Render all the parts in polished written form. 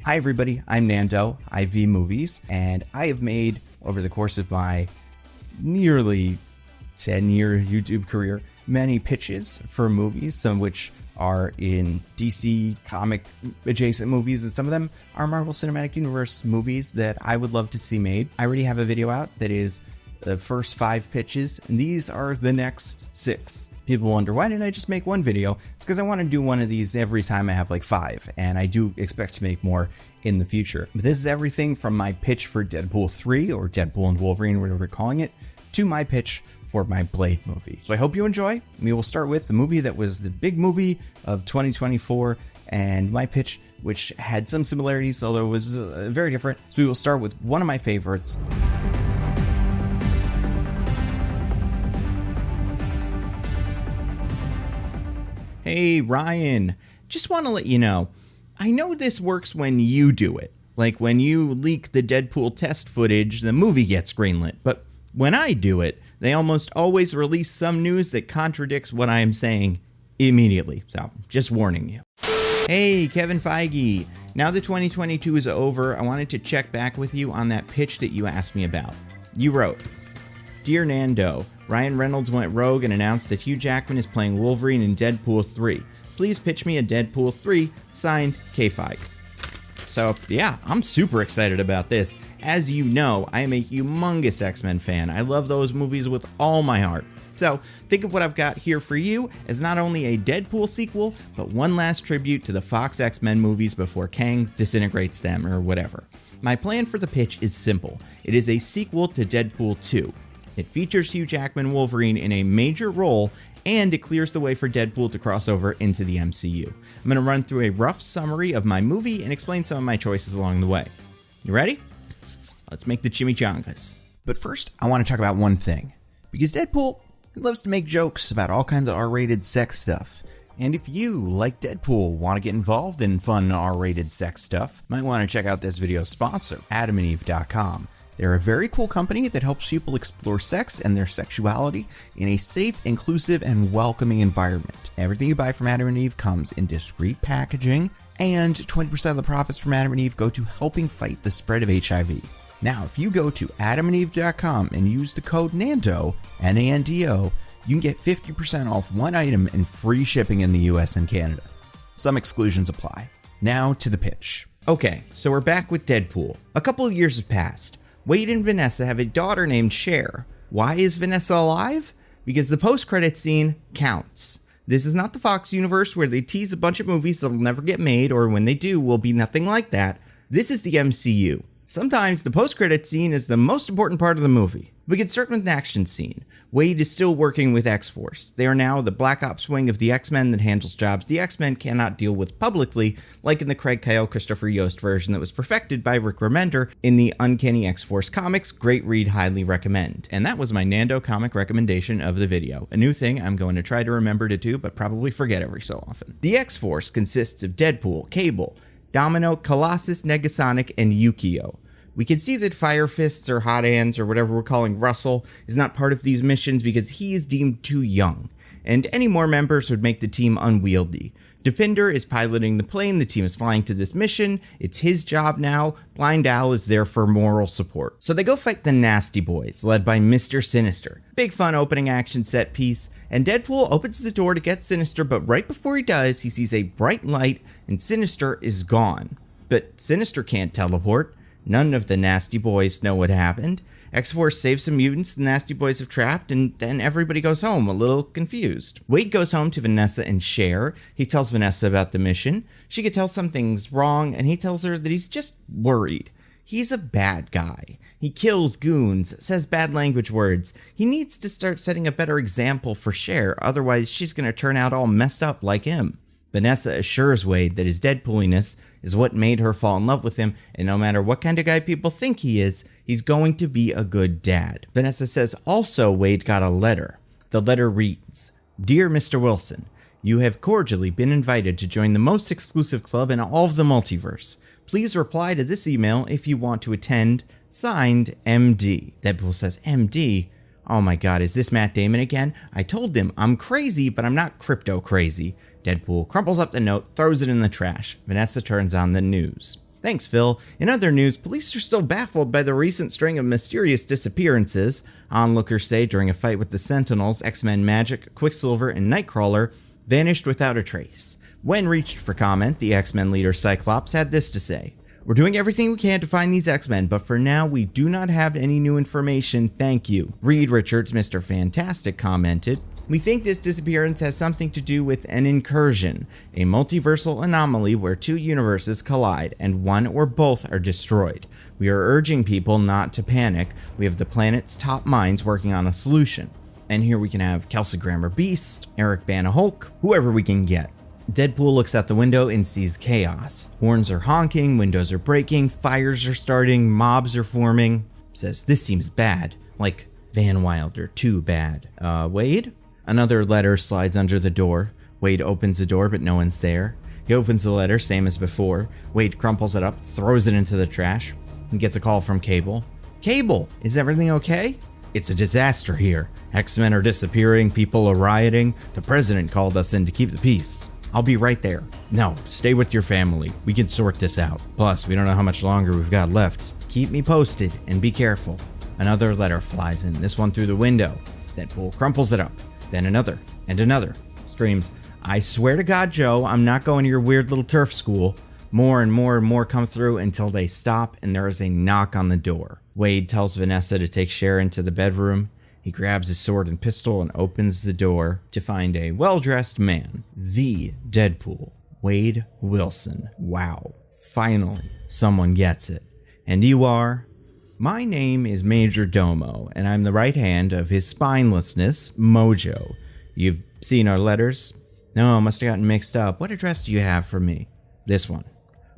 Hi everybody, I'm Nando, IV Movies, and I have made, over the course of my nearly 10-year YouTube career, many pitches for movies, some of which are in DC comic adjacent movies, and some of them are Marvel Cinematic Universe movies that I would love to see made. I already have a video out that is the first 5 pitches, and these are the next 6. People wonder, why didn't I just make one video? It's because I want to do one of these every time I have like 5, and I do expect to make more in the future. But this is everything from my pitch for Deadpool 3, or Deadpool and Wolverine, whatever we're calling it, to my pitch for my Blade movie. So I hope you enjoy. We will start with the movie that was the big movie of 2024, and my pitch, which had some similarities, although it was very different. So we will start with one of my favorites. Hey Ryan, just want to let you know, I know this works when you do it. Like when you leak the Deadpool test footage, the movie gets greenlit. But when I do it, they almost always release some news that contradicts what I am saying immediately. So, just warning you. Hey, Kevin Feige. Now that 2022 is over, I wanted to check back with you on that pitch that you asked me about. You wrote, Dear Nando, Ryan Reynolds went rogue and announced that Hugh Jackman is playing Wolverine in Deadpool 3. Please pitch me a Deadpool 3, signed K Feige. So yeah, I'm super excited about this. As you know, I am a humongous X-Men fan. I love those movies with all my heart. So think of what I've got here for you as not only a Deadpool sequel, but one last tribute to the Fox X-Men movies before Kang disintegrates them or whatever. My plan for the pitch is simple. It is a sequel to Deadpool 2. It features Hugh Jackman Wolverine in a major role, and it clears the way for Deadpool to cross over into the MCU. I'm going to run through a rough summary of my movie and explain some of my choices along the way. You ready? Let's make the chimichangas. But first, I want to talk about one thing. Because Deadpool loves to make jokes about all kinds of R-rated sex stuff. And if you, like Deadpool, want to get involved in fun R-rated sex stuff, you might want to check out this video's sponsor, AdamandEve.com. They're a very cool company that helps people explore sex and their sexuality in a safe, inclusive, and welcoming environment. Everything you buy from Adam and Eve comes in discreet packaging, and 20% of the profits from Adam and Eve go to helping fight the spread of HIV. Now, if you go to AdamandEve.com and use the code NANDO, N-A-N-D-O, you can get 50% off one item and free shipping in the US and Canada. Some exclusions apply. Now to the pitch. Okay, so we're back with Deadpool. A couple of years have passed. Wade and Vanessa have a daughter named Cher. Why is Vanessa alive? Because the post-credit scene counts. This is not the Fox universe where they tease a bunch of movies that'll never get made, or when they do, will be nothing like that. This is the MCU. Sometimes the post-credit scene is the most important part of the movie. We get start with an action scene. Wade is still working with X-Force. They are now the Black Ops wing of the X-Men that handles jobs the X-Men cannot deal with publicly, like in the Craig Kyle Christopher Yost version that was perfected by Rick Remender in the Uncanny X-Force comics. Great read, highly recommend. And that was my Nando comic recommendation of the video. A new thing I'm going to try to remember to do, but probably forget every so often. The X-Force consists of Deadpool, Cable, Domino, Colossus, Negasonic, and Yukio. We can see that Fire Fists or Hot Hands or whatever we're calling Russell is not part of these missions because he is deemed too young, and any more members would make the team unwieldy. Dopinder is piloting the plane the team is flying to this mission. It's his job now. Blind Al is there for moral support. So they go fight the Nasty Boys, led by Mr. Sinister. Big fun opening action set piece, and Deadpool opens the door to get Sinister, but right before he does, he sees a bright light and Sinister is gone. But Sinister can't teleport. None of the Nasty Boys know what happened. X-Force saves some mutants the Nasty Boys have trapped, and then everybody goes home, a little confused. Wade goes home to Vanessa and Cher. He tells Vanessa about the mission. She could tell something's wrong, and he tells her that he's just worried. He's a bad guy. He kills goons, says bad language words. He needs to start setting a better example for Cher, otherwise she's gonna turn out all messed up like him. Vanessa assures Wade that his Deadpooliness is what made her fall in love with him, and no matter what kind of guy people think he is, he's going to be a good dad. Vanessa says also Wade got a letter. The letter reads, Dear Mr. Wilson, you have cordially been invited to join the most exclusive club in all of the multiverse. Please reply to this email if you want to attend. Signed, MD. Deadpool says, MD? Oh my god, is this Matt Damon again? I told him I'm crazy, but I'm not crypto crazy. Deadpool crumples up the note, throws it in the trash. Vanessa turns on the news. Thanks, Phil. In other news, police are still baffled by the recent string of mysterious disappearances. Onlookers say during a fight with the Sentinels, X-Men Magik, Quicksilver, and Nightcrawler vanished without a trace. When reached for comment, the X-Men leader Cyclops had this to say: "We're doing everything we can to find these X-Men, but for now we do not have any new information, thank you." Reed Richards, Mr. Fantastic, commented, "We think this disappearance has something to do with an incursion, a multiversal anomaly where two universes collide and one or both are destroyed. We are urging people not to panic. We have the planet's top minds working on a solution." And here we can have Kelsey Grammer Beast, Eric Bana Hulk, whoever we can get. Deadpool looks out the window and sees chaos. Horns are honking, windows are breaking, fires are starting, mobs are forming. Says, "This seems bad. Like Van Wilder, too bad." Wade? Another letter slides under the door. Wade opens the door, but no one's there. He opens the letter, same as before. Wade crumples it up, throws it into the trash, and gets a call from Cable. "Cable, is everything okay?" "It's a disaster here. X-Men are disappearing, people are rioting. The president called us in to keep the peace." "I'll be right there." "No, stay with your family. We can sort this out. Plus, we don't know how much longer we've got left. Keep me posted and be careful." Another letter flies in, this one through the window. Deadpool crumples it up. Then another, and another. Screams, "I swear to God, Joe, I'm not going to your weird little turf school." More and more and more come through until they stop and there is a knock on the door. Wade tells Vanessa to take Cher into the bedroom. He grabs his sword and pistol and opens the door to find a well-dressed man. The Deadpool, Wade Wilson. Wow. Finally, someone gets it. "And you are?" "My name is Major Domo, and I'm the right hand of his spinelessness, Mojo. You've seen our letters?" "No, must have gotten mixed up. What address do you have for me?" "This one."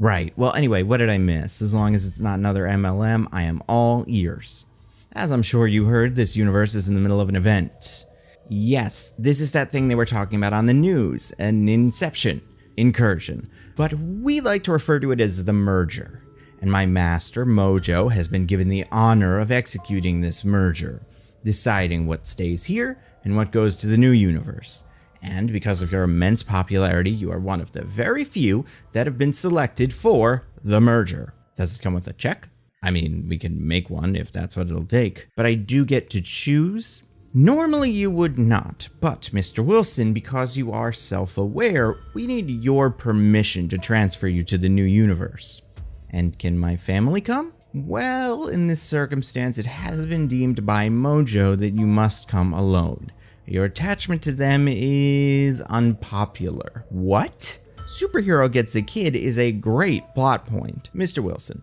"Right. Well, anyway, what did I miss? As long as it's not another MLM, I am all ears." "As I'm sure you heard, this universe is in the middle of an event." "Yes, this is that thing they were talking about on the news, an incursion. But we like to refer to it as the merger. And my master, Mojo, has been given the honor of executing this merger, deciding what stays here and what goes to the new universe. And because of your immense popularity, you are one of the very few that have been selected for the merger." "Does it come with a check?" "I mean, we can make one if that's what it'll take. But I do get to choose?" "Normally you would not, but Mr. Wilson, because you are self-aware, we need your permission to transfer you to the new universe." "And can my family come?" "Well, in this circumstance, it has been deemed by Mojo that you must come alone. Your attachment to them is unpopular." "What?" "Superhero gets a kid is a great plot point. Mr. Wilson,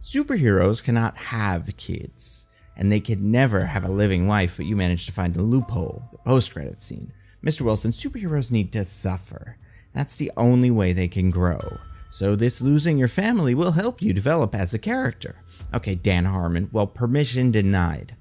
superheroes cannot have kids, and they could never have a living wife, but you managed to find a loophole." The post-credit scene. "Mr. Wilson, superheroes need to suffer. That's the only way they can grow. So this losing your family will help you develop as a character." "Okay, Dan Harmon, well, permission denied.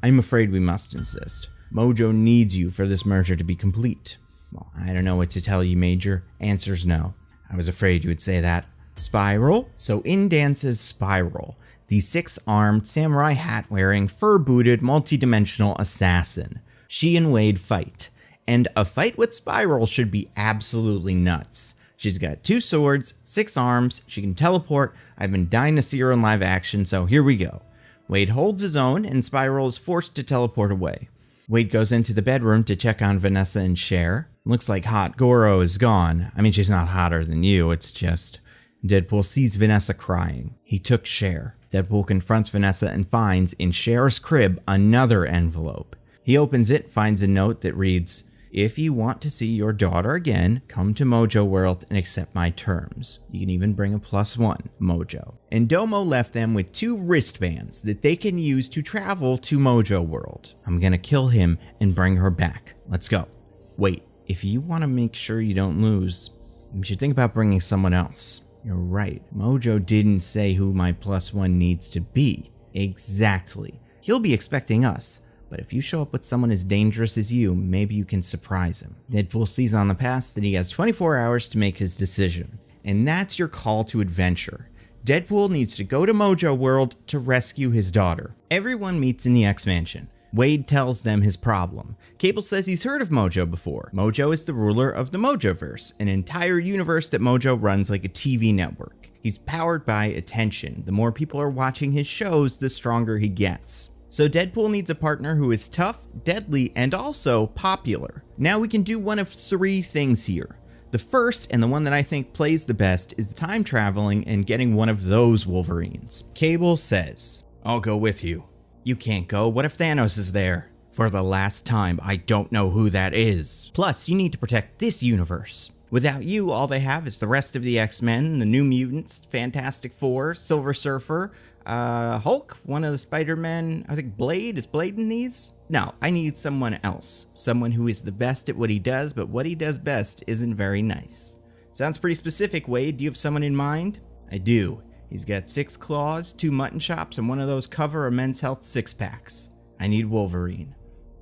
I'm afraid we must insist. Mojo needs you for this merger to be complete." "Well, I don't know what to tell you, Major. Answer's no." "I was afraid you would say that." "Spiral?" So in dances Spiral, the six-armed, samurai hat-wearing, fur-booted, multi-dimensional assassin. She and Wade fight. And a fight with Spiral should be absolutely nuts. She's got 2 swords, 6 arms, she can teleport. I've been dying to see her in live action, so here we go. Wade holds his own, and Spiral is forced to teleport away. Wade goes into the bedroom to check on Vanessa and Cher. Looks like Hot Goro is gone. I mean, she's not hotter than you, it's just... Deadpool sees Vanessa crying. He took Cher. Deadpool confronts Vanessa and finds, in Cher's crib, another envelope. He opens it, finds a note that reads, "If you want to see your daughter again, come to Mojo World and accept my terms. You can even bring a +1, Mojo." And Domo left them with 2 wristbands that they can use to travel to Mojo World. "I'm gonna kill him and bring her back. Let's go." "Wait, if you want to make sure you don't lose, you should think about bringing someone else." "You're right. Mojo didn't say who my +1 needs to be." "Exactly. He'll be expecting us. But if you show up with someone as dangerous as you, maybe you can surprise him." Deadpool sees on the pass that he has 24 hours to make his decision. And that's your call to adventure. Deadpool needs to go to Mojo World to rescue his daughter. Everyone meets in the X-Mansion. Wade tells them his problem. Cable says he's heard of Mojo before. Mojo is the ruler of the Mojoverse, an entire universe that Mojo runs like a TV network. He's powered by attention. The more people are watching his shows, the stronger he gets. So Deadpool needs a partner who is tough, deadly, and also popular. Now we can do one of 3 things here. The first, and the one that I think plays the best, is time traveling and getting one of those Wolverines. Cable says, "I'll go with you." "You can't go. What if Thanos is there?" "For the last time, I don't know who that is. Plus, you need to protect this universe. Without you, all they have is the rest of the X-Men, the New Mutants, Fantastic Four, Silver Surfer, Hulk, one of the Spider-Men, I think Blade. Is Blade in these? No, I need someone else. Someone who is the best at what he does, but what he does best isn't very nice." Sounds pretty specific, Wade. Do you have someone in mind? I do. He's got 6 claws, 2 mutton chops, and one of those cover a Men's Health 6-packs. I need Wolverine.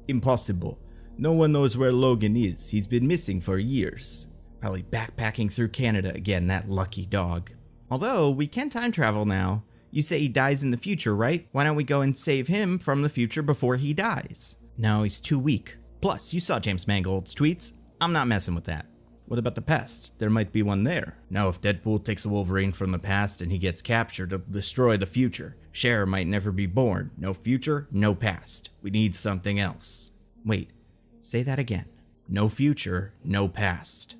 Impossible. No one knows where Logan is. He's been missing for years. Probably backpacking through Canada again, that lucky dog. Although, we can time travel now. You say he dies in the future, right? Why don't we go and save him from the future before he dies? No, he's too weak. Plus, you saw James Mangold's tweets. I'm not messing with that. What about the past? There might be one there. Now, if Deadpool takes a Wolverine from the past and he gets captured, it'll destroy the future. Cher might never be born. No future, no past. We need something else. Wait, say that again. No future, no past.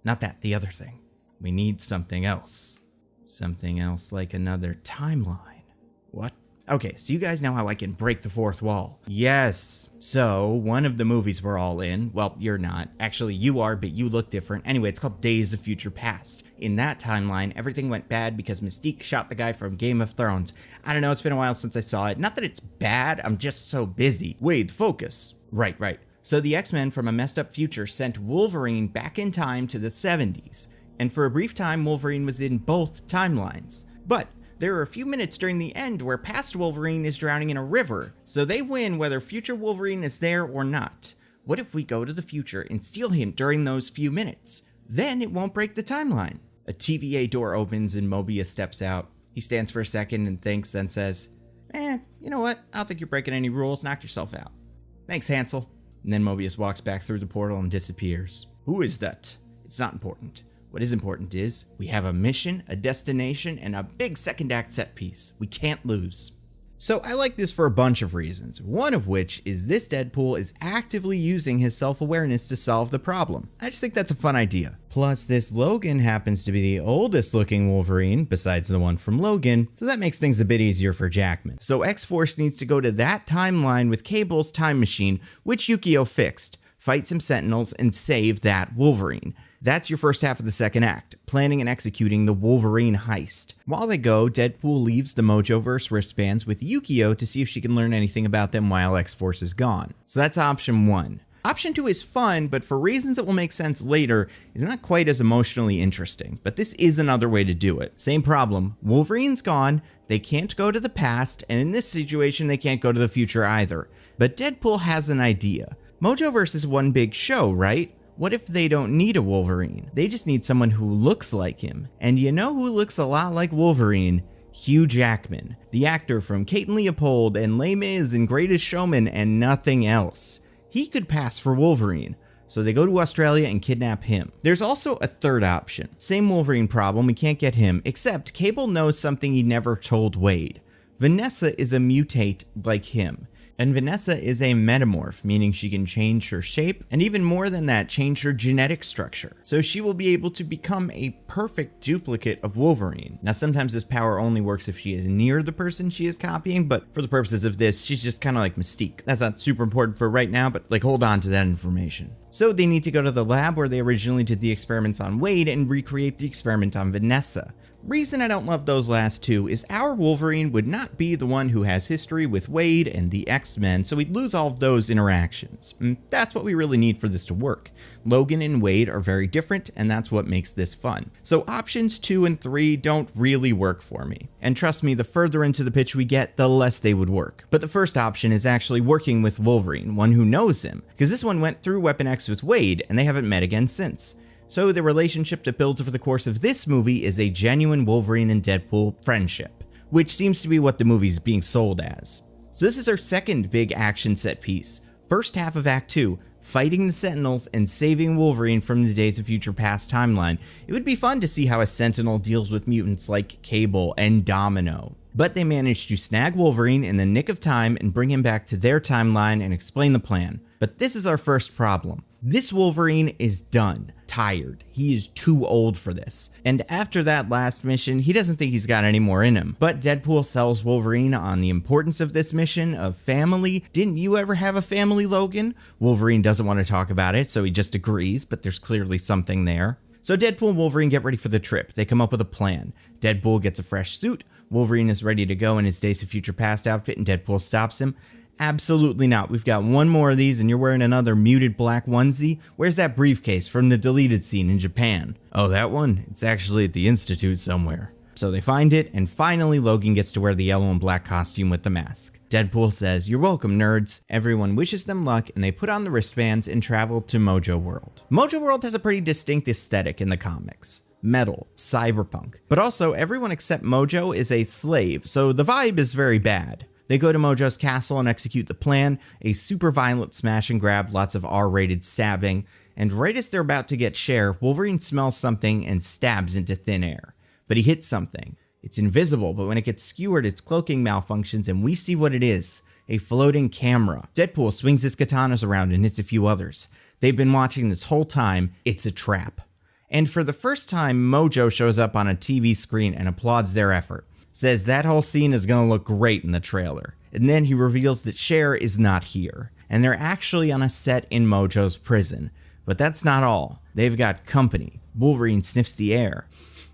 Not that, the other thing. We need something else. Something else like another timeline. What? Okay, so you guys know how I can break the fourth wall. Yes. So, one of the movies we're all in, well, you're not. Actually, you are, but you look different. Anyway, it's called Days of Future Past. In that timeline, everything went bad because Mystique shot the guy from Game of Thrones. I don't know, it's been a while since I saw it. Not that it's bad, I'm just so busy. Wade, focus. Right. So the X-Men from a messed up future sent Wolverine back in time to the 70s. And for a brief time, Wolverine was in both timelines. But there are a few minutes during the end where past Wolverine is drowning in a river, so they win whether future Wolverine is there or not. What if we go to the future and steal him during those few minutes? Then it won't break the timeline. A TVA door opens and Mobius steps out. He stands for a second and thinks, then says, you know what? I don't think you're breaking any rules. Knock yourself out. Thanks, Hansel. And then Mobius walks back through the portal and disappears. Who is that? It's not important. What is important is we have a mission, a destination, and a big second act set piece. We can't lose. So I like this for a bunch of reasons, one of which is this Deadpool is actively using his self-awareness to solve the problem. I just think that's a fun idea. Plus, this Logan happens to be the oldest looking Wolverine, besides the one from Logan, so that makes things a bit easier for Jackman. So X-Force needs to go to that timeline with Cable's time machine, which Yukio fixed, fight some Sentinels, and save that Wolverine. That's your first half of the second act, planning and executing the Wolverine heist. While they go, Deadpool leaves the Mojoverse wristbands with Yukio to see if she can learn anything about them while X-Force is gone. So that's option 1. Option 2 is fun, but for reasons that will make sense later, is not quite as emotionally interesting. But this is another way to do it. Same problem, Wolverine's gone, they can't go to the past, and in this situation they can't go to the future either. But Deadpool has an idea. Mojoverse is one big show, right? What if they don't need a Wolverine? They just need someone who looks like him. And you know who looks a lot like Wolverine? Hugh Jackman, the actor from Kate and Leopold and Les Mis and Greatest Showman and nothing else. He could pass for Wolverine. So they go to Australia and kidnap him. There's also a third option. Same Wolverine problem, we can't get him, except Cable knows something he never told Wade. Vanessa is a mutate like him. And Vanessa is a metamorph, meaning she can change her shape, and even more than that, change her genetic structure. So she will be able to become a perfect duplicate of Wolverine. Now, sometimes this power only works if she is near the person she is copying, but for the purposes of this, she's just kind of like Mystique. That's not super important for right now, but like hold on to that information. So they need to go to the lab where they originally did the experiments on Wade and recreate the experiment on Vanessa. Reason I don't love those last two is our Wolverine would not be the one who has history with Wade and the X-Men, so we'd lose all of those interactions. And that's what we really need for this to work. Logan and Wade are very different, and that's what makes this fun. So options 2 and 3 don't really work for me. And trust me, the further into the pitch we get, the less they would work. But the first option is actually working with Wolverine, one who knows him, because this one went through Weapon X with Wade, and they haven't met again since. So the relationship that builds over the course of this movie is a genuine Wolverine and Deadpool friendship, which seems to be what the movie's being sold as. So this is our second big action set piece. First half of Act 2, fighting the Sentinels and saving Wolverine from the Days of Future Past timeline. It would be fun to see how a Sentinel deals with mutants like Cable and Domino. But they managed to snag Wolverine in the nick of time and bring him back to their timeline and explain the plan. But this is our first problem. This Wolverine is done, tired. He is too old for this. And after that last mission, he doesn't think he's got any more in him. But Deadpool sells Wolverine on the importance of this mission, of family. Didn't you ever have a family, Logan? Wolverine doesn't want to talk about it, so he just agrees, but there's clearly something there. So Deadpool and Wolverine get ready for the trip. They come up with a plan. Deadpool gets a fresh suit. Wolverine is ready to go in his Days of Future Past outfit, and Deadpool stops him. Absolutely not. We've got one more of these and you're wearing another muted black onesie. Where's that briefcase from the deleted scene in Japan? Oh, that one? It's actually at the Institute somewhere. So they find it, and finally Logan gets to wear the yellow and black costume with the mask. Deadpool says, "You're welcome, nerds." Everyone wishes them luck, and they put on the wristbands and travel to Mojo World. Mojo World has a pretty distinct aesthetic in the comics. Metal, cyberpunk. But also, everyone except Mojo is a slave, so the vibe is very bad. They go to Mojo's castle and execute the plan, a super violent smash and grab, lots of R-rated stabbing, and right as they're about to get share, Wolverine smells something and stabs into thin air. But he hits something. It's invisible, but when it gets skewered, its cloaking malfunctions and we see what it is, a floating camera. Deadpool swings his katanas around and hits a few others. They've been watching this whole time. It's a trap. And for the first time, Mojo shows up on a TV screen and applauds their effort. Says that whole scene is gonna look great in the trailer. And then he reveals that Cher is not here, and they're actually on a set in Mojo's prison. But that's not all. They've got company. Wolverine sniffs the air.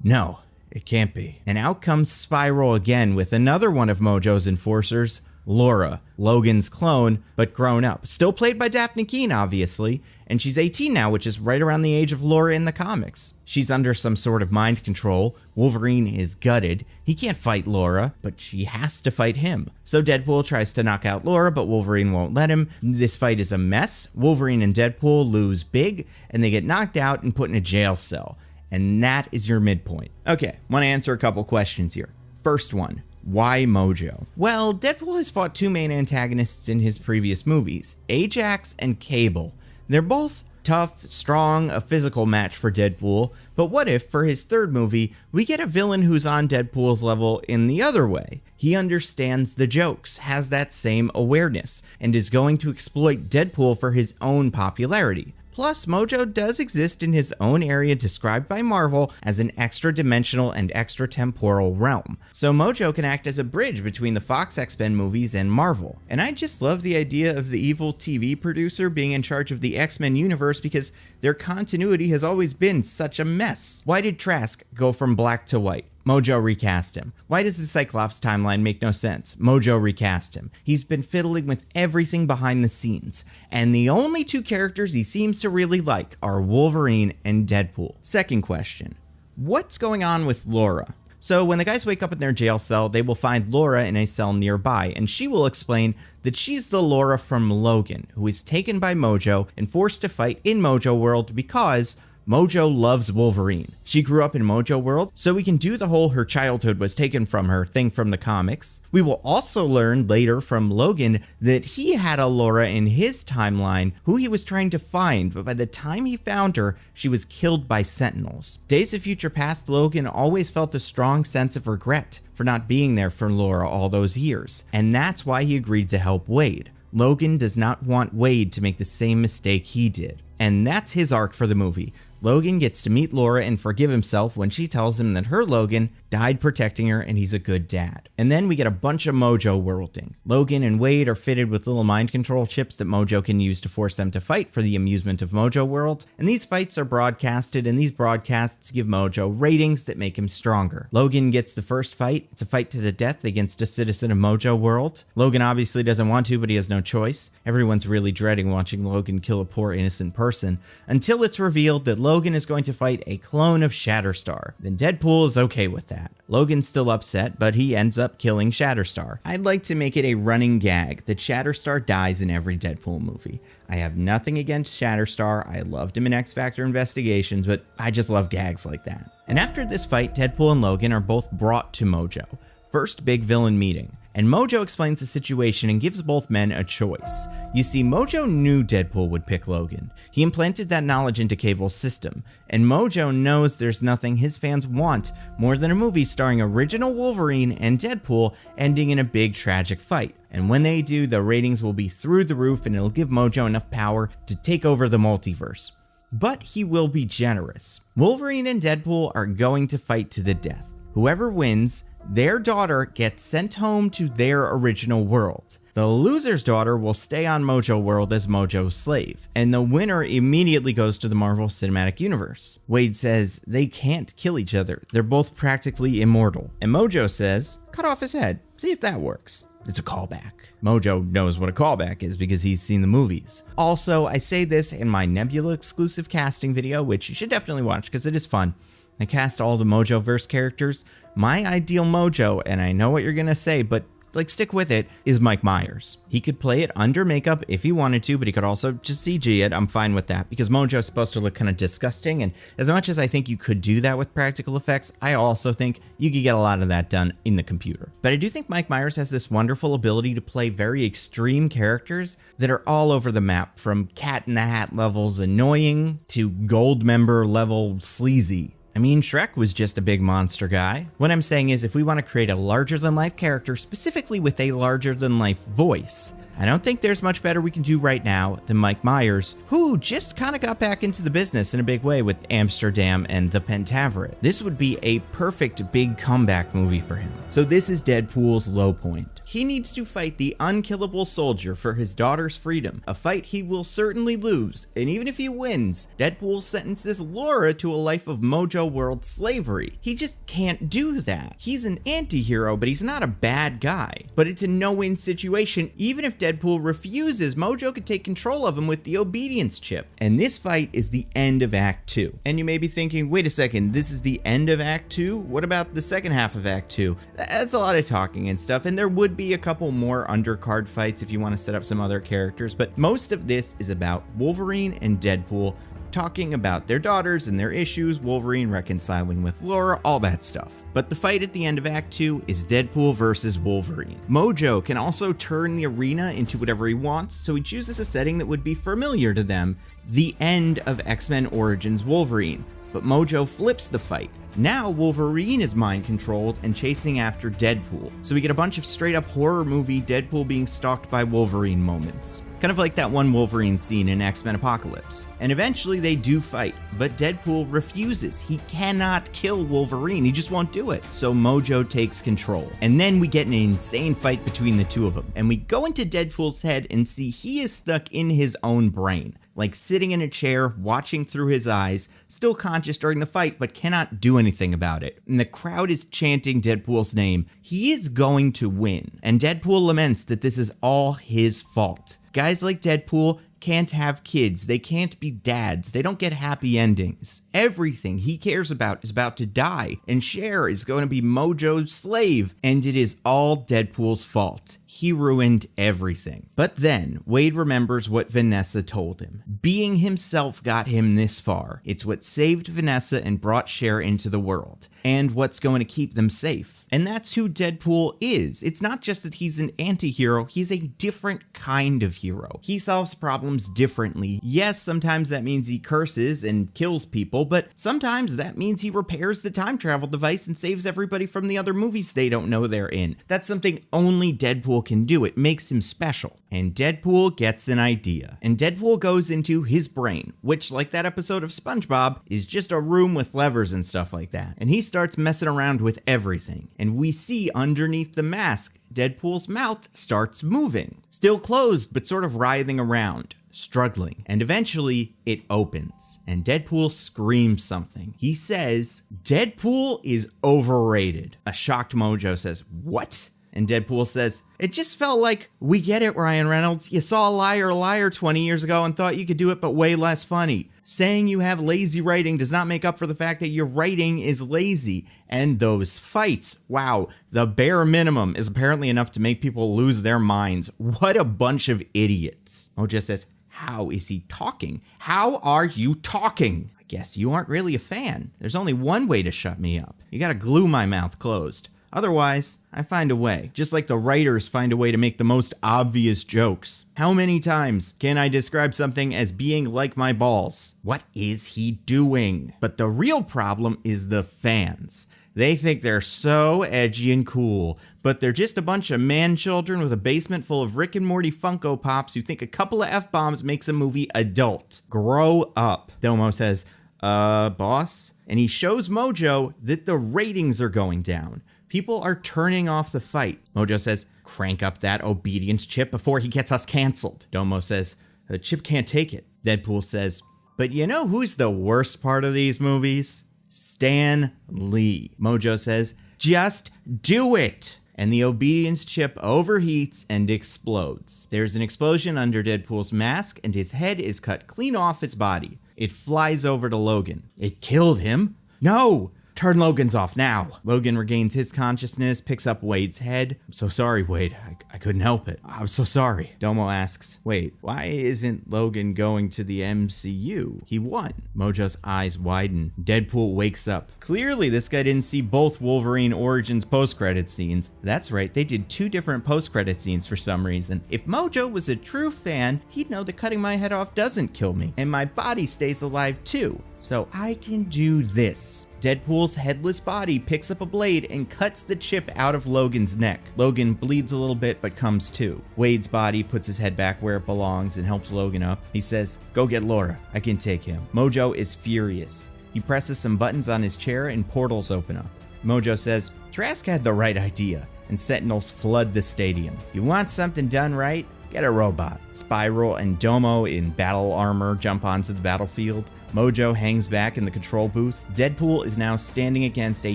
No, it can't be. And out comes Spiral again with another one of Mojo's enforcers, Laura, Logan's clone, but grown up. Still played by Daphne Keane, obviously, and she's 18 now, which is right around the age of Laura in the comics. She's under some sort of mind control. Wolverine is gutted. He can't fight Laura, but she has to fight him. So Deadpool tries to knock out Laura, but Wolverine won't let him. This fight is a mess. Wolverine and Deadpool lose big, and they get knocked out and put in a jail cell. And that is your midpoint. Okay, want to answer a couple questions here. First one. Why Mojo? Well, Deadpool has fought two main antagonists in his previous movies, Ajax and Cable. They're both tough, strong, a physical match for Deadpool, but what if, for his third movie, we get a villain who's on Deadpool's level in the other way? He understands the jokes, has that same awareness, and is going to exploit Deadpool for his own popularity. Plus, Mojo does exist in his own area described by Marvel as an extra-dimensional and extra-temporal realm. So Mojo can act as a bridge between the Fox X-Men movies and Marvel. And I just love the idea of the evil TV producer being in charge of the X-Men universe because their continuity has always been such a mess. Why did Trask go from black to white? Mojo recast him. Why does the Cyclops timeline make no sense? Mojo recast him. He's been fiddling with everything behind the scenes, and the only two characters he seems to really like are Wolverine and Deadpool. Second question, what's going on with Laura? So when the guys wake up in their jail cell, they will find Laura in a cell nearby, and she will explain that she's the Laura from Logan, who is taken by Mojo and forced to fight in Mojo World because Mojo loves Wolverine. She grew up in Mojo World, so we can do the whole her childhood was taken from her thing from the comics. We will also learn later from Logan that he had a Laura in his timeline who he was trying to find, but by the time he found her, she was killed by Sentinels. Days of Future Past Logan always felt a strong sense of regret for not being there for Laura all those years, and that's why he agreed to help Wade. Logan does not want Wade to make the same mistake he did, and that's his arc for the movie. Logan gets to meet Laura and forgive himself when she tells him that her Logan died protecting her and he's a good dad. And then we get a bunch of Mojo worlding. Logan and Wade are fitted with little mind control chips that Mojo can use to force them to fight for the amusement of Mojo World. And these fights are broadcasted, and these broadcasts give Mojo ratings that make him stronger. Logan gets the first fight. It's a fight to the death against a citizen of Mojo World. Logan obviously doesn't want to, but he has no choice. Everyone's really dreading watching Logan kill a poor innocent person until it's revealed that Logan is going to fight a clone of Shatterstar. Then Deadpool is okay with that. Logan's still upset, but he ends up killing Shatterstar. I'd like to make it a running gag that Shatterstar dies in every Deadpool movie. I have nothing against Shatterstar. I loved him in X Factor Investigations, but I just love gags like that. And after this fight, Deadpool and Logan are both brought to Mojo. First big villain meeting. and Mojo explains the situation and gives both men a choice. You see, Mojo knew Deadpool would pick Logan. He implanted that knowledge into Cable's system, and Mojo knows there's nothing his fans want more than a movie starring original Wolverine and Deadpool ending in a big tragic fight. And when they do, the ratings will be through the roof and it'll give Mojo enough power to take over the multiverse. But he will be generous. Wolverine and Deadpool are going to fight to the death. Whoever wins, their daughter gets sent home to their original world. The loser's daughter will stay on Mojo World as Mojo's slave, and the winner immediately goes to the Marvel Cinematic Universe. Wade says they can't kill each other, they're both practically immortal. And Mojo says, cut off his head, see if that works. It's a callback. Mojo knows what a callback is because he's seen the movies. Also, I say this in my Nebula exclusive casting video, which you should definitely watch because it is fun. I cast all the Mojoverse characters. My ideal Mojo, and I know what you're gonna say, but stick with it, is Mike Myers. He could play it under makeup if he wanted to, but he could also just CG it. I'm fine with that because Mojo's supposed to look kind of disgusting, and as much as I think you could do that with practical effects, I also think you could get a lot of that done in the computer. But I do think Mike Myers has this wonderful ability to play very extreme characters that are all over the map, from Cat in the Hat levels annoying to Goldmember level sleazy. I mean, Shrek was just a big monster guy. What I'm saying is, if we want to create a larger-than-life character, specifically with a larger-than-life voice, I don't think there's much better we can do right now than Mike Myers, who just kind of got back into the business in a big way with Amsterdam and The Pentaveret. This would be a perfect big comeback movie for him. So this is Deadpool's low point. He needs to fight the unkillable soldier for his daughter's freedom, a fight he will certainly lose, and even if he wins, Deadpool sentences Laura to a life of Mojo World slavery. He just can't do that. He's an anti-hero, but he's not a bad guy. But it's a no-win situation. Even if Deadpool refuses, Mojo could take control of him with the obedience chip. And this fight is the end of Act 2. And you may be thinking, wait a second, this is the end of Act 2? What about the second half of Act 2? That's a lot of talking and stuff, and there would be a couple more undercard fights if you want to set up some other characters, but most of this is about Wolverine and Deadpool talking about their daughters and their issues, Wolverine reconciling with Laura, all that stuff. But the fight at the end of Act 2 is Deadpool versus Wolverine. Mojo can also turn the arena into whatever he wants, so he chooses a setting that would be familiar to them, the end of X-Men Origins Wolverine. But Mojo flips the fight. Now Wolverine is mind-controlled and chasing after Deadpool. So we get a bunch of straight-up horror movie Deadpool being stalked by Wolverine moments. Kind of like that one Wolverine scene in X-Men Apocalypse. And eventually they do fight, but Deadpool refuses. He cannot kill Wolverine, he just won't do it. So Mojo takes control. And then we get an insane fight between the two of them. And we go into Deadpool's head and see he is stuck in his own brain. Like sitting in a chair, watching through his eyes, still conscious during the fight, but cannot do anything about it. And the crowd is chanting Deadpool's name. He is going to win. And Deadpool laments that this is all his fault. Guys like Deadpool can't have kids, they can't be dads, they don't get happy endings. Everything he cares about is about to die, and Cher is going to be Mojo's slave, and it is all Deadpool's fault. He ruined everything. But then, Wade remembers what Vanessa told him. Being himself got him this far. It's what saved Vanessa and brought Cher into the world, and what's going to keep them safe. And that's who Deadpool is. It's not just that he's an anti-hero, he's a different kind of hero. He solves problems differently. Yes, sometimes that means he curses and kills people, but sometimes that means he repairs the time travel device and saves everybody from the other movies they don't know they're in. That's something only Deadpool can do. It makes him special. And Deadpool gets an idea. And Deadpool goes into his brain, which, like that episode of SpongeBob, is just a room with levers and stuff like that. And he starts messing around with everything. And we see underneath the mask, Deadpool's mouth starts moving. Still closed, but sort of writhing around, struggling. And eventually, it opens. And Deadpool screams something. He says, "Deadpool is overrated." A shocked Mojo says, "What?" And Deadpool says, "It just felt like, we get it, Ryan Reynolds. You saw Liar 20 years ago and thought you could do it, but way less funny. Saying you have lazy writing does not make up for the fact that your writing is lazy. And those fights, wow, the bare minimum is apparently enough to make people lose their minds. What a bunch of idiots." Mojo says, "How is he talking? How are you talking? I guess you aren't really a fan. There's only one way to shut me up. You gotta glue my mouth closed." Otherwise, I find a way. Just like the writers find a way to make the most obvious jokes. How many times can I describe something as being like my balls? What is he doing? But the real problem is the fans. They think they're so edgy and cool, but they're just a bunch of man-children with a basement full of Rick and Morty Funko Pops who think a couple of F-bombs makes a movie adult. Grow up. Domo says, boss? And he shows Mojo that the ratings are going down. People are turning off the fight. Mojo says, crank up that obedience chip before he gets us canceled. Domo says, the chip can't take it. Deadpool says, but you know who's the worst part of these movies? Stan Lee. Mojo says, just do it. And the obedience chip overheats and explodes. There's an explosion under Deadpool's mask and his head is cut clean off its body. It flies over to Logan. It killed him? No! Turn Logan's off now. Logan regains his consciousness, picks up Wade's head. I'm so sorry, Wade. I couldn't help it. I'm so sorry. Domo asks, wait, why isn't Logan going to the MCU? He won. Mojo's eyes widen. Deadpool wakes up. Clearly, this guy didn't see both Wolverine Origins post-credit scenes. That's right, they did 2 different post-credit scenes for some reason. If Mojo was a true fan, he'd know that cutting my head off doesn't kill me, and my body stays alive too. So I can do this. Deadpool's headless body picks up a blade and cuts the chip out of Logan's neck. Logan bleeds a little bit but comes to. Wade's body puts his head back where it belongs and helps Logan up. He says, go get Laura, I can take him. Mojo is furious. He presses some buttons on his chair and portals open up. Mojo says, Trask had the right idea, and Sentinels flood the stadium. You want something done right? Get a robot. Spiral and Domo in battle armor jump onto the battlefield. Mojo hangs back in the control booth. Deadpool is now standing against a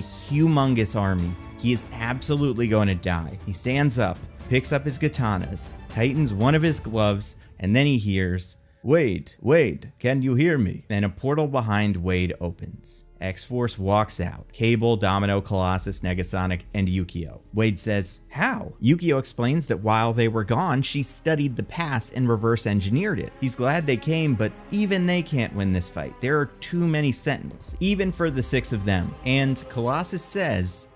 humongous army. He is absolutely going to die. He stands up, picks up his katanas, tightens one of his gloves, and then he hears, Wade, can you hear me? Then a portal behind Wade opens. X-Force walks out. Cable, Domino, Colossus, Negasonic, and Yukio. Wade says, how? Yukio explains that while they were gone, she studied the past and reverse engineered it. He's glad they came, but even they can't win this fight. There are too many Sentinels, even for the 6 of them. And Colossus says,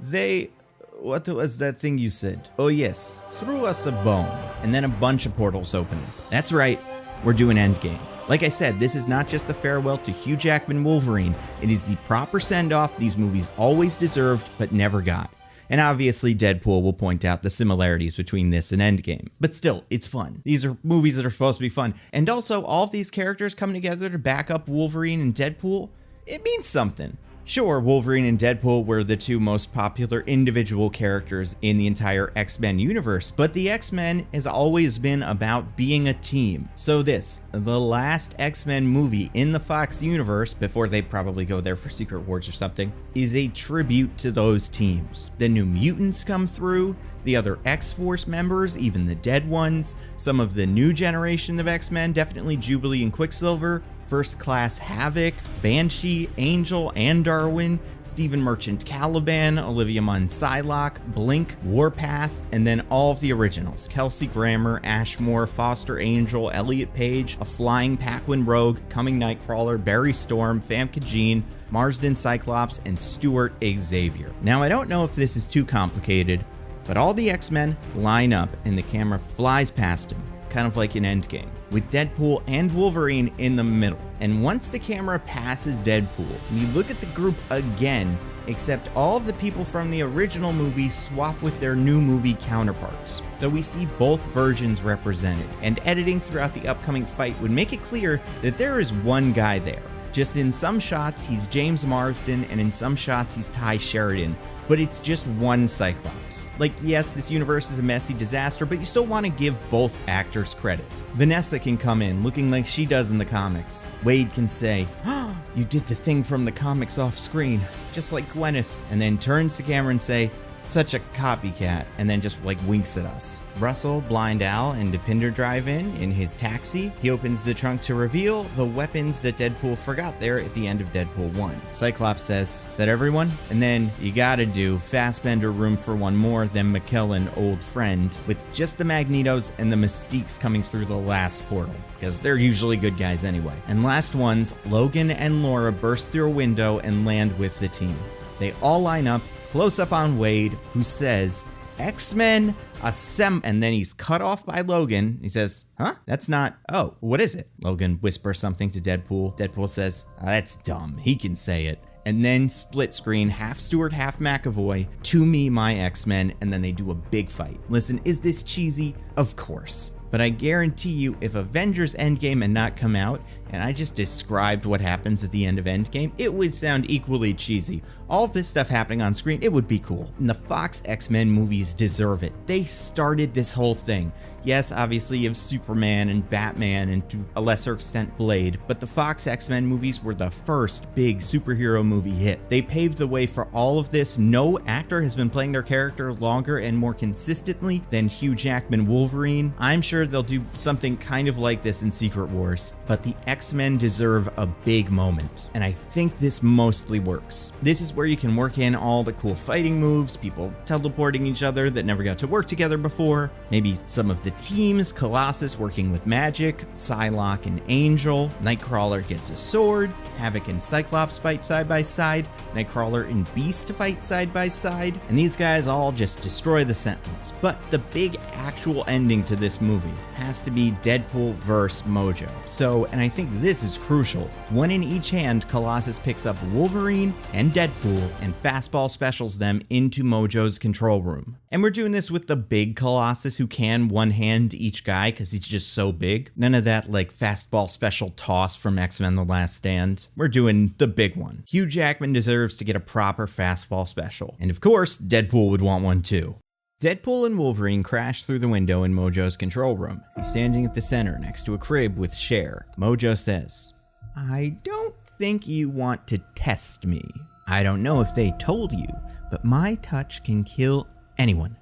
what was that thing you said? Oh yes, threw us a bone. And then a bunch of portals open. That's right, we're doing Endgame. Like I said, this is not just the farewell to Hugh Jackman Wolverine, it is the proper send-off these movies always deserved but never got. And obviously Deadpool will point out the similarities between this and Endgame. But still, it's fun. These are movies that are supposed to be fun. And also, all of these characters coming together to back up Wolverine and Deadpool, it means something. Sure, Wolverine and Deadpool were the 2 most popular individual characters in the entire X-Men universe, but the X-Men has always been about being a team. So this, the last X-Men movie in the Fox universe, before they probably go there for Secret Wars or something, is a tribute to those teams. The New Mutants come through, the other X-Force members, even the dead ones, some of the new generation of X-Men, definitely Jubilee and Quicksilver, First Class Havoc, Banshee, Angel, and Darwin, Stephen Merchant Caliban, Olivia Munn Psylocke, Blink, Warpath, and then all of the originals. Kelsey Grammer, Ashmore, Foster Angel, Elliot Page, a Flying Paquin Rogue, Coming Nightcrawler, Barry Storm, Famke Jean, Marsden Cyclops, and Stuart Xavier. Now I don't know if this is too complicated, but all the X-Men line up and the camera flies past them, kind of like in Endgame, with Deadpool and Wolverine in the middle. And once the camera passes Deadpool, we look at the group again, except all of the people from the original movie swap with their new movie counterparts. So we see both versions represented, and editing throughout the upcoming fight would make it clear that there is one guy there. Just in some shots, he's James Marsden, and in some shots, he's Ty Sheridan, but it's just one Cyclops. Like, yes, this universe is a messy disaster, but you still want to give both actors credit. Vanessa can come in looking like she does in the comics. Wade can say, oh, you did the thing from the comics off screen, just like Gwyneth, and then turns to camera and say, such a copycat, and then just like winks at us. Russell, Blind Al, and Depinder drive in his taxi. He opens the trunk to reveal the weapons that Deadpool forgot there at the end of Deadpool 1. Cyclops says, is that everyone? And then you gotta do Fassbender room for one more, then McKellen, old friend, with just the Magnetos and the Mystiques coming through the last portal, because they're usually good guys anyway. And last ones, Logan and Laura burst through a window and land with the team. They all line up, close up on Wade, who says, X-Men assemble, and then he's cut off by Logan. He says, huh? That's not, oh, what is it? Logan whispers something to Deadpool. Deadpool says, that's dumb. He can say it. And then split screen, half Stewart, half McAvoy, to me, my X-Men, and then they do a big fight. Listen, is this cheesy? Of course. But I guarantee you, if Avengers Endgame had not come out, and I just described what happens at the end of Endgame, it would sound equally cheesy. All of this stuff happening on screen, it would be cool. And the Fox X-Men movies deserve it. They started this whole thing. Yes, obviously you have Superman and Batman and to a lesser extent Blade, but the Fox X-Men movies were the first big superhero movie hit. They paved the way for all of this. No actor has been playing their character longer and more consistently than Hugh Jackman Wolverine. I'm sure they'll do something kind of like this in Secret Wars, but the X-Men deserve a big moment, and I think this mostly works. This is where you can work in all the cool fighting moves, people teleporting each other that never got to work together before, maybe some of the teams, Colossus working with magic, Psylocke and Angel, Nightcrawler gets a sword, Havoc and Cyclops fight side by side, Nightcrawler and Beast fight side by side, and these guys all just destroy the Sentinels. But the big actual ending to this movie has to be Deadpool vs. Mojo. So, and I think this is crucial, one in each hand, Colossus picks up Wolverine and Deadpool and fastball specials them into Mojo's control room. And we're doing this with the big Colossus who can one-hand each guy because he's just so big. None of that like fastball special toss from X-Men The Last Stand. We're doing the big one. Hugh Jackman deserves to get a proper fastball special. And of course, Deadpool would want one too. Deadpool and Wolverine crash through the window in Mojo's control room. He's standing at the center next to a crib with Cher. Mojo says, I don't think you want to test me. I don't know if they told you, but my touch can kill anyone.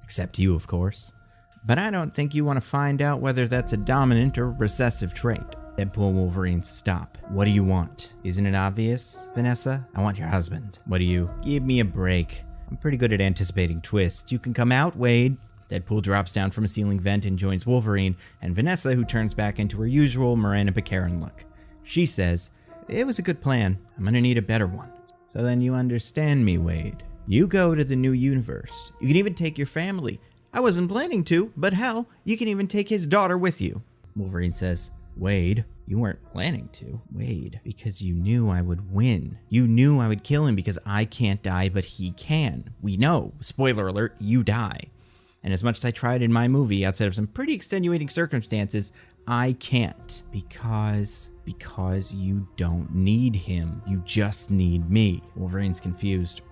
Except you, of course. But I don't think you want to find out whether that's a dominant or recessive trait. Deadpool and Wolverine stop. What do you want? Isn't it obvious, Vanessa? I want your husband. What do you? Give me a break. I'm pretty good at anticipating twists. You can come out, Wade. Deadpool drops down from a ceiling vent and joins Wolverine and Vanessa, who turns back into her usual Miranda Picarin look. She says, it was a good plan. I'm gonna need a better one. So then you understand me, Wade. You go to the new universe. You can even take your family. I wasn't planning to, but hell, you can even take his daughter with you. Wolverine says, Wade, you weren't planning to. Wade, because you knew I would win. You knew I would kill him because I can't die, but he can. We know. Spoiler alert, you die. And as much as I tried in my movie, outside of some pretty extenuating circumstances, I can't. Because you don't need him. You just need me. Wolverine's confused.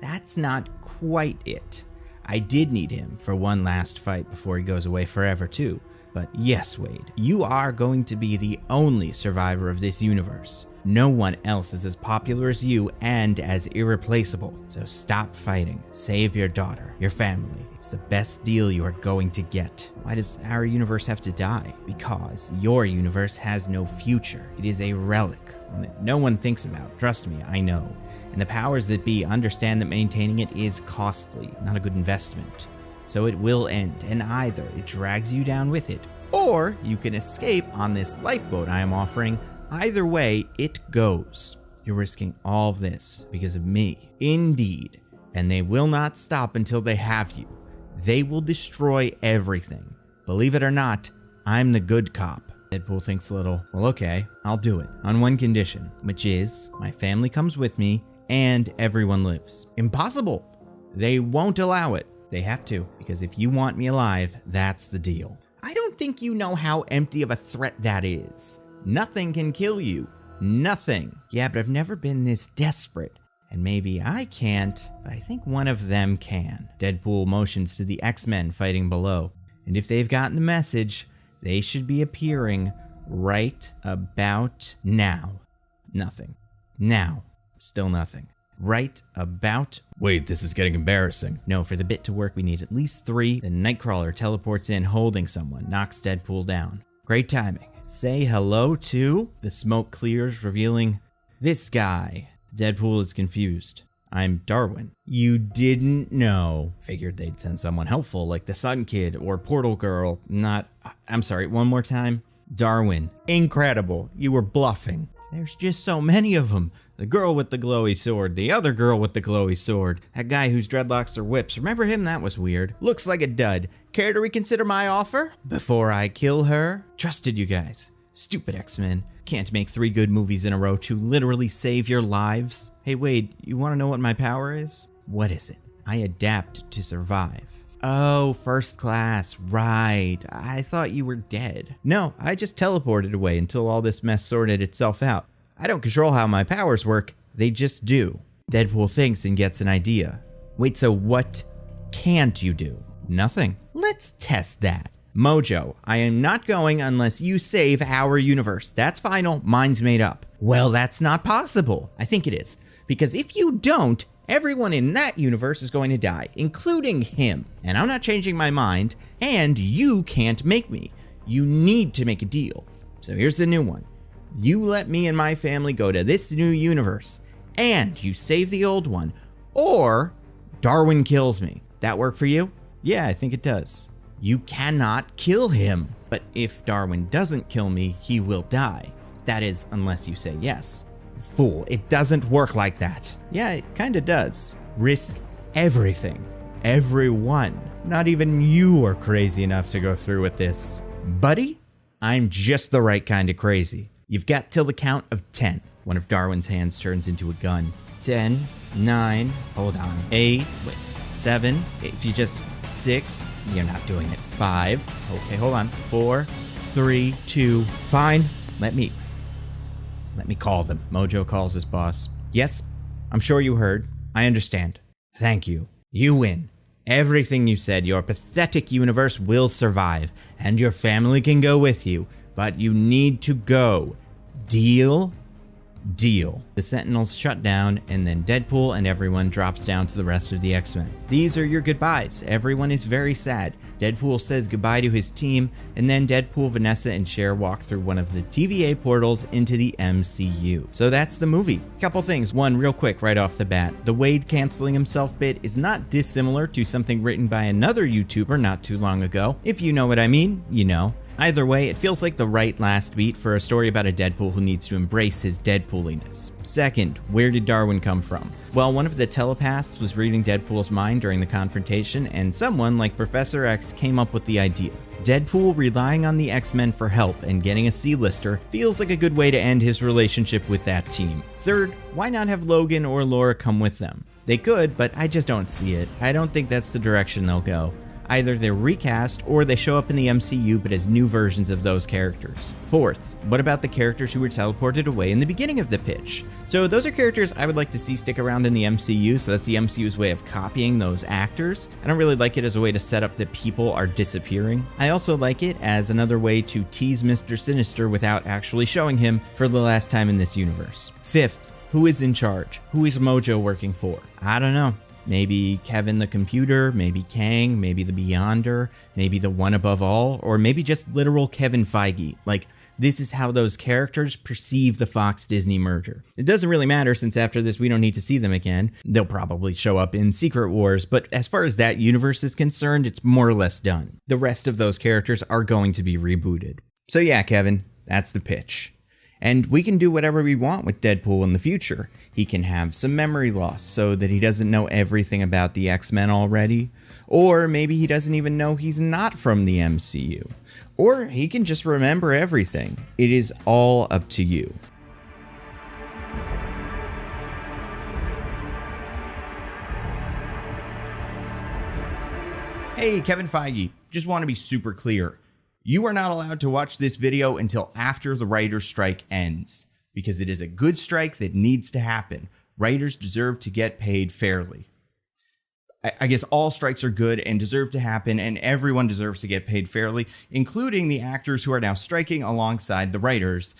That's not quite it. I did need him for one last fight before he goes away forever too. But yes, Wade, you are going to be the only survivor of this universe. No one else is as popular as you and as irreplaceable. So stop fighting. Save your daughter, your family. It's the best deal you are going to get. Why does our universe have to die? Because your universe has no future. It is a relic, one that no one thinks about. Trust me, I know. And the powers that be understand that maintaining it is costly, not a good investment. So it will end, and either it drags you down with it, or you can escape on this lifeboat I am offering. Either way, it goes. You're risking all of this because of me. Indeed. And they will not stop until they have you. They will destroy everything. Believe it or not, I'm the good cop. Deadpool thinks a little. Well, okay, I'll do it. On one condition, which is my family comes with me and everyone lives. Impossible. They won't allow it. They have to, because if you want me alive, that's the deal. I don't think you know how empty of a threat that is. Nothing can kill you. Nothing. Yeah, but I've never been this desperate. And maybe I can't, but I think one of them can. Deadpool motions to the X-Men fighting below. And if they've gotten the message, they should be appearing right about now. Nothing. Now. Still nothing. Right about... Wait, this is getting embarrassing. No, for the bit to work, we need at least 3. Then Nightcrawler teleports in holding someone, knocks Deadpool down. Great timing. Say hello to... The smoke clears, revealing this guy. Deadpool is confused. I'm Darwin. You didn't know. Figured they'd send someone helpful like the Sun Kid or Portal Girl. I'm sorry, one more time. Darwin. Incredible. You were bluffing. There's just so many of them. the girl with the glowy sword, the other girl with the glowy sword, that guy whose dreadlocks are whips. Remember him? That was weird. Looks like a dud. Care to reconsider my offer before I kill her? Trusted you guys. Stupid X-Men. Can't make 3 good movies in a row to literally save your lives. Hey Wade, you want to know what my power is? What is it? I adapt to survive. Oh, first class, right. I thought you were dead. No, I just teleported away until all this mess sorted itself out. I don't control how my powers work, they just do. Deadpool thinks and gets an idea. Wait, so what can't you do? Nothing. Let's test that. Mojo, I am not going unless you save our universe. That's final, mine's made up. Well, that's not possible. I think it is. Because if you don't, everyone in that universe is going to die, including him. And I'm not changing my mind, and you can't make me. You need to make a deal. So here's the new one. You let me and my family go to this new universe, and you save the old one, or Darwin kills me. That work for you? Yeah, I think it does. You cannot kill him. But if Darwin doesn't kill me, he will die. That is, unless you say yes. Fool, it doesn't work like that. Yeah, it kinda does. Risk everything. Everyone. Not even you are crazy enough to go through with this. Buddy, I'm just the right kind of crazy. You've got till the count of 10. One of Darwin's hands turns into a gun. 10, 9, hold on, 8, wait, 7, if you just 6, you're not doing it. 5, okay, hold on, 4, 3, 2, fine, let me call them. Mojo calls his boss. Yes, I'm sure you heard. I understand. Thank you. You win. Everything you said, your pathetic universe will survive, and your family can go with you, but you need to go. Deal? Deal. The Sentinels shut down, and then Deadpool and everyone drops down to the rest of the X-Men. These are your goodbyes. Everyone is very sad. Deadpool says goodbye to his team, and then Deadpool, Vanessa, and Cher walk through one of the TVA portals into the MCU. So that's the movie. Couple things. One, real quick right off the bat. The Wade canceling himself bit is not dissimilar to something written by another YouTuber not too long ago. If you know what I mean, you know. Either way, it feels like the right last beat for a story about a Deadpool who needs to embrace his Deadpooliness. Second, where did Darwin come from? Well, one of the telepaths was reading Deadpool's mind during the confrontation, and someone like Professor X came up with the idea. Deadpool relying on the X-Men for help and getting a C-lister feels like a good way to end his relationship with that team. Third, why not have Logan or Laura come with them? They could, but I just don't see it. I don't think that's the direction they'll go. Either they're recast or they show up in the MCU but as new versions of those characters. Fourth, what about the characters who were teleported away in the beginning of the pitch? So those are characters I would like to see stick around in the MCU, so that's the MCU's way of copying those actors. I don't really like it as a way to set up that people are disappearing. I also like it as another way to tease Mr. Sinister without actually showing him for the last time in this universe. Fifth, who is in charge? Who is Mojo working for? I don't know. Maybe Kevin the computer, maybe Kang, maybe the Beyonder, maybe the one above all, or maybe just literal Kevin Feige. Like, this is how those characters perceive the Fox-Disney merger. It doesn't really matter since after this we don't need to see them again. They'll probably show up in Secret Wars, but as far as that universe is concerned, it's more or less done. The rest of those characters are going to be rebooted. So yeah, Kevin, that's the pitch. And we can do whatever we want with Deadpool in the future. He can have some memory loss so that he doesn't know everything about the X-Men already. Or maybe he doesn't even know he's not from the MCU. Or he can just remember everything. It is all up to you. Hey, Kevin Feige, just want to be super clear. You are not allowed to watch this video until after the writer's strike ends, because it is a good strike that needs to happen. Writers deserve to get paid fairly. I guess all strikes are good and deserve to happen, and everyone deserves to get paid fairly, including the actors who are now striking alongside the writers.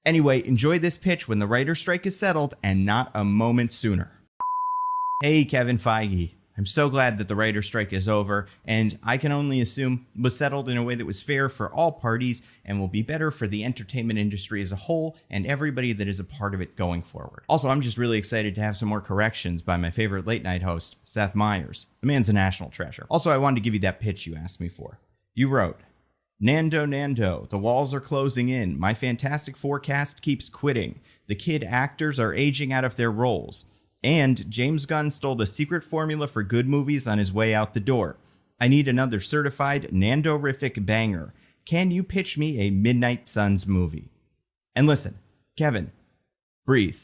Anyway, enjoy this pitch when the writer's strike is settled, and not a moment sooner. Hey, Kevin Feige. I'm so glad that the writer's strike is over, and I can only assume was settled in a way that was fair for all parties and will be better for the entertainment industry as a whole and everybody that is a part of it going forward. Also, I'm just really excited to have some more corrections by my favorite late night host, Seth Meyers. The man's a national treasure. Also, I wanted to give you that pitch you asked me for. You wrote, Nando, the walls are closing in. My Fantastic Four cast keeps quitting. The kid actors are aging out of their roles. And James Gunn stole the secret formula for good movies on his way out the door. I need another certified Nando-rific banger. Can you pitch me a Midnight Suns movie? And listen, Kevin, breathe.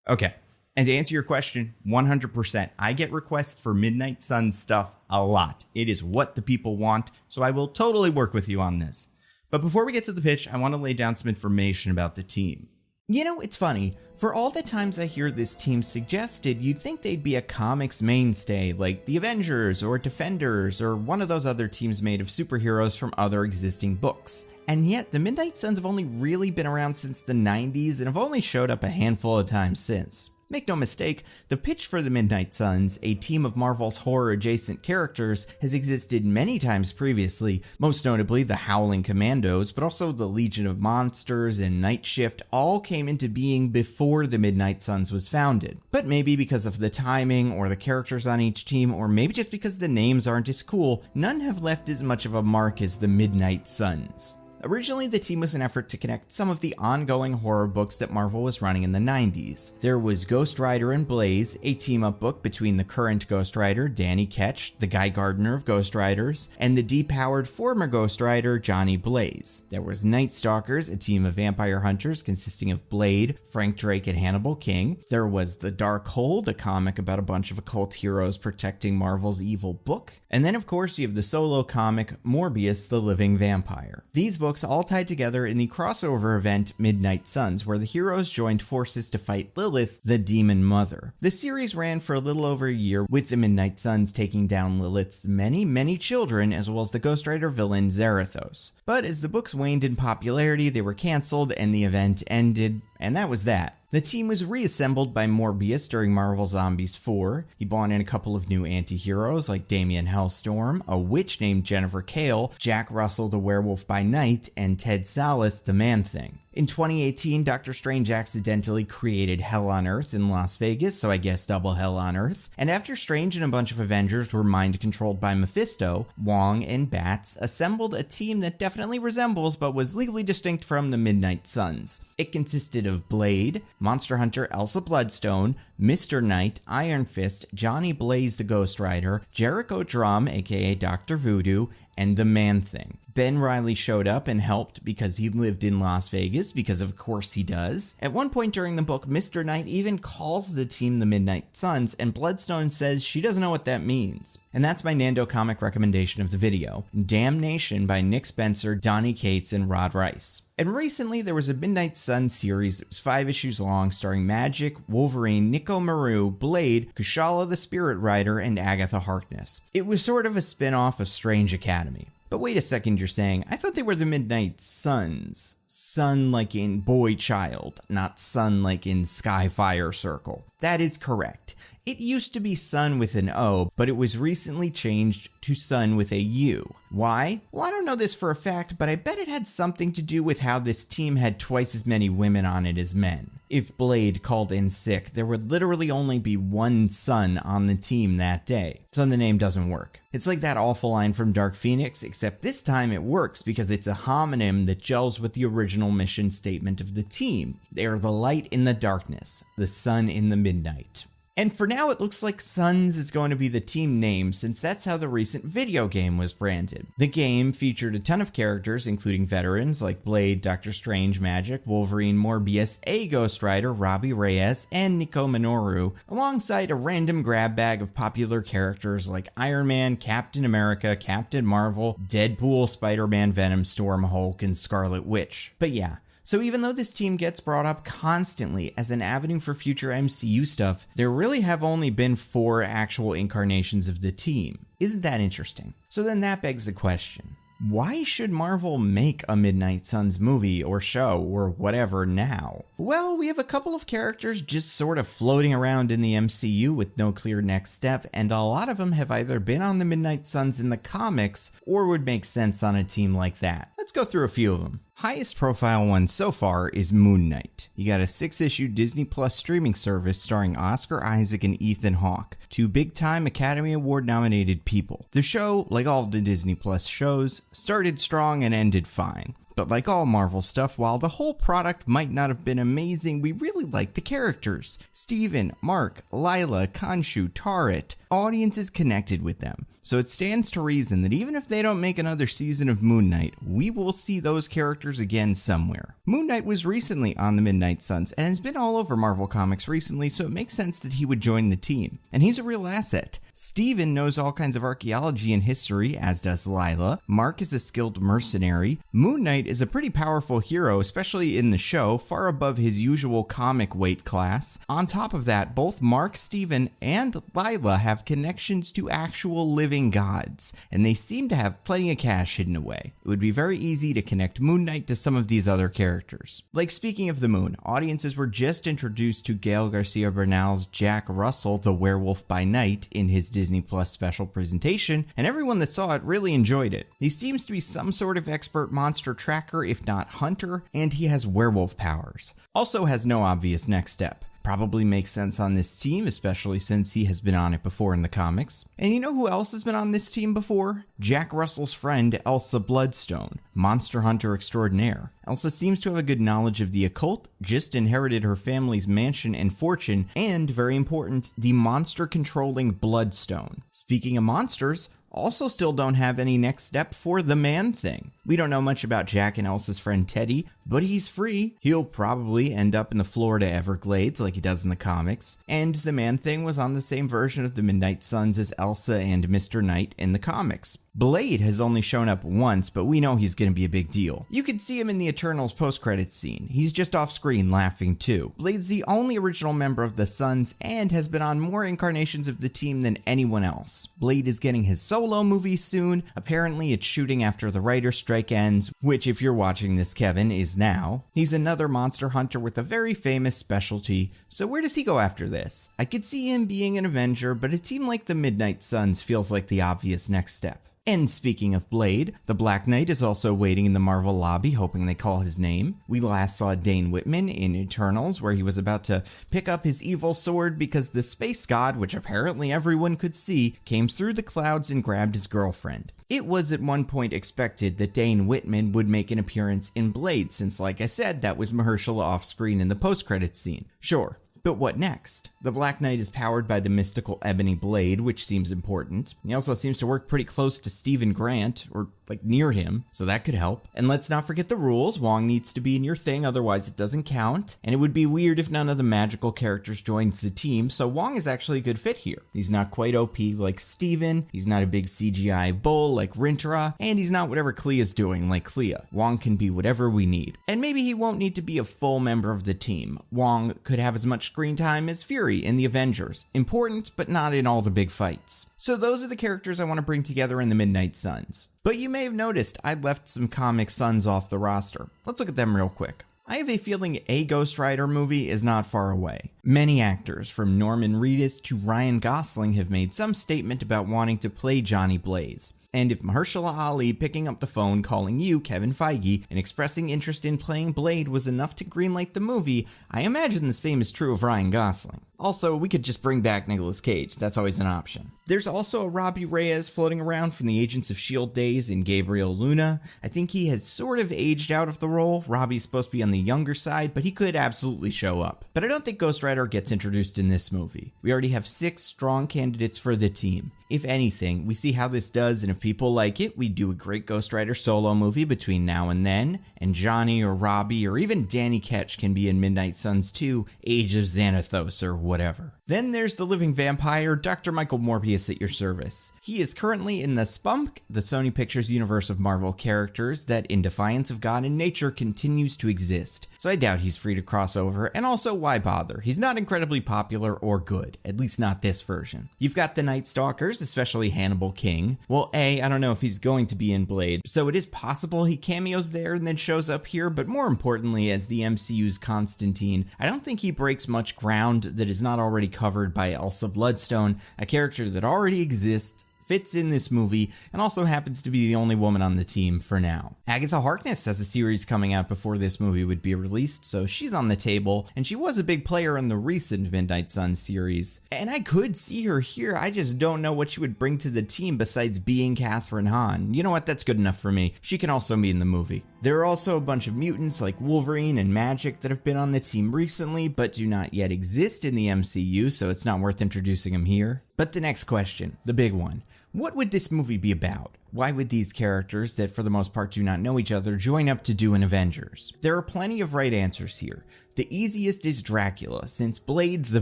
Okay. And to answer your question, 100%. I get requests for Midnight Suns stuff a lot. It is what the people want, so I will totally work with you on this. But before we get to the pitch, I want to lay down some information about the team. You know, it's funny. For all the times I hear this team suggested, you'd think they'd be a comics mainstay like the Avengers or Defenders or one of those other teams made of superheroes from other existing books. And yet, the Midnight Suns have only really been around since the 90s and have only showed up a handful of times since. Make no mistake, the pitch for the Midnight Suns, a team of Marvel's horror-adjacent characters, has existed many times previously, most notably the Howling Commandos, but also the Legion of Monsters and Night Shift all came into being before the Midnight Suns was founded. But maybe because of the timing, or the characters on each team, or maybe just because the names aren't as cool, none have left as much of a mark as the Midnight Suns. Originally, the team was an effort to connect some of the ongoing horror books that Marvel was running in the 90s. There was Ghost Rider and Blaze, a team-up book between the current Ghost Rider, Danny Ketch, the Guy Gardner of Ghost Riders, and the depowered former Ghost Rider, Johnny Blaze. There was Night Stalkers, a team of vampire hunters consisting of Blade, Frank Drake, and Hannibal King. There was The Dark Hold, a comic about a bunch of occult heroes protecting Marvel's evil book. And then, of course, you have the solo comic, Morbius, the Living Vampire. These books all tied together in the crossover event Midnight Suns, where the heroes joined forces to fight Lilith, the Demon Mother. The series ran for a little over a year, with the Midnight Suns taking down Lilith's many children, as well as the Ghost Rider villain Zarathos. But as the books waned in popularity, they were cancelled and the event ended, and that was that. The team was reassembled by Morbius during Marvel Zombies 4. He brought in a couple of new anti-heroes like Damian Hellstorm, a witch named Jennifer Kale, Jack Russell the Werewolf by Night, and Ted Sallis the Man-Thing. In 2018, Doctor Strange accidentally created Hell on Earth in Las Vegas, so I guess double Hell on Earth. And after Strange and a bunch of Avengers were mind-controlled by Mephisto, Wong and Bats assembled a team that definitely resembles but was legally distinct from the Midnight Suns. It consisted of Blade, Monster Hunter Elsa Bloodstone, Mr. Knight, Iron Fist, Johnny Blaze the Ghost Rider, Jericho Drum, aka Dr. Voodoo, and the Man-Thing. Ben Reilly showed up and helped because he lived in Las Vegas, because of course he does. At one point during the book, Mr. Knight even calls the team the Midnight Suns, and Bloodstone says she doesn't know what that means. And that's my Nando comic recommendation of the video, Damnation by Nick Spencer, Donny Cates, and Rod Rice. And recently there was a Midnight Sun series that was 5 issues long, starring Magik, Wolverine, Nico Maru, Blade, Kushala the Spirit Rider, and Agatha Harkness. It was sort of a spin-off of Strange Academy. But wait a second, you're saying, I thought they were the Midnight Suns. Sun like in boy child, not sun like in Skyfire Circle. That is correct. It used to be Sun with an O, but it was recently changed to Sun with a U. Why? Well, I don't know this for a fact, but I bet it had something to do with how this team had twice as many women on it as men. If Blade called in sick, there would literally only be one Sun on the team that day, so the name doesn't work. It's like that awful line from Dark Phoenix, except this time it works because it's a homonym that gels with the original mission statement of the team. They are the light in the darkness, the sun in the midnight. And for now, it looks like Suns is going to be the team name, since that's how the recent video game was branded. The game featured a ton of characters, including veterans like Blade, Doctor Strange, Magik, Wolverine, Morbius, a Ghost Rider, Robbie Reyes, and Nico Minoru, alongside a random grab bag of popular characters like Iron Man, Captain America, Captain Marvel, Deadpool, Spider-Man, Venom, Storm, Hulk, and Scarlet Witch. But yeah. So even though this team gets brought up constantly as an avenue for future MCU stuff, there really have only been 4 actual incarnations of the team. Isn't that interesting? So then that begs the question, why should Marvel make a Midnight Suns movie or show or whatever now? Well, we have a couple of characters just sort of floating around in the MCU with no clear next step, and a lot of them have either been on the Midnight Suns in the comics or would make sense on a team like that. Let's go through a few of them. Highest profile one so far is Moon Knight. You got a 6-issue Disney Plus streaming service starring Oscar Isaac and Ethan Hawke, two big-time Academy Award nominated people. The show, like all of the Disney Plus shows, started strong and ended fine. But like all Marvel stuff, while the whole product might not have been amazing, we really liked the characters. Steven, Mark, Lila, Khonshu, Tarit. Audiences connected with them. So it stands to reason that even if they don't make another season of Moon Knight, we will see those characters again somewhere. Moon Knight was recently on the Midnight Suns and has been all over Marvel Comics recently, so it makes sense that he would join the team. And he's a real asset. Steven knows all kinds of archaeology and history, as does Lila. Mark is a skilled mercenary. Moon Knight is a pretty powerful hero, especially in the show, far above his usual comic weight class. On top of that, both Mark, Steven, and Lila have connections to actual living gods, and they seem to have plenty of cash hidden away. It would be very easy to connect Moon Knight to some of these other characters. Like, speaking of the moon, audiences were just introduced to Gael Garcia Bernal's Jack Russell, the Werewolf by Night, in his Disney Plus special presentation, and everyone that saw it really enjoyed it. He seems to be some sort of expert monster tracker, if not hunter, and he has werewolf powers. Also has no obvious next step. Probably makes sense on this team, especially since he has been on it before in the comics. And you know who else has been on this team before? Jack Russell's friend, Elsa Bloodstone, monster hunter extraordinaire. Elsa seems to have a good knowledge of the occult, just inherited her family's mansion and fortune, and, very important, the monster-controlling Bloodstone. Speaking of monsters, also still don't have any next step for the Man-Thing. We don't know much about Jack and Elsa's friend Teddy, but he's free. He'll probably end up in the Florida Everglades like he does in the comics. And the Man-Thing was on the same version of the Midnight Suns as Elsa and Mr. Knight in the comics. Blade has only shown up once, but we know he's going to be a big deal. You could see him in the Eternals post-credits scene. He's just off screen laughing too. Blade's the only original member of the Suns and has been on more incarnations of the team than anyone else. Blade is getting his solo movie soon. Apparently it's shooting after the writer's strike ends, which, if you're watching this, Kevin, is now. He's another monster hunter with a very famous specialty, so where does he go after this? I could see him being an Avenger, but a team like the Midnight Suns feels like the obvious next step. And speaking of Blade, the Black Knight is also waiting in the Marvel lobby, hoping they call his name. We last saw Dane Whitman in Eternals, where he was about to pick up his evil sword because the space god, which apparently everyone could see, came through the clouds and grabbed his girlfriend. It was at one point expected that Dane Whitman would make an appearance in Blade, since, like I said, that was Mahershala off-screen in the post-credits scene. Sure. But what next? The Black Knight is powered by the mystical Ebony Blade, which seems important. He also seems to work pretty close to Stephen Grant, or like near him, so that could help. And let's not forget the rules. Wong needs to be in your thing, otherwise it doesn't count. And it would be weird if none of the magical characters joined the team, so Wong is actually a good fit here. He's not quite OP like Steven, he's not a big CGI bull like Rintrah, and he's not whatever Clea's doing like Clea. Wong can be whatever we need. And maybe he won't need to be a full member of the team. Wong could have as much screen time as Fury in the Avengers. Important, but not in all the big fights. So those are the characters I want to bring together in the Midnight Suns. But you may have noticed I left some comic Suns off the roster. Let's look at them real quick. I have a feeling a Ghost Rider movie is not far away. Many actors, from Norman Reedus to Ryan Gosling, have made some statement about wanting to play Johnny Blaze. And if Mahershala Ali picking up the phone, calling you, Kevin Feige, and expressing interest in playing Blade was enough to greenlight the movie, I imagine the same is true of Ryan Gosling. Also, we could just bring back Nicolas Cage, that's always an option. There's also a Robbie Reyes floating around from the Agents of S.H.I.E.L.D. days in Gabriel Luna. I think he has sort of aged out of the role. Robbie's supposed to be on the younger side, but he could absolutely show up. But I don't think Ghost Rider gets introduced in this movie. We already have 6 strong candidates for the team. If anything, we see how this does, and if people like it, we do a great Ghost Rider solo movie between now and then, and Johnny or Robbie or even Danny Ketch can be in Midnight Suns 2, Age of Xanathos or whatever. Then there's the living vampire, Dr. Michael Morbius at your service. He is currently in the Spunk, the Sony Pictures universe of Marvel characters that, in defiance of God and nature, continues to exist. So I doubt he's free to cross over, and also why bother? He's not incredibly popular or good, at least not this version. You've got the Night Stalkers, especially Hannibal King. Well, I don't know if he's going to be in Blade, so it is possible he cameos there and then shows up here, but more importantly, as the MCU's Constantine, I don't think he breaks much ground that is not already covered by Elsa Bloodstone, a character that already exists fits in this movie, and also happens to be the only woman on the team for now. Agatha Harkness has a series coming out before this movie would be released, so she's on the table, and she was a big player in the recent Midnight Suns series. And I could see her here, I just don't know what she would bring to the team besides being Catherine Hahn. You know what, that's good enough for me. She can also be in the movie. There are also a bunch of mutants like Wolverine and Magik that have been on the team recently, but do not yet exist in the MCU, so it's not worth introducing them here. But the next question, the big one. What would this movie be about? Why would these characters, that for the most part do not know each other, join up to do an Avengers? There are plenty of right answers here. The easiest is Dracula, since Blade, the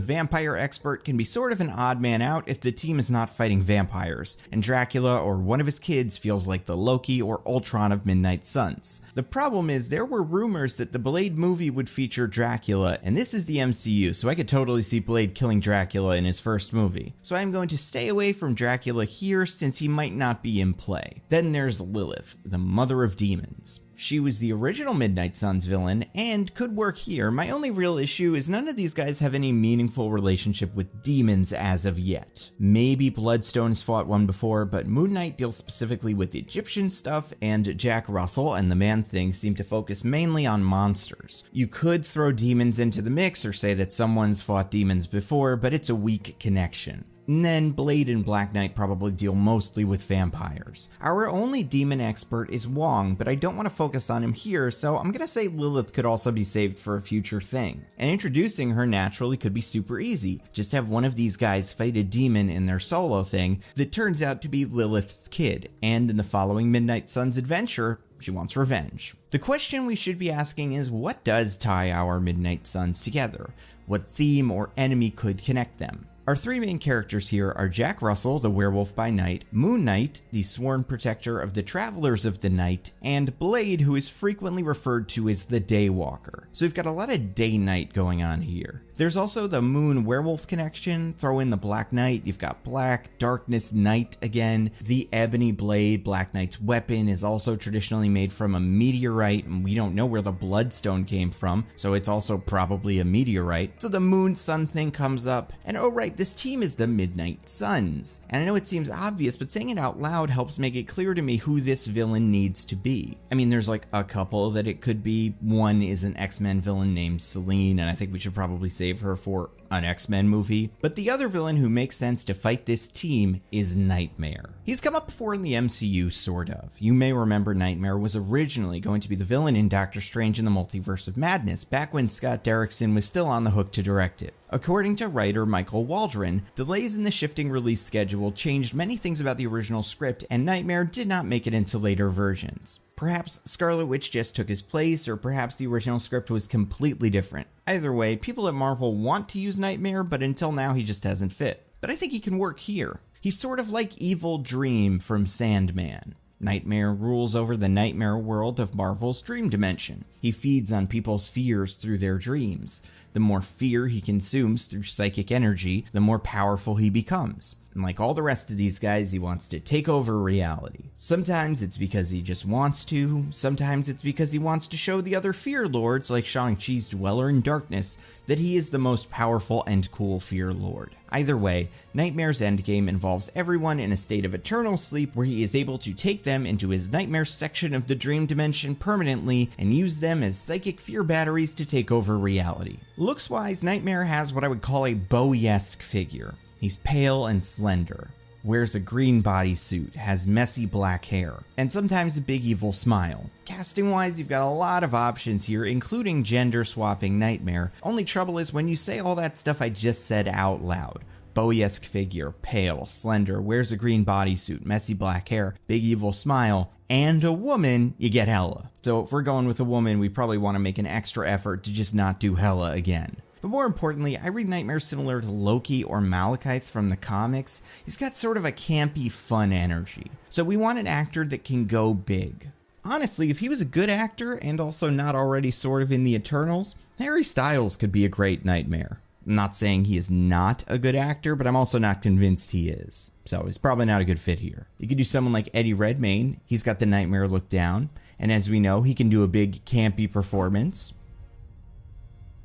vampire expert, can be sort of an odd man out if the team is not fighting vampires, and Dracula or one of his kids feels like the Loki or Ultron of Midnight Suns. The problem is there were rumors that the Blade movie would feature Dracula, and this is the MCU, so I could totally see Blade killing Dracula in his first movie. So I'm going to stay away from Dracula here since he might not be in play. Then there's Lilith, the mother of demons. She was the original Midnight Suns villain and could work here. My only real issue is none of these guys have any meaningful relationship with demons as of yet. Maybe Bloodstone has fought one before, but Moon Knight deals specifically with Egyptian stuff, and Jack Russell and the Man-Thing seem to focus mainly on monsters. You could throw demons into the mix or say that someone's fought demons before, but it's a weak connection. And then Blade and Black Knight probably deal mostly with vampires. Our only demon expert is Wong, but I don't want to focus on him here, so I'm gonna say Lilith could also be saved for a future thing. And introducing her naturally could be super easy. Just have one of these guys fight a demon in their solo thing that turns out to be Lilith's kid, and in the following Midnight Suns adventure, she wants revenge. The question we should be asking is, what does tie our Midnight Suns together? What theme or enemy could connect them? Our three main characters here are Jack Russell, the werewolf by night, Moon Knight, the sworn protector of the Travelers of the Night, and Blade, who is frequently referred to as the Daywalker. So we've got a lot of day-night going on here. There's also the Moon werewolf connection, throw in the Black Knight, you've got Black, Darkness, Night again. The Ebony Blade, Black Knight's weapon, is also traditionally made from a meteorite, and we don't know where the Bloodstone came from, so it's also probably a meteorite. So the Moon Sun thing comes up, and oh right, this team is the Midnight Suns. And I know it seems obvious, but saying it out loud helps make it clear to me who this villain needs to be. I mean, there's like a couple that it could be. One is an X-Men villain named Selene, and I think we should probably save her for an X-Men movie. But the other villain who makes sense to fight this team is Nightmare. He's come up before in the MCU, sort of. You may remember Nightmare was originally going to be the villain in Doctor Strange in the Multiverse of Madness, back when Scott Derrickson was still on the hook to direct it. According to writer Michael Waldron, delays in the shifting release schedule changed many things about the original script, and Nightmare did not make it into later versions. Perhaps Scarlet Witch just took his place, or perhaps the original script was completely different. Either way, people at Marvel want to use Nightmare, but until now he just hasn't fit. But I think he can work here. He's sort of like Evil Dream from Sandman. Nightmare rules over the nightmare world of Marvel's dream dimension. He feeds on people's fears through their dreams. The more fear he consumes through psychic energy, the more powerful he becomes. And like all the rest of these guys, he wants to take over reality. Sometimes it's because he just wants to, sometimes it's because he wants to show the other Fear Lords, like Shang-Chi's Dweller in Darkness, that he is the most powerful and cool Fear Lord. Either way, Nightmare's endgame involves everyone in a state of eternal sleep where he is able to take them into his nightmare section of the dream dimension permanently and use them as psychic fear batteries to take over reality. Looks-wise, Nightmare has what I would call a Bowie-esque figure. He's pale and slender, wears a green bodysuit, has messy black hair, and sometimes a big evil smile. Casting-wise, you've got a lot of options here, including gender-swapping Nightmare. Only trouble is when you say all that stuff I just said out loud. Bowie-esque figure, pale, slender, wears a green bodysuit, messy black hair, big evil smile, and a woman, you get Hela. So if we're going with a woman, we probably want to make an extra effort to just not do Hela again. But more importantly, I read Nightmare similar to Loki or Malekith from the comics. He's got sort of a campy, fun energy. So we want an actor that can go big. Honestly, if he was a good actor and also not already sort of in the Eternals, Harry Styles could be a great Nightmare. I'm not saying he is not a good actor, but I'm also not convinced he is. So he's probably not a good fit here. You could do someone like Eddie Redmayne. He's got the Nightmare look down. And as we know, he can do a big campy performance.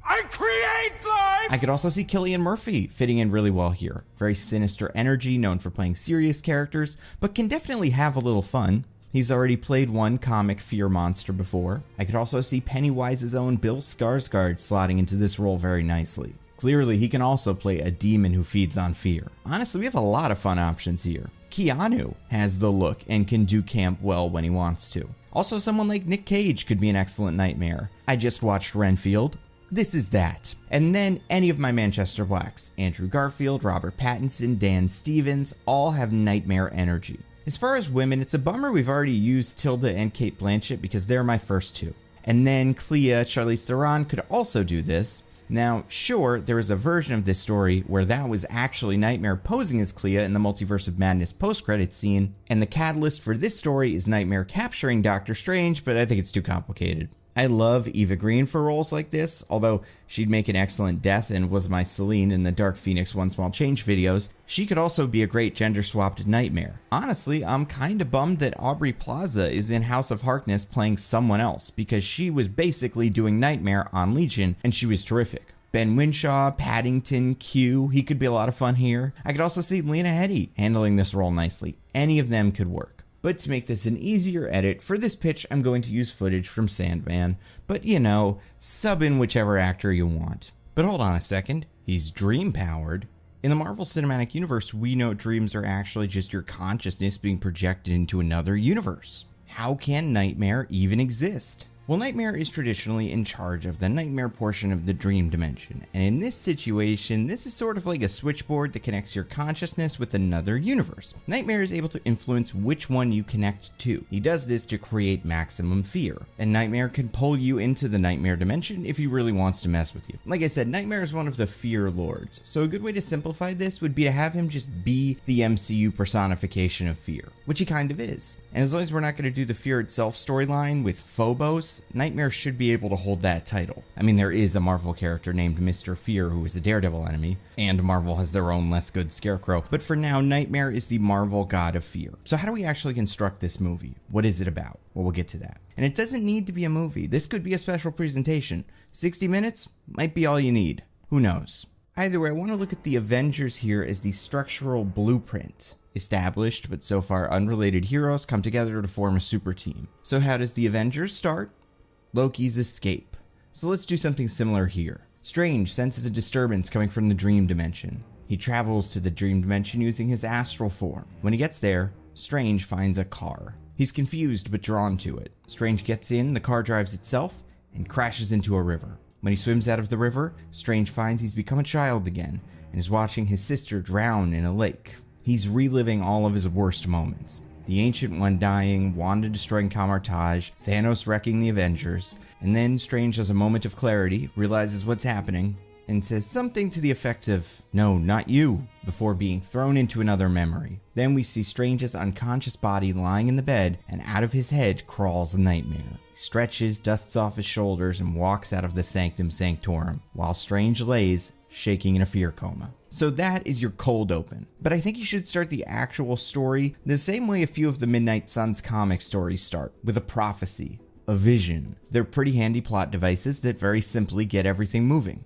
I create life! I could also see Cillian Murphy fitting in really well here. Very sinister energy, known for playing serious characters, but can definitely have a little fun. He's already played one comic fear monster before. I could also see Pennywise's own Bill Skarsgård slotting into this role very nicely. Clearly, he can also play a demon who feeds on fear. Honestly, we have a lot of fun options here. Keanu has the look and can do camp well when he wants to. Also, someone like Nick Cage could be an excellent Nightmare. I just watched Renfield. This is that. And then any of my Manchester Blacks, Andrew Garfield, Robert Pattinson, Dan Stevens, all have Nightmare energy. As far as women, it's a bummer we've already used Tilda and Cate Blanchett because they're my first two. And then Clea, Charlize Theron could also do this. Now, sure, there is a version of this story where that was actually Nightmare posing as Clea in the Multiverse of Madness post-credits scene, and the catalyst for this story is Nightmare capturing Doctor Strange, but I think it's too complicated. I love Eva Green for roles like this, although she'd make an excellent Death and was my Selene in the Dark Phoenix One Small Change videos. She could also be a great gender-swapped Nightmare. Honestly, I'm kinda bummed that Aubrey Plaza is in House of Harkness playing someone else, because she was basically doing Nightmare on Legion, and she was terrific. Ben Whishaw, Paddington, Q, he could be a lot of fun here. I could also see Lena Headey handling this role nicely. Any of them could work. But to make this an easier edit, for this pitch I'm going to use footage from Sandman, but you know, sub in whichever actor you want. But hold on a second, he's dream powered. In the Marvel Cinematic Universe, we know dreams are actually just your consciousness being projected into another universe. How can Nightmare even exist? Well, Nightmare is traditionally in charge of the nightmare portion of the dream dimension, and in this situation, this is sort of like a switchboard that connects your consciousness with another universe. Nightmare is able to influence which one you connect to. He does this to create maximum fear, and Nightmare can pull you into the nightmare dimension if he really wants to mess with you. Like I said, Nightmare is one of the fear lords, so a good way to simplify this would be to have him just be the MCU personification of fear, which he kind of is. And as long as we're not going to do the fear itself storyline with Phobos, Nightmare should be able to hold that title. I mean, there is a Marvel character named Mr. Fear who is a Daredevil enemy, and Marvel has their own less good Scarecrow, but for now, Nightmare is the Marvel god of fear. So how do we actually construct this movie? What is it about? Well, we'll get to that. And it doesn't need to be a movie. This could be a special presentation. 60 minutes might be all you need. Who knows? Either way, I want to look at the Avengers here as the structural blueprint. Established, but so far unrelated heroes come together to form a super team. So how does the Avengers start? Loki's escape. So let's do something similar here. Strange senses a disturbance coming from the dream dimension. He travels to the dream dimension using his astral form. When he gets there, Strange finds a car. He's confused but drawn to it. Strange gets in, the car drives itself, and crashes into a river. When he swims out of the river, Strange finds he's become a child again, and is watching his sister drown in a lake. He's reliving all of his worst moments. The Ancient One dying, Wanda destroying Kamar-Taj, Thanos wrecking the Avengers, and then Strange has a moment of clarity, realizes what's happening, and says something to the effect of, "No, not you," before being thrown into another memory. Then we see Strange's unconscious body lying in the bed, and out of his head crawls Nightmare. He stretches, dusts off his shoulders, and walks out of the Sanctum Sanctorum, while Strange lays, shaking in a fear coma. So that is your cold open. But I think you should start the actual story the same way a few of the Midnight Suns comic stories start, with a prophecy, a vision. They're pretty handy plot devices that very simply get everything moving.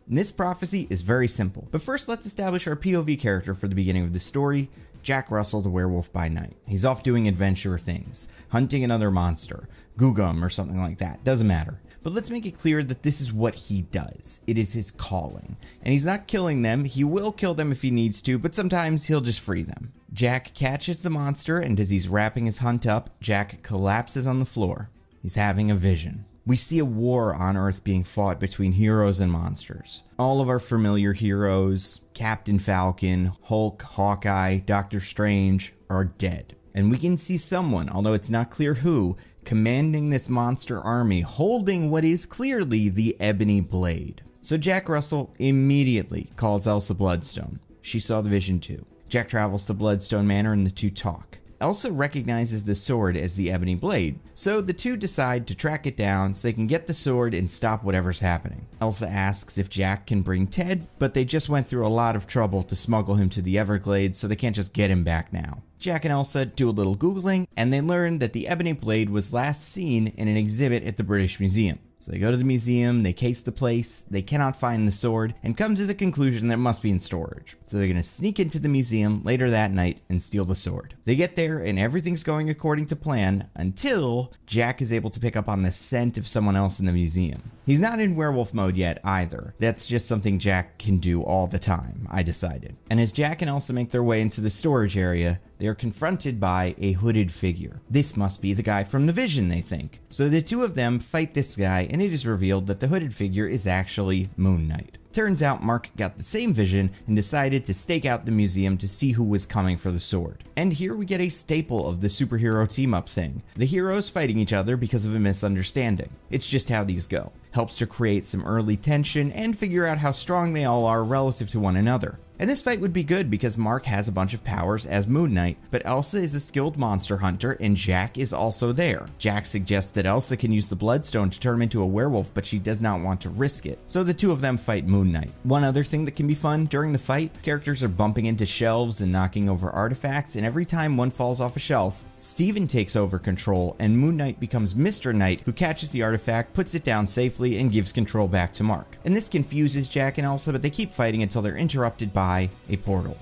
And this prophecy is very simple, but first let's establish our POV character for the beginning of the story, Jack Russell, the werewolf by night. He's off doing adventure things, hunting another monster, Gugum or something like that, doesn't matter. But let's make it clear that this is what he does. It is his calling. And he's not killing them, he will kill them if he needs to, but sometimes he'll just free them. Jack catches the monster, and as he's wrapping his hunt up, Jack collapses on the floor. He's having a vision. We see a war on Earth being fought between heroes and monsters. All of our familiar heroes, Captain Falcon, Hulk, Hawkeye, Doctor Strange, are dead. And we can see someone, although it's not clear who, commanding this monster army, holding what is clearly the Ebony Blade. So Jack Russell immediately calls Elsa Bloodstone. She saw the vision too. Jack travels to Bloodstone Manor and the two talk. Elsa recognizes the sword as the Ebony Blade, so the two decide to track it down so they can get the sword and stop whatever's happening. Elsa asks if Jack can bring Ted, but they just went through a lot of trouble to smuggle him to the Everglades, so they can't just get him back now. Jack and Elsa do a little Googling, and they learn that the Ebony Blade was last seen in an exhibit at the British Museum. So they go to the museum, they case the place, they cannot find the sword, and come to the conclusion that it must be in storage. So they're gonna sneak into the museum later that night and steal the sword. They get there and everything's going according to plan until Jack is able to pick up on the scent of someone else in the museum. He's not in werewolf mode yet either. That's just something Jack can do all the time, I decided. And as Jack and Elsa make their way into the storage area, they are confronted by a hooded figure. This must be the guy from the vision, they think. So the two of them fight this guy, and it is revealed that the hooded figure is actually Moon Knight. Turns out Mark got the same vision and decided to stake out the museum to see who was coming for the sword. And here we get a staple of the superhero team-up thing. The heroes fighting each other because of a misunderstanding. It's just how these go. Helps to create some early tension and figure out how strong they all are relative to one another. And this fight would be good because Mark has a bunch of powers as Moon Knight, but Elsa is a skilled monster hunter and Jack is also there. Jack suggests that Elsa can use the Bloodstone to turn him into a werewolf, but she does not want to risk it. So the two of them fight Moon Knight. One other thing that can be fun during the fight, characters are bumping into shelves and knocking over artifacts, and every time one falls off a shelf, Steven takes over control and Moon Knight becomes Mr. Knight, who catches the artifact, puts it down safely, and gives control back to Mark. And this confuses Jack and Elsa, but they keep fighting until they're interrupted by a portal.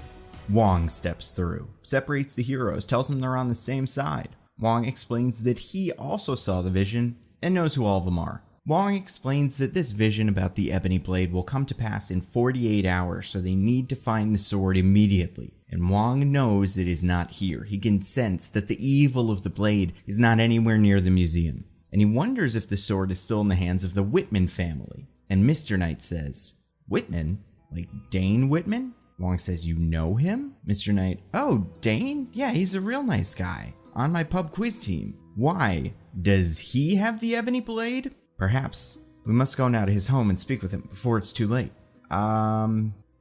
Wong steps through, separates the heroes, tells them they're on the same side. Wong explains that he also saw the vision and knows who all of them are. Wong explains that this vision about the Ebony Blade will come to pass in 48 hours, so they need to find the sword immediately. And Wong knows it is not here. He can sense that the evil of the blade is not anywhere near the museum. And he wonders if the sword is still in the hands of the Whitman family. And Mr. Knight says, Whitman? Like Dane Whitman? Wong says, you know him? Mr. Knight, oh, Dane? Yeah, he's a real nice guy. On my pub quiz team. Why? Does he have the Ebony Blade? Perhaps. We must go now to his home and speak with him before it's too late.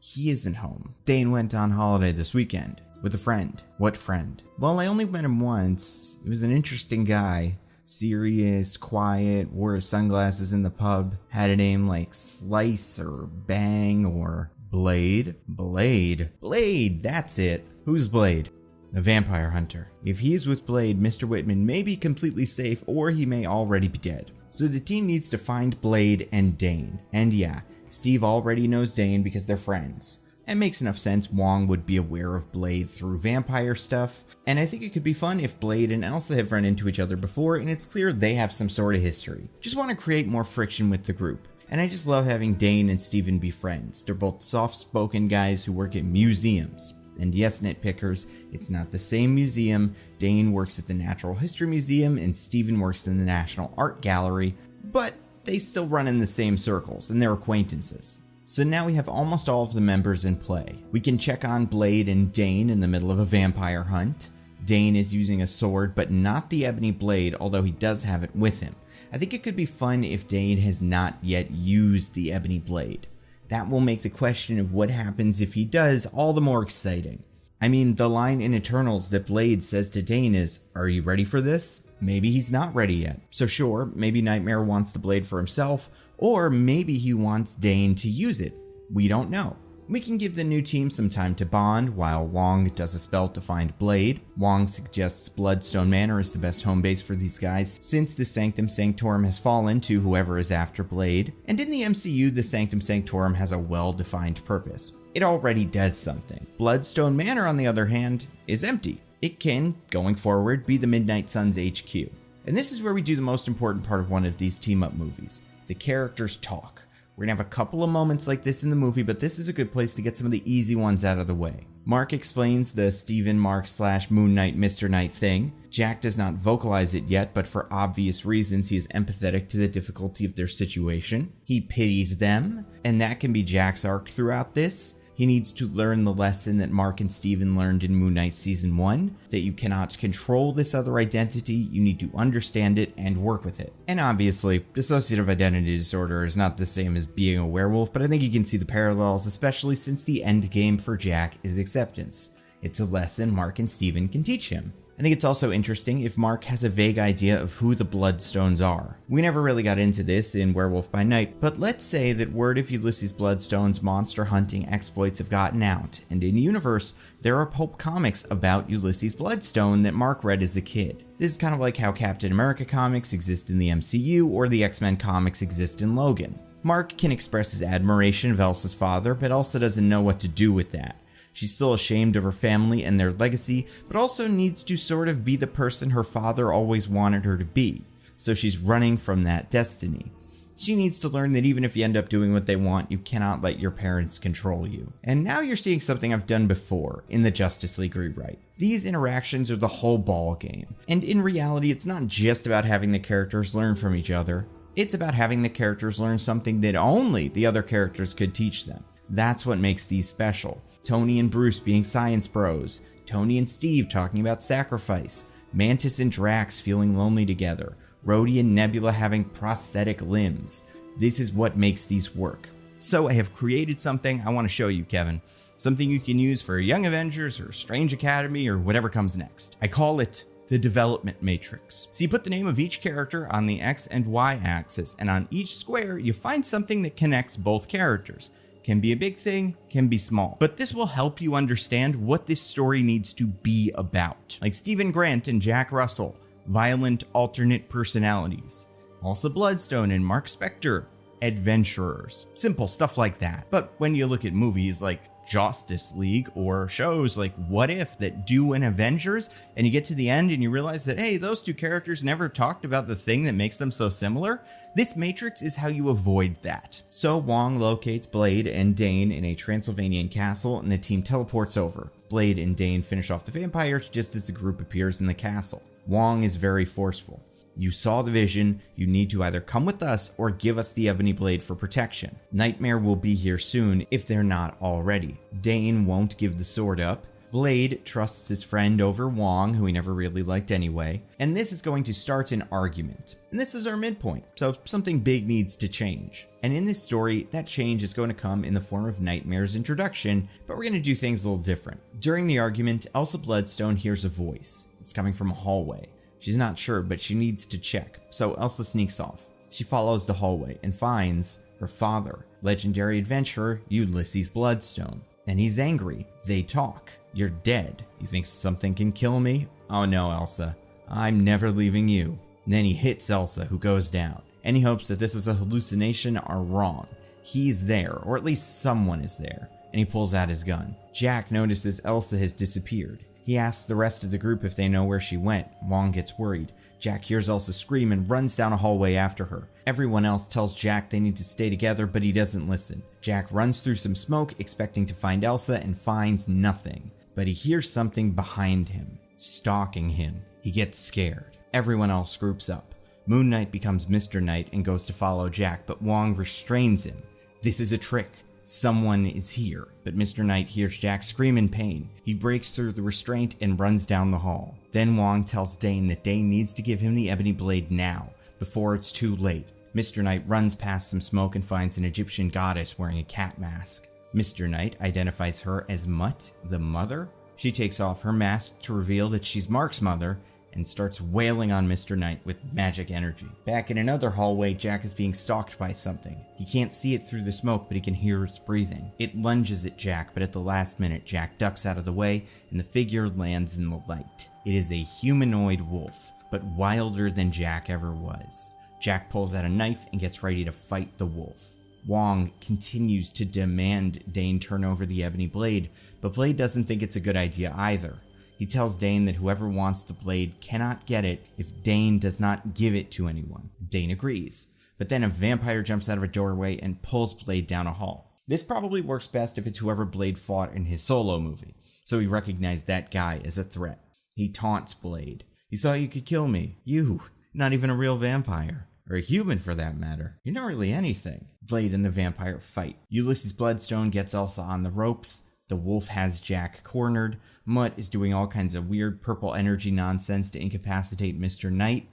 He isn't home. Dane went on holiday this weekend with a friend. What friend? Well, I only met him once. He was an interesting guy. Serious, quiet, wore his sunglasses in the pub, had a name like Slice or Bang or Blade? Blade, that's it. Who's Blade? The vampire hunter. If he's with Blade, Mr. Whitman may be completely safe or he may already be dead. So the team needs to find Blade and Dane. And yeah, Steve already knows Dane because they're friends. It makes enough sense Wong would be aware of Blade through vampire stuff, and I think it could be fun if Blade and Elsa have run into each other before and it's clear they have some sort of history. Just want to create more friction with the group. And I just love having Dane and Steven be friends. They're both soft-spoken guys who work at museums. And yes, nitpickers, it's not the same museum. Dane works at the Natural History Museum and Steven works in the National Art Gallery, but they still run in the same circles and they're acquaintances. So now we have almost all of the members in play. We can check on Blade and Dane in the middle of a vampire hunt. Dane is using a sword, but not the Ebony Blade, although he does have it with him. I think it could be fun if Dane has not yet used the Ebony Blade. That will make the question of what happens if he does all the more exciting. I mean, the line in Eternals that Blade says to Dane is, "Are you ready for this?" Maybe he's not ready yet. So sure, maybe Nightmare wants the blade for himself, or maybe he wants Dane to use it. We don't know. We can give the new team some time to bond while Wong does a spell to find Blade. Wong suggests Bloodstone Manor is the best home base for these guys since the Sanctum Sanctorum has fallen to whoever is after Blade. And in the MCU, the Sanctum Sanctorum has a well-defined purpose. It already does something. Bloodstone Manor, on the other hand, is empty. It can, going forward, be the Midnight Suns HQ. And this is where we do the most important part of one of these team-up movies. The characters talk. We're gonna have a couple of moments like this in the movie, but this is a good place to get some of the easy ones out of the way. Mark explains the Steven Mark / Moon Knight Mr. Knight thing. Jack does not vocalize it yet, but for obvious reasons he is empathetic to the difficulty of their situation. He pities them, and that can be Jack's arc throughout this. He needs to learn the lesson that Mark and Steven learned in Moon Knight Season 1, that you cannot control this other identity, you need to understand it and work with it. And obviously, dissociative identity disorder is not the same as being a werewolf, but I think you can see the parallels, especially since the end game for Jack is acceptance. It's a lesson Mark and Steven can teach him. I think it's also interesting if Mark has a vague idea of who the Bloodstones are. We never really got into this in Werewolf by Night, but let's say that word of Ulysses Bloodstone's monster hunting exploits have gotten out, and in universe, there are pulp comics about Ulysses Bloodstone that Mark read as a kid. This is kind of like how Captain America comics exist in the MCU or the X-Men comics exist in Logan. Mark can express his admiration of Elsa's father, but also doesn't know what to do with that. She's still ashamed of her family and their legacy, but also needs to sort of be the person her father always wanted her to be. So she's running from that destiny. She needs to learn that even if you end up doing what they want, you cannot let your parents control you. And now you're seeing something I've done before in the Justice League rewrite. These interactions are the whole ball game. And in reality, it's not just about having the characters learn from each other. It's about having the characters learn something that only the other characters could teach them. That's what makes these special. Tony and Bruce being science bros, Tony and Steve talking about sacrifice, Mantis and Drax feeling lonely together, Rhodey and Nebula having prosthetic limbs. This is what makes these work. So I have created something I want to show you, Kevin. Something you can use for Young Avengers or Strange Academy or whatever comes next. I call it the development matrix. So you put the name of each character on the X and Y axis, and on each square you find something that connects both characters. Can be a big thing, can be small. But this will help you understand what this story needs to be about. Like Stephen Grant and Jack Russell, violent alternate personalities. Elsa Bloodstone and Mark Spector, adventurers. Simple stuff like that. But when you look at movies like Justice League or shows like What If that do an Avengers, and you get to the end and you realize that, hey, those two characters never talked about the thing that makes them so similar, this matrix is how you avoid that. So Wong locates Blade and Dane in a Transylvanian castle, and the team teleports over. Blade and Dane finish off the vampires just as the group appears in the castle. Wong is very forceful. You saw the vision, you need to either come with us or give us the Ebony Blade for protection. Nightmare will be here soon if they're not already. Dane won't give the sword up. Blade trusts his friend over Wong, who he never really liked anyway, and this is going to start an argument. And this is our midpoint, so something big needs to change. And in this story, that change is going to come in the form of Nightmare's introduction, but we're going to do things a little different. During the argument, Elsa Bloodstone hears a voice. It's coming from a hallway. She's not sure, but she needs to check, so Elsa sneaks off. She follows the hallway and finds her father, legendary adventurer Ulysses Bloodstone. And he's angry. They talk. You're dead. You think something can kill me? Oh no, Elsa. I'm never leaving you. And then he hits Elsa, who goes down. And he hopes that this is a hallucination or wrong. He's there, or at least someone is there. And he pulls out his gun. Jack notices Elsa has disappeared. He asks the rest of the group if they know where she went. Wong gets worried. Jack hears Elsa scream and runs down a hallway after her. Everyone else tells Jack they need to stay together, but he doesn't listen. Jack runs through some smoke, expecting to find Elsa, and finds nothing. But he hears something behind him, stalking him. He gets scared. Everyone else groups up. Moon Knight becomes Mr. Knight and goes to follow Jack, but Wong restrains him. This is a trick. Someone is here. But Mr. Knight hears Jack scream in pain. He breaks through the restraint and runs down the hall. Then Wong tells Dane that Dane needs to give him the Ebony Blade now, before it's too late. Mr. Knight runs past some smoke and finds an Egyptian goddess wearing a cat mask. Mr. Knight identifies her as Mutt, the mother. She takes off her mask to reveal that she's Mark's mother, and starts wailing on Mr. Knight with magic energy. Back in another hallway, Jack is being stalked by something. He can't see it through the smoke, but he can hear its breathing. It lunges at Jack, but at the last minute, Jack ducks out of the way, and the figure lands in the light. It is a humanoid wolf, but wilder than Jack ever was. Jack pulls out a knife and gets ready to fight the wolf. Wong continues to demand Dane turn over the Ebony Blade, but Blade doesn't think it's a good idea either. He tells Dane that whoever wants the blade cannot get it if Dane does not give it to anyone. Dane agrees, but then a vampire jumps out of a doorway and pulls Blade down a hall. This probably works best if it's whoever Blade fought in his solo movie, so he recognized that guy as a threat. He taunts Blade. You thought you could kill me. You, not even a real vampire. Or a human for that matter. You're not really anything. Blade and the vampire fight. Ulysses Bloodstone gets Elsa on the ropes. The wolf has Jack cornered. Mutt is doing all kinds of weird purple energy nonsense to incapacitate Mr. Knight.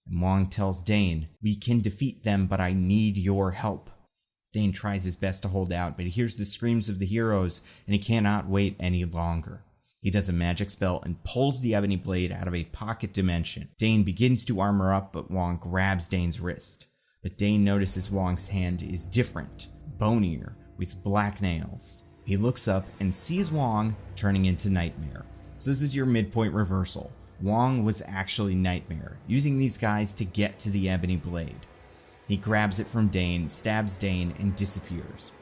And Wong tells Dane, we can defeat them, but I need your help. Dane tries his best to hold out, but he hears the screams of the heroes, and he cannot wait any longer. He does a magic spell and pulls the ebony blade out of a pocket dimension. Dane begins to armor up, but Wong grabs Dane's wrist. But Dane notices Wong's hand is different, bonier, with black nails. He looks up and sees Wong turning into Nightmare. So this is your midpoint reversal. Wong was actually Nightmare, using these guys to get to the ebony blade. He grabs it from Dane, stabs Dane, and disappears.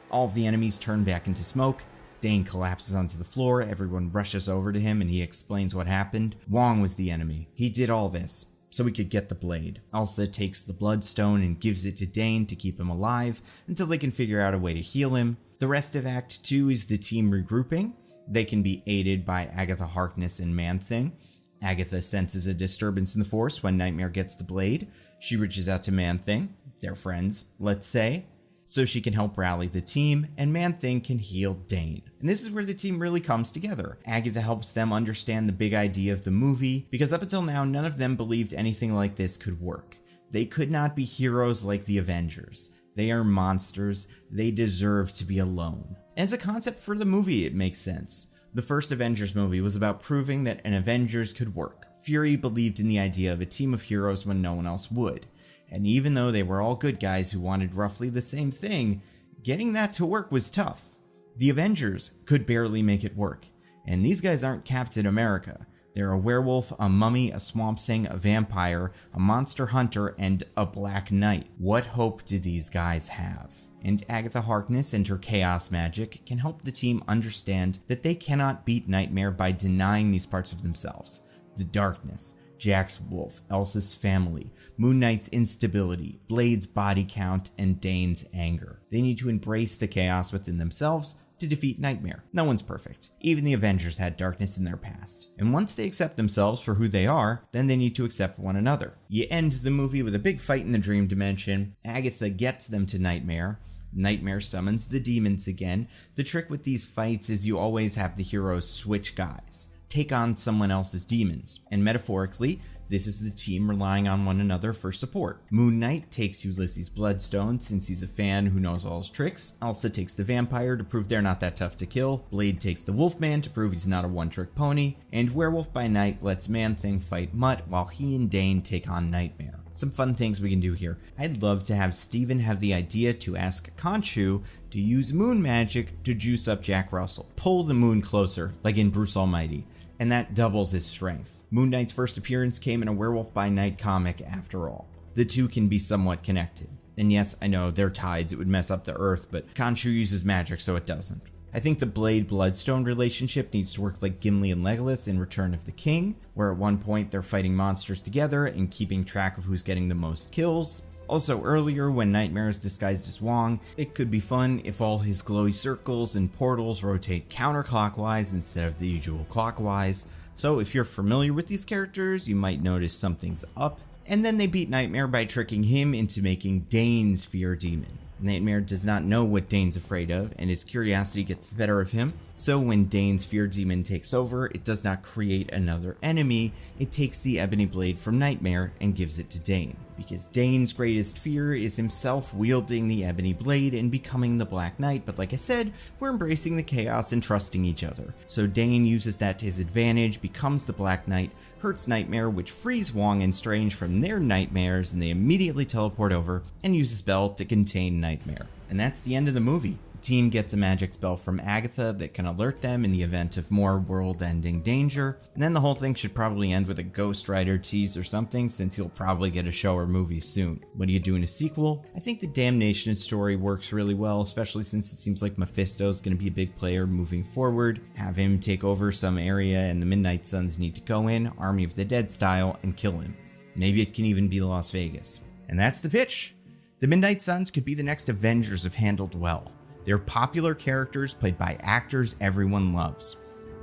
All of the enemies turn back into smoke. Dane collapses onto the floor, everyone rushes over to him and he explains what happened. Wong was the enemy. He did all this so he could get the blade. Elsa takes the bloodstone and gives it to Dane to keep him alive until they can figure out a way to heal him. The rest of Act 2 is the team regrouping. They can be aided by Agatha Harkness and Man-Thing. Agatha senses a disturbance in the Force when Nightmare gets the blade. She reaches out to Man-Thing, they're friends, let's say, so she can help rally the team, and Man-Thing can heal Dane. And this is where the team really comes together. Agatha helps them understand the big idea of the movie, because up until now, none of them believed anything like this could work. They could not be heroes like the Avengers. They are monsters. They deserve to be alone. As a concept for the movie, it makes sense. The first Avengers movie was about proving that an Avengers could work. Fury believed in the idea of a team of heroes when no one else would. And even though they were all good guys who wanted roughly the same thing, getting that to work was tough. The Avengers could barely make it work. And these guys aren't Captain America. They're a werewolf, a mummy, a swamp thing, a vampire, a monster hunter, and a Black Knight. What hope do these guys have? And Agatha Harkness and her chaos magic can help the team understand that they cannot beat Nightmare by denying these parts of themselves. The darkness, Jack's wolf, Elsa's family, Moon Knight's instability, Blade's body count, and Dane's anger. They need to embrace the chaos within themselves to defeat Nightmare. No one's perfect. Even the Avengers had darkness in their past. And once they accept themselves for who they are, then they need to accept one another. You end the movie with a big fight in the dream dimension. Agatha gets them to Nightmare. Nightmare summons the demons again. The trick with these fights is you always have the heroes switch guys, take on someone else's demons, and metaphorically, this is the team relying on one another for support. Moon Knight takes Ulysses Bloodstone since he's a fan who knows all his tricks. Elsa takes the vampire to prove they're not that tough to kill. Blade takes the Wolfman to prove he's not a one-trick pony. And Werewolf by Night lets Man-Thing fight Mutt while he and Dane take on Nightmare. Some fun things we can do here. I'd love to have Steven have the idea to ask Khonshu to use moon magic to juice up Jack Russell. Pull the moon closer, like in Bruce Almighty, and that doubles his strength. Moon Knight's first appearance came in a Werewolf by Night comic after all. The two can be somewhat connected. And yes, I know they're tides, it would mess up the Earth, but Khonshu uses magic so it doesn't. I think the Blade-Bloodstone relationship needs to work like Gimli and Legolas in Return of the King, where at one point they're fighting monsters together and keeping track of who's getting the most kills. Also earlier, when Nightmare is disguised as Wong, it could be fun if all his glowy circles and portals rotate counterclockwise instead of the usual clockwise. So if you're familiar with these characters, you might notice something's up. And then they beat Nightmare by tricking him into making Dane's fear demon. Nightmare does not know what Dane's afraid of, and his curiosity gets the better of him. So when Dane's fear demon takes over, it does not create another enemy, it takes the ebony blade from Nightmare and gives it to Dane. Because Dane's greatest fear is himself wielding the ebony blade and becoming the Black Knight, but like I said, we're embracing the chaos and trusting each other. So Dane uses that to his advantage, becomes the Black Knight, hurts Nightmare, which frees Wong and Strange from their nightmares, and they immediately teleport over and use a spell to contain Nightmare. And that's the end of the movie. The team gets a magic spell from Agatha that can alert them in the event of more world-ending danger, and then the whole thing should probably end with a Ghost Rider tease or something, since he'll probably get a show or movie soon. What do you do in a sequel? I think the Damnation story works really well, especially since it seems like Mephisto's going to be a big player moving forward. Have him take over some area and the Midnight Suns need to go in, Army of the Dead style, and kill him. Maybe it can even be Las Vegas. And that's the pitch. The Midnight Suns could be the next Avengers if handled well. They're popular characters played by actors everyone loves.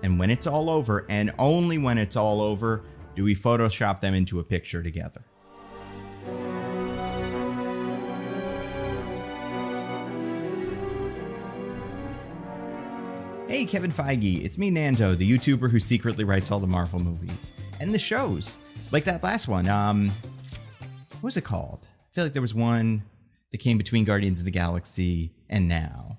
And when it's all over, and only when it's all over, do we Photoshop them into a picture together. Hey, Kevin Feige, it's me, Nando, the YouTuber who secretly writes all the Marvel movies. And the shows. Like that last one, what was it called? I feel like there was one that came between Guardians of the Galaxy and now.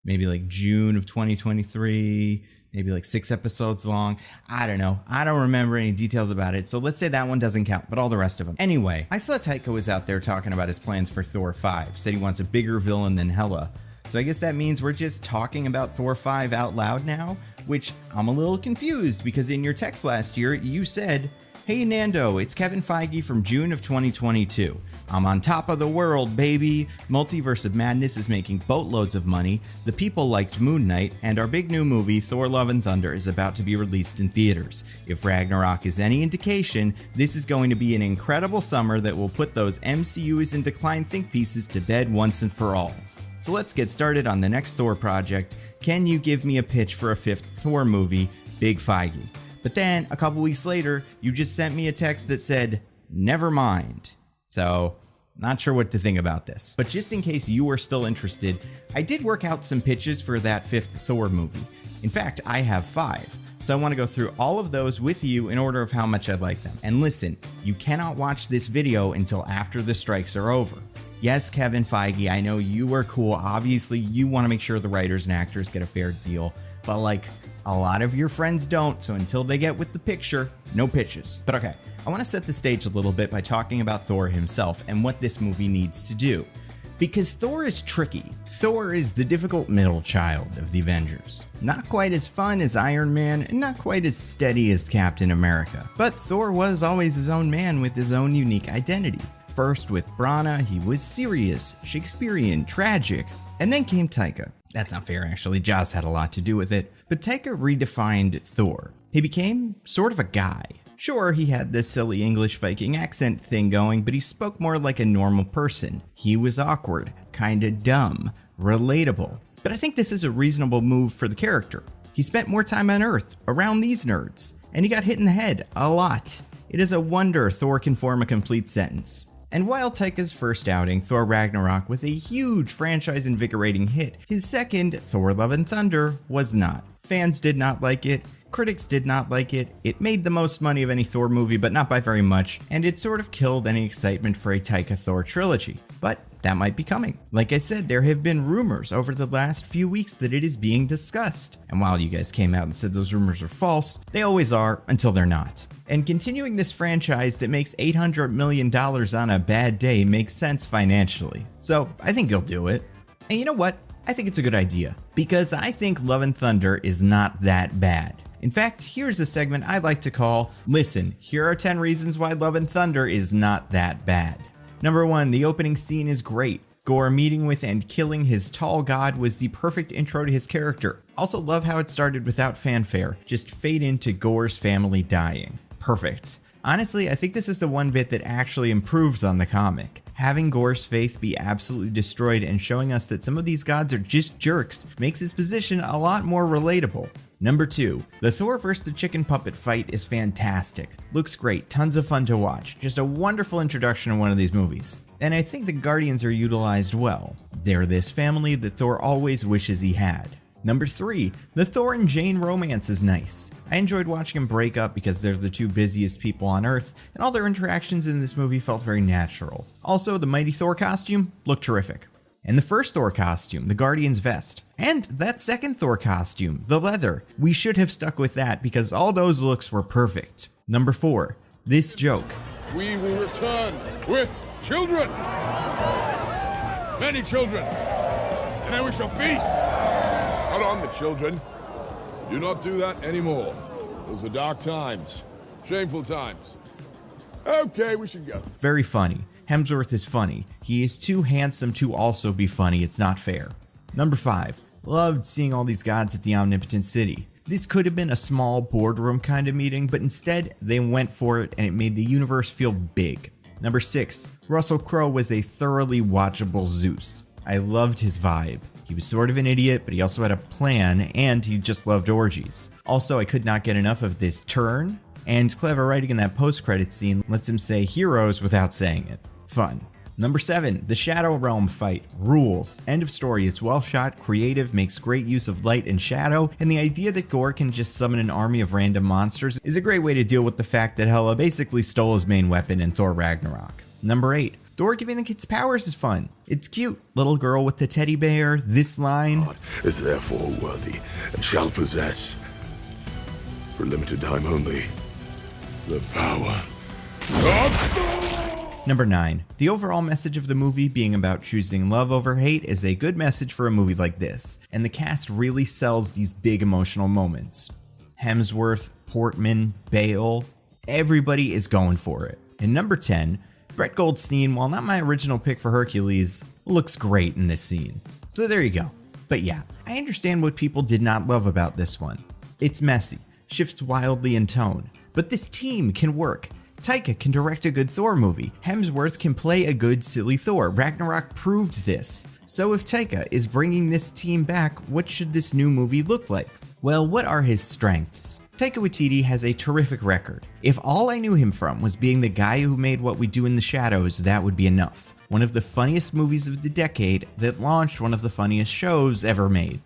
Maybe like June of 2023, maybe like 6 episodes long. I don't know. I don't remember any details about it. So let's say that one doesn't count, but all the rest of them. Anyway, I saw Taika was out there talking about his plans for Thor 5, said he wants a bigger villain than Hela. So I guess that means we're just talking about Thor 5 out loud now, which I'm a little confused because in your text last year, you said, "Hey Nando, it's Kevin Feige from June of 2022. I'm on top of the world, baby. Multiverse of Madness is making boatloads of money. The people liked Moon Knight, and our big new movie, Thor Love and Thunder, is about to be released in theaters. If Ragnarok is any indication, this is going to be an incredible summer that will put those MCU's in decline think pieces to bed once and for all. So let's get started on the next Thor project. Can you give me a pitch for a 5th Thor movie? Big Feige." But then, a couple weeks later, you just sent me a text that said, "Never mind." So, not sure what to think about this. But just in case you are still interested, I did work out some pitches for that 5th Thor movie. In fact, I have 5. So I want to go through all of those with you in order of how much I'd like them. And listen, you cannot watch this video until after the strikes are over. Yes, Kevin Feige, I know you are cool. Obviously, you want to make sure the writers and actors get a fair deal. But like, a lot of your friends don't, so until they get with the picture, no pitches. But okay, I want to set the stage a little bit by talking about Thor himself and what this movie needs to do. Because Thor is tricky. Thor is the difficult middle child of the Avengers. Not quite as fun as Iron Man, and not quite as steady as Captain America. But Thor was always his own man with his own unique identity. First with Brana, he was serious, Shakespearean, tragic, and then came Taika. That's not fair, actually. Joss had a lot to do with it. But Taika redefined Thor. He became sort of a guy. Sure, he had this silly English Viking accent thing going, but he spoke more like a normal person. He was awkward, kinda dumb, relatable. But I think this is a reasonable move for the character. He spent more time on Earth, around these nerds, and he got hit in the head a lot. It is a wonder Thor can form a complete sentence. And while Taika's first outing, Thor Ragnarok, was a huge franchise-invigorating hit, his second, Thor Love and Thunder, was not. Fans did not like it, critics did not like it, it made the most money of any Thor movie but not by very much, and it sort of killed any excitement for a Taika Thor trilogy. But that might be coming. Like I said, there have been rumors over the last few weeks that it is being discussed. And while you guys came out and said those rumors are false, they always are until they're not. And continuing this franchise that makes $800 million on a bad day makes sense financially. So I think he'll do it. And you know what? I think it's a good idea. Because I think Love and Thunder is not that bad. In fact, here's a segment I like to call, "Listen, here are 10 reasons why Love and Thunder is not that bad." Number 1, the opening scene is great. Gorr meeting with and killing his tall god was the perfect intro to his character. Also love how it started without fanfare, just fade into Gorr's family dying. Perfect. Honestly, I think this is the one bit that actually improves on the comic. Having Gorr's faith be absolutely destroyed and showing us that some of these gods are just jerks makes his position a lot more relatable. Number 2, the Thor vs. the chicken puppet fight is fantastic. Looks great, tons of fun to watch, just a wonderful introduction to one of these movies. And I think the Guardians are utilized well. They're this family that Thor always wishes he had. Number 3, the Thor and Jane romance is nice. I enjoyed watching them break up because they're the 2 busiest people on Earth, and all their interactions in this movie felt very natural. Also, the Mighty Thor costume looked terrific. And the first Thor costume, the Guardian's vest. And that second Thor costume, the leather. We should have stuck with that because all those looks were perfect. Number 4, this joke. We will return with children. Many children. And then we shall feast. Not on the children. Do not do that anymore. Those were dark times. Shameful times. Okay, we should go. Very funny. Hemsworth is funny. He is too handsome to also be funny. It's not fair. Number 5. Loved seeing all these gods at the Omnipotent City. This could have been a small boardroom kind of meeting, but instead they went for it and it made the universe feel big. Number 6. Russell Crowe was a thoroughly watchable Zeus. I loved his vibe. He was sort of an idiot, but he also had a plan, and he just loved orgies. Also, I could not get enough of this turn, and clever writing in that post-credit scene lets him say heroes without saying it. Fun. Number 7, the Shadow Realm fight. Rules. End of story. It's well shot, creative, makes great use of light and shadow, and the idea that Gorr can just summon an army of random monsters is a great way to deal with the fact that Hela basically stole his main weapon in Thor Ragnarok. Number 8, Thor giving the kids powers is fun. It's cute. Little girl with the teddy bear, this line. God is therefore worthy and shall possess For a limited time only. The power of... Number 9. The overall message of the movie being about choosing love over hate is a good message for a movie like this, and the cast really sells these big emotional moments. Hemsworth, Portman, Bale, everybody is going for it. And number 10, Brett Goldstein, while not my original pick for Hercules, looks great in this scene. So there you go. But yeah, I understand what people did not love about this one. It's messy, shifts wildly in tone, but this team can work. Taika can direct a good Thor movie. Hemsworth can play a good silly Thor. Ragnarok proved this. So if Taika is bringing this team back, what should this new movie look like? Well, what are his strengths? Taika Waititi has a terrific record. If all I knew him from was being the guy who made What We Do in the Shadows, that would be enough. One of the funniest movies of the decade that launched one of the funniest shows ever made.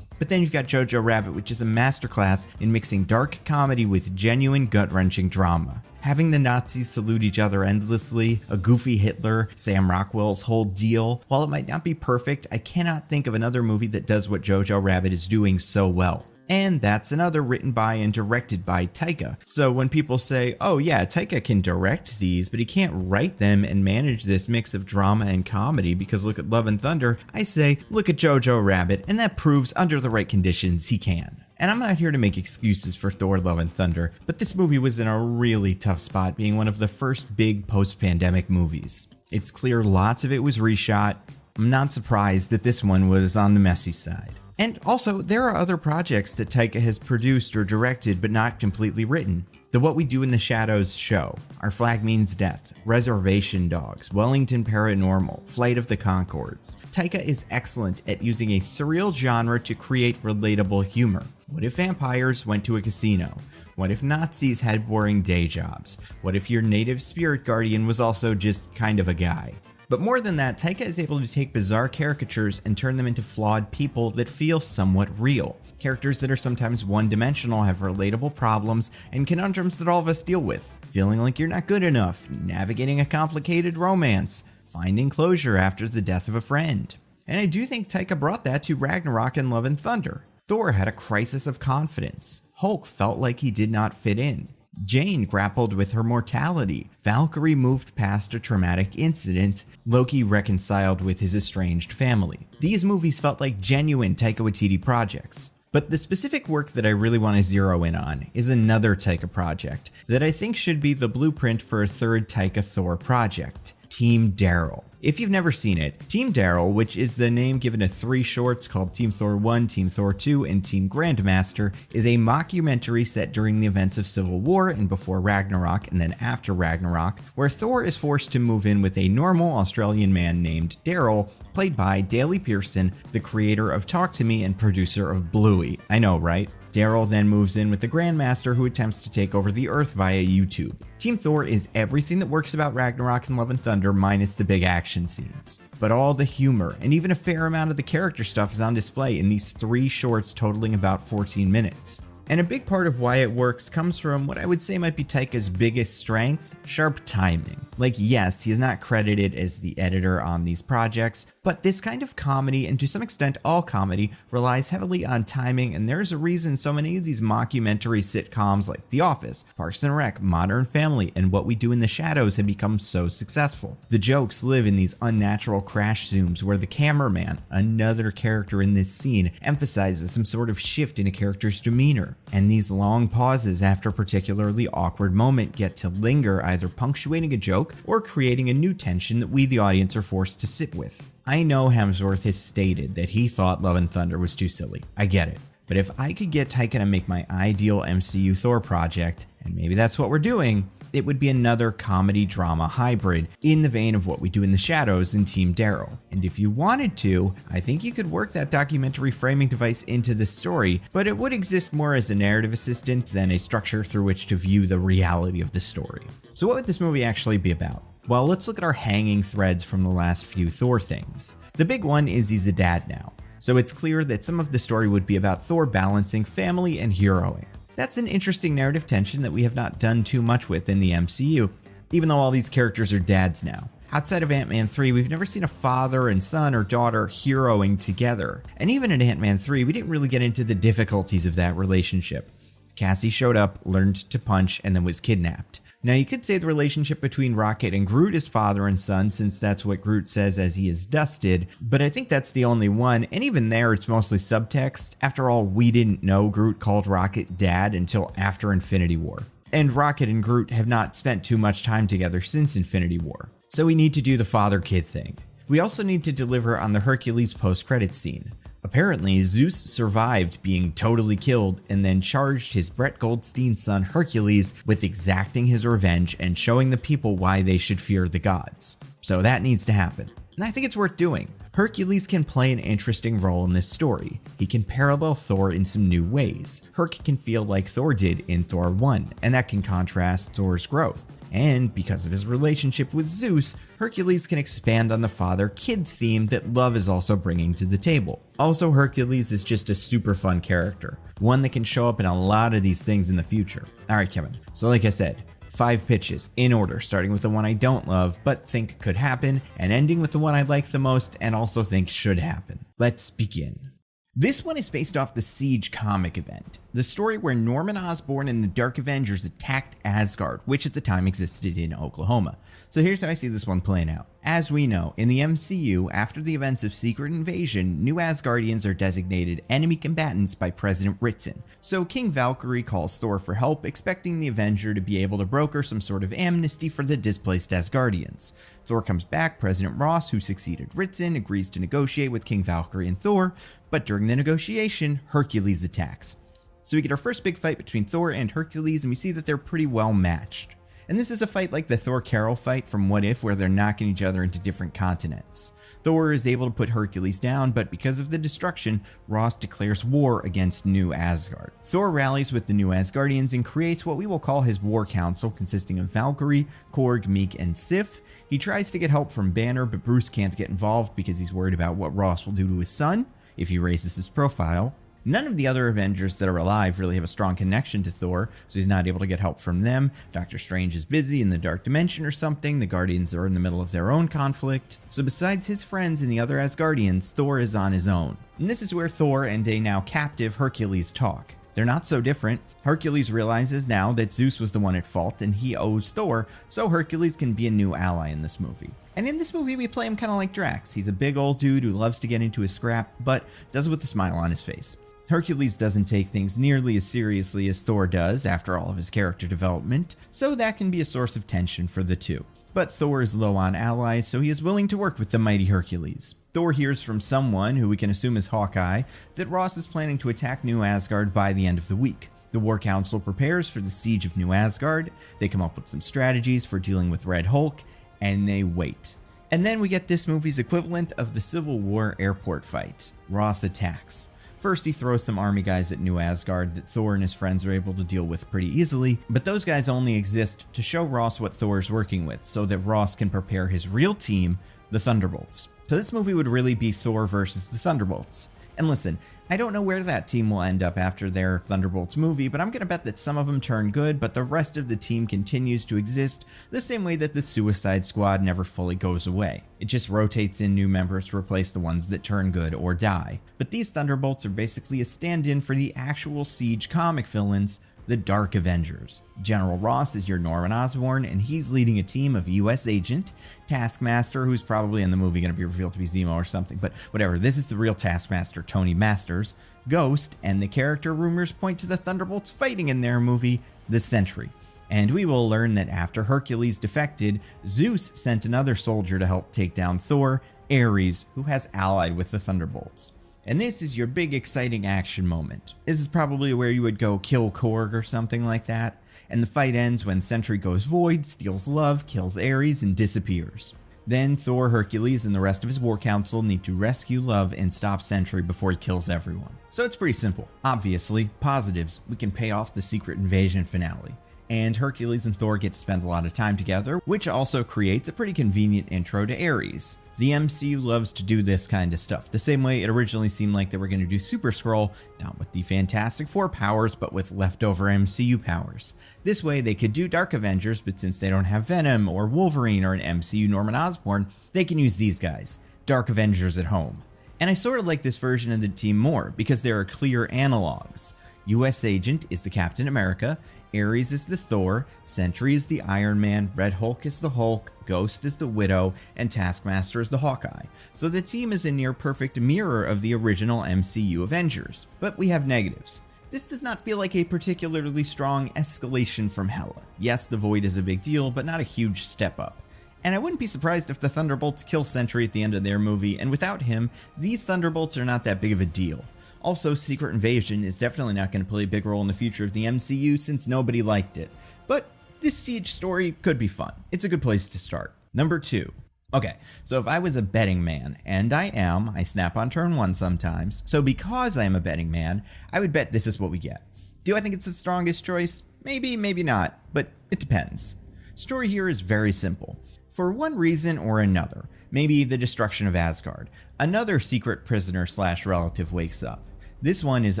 But then you've got Jojo Rabbit, which is a masterclass in mixing dark comedy with genuine gut-wrenching drama. Having the Nazis salute each other endlessly, a goofy Hitler, Sam Rockwell's whole deal. While it might not be perfect, I cannot think of another movie that does what Jojo Rabbit is doing so well. And that's another written by and directed by Taika. So when people say, oh yeah, Taika can direct these, but he can't write them and manage this mix of drama and comedy because look at Love and Thunder, I say, look at Jojo Rabbit, and that proves under the right conditions he can. And I'm not here to make excuses for Thor Love and Thunder, but this movie was in a really tough spot being one of the first big post-pandemic movies. It's clear lots of it was reshot. I'm not surprised that this one was on the messy side. And also, there are other projects that Taika has produced or directed but not completely written. The What We Do in the Shadows show, Our Flag Means Death, Reservation Dogs, Wellington Paranormal, Flight of the Conchords. Taika is excellent at using a surreal genre to create relatable humor. What if vampires went to a casino? What if Nazis had boring day jobs? What if your native spirit guardian was also just kind of a guy? But more than that, Taika is able to take bizarre caricatures and turn them into flawed people that feel somewhat real. Characters that are sometimes one-dimensional have relatable problems and conundrums that all of us deal with. Feeling like you're not good enough, navigating a complicated romance, finding closure after the death of a friend. And I do think Taika brought that to Ragnarok and Love and Thunder. Thor had a crisis of confidence. Hulk felt like he did not fit in. Jane grappled with her mortality. Valkyrie moved past a traumatic incident. Loki reconciled with his estranged family. These movies felt like genuine Taika Waititi projects. But the specific work that I really want to zero in on is another Taika project that I think should be the blueprint for a third Taika Thor project, Team Daryl. If you've never seen it, Team Daryl, which is the name given to 3 shorts called Team Thor 1, Team Thor 2, and Team Grandmaster, is a mockumentary set during the events of Civil War and before Ragnarok and then after Ragnarok, where Thor is forced to move in with a normal Australian man named Daryl, played by Daley Pearson, the creator of Talk to Me and producer of Bluey. I know, right? Daryl then moves in with the Grandmaster, who attempts to take over the Earth via YouTube. Team Thor is everything that works about Ragnarok and Love and Thunder minus the big action scenes. But all the humor and even a fair amount of the character stuff is on display in these 3 shorts totaling about 14 minutes. And a big part of why it works comes from what I would say might be Taika's biggest strength, sharp timing. Like, yes, he is not credited as the editor on these projects, but this kind of comedy, and to some extent all comedy, relies heavily on timing, and there's a reason so many of these mockumentary sitcoms like The Office, Parks and Rec, Modern Family, and What We Do in the Shadows have become so successful. The jokes live in these unnatural crash zooms where the cameraman, another character in this scene, emphasizes some sort of shift in a character's demeanor. And these long pauses after a particularly awkward moment get to linger, either punctuating a joke or creating a new tension that we the audience are forced to sit with. I know Hemsworth has stated that he thought Love and Thunder was too silly. I get it. But if I could get Taika to make my ideal MCU Thor project, and maybe that's what we're doing, it would be another comedy-drama hybrid in the vein of What We Do in the Shadows and Team Daryl. And if you wanted to, I think you could work that documentary framing device into the story, but it would exist more as a narrative assistant than a structure through which to view the reality of the story. So what would this movie actually be about? Well, let's look at our hanging threads from the last few Thor things. The big one is he's a dad now. So it's clear that some of the story would be about Thor balancing family and heroing. That's an interesting narrative tension that we have not done too much with in the MCU, even though all these characters are dads now. Outside of Ant-Man 3, we've never seen a father and son or daughter heroing together. And even in Ant-Man 3, we didn't really get into the difficulties of that relationship. Cassie showed up, learned to punch, and then was kidnapped. Now you could say the relationship between Rocket and Groot is father and son, since that's what Groot says as he is dusted, but I think that's the only one, and even there it's mostly subtext. After all, we didn't know Groot called Rocket dad until after Infinity War. And Rocket and Groot have not spent too much time together since Infinity War. So we need to do the father-kid thing. We also need to deliver on the Hercules post-credits scene. Apparently, Zeus survived being totally killed and then charged his Brett Goldstein's son Hercules with exacting his revenge and showing the people why they should fear the gods. So that needs to happen. And I think it's worth doing. Hercules can play an interesting role in this story. He can parallel Thor in some new ways. Herc can feel like Thor did in Thor 1, and that can contrast Thor's growth. And because of his relationship with Zeus, Hercules can expand on the father-kid theme that Love is also bringing to the table. Also, Hercules is just a super fun character, one that can show up in a lot of these things in the future. Alright Kevin, so like I said, 5 pitches in order, starting with the one I don't love but think could happen, and ending with the one I like the most and also think should happen. Let's begin. This one is based off the Siege comic event, the story where Norman Osborn and the Dark Avengers attacked Asgard, which at the time existed in Oklahoma. So here's how I see this one playing out. As we know, in the MCU, after the events of Secret Invasion, new Asgardians are designated enemy combatants by President Ritzon. So King Valkyrie calls Thor for help, expecting the Avenger to be able to broker some sort of amnesty for the displaced Asgardians. Thor comes back, President Ross, who succeeded Ritzon, agrees to negotiate with King Valkyrie and Thor, but during the negotiation, Hercules attacks. So we get our first big fight between Thor and Hercules, and we see that they're pretty well matched. And this is a fight like the Thor-Carol fight from What If, where they're knocking each other into different continents. Thor is able to put Hercules down, but because of the destruction, Ross declares war against New Asgard. Thor rallies with the New Asgardians and creates what we will call his War Council, consisting of Valkyrie, Korg, Meek, and Sif. He tries to get help from Banner, but Bruce can't get involved because he's worried about what Ross will do to his son if he raises his profile. None of the other Avengers that are alive really have a strong connection to Thor, so he's not able to get help from them. Doctor Strange is busy in the Dark Dimension or something, the Guardians are in the middle of their own conflict. So besides his friends and the other Asgardians, Thor is on his own. And this is where Thor and a now captive Hercules talk. They're not so different. Hercules realizes now that Zeus was the one at fault and he owes Thor, so Hercules can be a new ally in this movie. And in this movie we play him kind of like Drax. He's a big old dude who loves to get into a scrap, but does it with a smile on his face. Hercules doesn't take things nearly as seriously as Thor does after all of his character development, so that can be a source of tension for the two. But Thor is low on allies, so he is willing to work with the mighty Hercules. Thor hears from someone, who we can assume is Hawkeye, that Ross is planning to attack New Asgard by the end of the week. The War Council prepares for the siege of New Asgard, they come up with some strategies for dealing with Red Hulk, and they wait. And then we get this movie's equivalent of the Civil War airport fight. Ross attacks. First, he throws some army guys at New Asgard that Thor and his friends are able to deal with pretty easily, but those guys only exist to show Ross what Thor is working with, so that Ross can prepare his real team, the Thunderbolts. So this movie would really be Thor versus the Thunderbolts. And listen, I don't know where that team will end up after their Thunderbolts movie, but I'm gonna bet that some of them turn good, but the rest of the team continues to exist the same way that the Suicide Squad never fully goes away. It just rotates in new members to replace the ones that turn good or die. But these Thunderbolts are basically a stand-in for the actual Siege comic villains, the Dark Avengers. General Ross is your Norman Osborn, and he's leading a team of US Agent, Taskmaster, who's probably in the movie going to be revealed to be Zemo or something, but whatever, this is the real Taskmaster, Tony Masters, Ghost, and the character rumors point to the Thunderbolts fighting in their movie, The Sentry. And we will learn that after Hercules defected, Zeus sent another soldier to help take down Thor, Ares, who has allied with the Thunderbolts. And this is your big exciting action moment. This is probably where you would go kill Korg or something like that. And the fight ends when Sentry goes void, steals Love, kills Ares, and disappears. Then Thor, Hercules, and the rest of his War Council need to rescue Love and stop Sentry before he kills everyone. So it's pretty simple. Obviously, positives, we can pay off the Secret Invasion finale. And Hercules and Thor get to spend a lot of time together, which also creates a pretty convenient intro to Ares. The MCU loves to do this kind of stuff, the same way it originally seemed like they were going to do Super Skrull, not with the Fantastic Four powers, but with leftover MCU powers. This way they could do Dark Avengers, but since they don't have Venom or Wolverine or an MCU Norman Osborn, they can use these guys, Dark Avengers at home. And I sort of like this version of the team more, because there are clear analogs. US Agent is the Captain America, Ares is the Thor, Sentry is the Iron Man, Red Hulk is the Hulk, Ghost is the Widow, and Taskmaster is the Hawkeye. So the team is a near perfect mirror of the original MCU Avengers. But we have negatives. This does not feel like a particularly strong escalation from Hela. Yes, the Void is a big deal, but not a huge step up. And I wouldn't be surprised if the Thunderbolts kill Sentry at the end of their movie, and without him, these Thunderbolts are not that big of a deal. Also, Secret Invasion is definitely not going to play a big role in the future of the MCU since nobody liked it. But this Siege story could be fun. It's a good place to start. Number 2. Okay, so if I was a betting man, and I am, I snap on turn 1 sometimes, so because I am a betting man, I would bet this is what we get. Do I think it's the strongest choice? Maybe, maybe not, but it depends. Story here is very simple. For one reason or another, maybe the destruction of Asgard, another secret prisoner / relative wakes up. This one is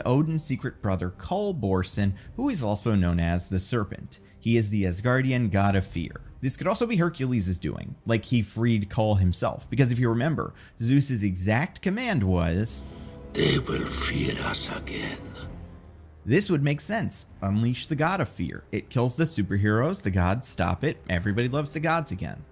Odin's secret brother Kull Borson, who is also known as the Serpent. He is the Asgardian god of fear. This could also be Hercules' doing, like he freed Kull himself, because if you remember, Zeus's exact command was, "They will fear us again." This would make sense. Unleash the god of fear. It kills the superheroes, the gods stop it, everybody loves the gods again.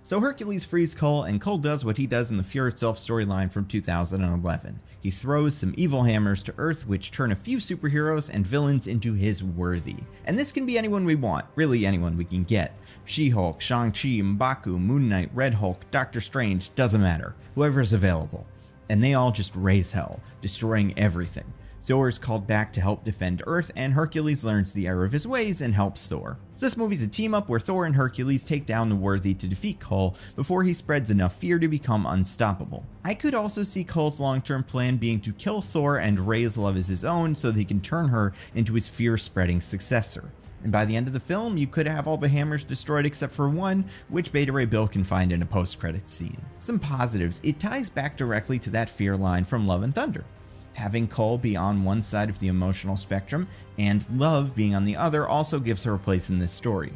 So Hercules frees Kull, and Kull does what he does in the Fear Itself storyline from 2011. He throws some evil hammers to Earth which turn a few superheroes and villains into his worthy. And this can be anyone we want, really anyone we can get. She-Hulk, Shang-Chi, M'Baku, Moon Knight, Red Hulk, Doctor Strange, doesn't matter. Whoever's available. And they all just raise hell, destroying everything. Thor is called back to help defend Earth, and Hercules learns the error of his ways and helps Thor. So this movie's a team-up where Thor and Hercules take down the worthy to defeat Kull before he spreads enough fear to become unstoppable. I could also see Kull's long-term plan being to kill Thor and raise Love as his own so that he can turn her into his fear-spreading successor. And by the end of the film, you could have all the hammers destroyed except for one, which Beta Ray Bill can find in a post-credits scene. Some positives: it ties back directly to that fear line from Love and Thunder. Having Kull be on one side of the emotional spectrum and Love being on the other also gives her a place in this story.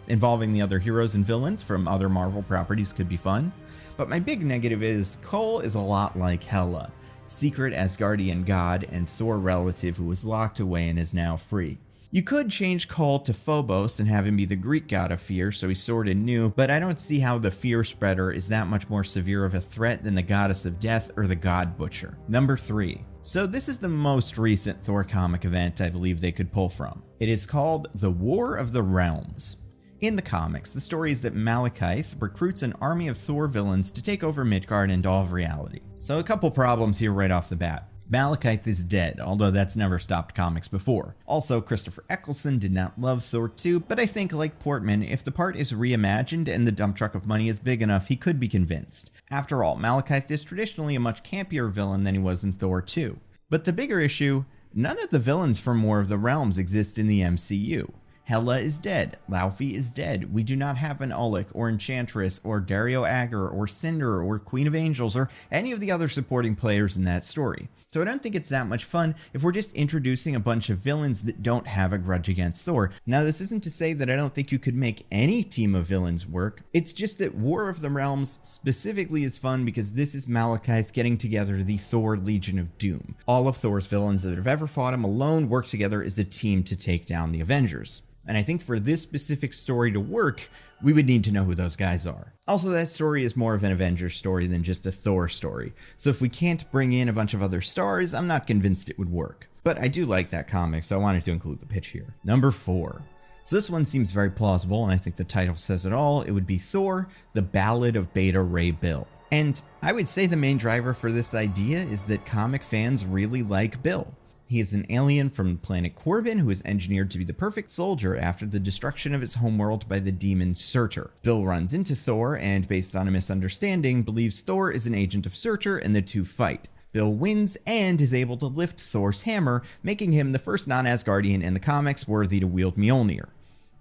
Involving the other heroes and villains from other Marvel properties could be fun, but my big negative is Kull is a lot like Hela, secret Asgardian god and Thor relative who was locked away and is now free. You could change Kull to Phobos and have him be the Greek god of fear, so he's sorta new, but I don't see how the fear spreader is that much more severe of a threat than the goddess of death or the god butcher. Number 3. So this is the most recent Thor comic event I believe they could pull from. It is called The War of the Realms. In the comics, the story is that Malekith recruits an army of Thor villains to take over Midgard and all of reality. So a couple problems here right off the bat. Malekith is dead, although that's never stopped comics before. Also, Christopher Eccleston did not love Thor 2, but I think, like Portman, if the part is reimagined and the dump truck of money is big enough, he could be convinced. After all, Malekith is traditionally a much campier villain than he was in Thor 2. But the bigger issue, none of the villains from War of the Realms exist in the MCU. Hela is dead, Laufey is dead, we do not have an Ullek or Enchantress or Dario Agger or Cinder or Queen of Angels or any of the other supporting players in that story. So I don't think it's that much fun if we're just introducing a bunch of villains that don't have a grudge against Thor. Now, this isn't to say that I don't think you could make any team of villains work. It's just that War of the Realms specifically is fun because this is Malekith getting together the Thor Legion of Doom. All of Thor's villains that have ever fought him alone work together as a team to take down the Avengers. And I think for this specific story to work, we would need to know who those guys are. Also, that story is more of an Avengers story than just a Thor story. So if we can't bring in a bunch of other stars, I'm not convinced it would work. But I do like that comic, so I wanted to include the pitch here. Number 4. So this one seems very plausible, and I think the title says it all. It would be Thor, The Ballad of Beta Ray Bill. And I would say the main driver for this idea is that comic fans really like Bill. He is an alien from planet Corbin who is engineered to be the perfect soldier after the destruction of his homeworld by the demon Surtur. Bill runs into Thor and, based on a misunderstanding, believes Thor is an agent of Surtur and the two fight. Bill wins and is able to lift Thor's hammer, making him the first non-Asgardian in the comics worthy to wield Mjolnir.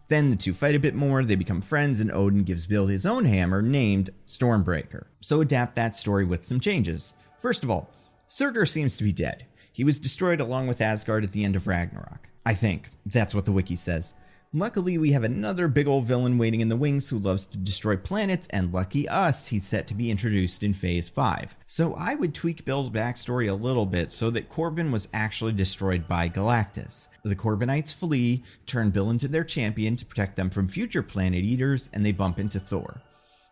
Then the two fight a bit more, they become friends, and Odin gives Bill his own hammer named Stormbreaker. So adapt that story with some changes. First of all, Surtur seems to be dead. He was destroyed along with Asgard at the end of Ragnarok. I think. That's what the wiki says. Luckily, we have another big old villain waiting in the wings who loves to destroy planets, and lucky us, he's set to be introduced in Phase 5. So I would tweak Bill's backstory a little bit so that Corbin was actually destroyed by Galactus. The Corbinites flee, turn Bill into their champion to protect them from future planet eaters, and they bump into Thor.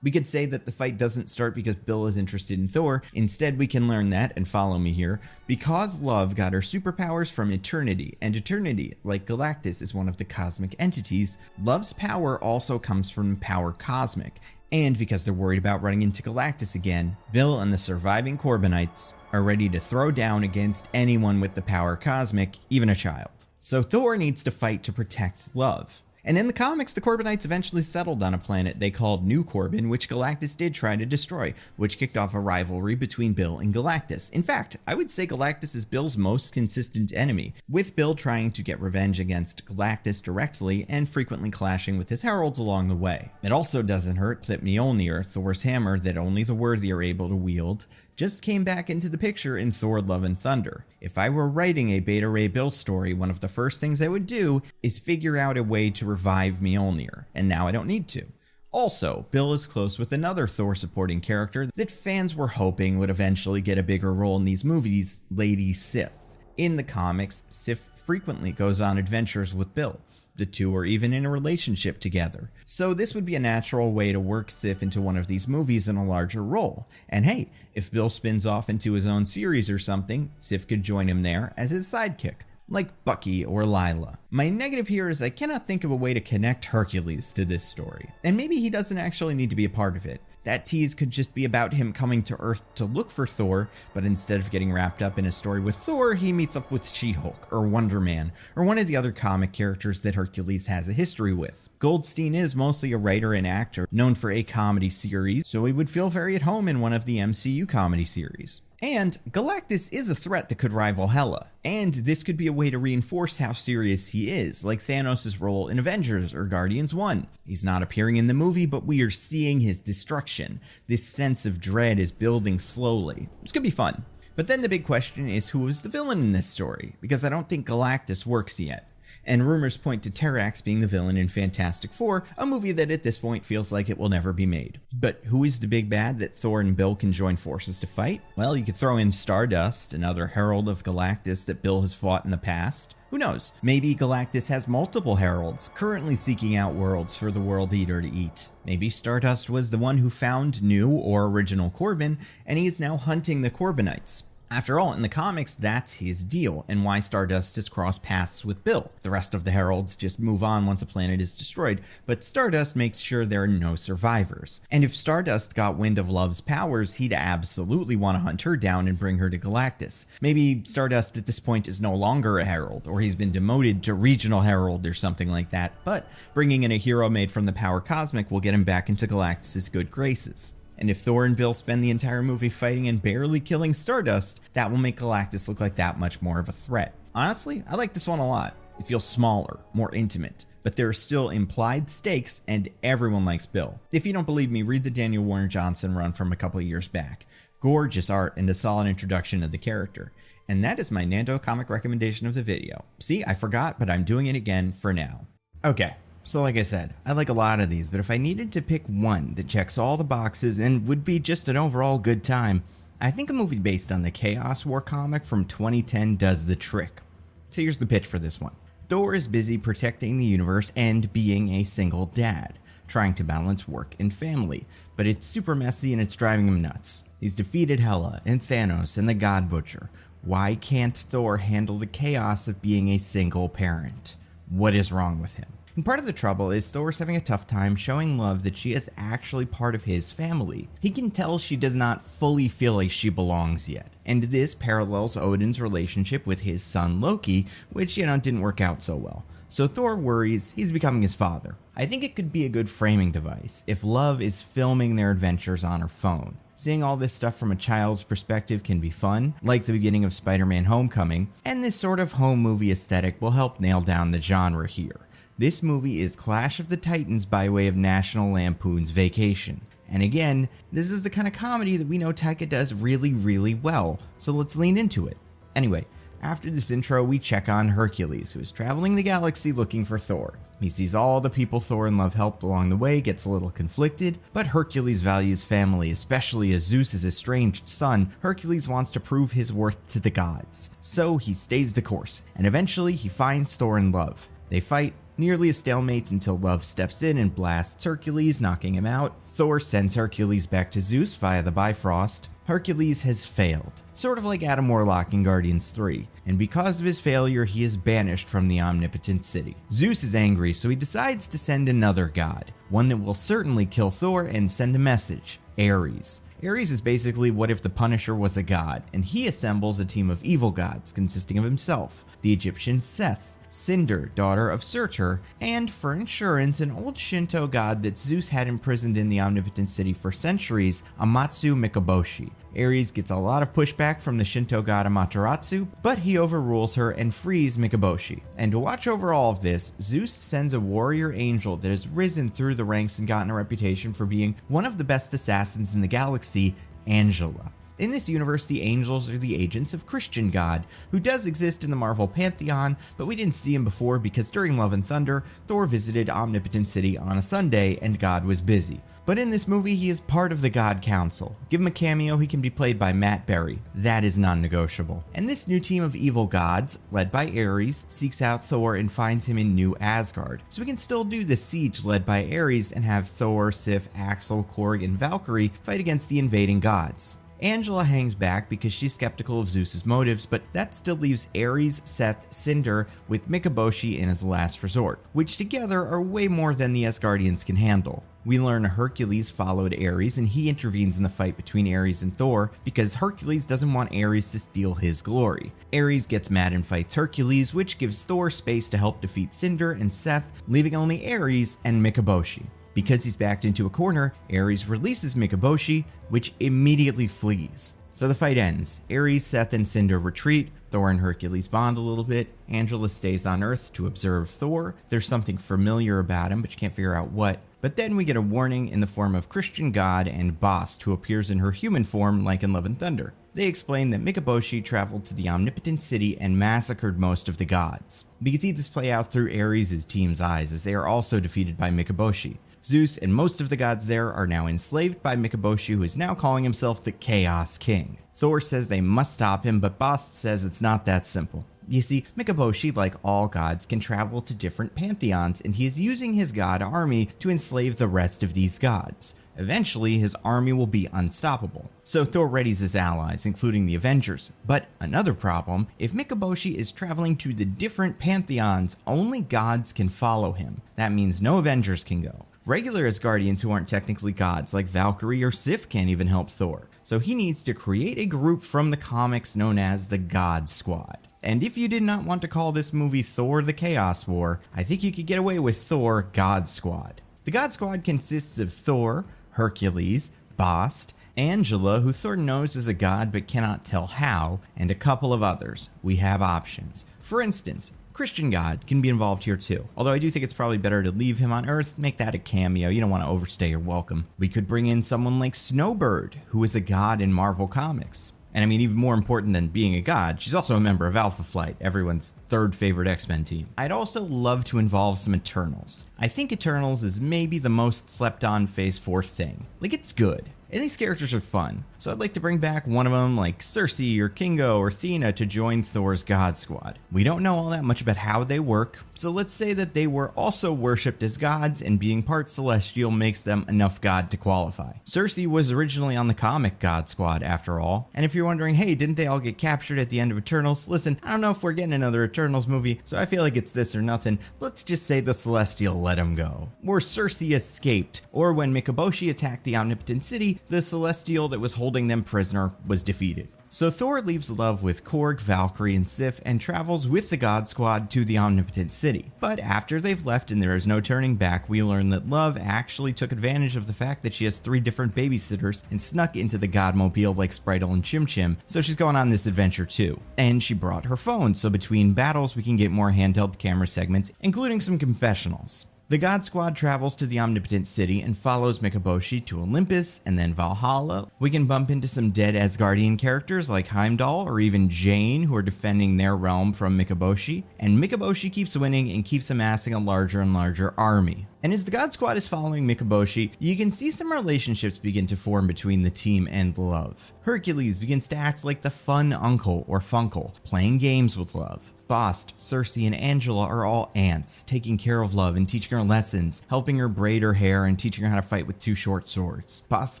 We could say that the fight doesn't start because Bill is interested in Thor. Instead, we can learn that, and follow me here, because Love got her superpowers from Eternity, and Eternity, like Galactus, is one of the cosmic entities. Love's power also comes from Power Cosmic, and because they're worried about running into Galactus again, Bill and the surviving Corbinites are ready to throw down against anyone with the Power Cosmic, even a child. So Thor needs to fight to protect Love. And in the comics, the Corbinites eventually settled on a planet they called New Corbin, which Galactus did try to destroy, which kicked off a rivalry between Bill and Galactus. In fact, I would say Galactus is Bill's most consistent enemy, with Bill trying to get revenge against Galactus directly and frequently clashing with his heralds along the way. It also doesn't hurt that Mjolnir, Thor's hammer that only the worthy are able to wield, just came back into the picture in Thor Love and Thunder. If I were writing a Beta Ray Bill story, one of the first things I would do is figure out a way to revive Mjolnir, and now I don't need to. Also, Bill is close with another Thor supporting character that fans were hoping would eventually get a bigger role in these movies, Lady Sif. In the comics, Sif frequently goes on adventures with Bill. The two are even in a relationship together. So this would be a natural way to work Sif into one of these movies in a larger role. And hey, if Bill spins off into his own series or something, Sif could join him there as his sidekick, like Bucky or Lila. My negative here is I cannot think of a way to connect Hercules to this story. And maybe he doesn't actually need to be a part of it. That tease could just be about him coming to Earth to look for Thor, but instead of getting wrapped up in a story with Thor, he meets up with She-Hulk or Wonder Man or one of the other comic characters that Hercules has a history with. Goldstein is mostly a writer and actor known for a comedy series, so he would feel very at home in one of the MCU comedy series. And Galactus is a threat that could rival Hela, and this could be a way to reinforce how serious he is, like Thanos' role in Avengers or Guardians 1. He's not appearing in the movie, but we are seeing his destruction. This sense of dread is building slowly. This could be fun. But then the big question is, who is the villain in this story? Because I don't think Galactus works yet. And rumors point to Terrax being the villain in Fantastic Four, a movie that at this point feels like it will never be made. But who is the big bad that Thor and Bill can join forces to fight? Well, you could throw in Stardust, another herald of Galactus that Bill has fought in the past. Who knows? Maybe Galactus has multiple heralds, currently seeking out worlds for the World Eater to eat. Maybe Stardust was the one who found New or Original Corbin, and he is now hunting the Corbinites. After all, in the comics, that's his deal, and why Stardust has crossed paths with Bill. The rest of the Heralds just move on once a planet is destroyed, but Stardust makes sure there are no survivors. And if Stardust got wind of Love's powers, he'd absolutely want to hunt her down and bring her to Galactus. Maybe Stardust at this point is no longer a Herald, or he's been demoted to Regional Herald or something like that, but bringing in a hero made from the Power Cosmic will get him back into Galactus' good graces. And if Thor and Bill spend the entire movie fighting and barely killing Stardust, that will make Galactus look like that much more of a threat. Honestly, I like this one a lot. It feels smaller, more intimate, but there are still implied stakes and everyone likes Bill. If you don't believe me, read the Daniel Warner Johnson run from a couple of years back. Gorgeous art and a solid introduction of the character. And that is my Nando comic recommendation of the video. See, I forgot, but I'm doing it again for now. Okay. So like I said, I like a lot of these, but if I needed to pick one that checks all the boxes and would be just an overall good time, I think a movie based on the Chaos War comic from 2010 does the trick. So here's the pitch for this one. Thor is busy protecting the universe and being a single dad, trying to balance work and family, but it's super messy and it's driving him nuts. He's defeated Hela and Thanos and the God Butcher. Why can't Thor handle the chaos of being a single parent? What is wrong with him? And part of the trouble is Thor's having a tough time showing Love that she is actually part of his family. He can tell she does not fully feel like she belongs yet. And this parallels Odin's relationship with his son Loki, which, didn't work out so well. So Thor worries he's becoming his father. I think it could be a good framing device if Love is filming their adventures on her phone. Seeing all this stuff from a child's perspective can be fun, like the beginning of Spider-Man Homecoming, and this sort of home movie aesthetic will help nail down the genre here. This movie is Clash of the Titans by way of National Lampoon's Vacation. And again, this is the kind of comedy that we know Taika does really, really well, so let's lean into it. Anyway, After this intro, we check on Hercules, who is traveling the galaxy looking for Thor. He sees all the people Thor and Love helped along the way, gets a little conflicted, but Hercules values family, especially as Zeus' estranged son. Hercules wants to prove his worth to the gods. So he stays the course, and eventually he finds Thor and Love. They fight, nearly a stalemate until Love steps in and blasts Hercules, knocking him out. Thor sends Hercules back to Zeus via the Bifrost. Hercules has failed, sort of like Adam Warlock in Guardians 3, and because of his failure, he is banished from the Omnipotent City. Zeus is angry, so he decides to send another god, one that will certainly kill Thor and send a message: Ares. Ares is basically what if the Punisher was a god, and he assembles a team of evil gods consisting of himself, the Egyptian Seth, Cinder, daughter of Surtur, and, for insurance, an old Shinto god that Zeus had imprisoned in the Omnipotent City for centuries, Amatsu Mikoboshi. Ares gets a lot of pushback from the Shinto god Amaterasu, but he overrules her and frees Mikoboshi. And to watch over all of this, Zeus sends a warrior angel that has risen through the ranks and gotten a reputation for being one of the best assassins in the galaxy, Angela. In this universe, the angels are the agents of Christian God, who does exist in the Marvel pantheon, but we didn't see him before because during Love and Thunder, Thor visited Omnipotent City on a Sunday and God was busy. But in this movie, he is part of the God Council. Give him a cameo, he can be played by Matt Berry. That is non-negotiable. And this new team of evil gods, led by Ares, seeks out Thor and finds him in New Asgard. So we can still do the siege led by Ares and have Thor, Sif, Axel, Korg, and Valkyrie fight against the invading gods. Angela hangs back because she's skeptical of Zeus's motives, but that still leaves Ares, Seth, Cinder with Mikoboshi in his last resort, which together are way more than the Asgardians can handle. We learn Hercules followed Ares and he intervenes in the fight between Ares and Thor because Hercules doesn't want Ares to steal his glory. Ares gets mad and fights Hercules, which gives Thor space to help defeat Cinder and Seth, leaving only Ares and Mikoboshi. Because he's backed into a corner, Ares releases Mikoboshi, which immediately flees. So the fight ends. Ares, Seth, and Cinder retreat. Thor and Hercules bond a little bit. Angela stays on Earth to observe Thor. There's something familiar about him, but you can't figure out what. But then we get a warning in the form of Christian God and Bast, who appears in her human form like in Love and Thunder. They explain that Mikoboshi traveled to the Omnipotent City and massacred most of the gods. We can see this play out through Ares' team's eyes, as they are also defeated by Mikoboshi. Zeus and most of the gods there are now enslaved by Mikoboshi, who is now calling himself the Chaos King. Thor says they must stop him, but Bast says it's not that simple. You see, Mikoboshi, like all gods, can travel to different pantheons, and he is using his god army to enslave the rest of these gods. Eventually, his army will be unstoppable. So Thor readies his allies, including the Avengers. But another problem, if Mikoboshi is traveling to the different pantheons, only gods can follow him. That means no Avengers can go. Regular Asgardians who aren't technically gods, like Valkyrie or Sif, can't even help Thor. So he needs to create a group from the comics known as the God Squad. And if you did not want to call this movie Thor the Chaos War, I think you could get away with Thor God Squad. The God Squad consists of Thor, Hercules, Bast, Angela, who Thor knows is a god but cannot tell how, and a couple of others. We have options. For instance, Christian God can be involved here too, although I do think it's probably better to leave him on Earth, make that a cameo. You don't want to overstay your welcome. We could bring in someone like Snowbird, who is a god in Marvel Comics. And I mean, even more important than being a god, she's also a member of Alpha Flight, everyone's third favorite X-Men team. I'd also love to involve some Eternals. I think Eternals is maybe the most slept on Phase 4 thing. Like, it's good. And these characters are fun, so I'd like to bring back one of them like Cersei or Kingo or Athena to join Thor's God Squad. We don't know all that much about how they work, so let's say that they were also worshipped as gods and being part celestial makes them enough god to qualify. Cersei was originally on the comic God Squad after all, and if you're wondering, hey, didn't they all get captured at the end of Eternals? Listen, I don't know if we're getting another Eternals movie, so I feel like it's this or nothing. Let's just say the Celestial let him go. Or Cersei escaped, or when Mikoboshi attacked the Omnipotent City, the Celestial that was holding them prisoner was defeated. So Thor leaves Love with Korg, Valkyrie, and Sif and travels with the God Squad to the Omnipotent City. But after they've left and there is no turning back, we learn that Love actually took advantage of the fact that she has 3 different babysitters and snuck into the Godmobile like Spritle and Chim Chim, so she's going on this adventure too. And she brought her phone, so between battles we can get more handheld camera segments, including some confessionals. The The God Squad travels to the Omnipotent City and follows Mikaboshi to Olympus and then Valhalla. We can bump into some dead Asgardian characters like Heimdall or even Jane, who are defending their realm from Mikaboshi, and Mikaboshi keeps winning and keeps amassing a larger and larger army. And as the God Squad is following Mikaboshi, you can see some relationships begin to form between the team and Love. Hercules begins to act like the fun uncle or funkle, playing games with Love. Bast, Cersei, and Angela are all aunts, taking care of Love and teaching her lessons, helping her braid her hair and teaching her how to fight with two short swords. Bast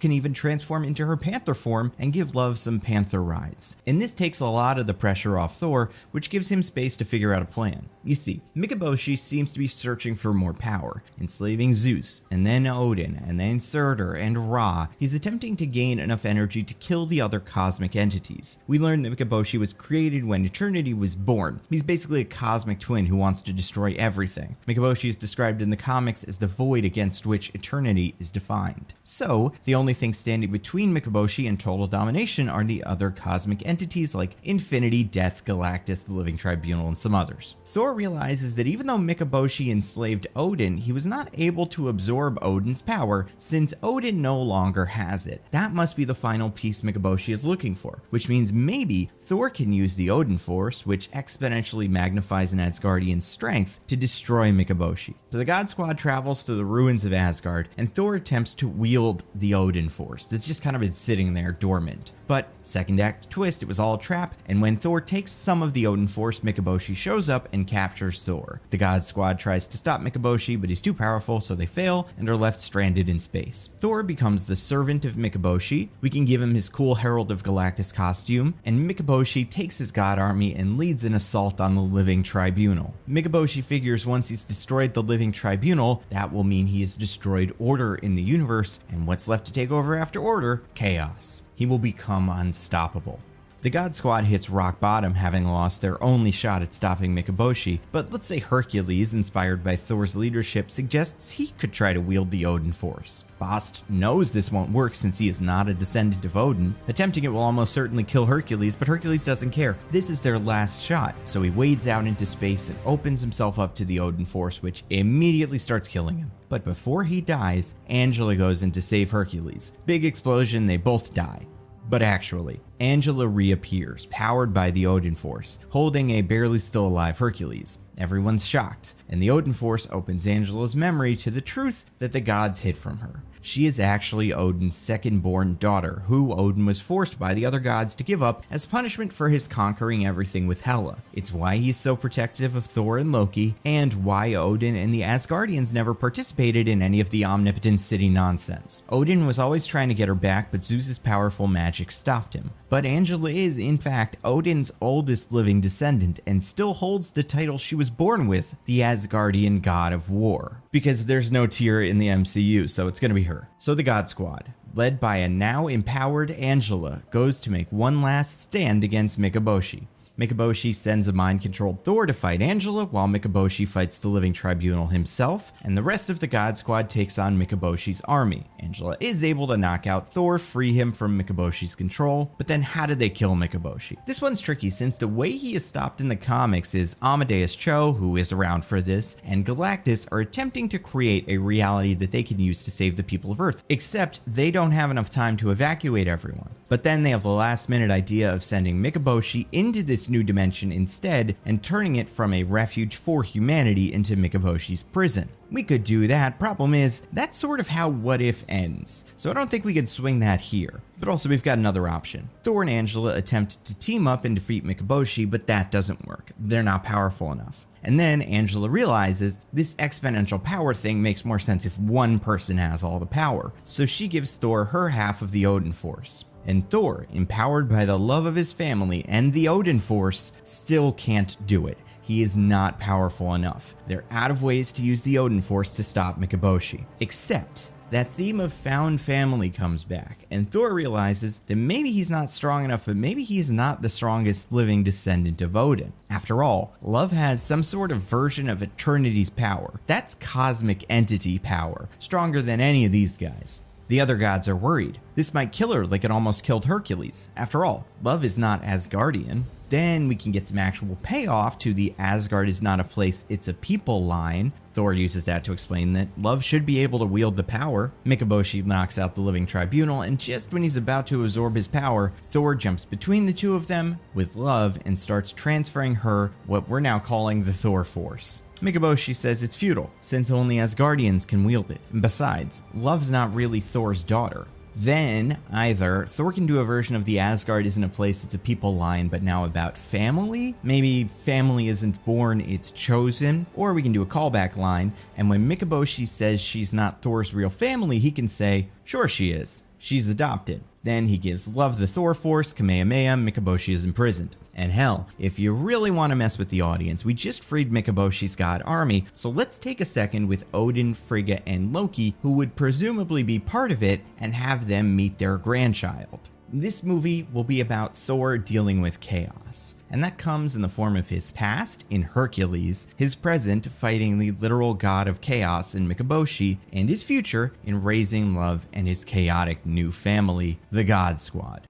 can even transform into her panther form and give Love some panther rides. And this takes a lot of the pressure off Thor, which gives him space to figure out a plan. You see, Mikaboshi seems to be searching for more power, enslaving Zeus, and then Odin, and then Surtur, and Ra. He's attempting to gain enough energy to kill the other cosmic entities. We learn that Mikaboshi was created when Eternity was born. He's basically a cosmic twin who wants to destroy everything. Mikaboshi is described in the comics as the void against which Eternity is defined. So, the only thing standing between Mikaboshi and total domination are the other cosmic entities like Infinity, Death, Galactus, the Living Tribunal, and some others. Thor realizes that even though Mikaboshi enslaved Odin, he was not able to absorb Odin's power since Odin no longer has it. That must be the final piece Mikaboshi is looking for, which means maybe Thor can use the Odin Force, which exponentially magnifies an Asgardian's strength, to destroy Mikaboshi. So the God Squad travels to the ruins of Asgard, and Thor attempts to wield the Odin Force that's just kind of been sitting there dormant. But second act twist, it was all a trap, and when Thor takes some of the Odin Force, Mikaboshi shows up and captures Thor. The God Squad tries to stop Mikaboshi, but he's too powerful, so they fail and are left stranded in space. Thor becomes the servant of Mikaboshi. We can give him his cool Herald of Galactus costume, and Mikaboshi takes his god army and leads an assault on the Living Tribunal. Mikaboshi figures once he's destroyed the Living Tribunal, that will mean he has destroyed order in the universe, and what's left to take over after order? Chaos. He will become unstoppable. The God Squad hits rock bottom, having lost their only shot at stopping Mikaboshi, but let's say Hercules, inspired by Thor's leadership, suggests he could try to wield the Odin Force. Bast knows this won't work since he is not a descendant of Odin. Attempting it will almost certainly kill Hercules, but Hercules doesn't care. This is their last shot, so he wades out into space and opens himself up to the Odin Force, which immediately starts killing him. But before he dies, Angela goes in to save Hercules. Big explosion, they both die. But actually, Angela reappears, powered by the Odin Force, holding a barely still alive Hercules. Everyone's shocked, and the Odin Force opens Angela's memory to the truth that the gods hid from her. She is actually Odin's second-born daughter, who Odin was forced by the other gods to give up as punishment for his conquering everything with Hela. It's why he's so protective of Thor and Loki, and why Odin and the Asgardians never participated in any of the Omnipotent City nonsense. Odin was always trying to get her back, but Zeus's powerful magic stopped him. But Angela is, in fact, Odin's oldest living descendant and still holds the title she was born with, the Asgardian God of War. Because there's no Tyr in the MCU, so it's gonna be her. So the God Squad, led by a now empowered Angela, goes to make one last stand against Mikaboshi. Mikaboshi sends a mind-controlled Thor to fight Angela, while Mikaboshi fights the Living Tribunal himself, and the rest of the God Squad takes on Mikaboshi's army. Angela is able to knock out Thor, free him from Mikaboshi's control, but then how do they kill Mikaboshi? This one's tricky since the way he is stopped in the comics is Amadeus Cho, who is around for this, and Galactus are attempting to create a reality that they can use to save the people of Earth, except they don't have enough time to evacuate everyone. But then they have the last minute idea of sending Mikaboshi into this new dimension instead and turning it from a refuge for humanity into Mikaboshi's prison. We could do that. Problem is, that's sort of how What If ends, so I don't think we could swing that here. But also we've got another option. Thor and Angela attempt to team up and defeat Mikaboshi, but that doesn't work. They're not powerful enough. And then Angela realizes this exponential power thing makes more sense if one person has all the power, so she gives Thor her half of the Odin Force. And Thor, empowered by the love of his family and the Odin Force, still can't do it. He is not powerful enough. They're out of ways to use the Odin Force to stop Mikaboshi. Except that theme of found family comes back, and Thor realizes that maybe he's not strong enough, but maybe he's not the strongest living descendant of Odin. After all, Love has some sort of version of Eternity's power. That's cosmic entity power, stronger than any of these guys. The other gods are worried. This might kill her like it almost killed Hercules. After all, Love is not Asgardian. Then we can get some actual payoff to the Asgard is not a place, it's a people line. Thor uses that to explain that love should be able to wield the power. Mikaboshi knocks out the living tribunal, and just when he's about to absorb his power, Thor jumps between the two of them with love and starts transferring her what we're now calling the Thor Force. Mikaboshi says it's futile, since only Asgardians can wield it. And besides, love's not really Thor's daughter. Then, either Thor can do a version of the Asgard isn't a place, it's a people line, but now about family? Maybe family isn't born, it's chosen? Or we can do a callback line, and when Mikaboshi says she's not Thor's real family, he can say, sure she is. She's adopted. Then he gives Love the Thor Force, Kamehameha, Mikaboshi is imprisoned. And hell, if you really want to mess with the audience, we just freed Mikaboshi's god army, so let's take a second with Odin, Frigga, and Loki, who would presumably be part of it, and have them meet their grandchild. This movie will be about Thor dealing with chaos, and that comes in the form of his past in Hercules, his present fighting the literal god of chaos in Mikaboshi, and his future in raising Love and his chaotic new family, the God Squad.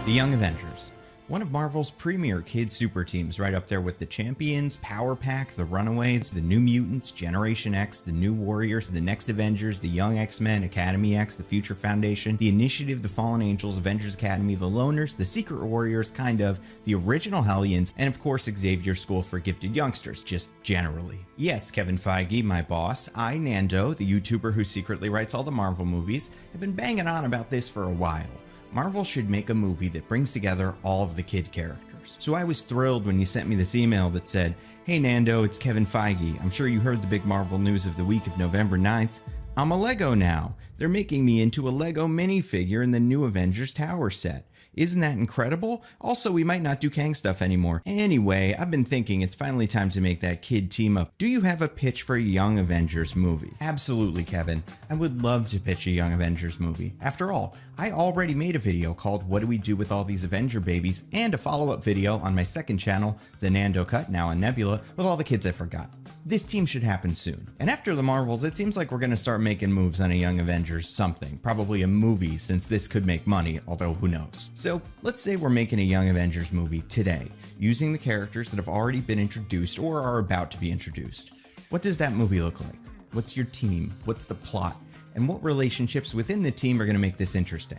The Young Avengers, one of Marvel's premier kid super teams, right up there with the Champions, Power Pack, the Runaways, the New Mutants, Generation X, the New Warriors, the Next Avengers, the Young X-Men, Academy X, the Future Foundation, the Initiative, the Fallen Angels, Avengers Academy, the Loners, the Secret Warriors, the original Hellions, and of course Xavier School for Gifted Youngsters, just generally. Yes, Kevin Feige, my boss, I, Nando, the YouTuber who secretly writes all the Marvel movies, have been banging on about this for a while. Marvel should make a movie that brings together all of the kid characters. So I was thrilled when you sent me this email that said, hey Nando, it's Kevin Feige. I'm sure you heard the big Marvel news of the week of November 9th. I'm a Lego now. They're making me into a Lego minifigure in the new Avengers Tower set. Isn't that incredible? Also, we might not do Kang stuff anymore. Anyway, I've been thinking it's finally time to make that kid team up. Do you have a pitch for a Young Avengers movie? Absolutely, Kevin. I would love to pitch a Young Avengers movie. After all, I already made a video called What Do We Do With All These Avenger Babies, and a follow-up video on my second channel, The Nando Cut, now on Nebula, with all the kids I forgot. This team should happen soon. And after the Marvels, it seems like we're gonna start making moves on a Young Avengers something. Probably a movie, since this could make money, although who knows. So let's say we're making a Young Avengers movie today, using the characters that have already been introduced or are about to be introduced. What does that movie look like? What's your team? What's the plot? And what relationships within the team are gonna make this interesting?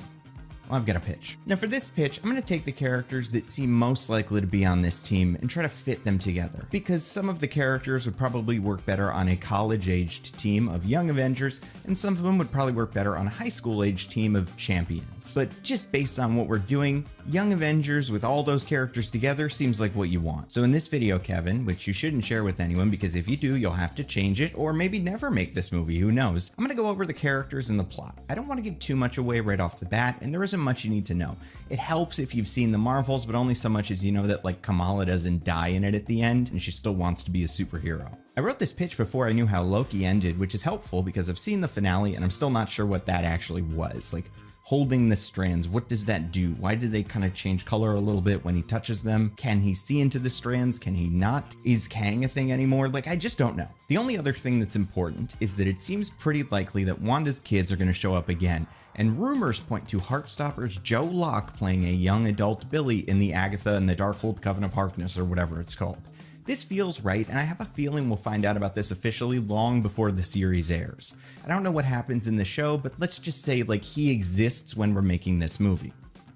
Well, I've got a pitch. Now for this pitch, I'm going to take the characters that seem most likely to be on this team and try to fit them together, because some of the characters would probably work better on a college-aged team of Young Avengers, and some of them would probably work better on a high school-aged team of Champions. But just based on what we're doing, Young Avengers with all those characters together seems like what you want. So in this video, Kevin, which you shouldn't share with anyone because if you do, you'll have to change it or maybe never make this movie, who knows? I'm going to go over the characters and the plot. I don't want to give too much away right off the bat, and there isn't much you need to know. It helps if you've seen the Marvels, but only so much as you know that like Kamala doesn't die in it at the end and she still wants to be a superhero. I wrote this pitch before I knew how Loki ended, which is helpful because I've seen the finale and I'm still not sure what that actually was. Like, holding the strands, what does that do? Why do they kind of change color a little bit when he touches them? Can he see into the strands? Can he not? Is Kang a thing anymore? Like, I just don't know. The only other thing that's important is that it seems pretty likely that Wanda's kids are going to show up again, and rumors point to Heartstopper's Joe Locke playing a young adult Billy in the Agatha and the Darkhold Coven of Harkness, or whatever it's called. This feels right, and I have a feeling we'll find out about this officially long before the series airs. I don't know what happens in the show, but let's just say like he exists when we're making this movie.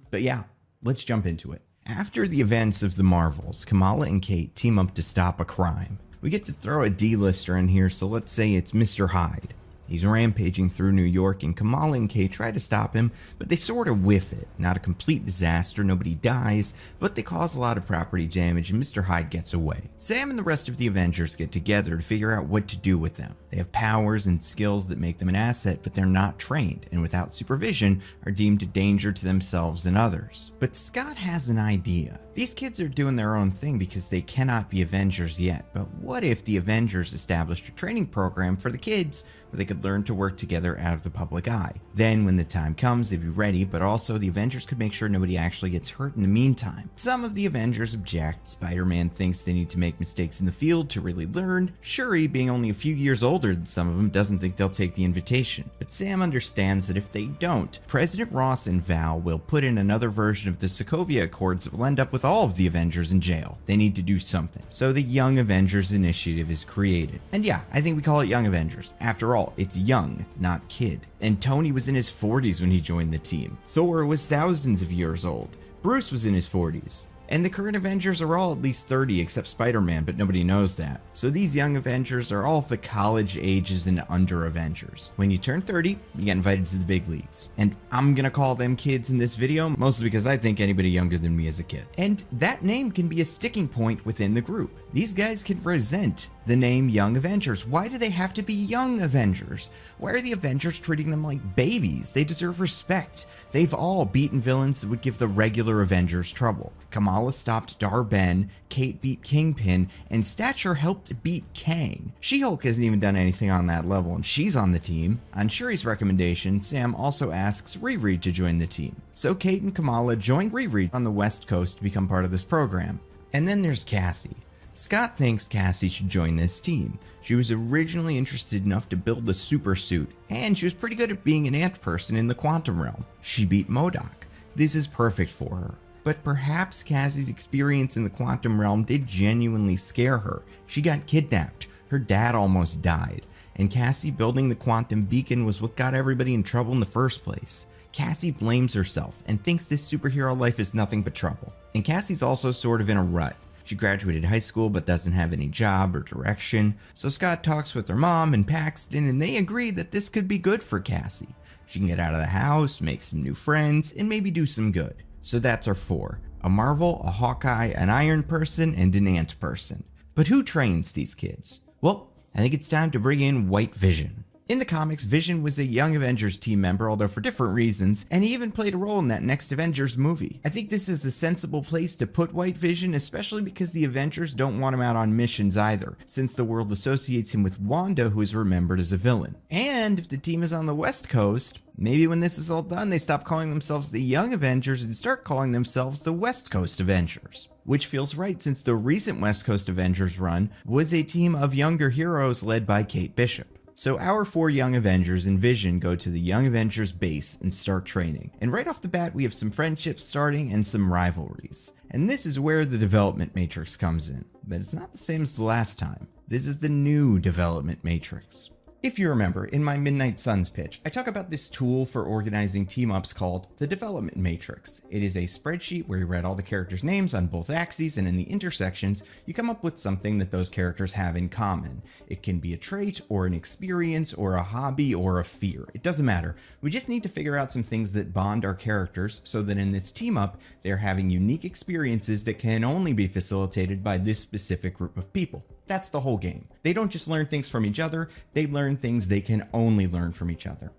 But yeah, let's jump into it. After the events of the Marvels, Kamala and Kate team up to stop a crime. We get to throw a D-lister in here, so let's say it's Mr. Hyde. He's rampaging through New York, and Kamala and Kate try to stop him, but they sort of whiff it. Not a complete disaster, nobody dies, but they cause a lot of property damage, and Mr. Hyde gets away. Sam and the rest of the Avengers get together to figure out what to do with them. They have powers and skills that make them an asset, but they're not trained, and without supervision, are deemed a danger to themselves and others. But Scott has an idea. These kids are doing their own thing because they cannot be Avengers yet, but what if the Avengers established a training program for the kids where they could could learn to work together out of the public eye. Then, when the time comes, they'd be ready, but also the Avengers could make sure nobody actually gets hurt in the meantime. Some of the Avengers object. Spider-Man thinks they need to make mistakes in the field to really learn. Shuri, being only a few years older than some of them, doesn't think they'll take the invitation. But Sam understands that if they don't, President Ross and Val will put in another version of the Sokovia Accords that will end up with all of the Avengers in jail. They need to do something. So the Young Avengers Initiative is created. And yeah, I think we call it Young Avengers. After all, it's young, not kid. And Tony was in his 40s when he joined the team. Thor was thousands of years old. Bruce was in his 40s. And the current Avengers are all at least 30 except Spider-Man, but nobody knows that. So these Young Avengers are all of the college ages and under Avengers. When you turn 30, you get invited to the big leagues. And I'm gonna call them kids in this video, mostly because I think anybody younger than me is a kid. And that name can be a sticking point within the group. These guys can resent the name Young Avengers. Why do they have to be Young Avengers? Why are the Avengers treating them like babies? They deserve respect. They've all beaten villains that would give the regular Avengers trouble. Kamala stopped Dar-Ben, Kate beat Kingpin, and Stature helped beat Kang. She-Hulk hasn't even done anything on that level, and she's on the team. On Shuri's recommendation, Sam also asks Riri to join the team. So Kate and Kamala join Riri on the West Coast to become part of this program. And then there's Cassie. Scott thinks Cassie should join this team. She was originally interested enough to build a super suit, and she was pretty good at being an ant person in the quantum realm. She beat MODOK. This is perfect for her. But perhaps Cassie's experience in the quantum realm did genuinely scare her. She got kidnapped, her dad almost died, and Cassie building the quantum beacon was what got everybody in trouble in the first place. Cassie blames herself and thinks this superhero life is nothing but trouble. And Cassie's also sort of in a rut. She graduated high school but doesn't have any job or direction, so Scott talks with her mom and Paxton and they agree that this could be good for Cassie. She can get out of the house, make some new friends, and maybe do some good. So that's our four. A Marvel, a Hawkeye, an Iron Person, and an Ant Person. But who trains these kids? Well, I think it's time to bring in White Vision. In the comics, Vision was a Young Avengers team member, although for different reasons, and he even played a role in that next Avengers movie. I think this is a sensible place to put White Vision, especially because the Avengers don't want him out on missions either, since the world associates him with Wanda, who is remembered as a villain. And if the team is on the West Coast, maybe when this is all done, they stop calling themselves the Young Avengers and start calling themselves the West Coast Avengers. Which feels right since the recent West Coast Avengers run was a team of younger heroes led by Kate Bishop. So our four Young Avengers and Vision go to the Young Avengers base and start training. And right off the bat, we have some friendships starting and some rivalries. And this is where the development matrix comes in. But it's not the same as the last time. This is the new development matrix. If you remember, in my Midnight Suns pitch, I talk about this tool for organizing team-ups called the Development Matrix. It is a spreadsheet where you write all the characters' names on both axes, and in the intersections, you come up with something that those characters have in common. It can be a trait, or an experience, or a hobby, or a fear. It doesn't matter. We just need to figure out some things that bond our characters so that in this team-up, they're having unique experiences that can only be facilitated by this specific group of people. That's the whole game. They don't just learn things from each other, they learn things they can only learn from each other.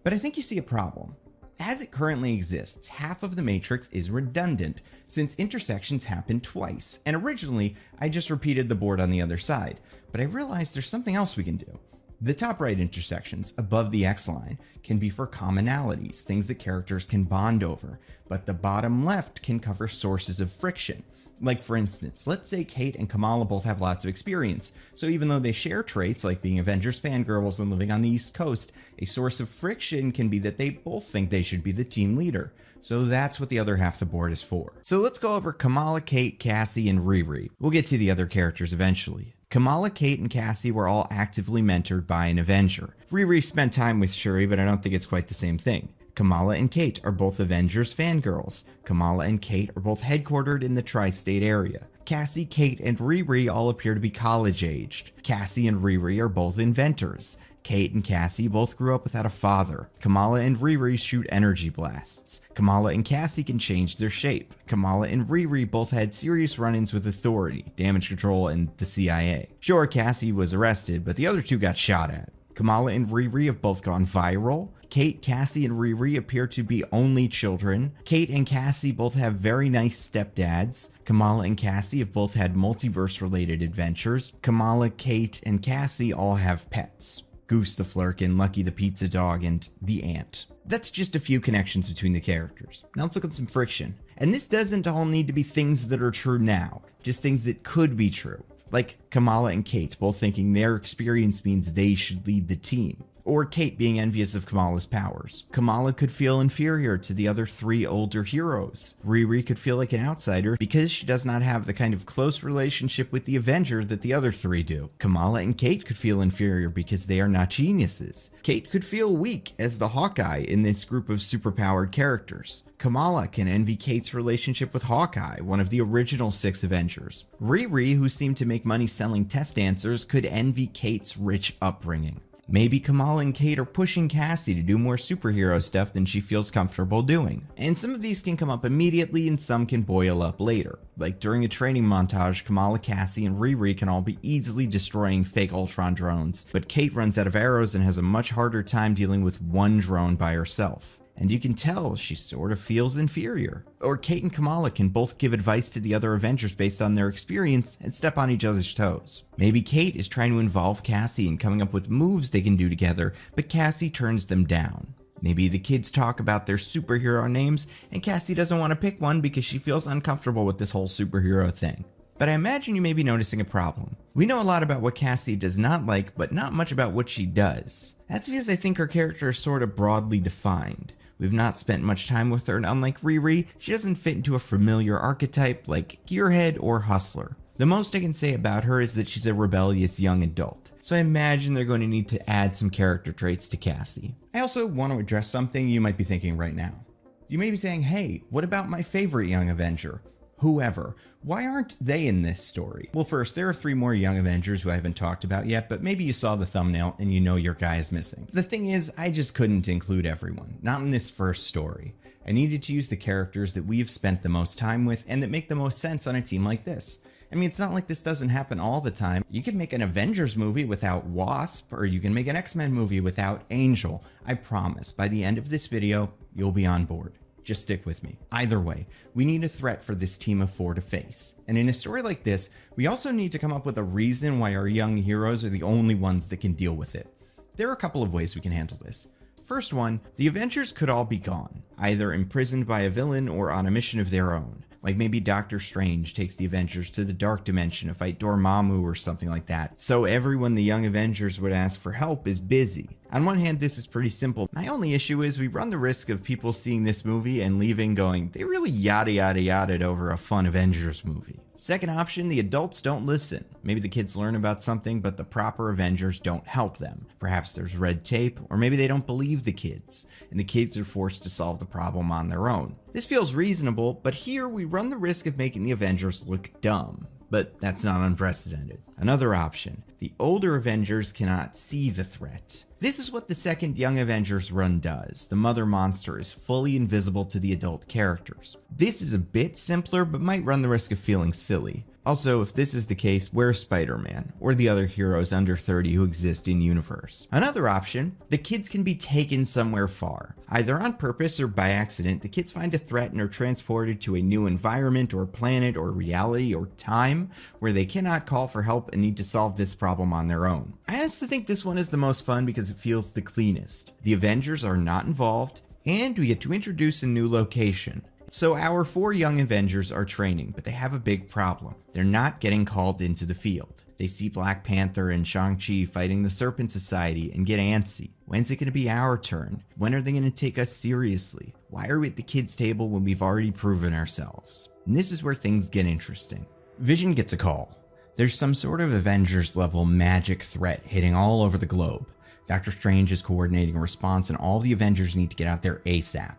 But I think you see a problem. As it currently exists, half of the matrix is redundant, since intersections happen twice, and originally I just repeated the board on the other side, but I realized there's something else we can do. The top right intersections, above the X line, can be for commonalities, things that characters can bond over, but the bottom left can cover sources of friction. Like for instance, let's say Kate and Kamala both have lots of experience, so even though they share traits like being Avengers fangirls and living on the East Coast, a source of friction can be that they both think they should be the team leader. So that's what the other half of the board is for. So let's go over Kamala, Kate, Cassie, and Riri. We'll get to the other characters eventually. Kamala, Kate, and Cassie were all actively mentored by an Avenger. Riri spent time with Shuri, but I don't think it's quite the same thing. Kamala and Kate are both Avengers fangirls. Kamala and Kate are both headquartered in the tri-state area. Cassie, Kate, and Riri all appear to be college-aged. Cassie and Riri are both inventors. Kate and Cassie both grew up without a father. Kamala and Riri shoot energy blasts. Kamala and Cassie can change their shape. Kamala and Riri both had serious run-ins with authority, damage control, and the CIA. Sure, Cassie was arrested, but the other two got shot at. Kamala and Riri have both gone viral. Kate, Cassie, and Riri appear to be only children. Kate and Cassie both have very nice stepdads. Kamala and Cassie have both had multiverse-related adventures. Kamala, Kate, and Cassie all have pets. Goose the Flurkin, Lucky the Pizza Dog, and the Ant. That's just a few connections between the characters. Now let's look at some friction. And this doesn't all need to be things that are true now, just things that could be true. Like Kamala and Kate both thinking their experience means they should lead the team. Or Kate being envious of Kamala's powers. Kamala could feel inferior to the other 3 older heroes. Riri could feel like an outsider because she does not have the kind of close relationship with the Avenger that the other 3 do. Kamala and Kate could feel inferior because they are not geniuses. Kate could feel weak as the Hawkeye in this group of superpowered characters. Kamala can envy Kate's relationship with Hawkeye, one of the original 6 Avengers. Riri, who seemed to make money selling test answers, could envy Kate's rich upbringing. Maybe Kamala and Kate are pushing Cassie to do more superhero stuff than she feels comfortable doing. And some of these can come up immediately and some can boil up later. Like during a training montage, Kamala, Cassie, and Riri can all be easily destroying fake Ultron drones, but Kate runs out of arrows and has a much harder time dealing with one drone by herself. And you can tell she sort of feels inferior. Or Kate and Kamala can both give advice to the other Avengers based on their experience and step on each other's toes. Maybe Kate is trying to involve Cassie in coming up with moves they can do together, but Cassie turns them down. Maybe the kids talk about their superhero names, and Cassie doesn't want to pick one because she feels uncomfortable with this whole superhero thing. But I imagine you may be noticing a problem. We know a lot about what Cassie does not like, but not much about what she does. That's because I think her character is sort of broadly defined. We've not spent much time with her, and unlike Riri, she doesn't fit into a familiar archetype like gearhead or hustler. The most I can say about her is that she's a rebellious young adult, so I imagine they're going to need to add some character traits to Cassie. I also want to address something you might be thinking right now. You may be saying, hey, what about my favorite young Avenger? Whoever. Why aren't they in this story? Well, first, there are 3 more young Avengers who I haven't talked about yet, but maybe you saw the thumbnail and you know your guy is missing. The thing is, I just couldn't include everyone, not in this first story. I needed to use the characters that we've spent the most time with and that make the most sense on a team like this. I mean, it's not like this doesn't happen all the time. You can make an Avengers movie without Wasp, or you can make an X-Men movie without Angel. I promise, by the end of this video, you'll be on board. Just stick with me. Either way, we need a threat for this team of 4 to face. And in a story like this, we also need to come up with a reason why our young heroes are the only ones that can deal with it. There are a couple of ways we can handle this. First one, the Avengers could all be gone, either imprisoned by a villain or on a mission of their own. Like maybe Doctor Strange takes the Avengers to the Dark Dimension to fight Dormammu or something like that. So everyone the Young Avengers would ask for help is busy. On one hand, this is pretty simple. My only issue is we run the risk of people seeing this movie and leaving going, they really yada yada yada over a fun Avengers movie. Second option, the adults don't listen. Maybe the kids learn about something, but the proper Avengers don't help them. Perhaps there's red tape, or maybe they don't believe the kids, and the kids are forced to solve the problem on their own. This feels reasonable, but here we run the risk of making the Avengers look dumb. But that's not unprecedented. Another option, the older Avengers cannot see the threat. This is what the second Young Avengers run does. The Mother Monster is fully invisible to the adult characters. This is a bit simpler, but might run the risk of feeling silly. Also, if this is the case, where's Spider-Man, or the other heroes under 30 who exist in universe? Another option, the kids can be taken somewhere far. Either on purpose or by accident, the kids find a threat and are transported to a new environment or planet or reality or time where they cannot call for help and need to solve this problem on their own. I honestly think this one is the most fun because it feels the cleanest. The Avengers are not involved, and we get to introduce a new location. So our 4 young Avengers are training, but they have a big problem. They're not getting called into the field. They see Black Panther and Shang-Chi fighting the Serpent Society and get antsy. When's it going to be our turn? When are they going to take us seriously? Why are we at the kids' table when we've already proven ourselves? And this is where things get interesting. Vision gets a call. There's some sort of Avengers level magic threat hitting all over the globe. Doctor Strange is coordinating a response and all the Avengers need to get out there ASAP.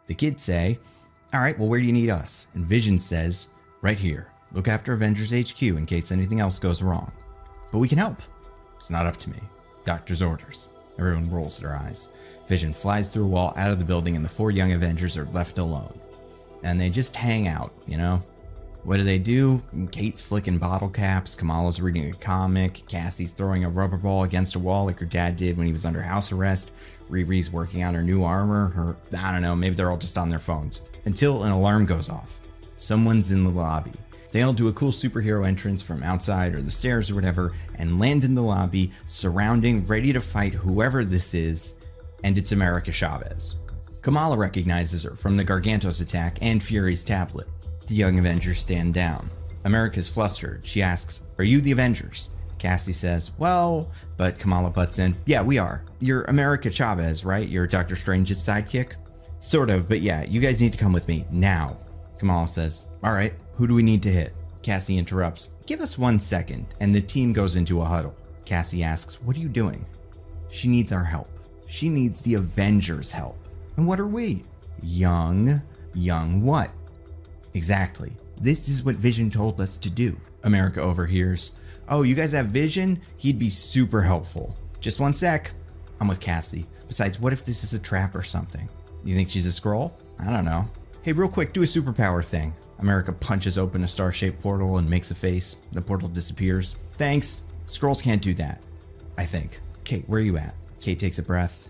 The kids say, all right, well, where do you need us? And Vision says, right here. Look after Avengers HQ in case anything else goes wrong. But we can help. It's not up to me. Doctor's orders. Everyone rolls their eyes. Vision flies through a wall out of the building and the 4 young Avengers are left alone. And they just hang out, you know? What do? Kate's flicking bottle caps, Kamala's reading a comic, Cassie's throwing a rubber ball against a wall like her dad did when he was under house arrest, Riri's working on her new armor, I don't know, maybe they're all just on their phones. Until an alarm goes off. Someone's in the lobby. They all do a cool superhero entrance from outside or the stairs or whatever and land in the lobby, surrounding, ready to fight whoever this is, and it's America Chavez. Kamala recognizes her from the Gargantos attack and Fury's tablet. The Young Avengers stand down. America's flustered. She asks, "Are you the Avengers?" Cassie says, "Well," but Kamala butts in, "Yeah, we are. You're America Chavez, right? You're Doctor Strange's sidekick?" "Sort of, but yeah, you guys need to come with me, now." Kamala says, "All right, who do we need to hit?" Cassie interrupts, "Give us 1 second," and the team goes into a huddle. Cassie asks, "What are you doing?" She needs our help. She needs the Avengers' help. And what are we? Young what? Exactly. This is what Vision told us to do. America overhears, "Oh, you guys have Vision? He'd be super helpful." "Just 1 sec. I'm with Cassie. Besides, what if this is a trap or something? You think she's a Skrull? I don't know. Hey, real quick, do a superpower thing." America punches open a star-shaped portal and makes a face. The portal disappears. "Thanks. Skrulls can't do that. I think. Kate, where are you at?" Kate takes a breath.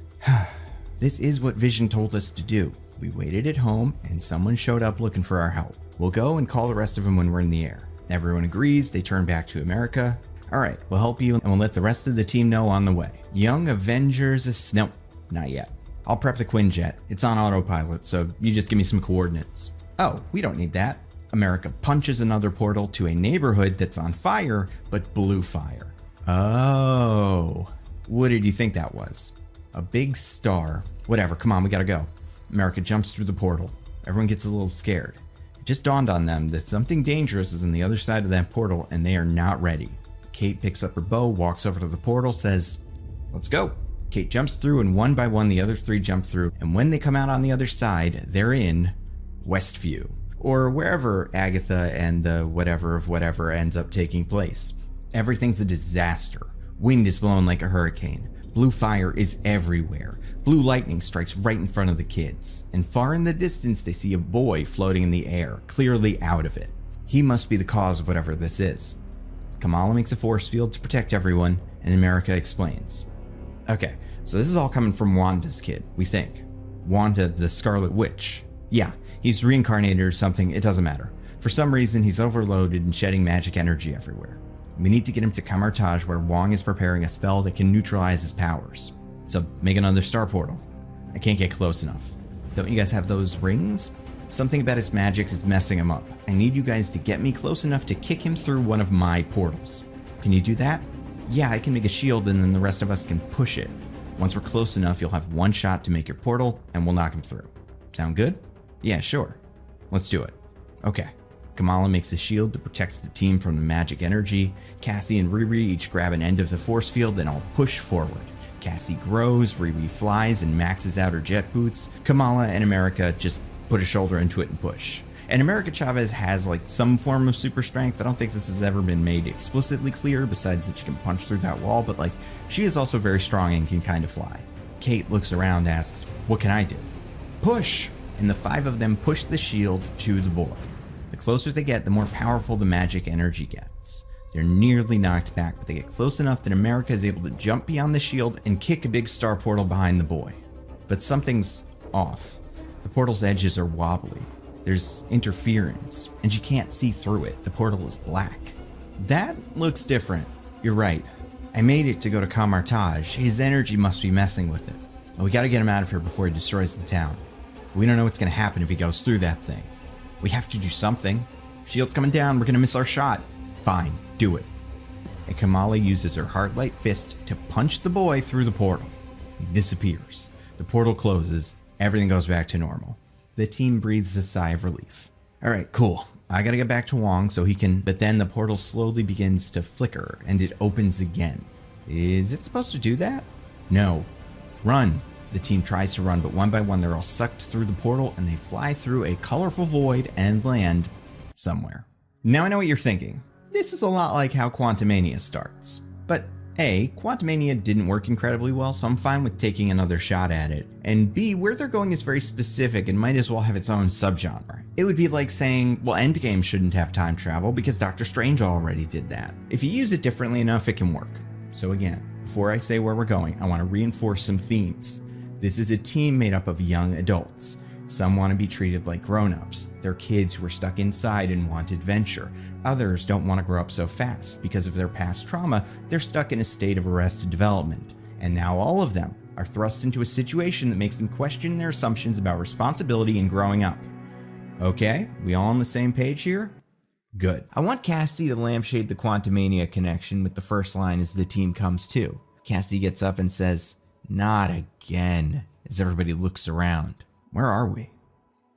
"This is what Vision told us to do. We waited at home and someone showed up looking for our help. We'll go and call the rest of them when we're in the air." Everyone agrees. They turn back to America. "All right, we'll help you and we'll let the rest of the team know on the way. Young Avengers Nope, not yet. I'll prep the Quinjet. It's on autopilot, so you just give me some coordinates." "Oh, we don't need that." America punches another portal to a neighborhood that's on fire, but blue fire. Oh, what did you think that was? A big star. Whatever, come on, we gotta go. America jumps through the portal. Everyone gets a little scared. It just dawned on them that something dangerous is on the other side of that portal and they are not ready. Kate picks up her bow, walks over to the portal, says, "Let's go." Kate jumps through and one by one the other three jump through, and when they come out on the other side, they're in Westview, or wherever Agatha and the whatever of whatever ends up taking place. Everything's a disaster. Wind is blowing like a hurricane. Blue fire is everywhere. Blue lightning strikes right in front of the kids, and far in the distance they see a boy floating in the air, clearly out of it. He must be the cause of whatever this is. Kamala makes a force field to protect everyone, and America explains. Okay, so this is all coming from Wanda's kid, we think. Wanda, the Scarlet Witch. Yeah, he's reincarnated or something, it doesn't matter. For some reason, he's overloaded and shedding magic energy everywhere. We need to get him to Kamar-Taj, where Wong is preparing a spell that can neutralize his powers. So make another star portal. I can't get close enough. Don't you guys have those rings? Something about his magic is messing him up. I need you guys to get me close enough to kick him through one of my portals. Can you do that? Yeah, I can make a shield and then the rest of us can push it. Once we're close enough, you'll have one shot to make your portal and we'll knock him through. Sound good? Yeah, sure. Let's do it. Okay. Kamala makes a shield that protects the team from the magic energy. Cassie and Riri each grab an end of the force field and all push forward. Cassie grows, Riri flies and maxes out her jet boots. Kamala and America just put a shoulder into it and push. And America Chavez has like some form of super strength. I don't think this has ever been made explicitly clear, besides that she can punch through that wall, but like she is also very strong and can kind of fly. Kate looks around and asks, "What can I do?" "Push!" And the five of them push the shield to the boy. The closer they get, the more powerful the magic energy gets. They're nearly knocked back, but they get close enough that America is able to jump beyond the shield and kick a big star portal behind the boy. But something's off. The portal's edges are wobbly. There's interference, and you can't see through it. The portal is black. That looks different. You're right. I made it to go to Kamar-Taj. His energy must be messing with it. And we gotta get him out of here before he destroys the town. We don't know what's gonna happen if he goes through that thing. We have to do something. Shield's coming down, we're gonna miss our shot. Fine, do it. And Kamala uses her Heartlight Fist to punch the boy through the portal. He disappears. The portal closes. Everything goes back to normal. The team breathes a sigh of relief. All right, cool. I gotta get back to Wong so he can, but then the portal slowly begins to flicker and it opens again. Is it supposed to do that? No. Run. The team tries to run, but one by one they're all sucked through the portal and they fly through a colorful void and land somewhere. Now I know what you're thinking. This is a lot like how Quantumania starts. But A, Quantumania didn't work incredibly well, so I'm fine with taking another shot at it. And B, where they're going is very specific and might as well have its own subgenre. It would be like saying, well, Endgame shouldn't have time travel because Doctor Strange already did that. If you use it differently enough, it can work. So again, before I say where we're going, I want to reinforce some themes. This is a team made up of young adults. Some want to be treated like grown-ups. They're kids who are stuck inside and want adventure. Others don't want to grow up so fast. Because of their past trauma, they're stuck in a state of arrested development. And now all of them are thrust into a situation that makes them question their assumptions about responsibility and growing up. Okay, we all on the same page here? Good. I want Cassidy to lampshade the Quantumania connection with the first line as the team comes to. Cassidy gets up and says, "Not again," as everybody looks around. Where are we?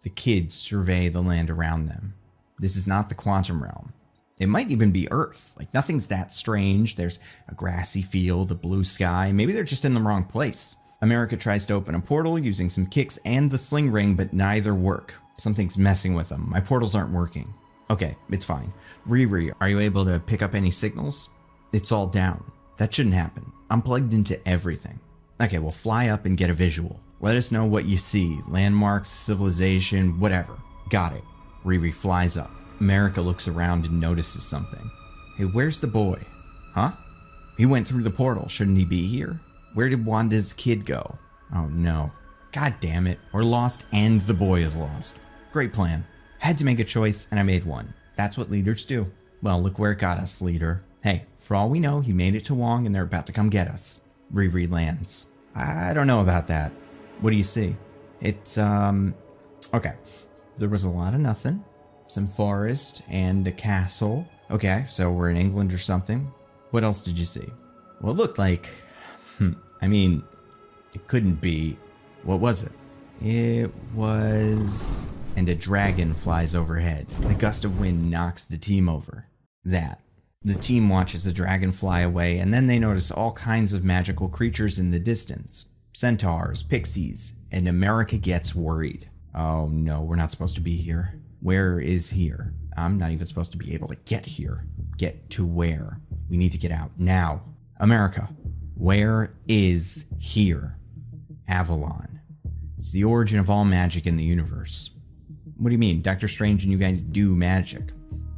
The kids survey the land around them. This is not the quantum realm. It might even be Earth. Like, nothing's that strange. There's a grassy field, a blue sky. Maybe they're just in the wrong place. America tries to open a portal using some kicks and the sling ring, but neither work. Something's messing with them. My portals aren't working. Okay, it's fine. Riri, are you able to pick up any signals? It's all down. That shouldn't happen. I'm plugged into everything. Okay, well, fly up and get a visual. Let us know what you see. Landmarks, civilization, whatever. Got it. Riri flies up. America looks around and notices something. Hey, where's the boy? Huh? He went through the portal. Shouldn't he be here? Where did Wanda's kid go? Oh no. God damn it. We're lost and the boy is lost. Great plan. Had to make a choice and I made one. That's what leaders do. Well, look where it got us, leader. Hey, for all we know, he made it to Wong and they're about to come get us. Riri lands. I don't know about that. What do you see? It's, okay. There was a lot of nothing. Some forest and a castle. Okay, so we're in England or something. What else did you see? Well, it looked like, I mean, it couldn't be. What was it? It was... And a dragon flies overhead. A gust of wind knocks the team over. That. The team watches the dragon fly away, and then they notice all kinds of magical creatures in the distance. Centaurs, pixies, and America gets worried. Oh no, we're not supposed to be here. Where is here? I'm not even supposed to be able to get here. Get to where? We need to get out now. America, where is here? Avalon. It's the origin of all magic in the universe. What do you mean? Doctor Strange and you guys do magic?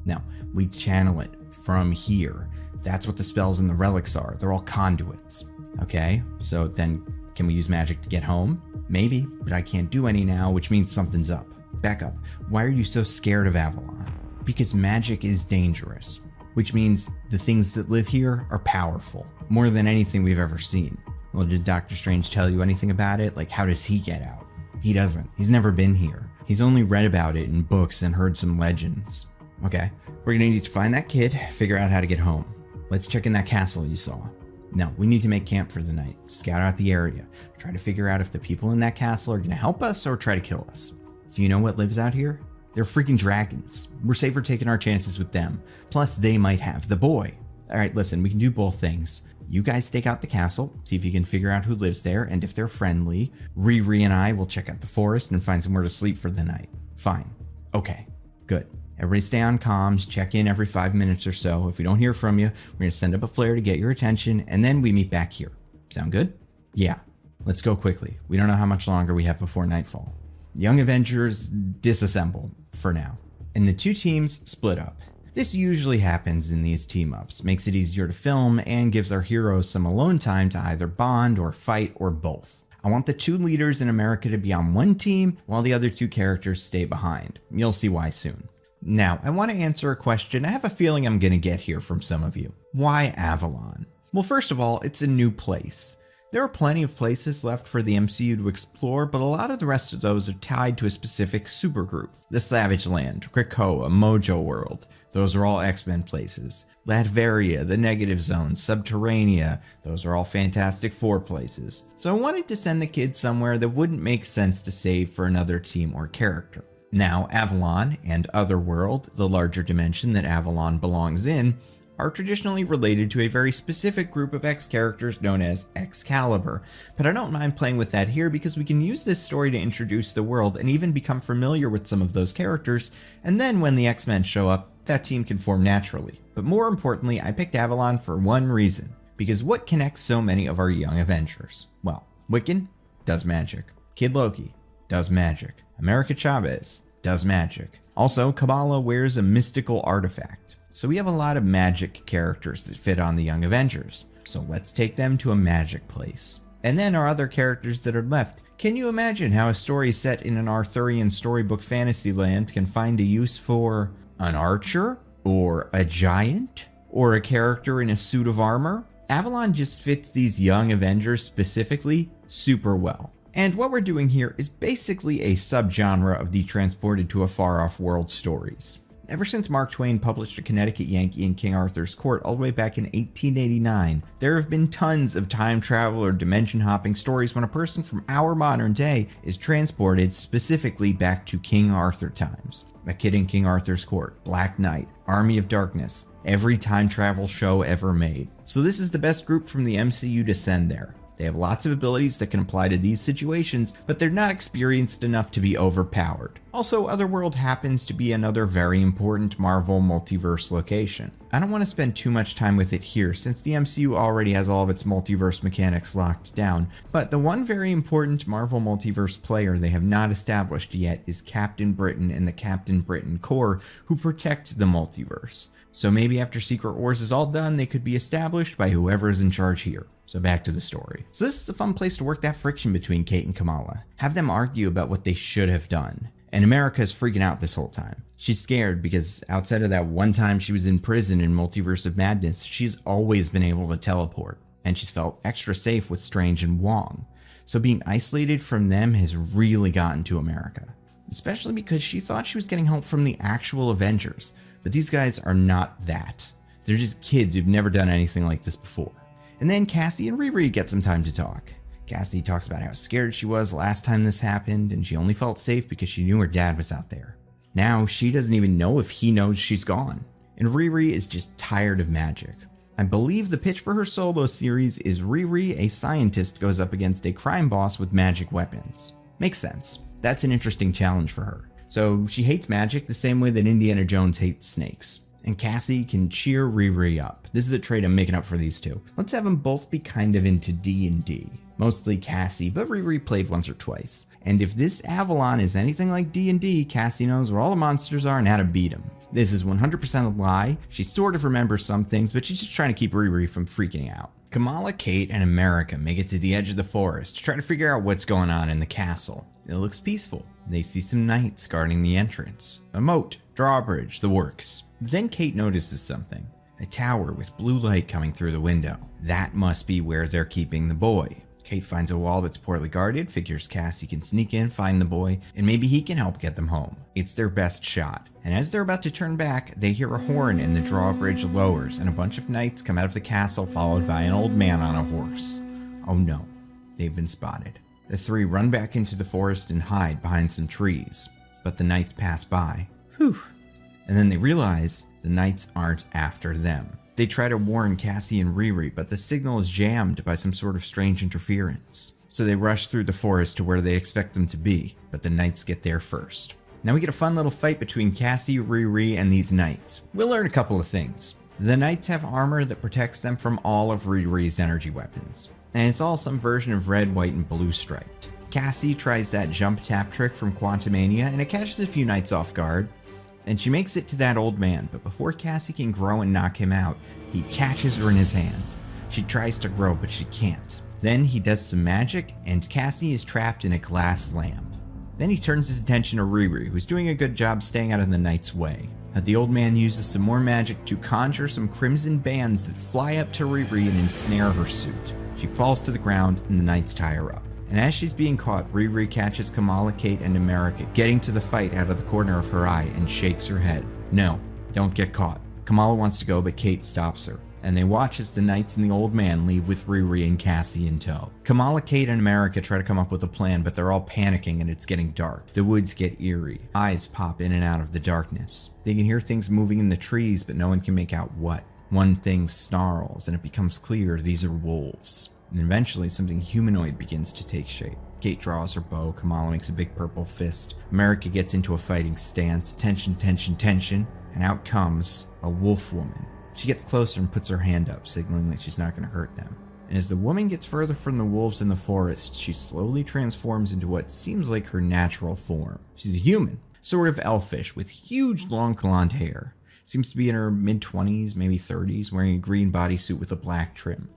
No, we channel it from here. That's what the spells and the relics are. They're all conduits. Okay, so then can we use magic to get home? Maybe, but I can't do any now, which means something's up. Back up. Why are you so scared of Avalon? Because magic is dangerous, which means the things that live here are powerful, more than anything we've ever seen. Well, did Doctor Strange tell you anything about it? Like, how does he get out? He doesn't. He's never been here. He's only read about it in books and heard some legends. Okay, we're gonna need to find that kid, figure out how to get home. Let's check in that castle you saw. No, we need to make camp for the night, scout out the area, try to figure out if the people in that castle are gonna help us or try to kill us. Do you know what lives out here? They're freaking dragons. We're safer taking our chances with them. Plus, they might have the boy. All right, listen, we can do both things. You guys stake out the castle, see if you can figure out who lives there, and if they're friendly, Riri and I will check out the forest and find somewhere to sleep for the night. Fine. Okay, good. Everybody stay on comms, check in every 5 minutes or so. If we don't hear from you, we're gonna send up a flare to get your attention, and then we meet back here. Sound good? Yeah. Let's go quickly. We don't know how much longer we have before nightfall. Young Avengers disassemble for now, and the two teams split up. This usually happens in these team-ups, makes it easier to film, and gives our heroes some alone time to either bond or fight or both. I want the two leaders in America to be on one team while the other two characters stay behind. You'll see why soon. Now, I want to answer a question I have a feeling I'm going to get here from some of you. Why Avalon? Well, first of all, it's a new place. There are plenty of places left for the MCU to explore, but a lot of the rest of those are tied to a specific supergroup. The Savage Land, Krakoa, Mojo World, those are all X-Men places. Latveria, the Negative Zone, Subterranea, those are all Fantastic Four places. So I wanted to send the kids somewhere that wouldn't make sense to save for another team or character. Now, Avalon and Otherworld, the larger dimension that Avalon belongs in, are traditionally related to a very specific group of X characters known as Excalibur, but I don't mind playing with that here because we can use this story to introduce the world and even become familiar with some of those characters, and then when the X-Men show up, that team can form naturally. But more importantly, I picked Avalon for one reason, because what connects so many of our young Avengers? Well, Wiccan does magic, Kid Loki does magic, America Chavez does magic. Also, Kamala wears a mystical artifact. So we have a lot of magic characters that fit on the Young Avengers. So let's take them to a magic place. And then our other characters that are left Can you imagine how a story set in an Arthurian storybook fantasy land can find a use for an archer, or a giant, or a character in a suit of armor? Avalon just fits these young Avengers specifically super well. And what we're doing here is basically a subgenre of the transported to a far-off world stories. Ever since Mark Twain published A Connecticut Yankee in King Arthur's Court all the way back in 1889, there have been tons of time travel or dimension hopping stories when a person from our modern day is transported specifically back to King Arthur times. A Kid in King Arthur's Court, Black Knight, Army of Darkness, every time travel show ever made. So this is the best group from the MCU to send there. They have lots of abilities that can apply to these situations, but they're not experienced enough to be overpowered. Also, Otherworld happens to be another very important Marvel multiverse location. I don't want to spend too much time with it here since the MCU already has all of its multiverse mechanics locked down, but the one very important Marvel multiverse player they have not established yet is Captain Britain and the Captain Britain Corps, who protect the multiverse. So maybe after Secret Wars is all done, they could be established by whoever is in charge here. So back to the story. So this is a fun place to work that friction between Kate and Kamala. Have them argue about what they should have done. And America is freaking out this whole time. She's scared because outside of that one time she was in prison in Multiverse of Madness, she's always been able to teleport. And she's felt extra safe with Strange and Wong. So being isolated from them has really gotten to America. Especially because she thought she was getting help from the actual Avengers. But these guys are not that. They're just kids who've never done anything like this before. And then Cassie and Riri get some time to talk. Cassie talks about how scared she was last time this happened, and she only felt safe because she knew her dad was out there. Now she doesn't even know if he knows she's gone. And Riri is just tired of magic. I believe the pitch for her solo series is Riri, a scientist, goes up against a crime boss with magic weapons. Makes sense. That's an interesting challenge for her. So she hates magic the same way that Indiana Jones hates snakes. And Cassie can cheer Riri up. This is a trait I'm making up for these two. Let's have them both be kind of into D&D. Mostly Cassie, but Riri played once or twice. And if this Avalon is anything like D&D, Cassie knows where all the monsters are and how to beat them. This is 100% a lie. She sort of remembers some things, but she's just trying to keep Riri from freaking out. Kamala, Kate, and America make it to the edge of the forest to try to figure out what's going on in the castle. It looks peaceful. They see some knights guarding the entrance. A moat, drawbridge, the works. Then Kate notices something. A tower with blue light coming through the window. That must be where they're keeping the boy. Kate finds a wall that's poorly guarded, figures Cassie can sneak in, find the boy, and maybe he can help get them home. It's their best shot. And as they're about to turn back, they hear a horn and the drawbridge lowers, and a bunch of knights come out of the castle followed by an old man on a horse. Oh no, they've been spotted. The three run back into the forest and hide behind some trees, but the knights pass by. Whew. And then they realize the knights aren't after them. They try to warn Cassie and Riri, but the signal is jammed by some sort of strange interference. So they rush through the forest to where they expect them to be, but the knights get there first. Now we get a fun little fight between Cassie, Riri, and these knights. We'll learn a couple of things. The knights have armor that protects them from all of Riri's energy weapons. And it's all some version of red, white, and blue striped. Cassie tries that jump tap trick from Quantumania, and it catches a few knights off guard. And she makes it to that old man, but before Cassie can grow and knock him out, he catches her in his hand. She tries to grow, but she can't. Then he does some magic, and Cassie is trapped in a glass lamp. Then he turns his attention to Riri, who's doing a good job staying out of the knight's way. But the old man uses some more magic to conjure some crimson bands that fly up to Riri and ensnare her suit. She falls to the ground, and the knights tie her up. And as she's being caught, Riri catches Kamala, Kate, and America getting to the fight out of the corner of her eye and shakes her head. No, don't get caught. Kamala wants to go, but Kate stops her. And they watch as the knights and the old man leave with Riri and Cassie in tow. Kamala, Kate, and America try to come up with a plan, but they're all panicking and it's getting dark. The woods get eerie. Eyes pop in and out of the darkness. They can hear things moving in the trees, but no one can make out what. One thing snarls, and it becomes clear these are wolves. And eventually something humanoid begins to take shape. Kate draws her bow, Kamala makes a big purple fist, America gets into a fighting stance, tension, tension, tension, and out comes a wolf woman. She gets closer and puts her hand up, signaling that she's not going to hurt them. And as the woman gets further from the wolves in the forest, she slowly transforms into what seems like her natural form. She's a human, sort of elfish, with huge long blonde hair. Seems to be in her mid-20s, maybe 30s, wearing a green bodysuit with a black trim.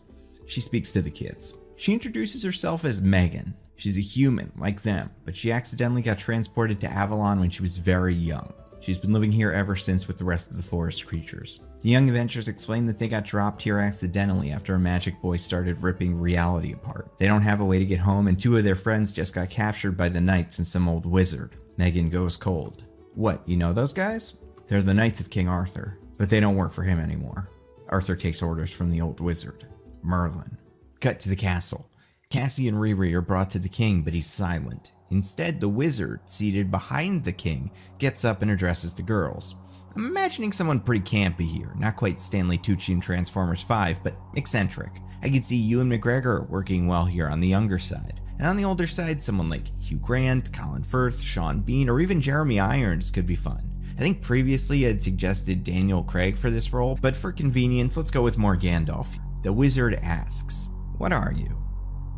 She speaks to the kids. She introduces herself as Megan. She's a human, like them, but she accidentally got transported to Avalon when she was very young. She's been living here ever since with the rest of the forest creatures. The young adventurers explain that they got dropped here accidentally after a magic boy started ripping reality apart. They don't have a way to get home, and 2 of their friends just got captured by the knights and some old wizard. Megan goes cold. What, you know those guys? They're the Knights of King Arthur, but they don't work for him anymore. Arthur takes orders from the old wizard, Merlin. Cut to the castle. Cassie and Riri are brought to the king, but he's silent. Instead, the wizard, seated behind the king, gets up and addresses the girls. I'm imagining someone pretty campy here, not quite Stanley Tucci in Transformers 5, but eccentric. I could see Ewan McGregor working well here on the younger side. And on the older side, someone like Hugh Grant, Colin Firth, Sean Bean, or even Jeremy Irons could be fun. I think previously I had suggested Daniel Craig for this role, but for convenience, let's go with more Gandalf. The wizard asks, "What are you?"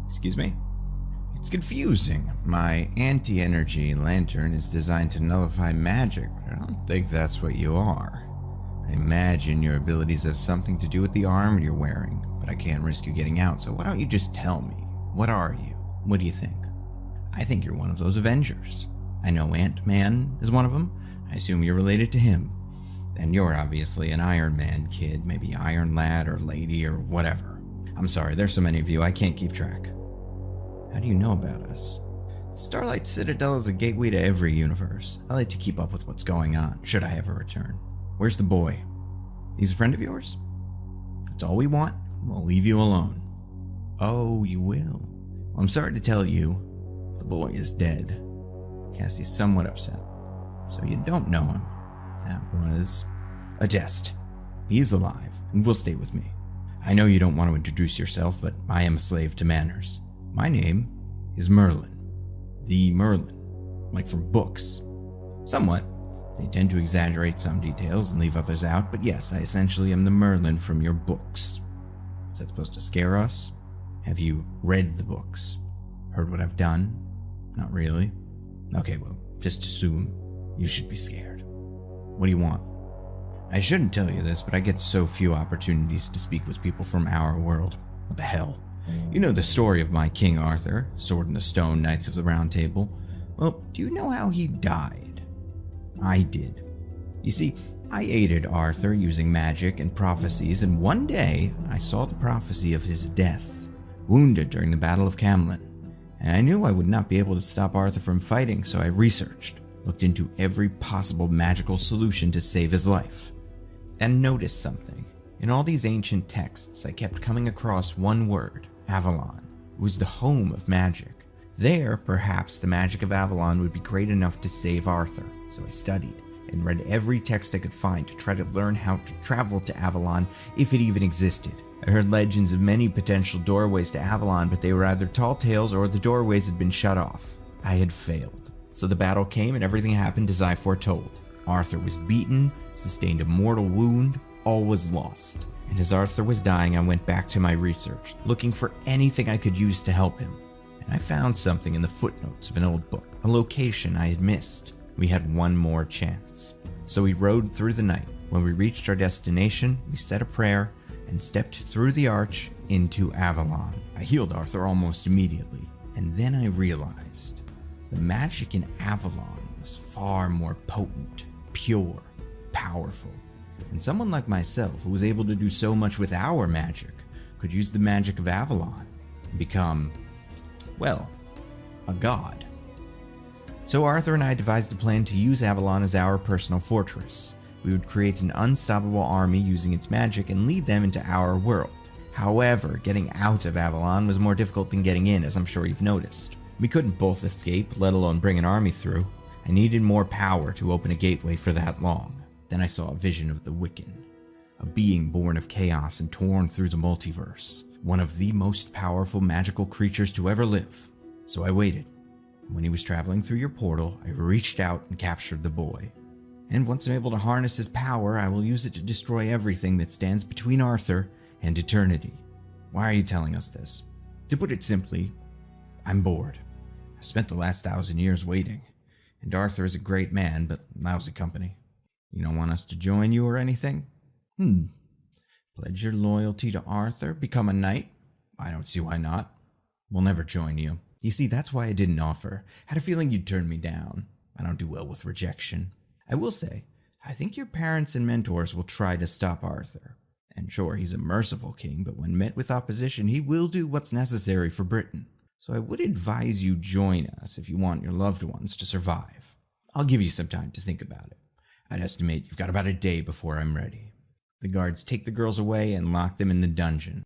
Excuse me? It's confusing. My anti-energy lantern is designed to nullify magic, but I don't think that's what you are. I imagine your abilities have something to do with the armor you're wearing, but I can't risk you getting out, so why don't you just tell me? What are you? What do you think? I think you're one of those Avengers. I know Ant-Man is one of them. I assume you're related to him. And you're obviously an Iron Man kid, maybe Iron Lad or Lady or whatever. I'm sorry, there's so many of you, I can't keep track. How do you know about us? Starlight Citadel is a gateway to every universe. I like to keep up with what's going on, should I ever return. Where's the boy? He's a friend of yours? That's all we want. We'll leave you alone. Oh, you will? Well, I'm sorry to tell you, the boy is dead. Cassie's somewhat upset. So you don't know him. That was a test. He's alive and will stay with me. I know you don't want to introduce yourself, but I am a slave to manners. My name is Merlin. The Merlin, like from books. Somewhat. They tend to exaggerate some details and leave others out, but yes, I essentially am the Merlin from your books. Is that supposed to scare us? Have you read the books? Heard what I've done? Not really. Okay, well, just assume you should be scared. What do you want? I shouldn't tell you this, but I get so few opportunities to speak with people from our world. What the hell? You know the story of my King Arthur, Sword in the Stone, Knights of the Round Table. Well, do you know how he died? I did. You see, I aided Arthur using magic and prophecies, and one day I saw the prophecy of his death, wounded during the Battle of Camlan. And I knew I would not be able to stop Arthur from fighting, so I researched, looked into every possible magical solution to save his life. And noticed something. In all these ancient texts, I kept coming across one word, Avalon. It was the home of magic. There, perhaps the magic of Avalon would be great enough to save Arthur. So I studied and read every text I could find to try to learn how to travel to Avalon, if it even existed. I heard legends of many potential doorways to Avalon, but they were either tall tales or the doorways had been shut off. I had failed. So the battle came and everything happened as I foretold. Arthur was beaten, sustained a mortal wound, all was lost. And as Arthur was dying, I went back to my research, looking for anything I could use to help him. And I found something in the footnotes of an old book, a location I had missed. We had one more chance. So we rode through the night. When we reached our destination, we said a prayer and stepped through the arch into Avalon. I healed Arthur almost immediately. And then I realized the magic in Avalon was far more potent, pure, powerful. And someone like myself, who was able to do so much with our magic, could use the magic of Avalon and become, well, a god. So Arthur and I devised a plan to use Avalon as our personal fortress. We would create an unstoppable army using its magic and lead them into our world. However, getting out of Avalon was more difficult than getting in, as I'm sure you've noticed. We couldn't both escape, let alone bring an army through. I needed more power to open a gateway for that long. Then I saw a vision of the Wiccan, a being born of chaos and torn through the multiverse, one of the most powerful magical creatures to ever live. So I waited. When he was traveling through your portal, I reached out and captured the boy. And once I'm able to harness his power, I will use it to destroy everything that stands between Arthur and eternity. Why are you telling us this? To put it simply, I'm bored. I spent the last 1,000 years waiting, and Arthur is a great man, but lousy company. You don't want us to join you or anything? Pledge your loyalty to Arthur? Become a knight? I don't see why not. We'll never join you. You see, that's why I didn't offer. Had a feeling you'd turn me down. I don't do well with rejection. I will say, I think your parents and mentors will try to stop Arthur. And sure, he's a merciful king, but when met with opposition, he will do what's necessary for Britain. So I would advise you join us if you want your loved ones to survive. I'll give you some time to think about it. I'd estimate you've got about a day before I'm ready. The guards take the girls away and lock them in the dungeon.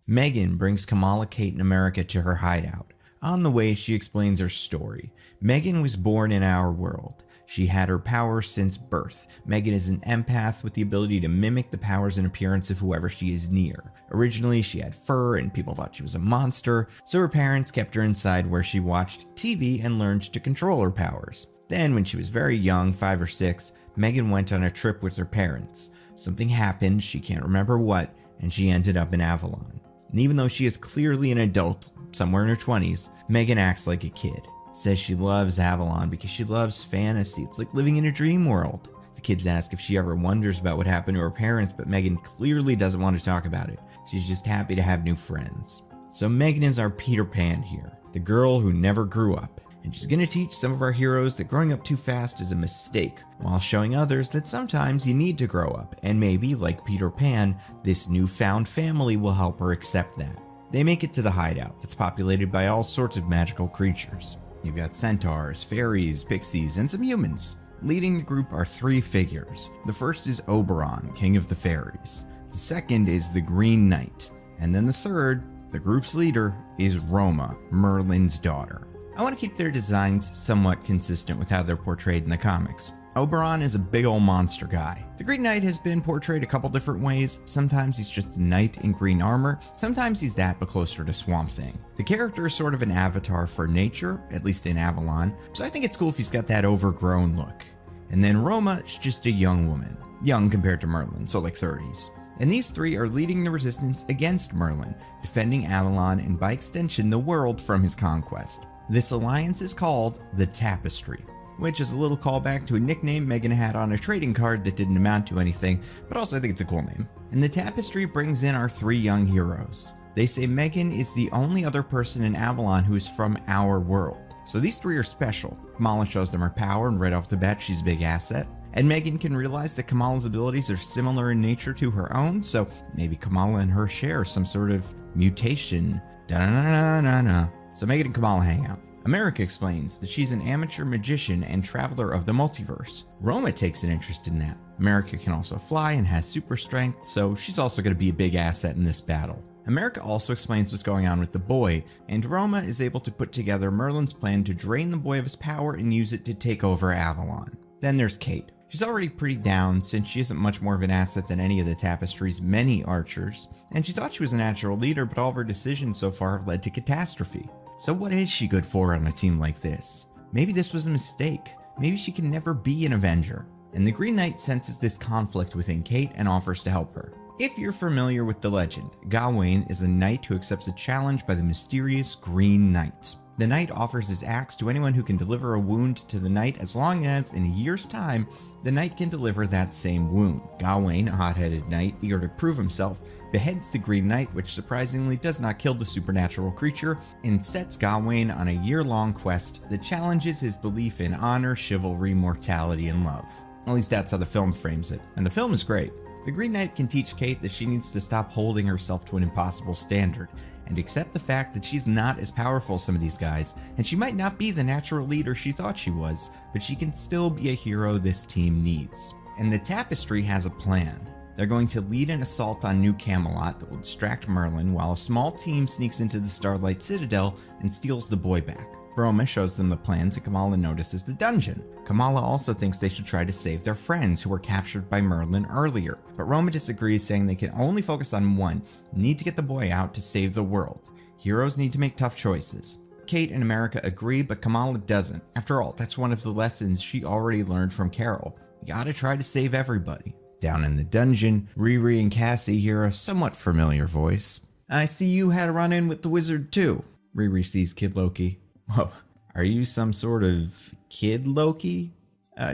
Megan brings Kamala, Kate, and America to her hideout. On the way, she explains her story. Megan was born in our world. She had her powers since birth. Megan is an empath with the ability to mimic the powers and appearance of whoever she is near. Originally, she had fur and people thought she was a monster, so her parents kept her inside where she watched TV and learned to control her powers. Then, when she was very young, 5 or 6, Megan went on a trip with her parents. Something happened, she can't remember what, and she ended up in Avalon. And even though she is clearly an adult, somewhere in her 20s, Megan acts like a kid. Says she loves Avalon because she loves fantasy. It's like living in a dream world. The kids ask if she ever wonders about what happened to her parents, but Megan clearly doesn't want to talk about it. She's just happy to have new friends. So Megan is our Peter Pan here, the girl who never grew up. And she's going to teach some of our heroes that growing up too fast is a mistake, while showing others that sometimes you need to grow up, and maybe, like Peter Pan, this newfound family will help her accept that. They make it to the hideout that's populated by all sorts of magical creatures. You've got centaurs, fairies, pixies, and some humans. Leading the group are 3 figures. The first is Oberon, king of the fairies. The second is the Green Knight. And then the third, the group's leader, is Roma, Merlin's daughter. I want to keep their designs somewhat consistent with how they're portrayed in the comics. Oberon is a big old monster guy. The Green Knight has been portrayed a couple different ways. Sometimes he's just a knight in green armor. Sometimes he's that, but closer to Swamp Thing. The character is sort of an avatar for nature, at least in Avalon, so I think it's cool if he's got that overgrown look. And then Roma is just a young woman. Young compared to Merlin, so like 30s. And these 3 are leading the resistance against Merlin, defending Avalon and by extension the world from his conquest. This alliance is called the Tapestry, which is a little callback to a nickname Megan had on a trading card that didn't amount to anything, but also I think it's a cool name. And the Tapestry brings in our 3 young heroes. They say Megan is the only other person in Avalon who is from our world. So these 3 are special. Kamala shows them her power, and right off the bat she's a big asset. And Megan can realize that Kamala's abilities are similar in nature to her own, so maybe Kamala and her share some sort of mutation. Da-na-na-na-na-na. So Megan and Kamala hang out. America explains that she's an amateur magician and traveler of the multiverse. Roma takes an interest in that. America can also fly and has super strength, so she's also going to be a big asset in this battle. America also explains what's going on with the boy, and Roma is able to put together Merlin's plan to drain the boy of his power and use it to take over Avalon. Then there's Kate. She's already pretty down since she isn't much more of an asset than any of the Tapestry's many archers, and she thought she was a natural leader, but all of her decisions so far have led to catastrophe. So what is she good for on a team like this? Maybe this was a mistake. Maybe she can never be an Avenger. And the Green Knight senses this conflict within Kate and offers to help her. If you're familiar with the legend, Gawain is a knight who accepts a challenge by the mysterious Green Knight. The knight offers his axe to anyone who can deliver a wound to the knight, as long as, in a year's time, the knight can deliver that same wound. Gawain, a hot-headed knight eager to prove himself, beheads the Green Knight, which surprisingly does not kill the supernatural creature, and sets Gawain on a year-long quest that challenges his belief in honor, chivalry, mortality, and love. At least that's how the film frames it, and the film is great. The Green Knight can teach Kate that she needs to stop holding herself to an impossible standard, and accept the fact that she's not as powerful as some of these guys, and she might not be the natural leader she thought she was, but she can still be a hero this team needs. And the Tapestry has a plan. They're going to lead an assault on New Camelot that will distract Merlin, while a small team sneaks into the Starlight Citadel and steals the boy back. Roma shows them the plans and Kamala notices the dungeon. Kamala also thinks they should try to save their friends who were captured by Merlin earlier, but Roma disagrees, saying they can only focus on one, need to get the boy out to save the world. Heroes need to make tough choices. Kate and America agree, but Kamala doesn't. After all, that's one of the lessons she already learned from Carol. You gotta try to save everybody. Down in the dungeon, Riri and Cassie hear a somewhat familiar voice. I see you had a run-in with the wizard too. Riri sees Kid Loki. Whoa, are you some sort of kid Loki?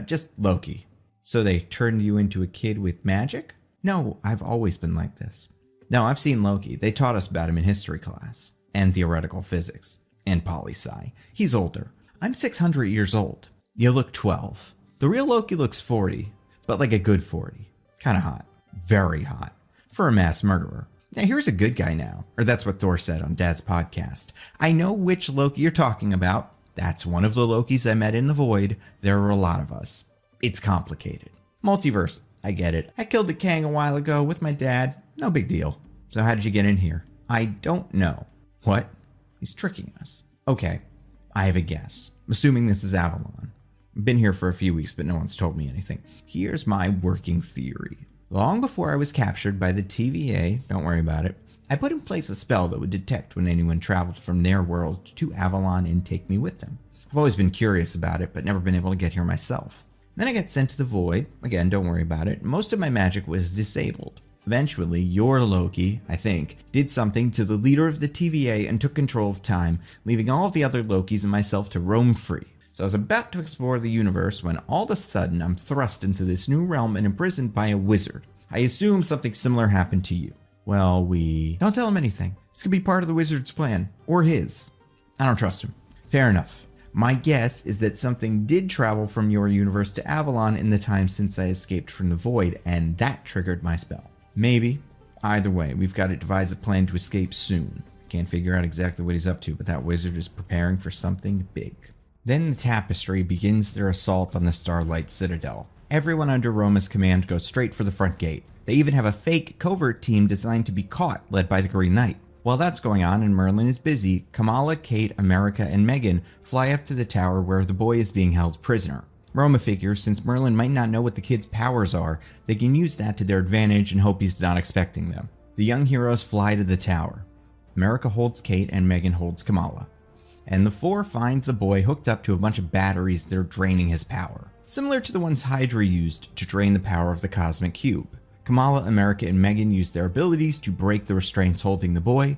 Just Loki. So they turned you into a kid with magic? No, I've always been like this. No, I've seen Loki. They taught us about him in history class and theoretical physics. And poli-sci. He's older. I'm 600 years old. You look 12. The real Loki looks 40, but like a good 40. Kinda hot. Very hot. For a mass murderer. Now here's a good guy now. Or that's what Thor said on Dad's podcast. I know which Loki you're talking about. That's one of the Lokis I met in the Void. There are a lot of us. It's complicated. Multiverse. I get it. I killed a Kang a while ago with my dad. No big deal. So how did you get in here? I don't know. What? He's tricking us. Okay. I have a guess. Assuming this is Avalon. I've been here for a few weeks, but no one's told me anything. Here's my working theory. Long before I was captured by the TVA, don't worry about it, I put in place a spell that would detect when anyone traveled from their world to Avalon and take me with them. I've always been curious about it, but never been able to get here myself. Then I got sent to the Void. Again, don't worry about it. Most of my magic was disabled. Eventually, your Loki, I think, did something to the leader of the TVA and took control of time, leaving all of the other Lokis and myself to roam free. So I was about to explore the universe when all of a sudden I'm thrust into this new realm and imprisoned by a wizard. I assume something similar happened to you. Well, don't tell him anything. This could be part of the wizard's plan. Or his. I don't trust him. Fair enough. My guess is that something did travel from your universe to Avalon in the time since I escaped from the Void, and that triggered my spell. Maybe. Either way, we've got to devise a plan to escape soon. Can't figure out exactly what he's up to, but that wizard is preparing for something big. Then the Tapestry begins their assault on the Starlight Citadel. Everyone under Roma's command goes straight for the front gate. They even have a fake covert team designed to be caught, led by the Green Knight. While that's going on and Merlin is busy, Kamala, Kate, America, and Megan fly up to the tower where the boy is being held prisoner. Roma figures since Merlin might not know what the kid's powers are, they can use that to their advantage and hope he's not expecting them. The young heroes fly to the tower. America holds Kate and Megan holds Kamala. And the four find the boy hooked up to a bunch of batteries that are draining his power. Similar to the ones Hydra used to drain the power of the Cosmic Cube. Kamala, America, and Megan use their abilities to break the restraints holding the boy,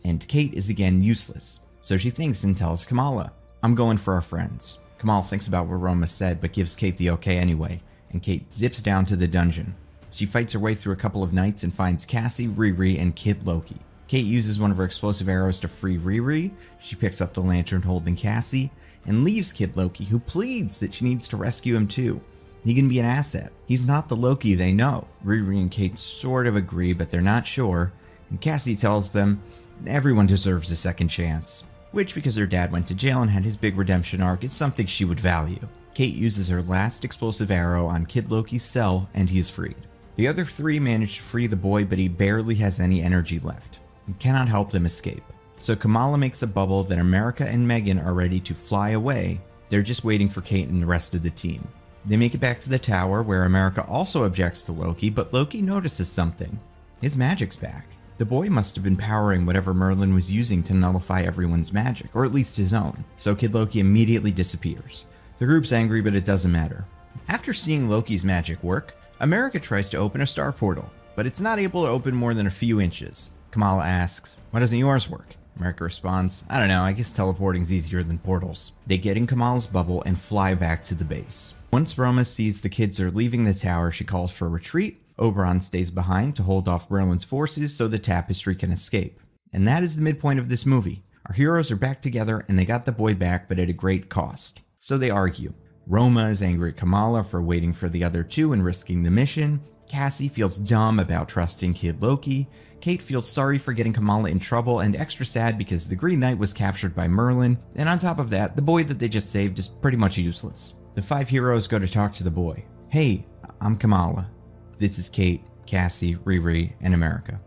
and Kate is again useless. So she thinks and tells Kamala, I'm going for our friends. Kamala thinks about what Roma said, but gives Kate the okay anyway, and Kate zips down to the dungeon. She fights her way through a couple of knights and finds Cassie, Riri, and Kid Loki. Kate uses one of her explosive arrows to free Riri. She picks up the lantern holding Cassie, and leaves Kid Loki, who pleads that she needs to rescue him too. He can be an asset. He's not the Loki they know. Riri and Kate sort of agree, but they're not sure, and Cassie tells them everyone deserves a second chance. Which, because her dad went to jail and had his big redemption arc, is something she would value. Kate uses her last explosive arrow on Kid Loki's cell, and he is freed. The other three manage to free the boy, but he barely has any energy left, and cannot help them escape. So Kamala makes a bubble that America and Megan are ready to fly away. They're just waiting for Kate and the rest of the team. They make it back to the tower, where America also objects to Loki, but Loki notices something. His magic's back. The boy must have been powering whatever Merlin was using to nullify everyone's magic, or at least his own, so Kid Loki immediately disappears. The group's angry, but it doesn't matter. After seeing Loki's magic work, America tries to open a star portal, but it's not able to open more than a few inches. Kamala asks, why doesn't yours work? America responds, I don't know, I guess teleporting's easier than portals. They get in Kamala's bubble and fly back to the base. Once Roma sees the kids are leaving the tower, she calls for a retreat. Oberon stays behind to hold off Merlin's forces so the Tapestry can escape. And that is the midpoint of this movie. Our heroes are back together and they got the boy back, but at a great cost. So they argue. Roma is angry at Kamala for waiting for the other two and risking the mission. Cassie feels dumb about trusting Kid Loki. Kate feels sorry for getting Kamala in trouble and extra sad because the Green Knight was captured by Merlin, and on top of that, the boy that they just saved is pretty much useless. The five heroes go to talk to the boy. Hey, I'm Kamala. This is Kate, Cassie, Riri, and America.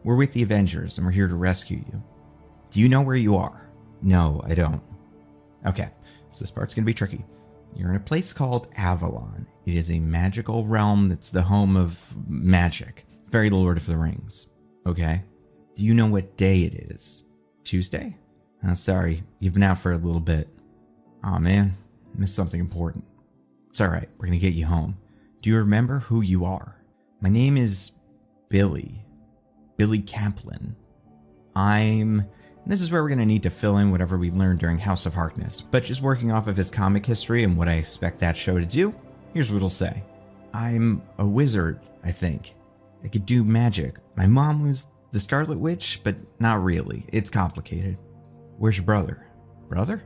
We're with the Avengers and we're here to rescue you. Do you know where you are? No, I don't. Okay, so this part's gonna be tricky. You're in a place called Avalon. It is a magical realm that's the home of magic. Very Lord of the Rings. Okay. Do you know what day it is? Tuesday? Oh, sorry, you've been out for a little bit. Aw man, missed something important. It's alright, we're gonna get you home. Do you remember who you are? My name is Billy. Billy Kaplan. This is where we're gonna need to fill in whatever we learned during House of Harkness, but just working off of his comic history and what I expect that show to do, here's what it'll say. I'm a wizard, I think. I could do magic. My mom was the Scarlet Witch, but not really. It's complicated. Where's your brother? Brother?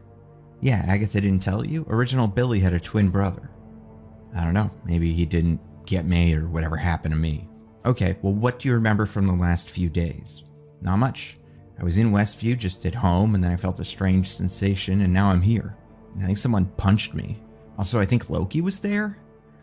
Yeah, Agatha didn't tell you? Original Billy had a twin brother. I don't know, maybe he didn't get me or whatever happened to me. Okay, well, what do you remember from the last few days? Not much. I was in Westview, just at home, and then I felt a strange sensation, and now I'm here. I think someone punched me. Also, I think Loki was there?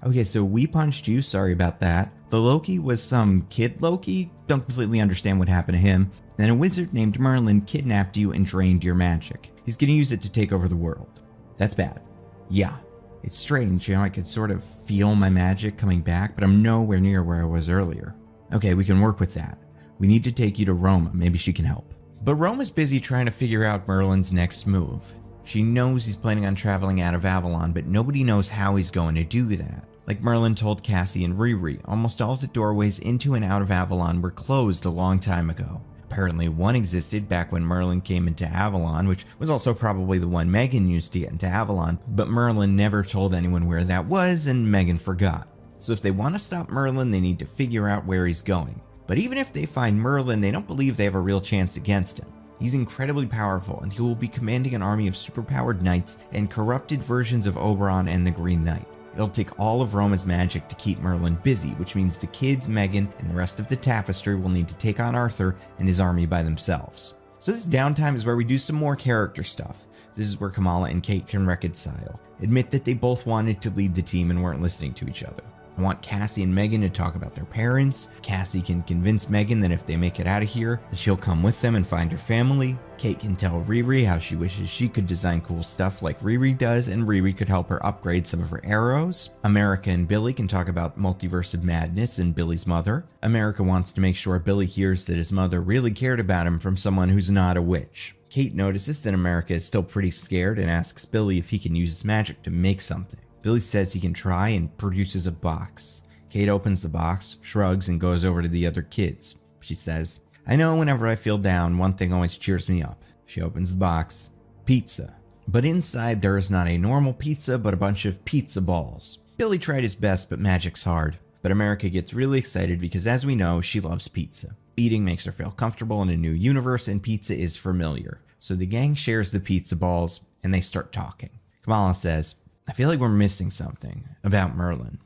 Okay, so we punched you, sorry about that. The Loki was some kid Loki, don't completely understand what happened to him. Then a wizard named Merlin kidnapped you and drained your magic. He's gonna use it to take over the world. That's bad. Yeah, it's strange, I could sort of feel my magic coming back, but I'm nowhere near where I was earlier. Okay, we can work with that. We need to take you to Roma, maybe she can help. But Roma's busy trying to figure out Merlin's next move. She knows he's planning on traveling out of Avalon, but nobody knows how he's going to do that. Like Merlin told Cassie and Riri, almost all of the doorways into and out of Avalon were closed a long time ago. Apparently one existed back when Merlin came into Avalon, which was also probably the one Megan used to get into Avalon, but Merlin never told anyone where that was and Megan forgot. So if they want to stop Merlin, they need to figure out where he's going. But even if they find Merlin, they don't believe they have a real chance against him. He's incredibly powerful, and he will be commanding an army of superpowered knights and corrupted versions of Oberon and the Green Knight. It'll take all of Roma's magic to keep Merlin busy, which means the kids, Megan, and the rest of the tapestry will need to take on Arthur and his army by themselves. So this downtime is where we do some more character stuff. This is where Kamala and Kate can reconcile, admit that they both wanted to lead the team and weren't listening to each other. I want Cassie and Megan to talk about their parents. Cassie can convince Megan that if they make it out of here, that she'll come with them and find her family. Kate can tell Riri how she wishes she could design cool stuff like Riri does, and Riri could help her upgrade some of her arrows. America and Billy can talk about Multiverse of Madness and Billy's mother. America wants to make sure Billy hears that his mother really cared about him from someone who's not a witch. Kate notices that America is still pretty scared and asks Billy if he can use his magic to make something. Billy says he can try and produces a box. Kate opens the box, shrugs, and goes over to the other kids. She says, I know whenever I feel down, one thing always cheers me up. She opens the box. Pizza. But inside there is not a normal pizza, but a bunch of pizza balls. Billy tried his best, but magic's hard. But America gets really excited because, as we know, she loves pizza. Eating makes her feel comfortable in a new universe, and pizza is familiar. So the gang shares the pizza balls, and they start talking. Kamala says, I feel like we're missing something about Merlin.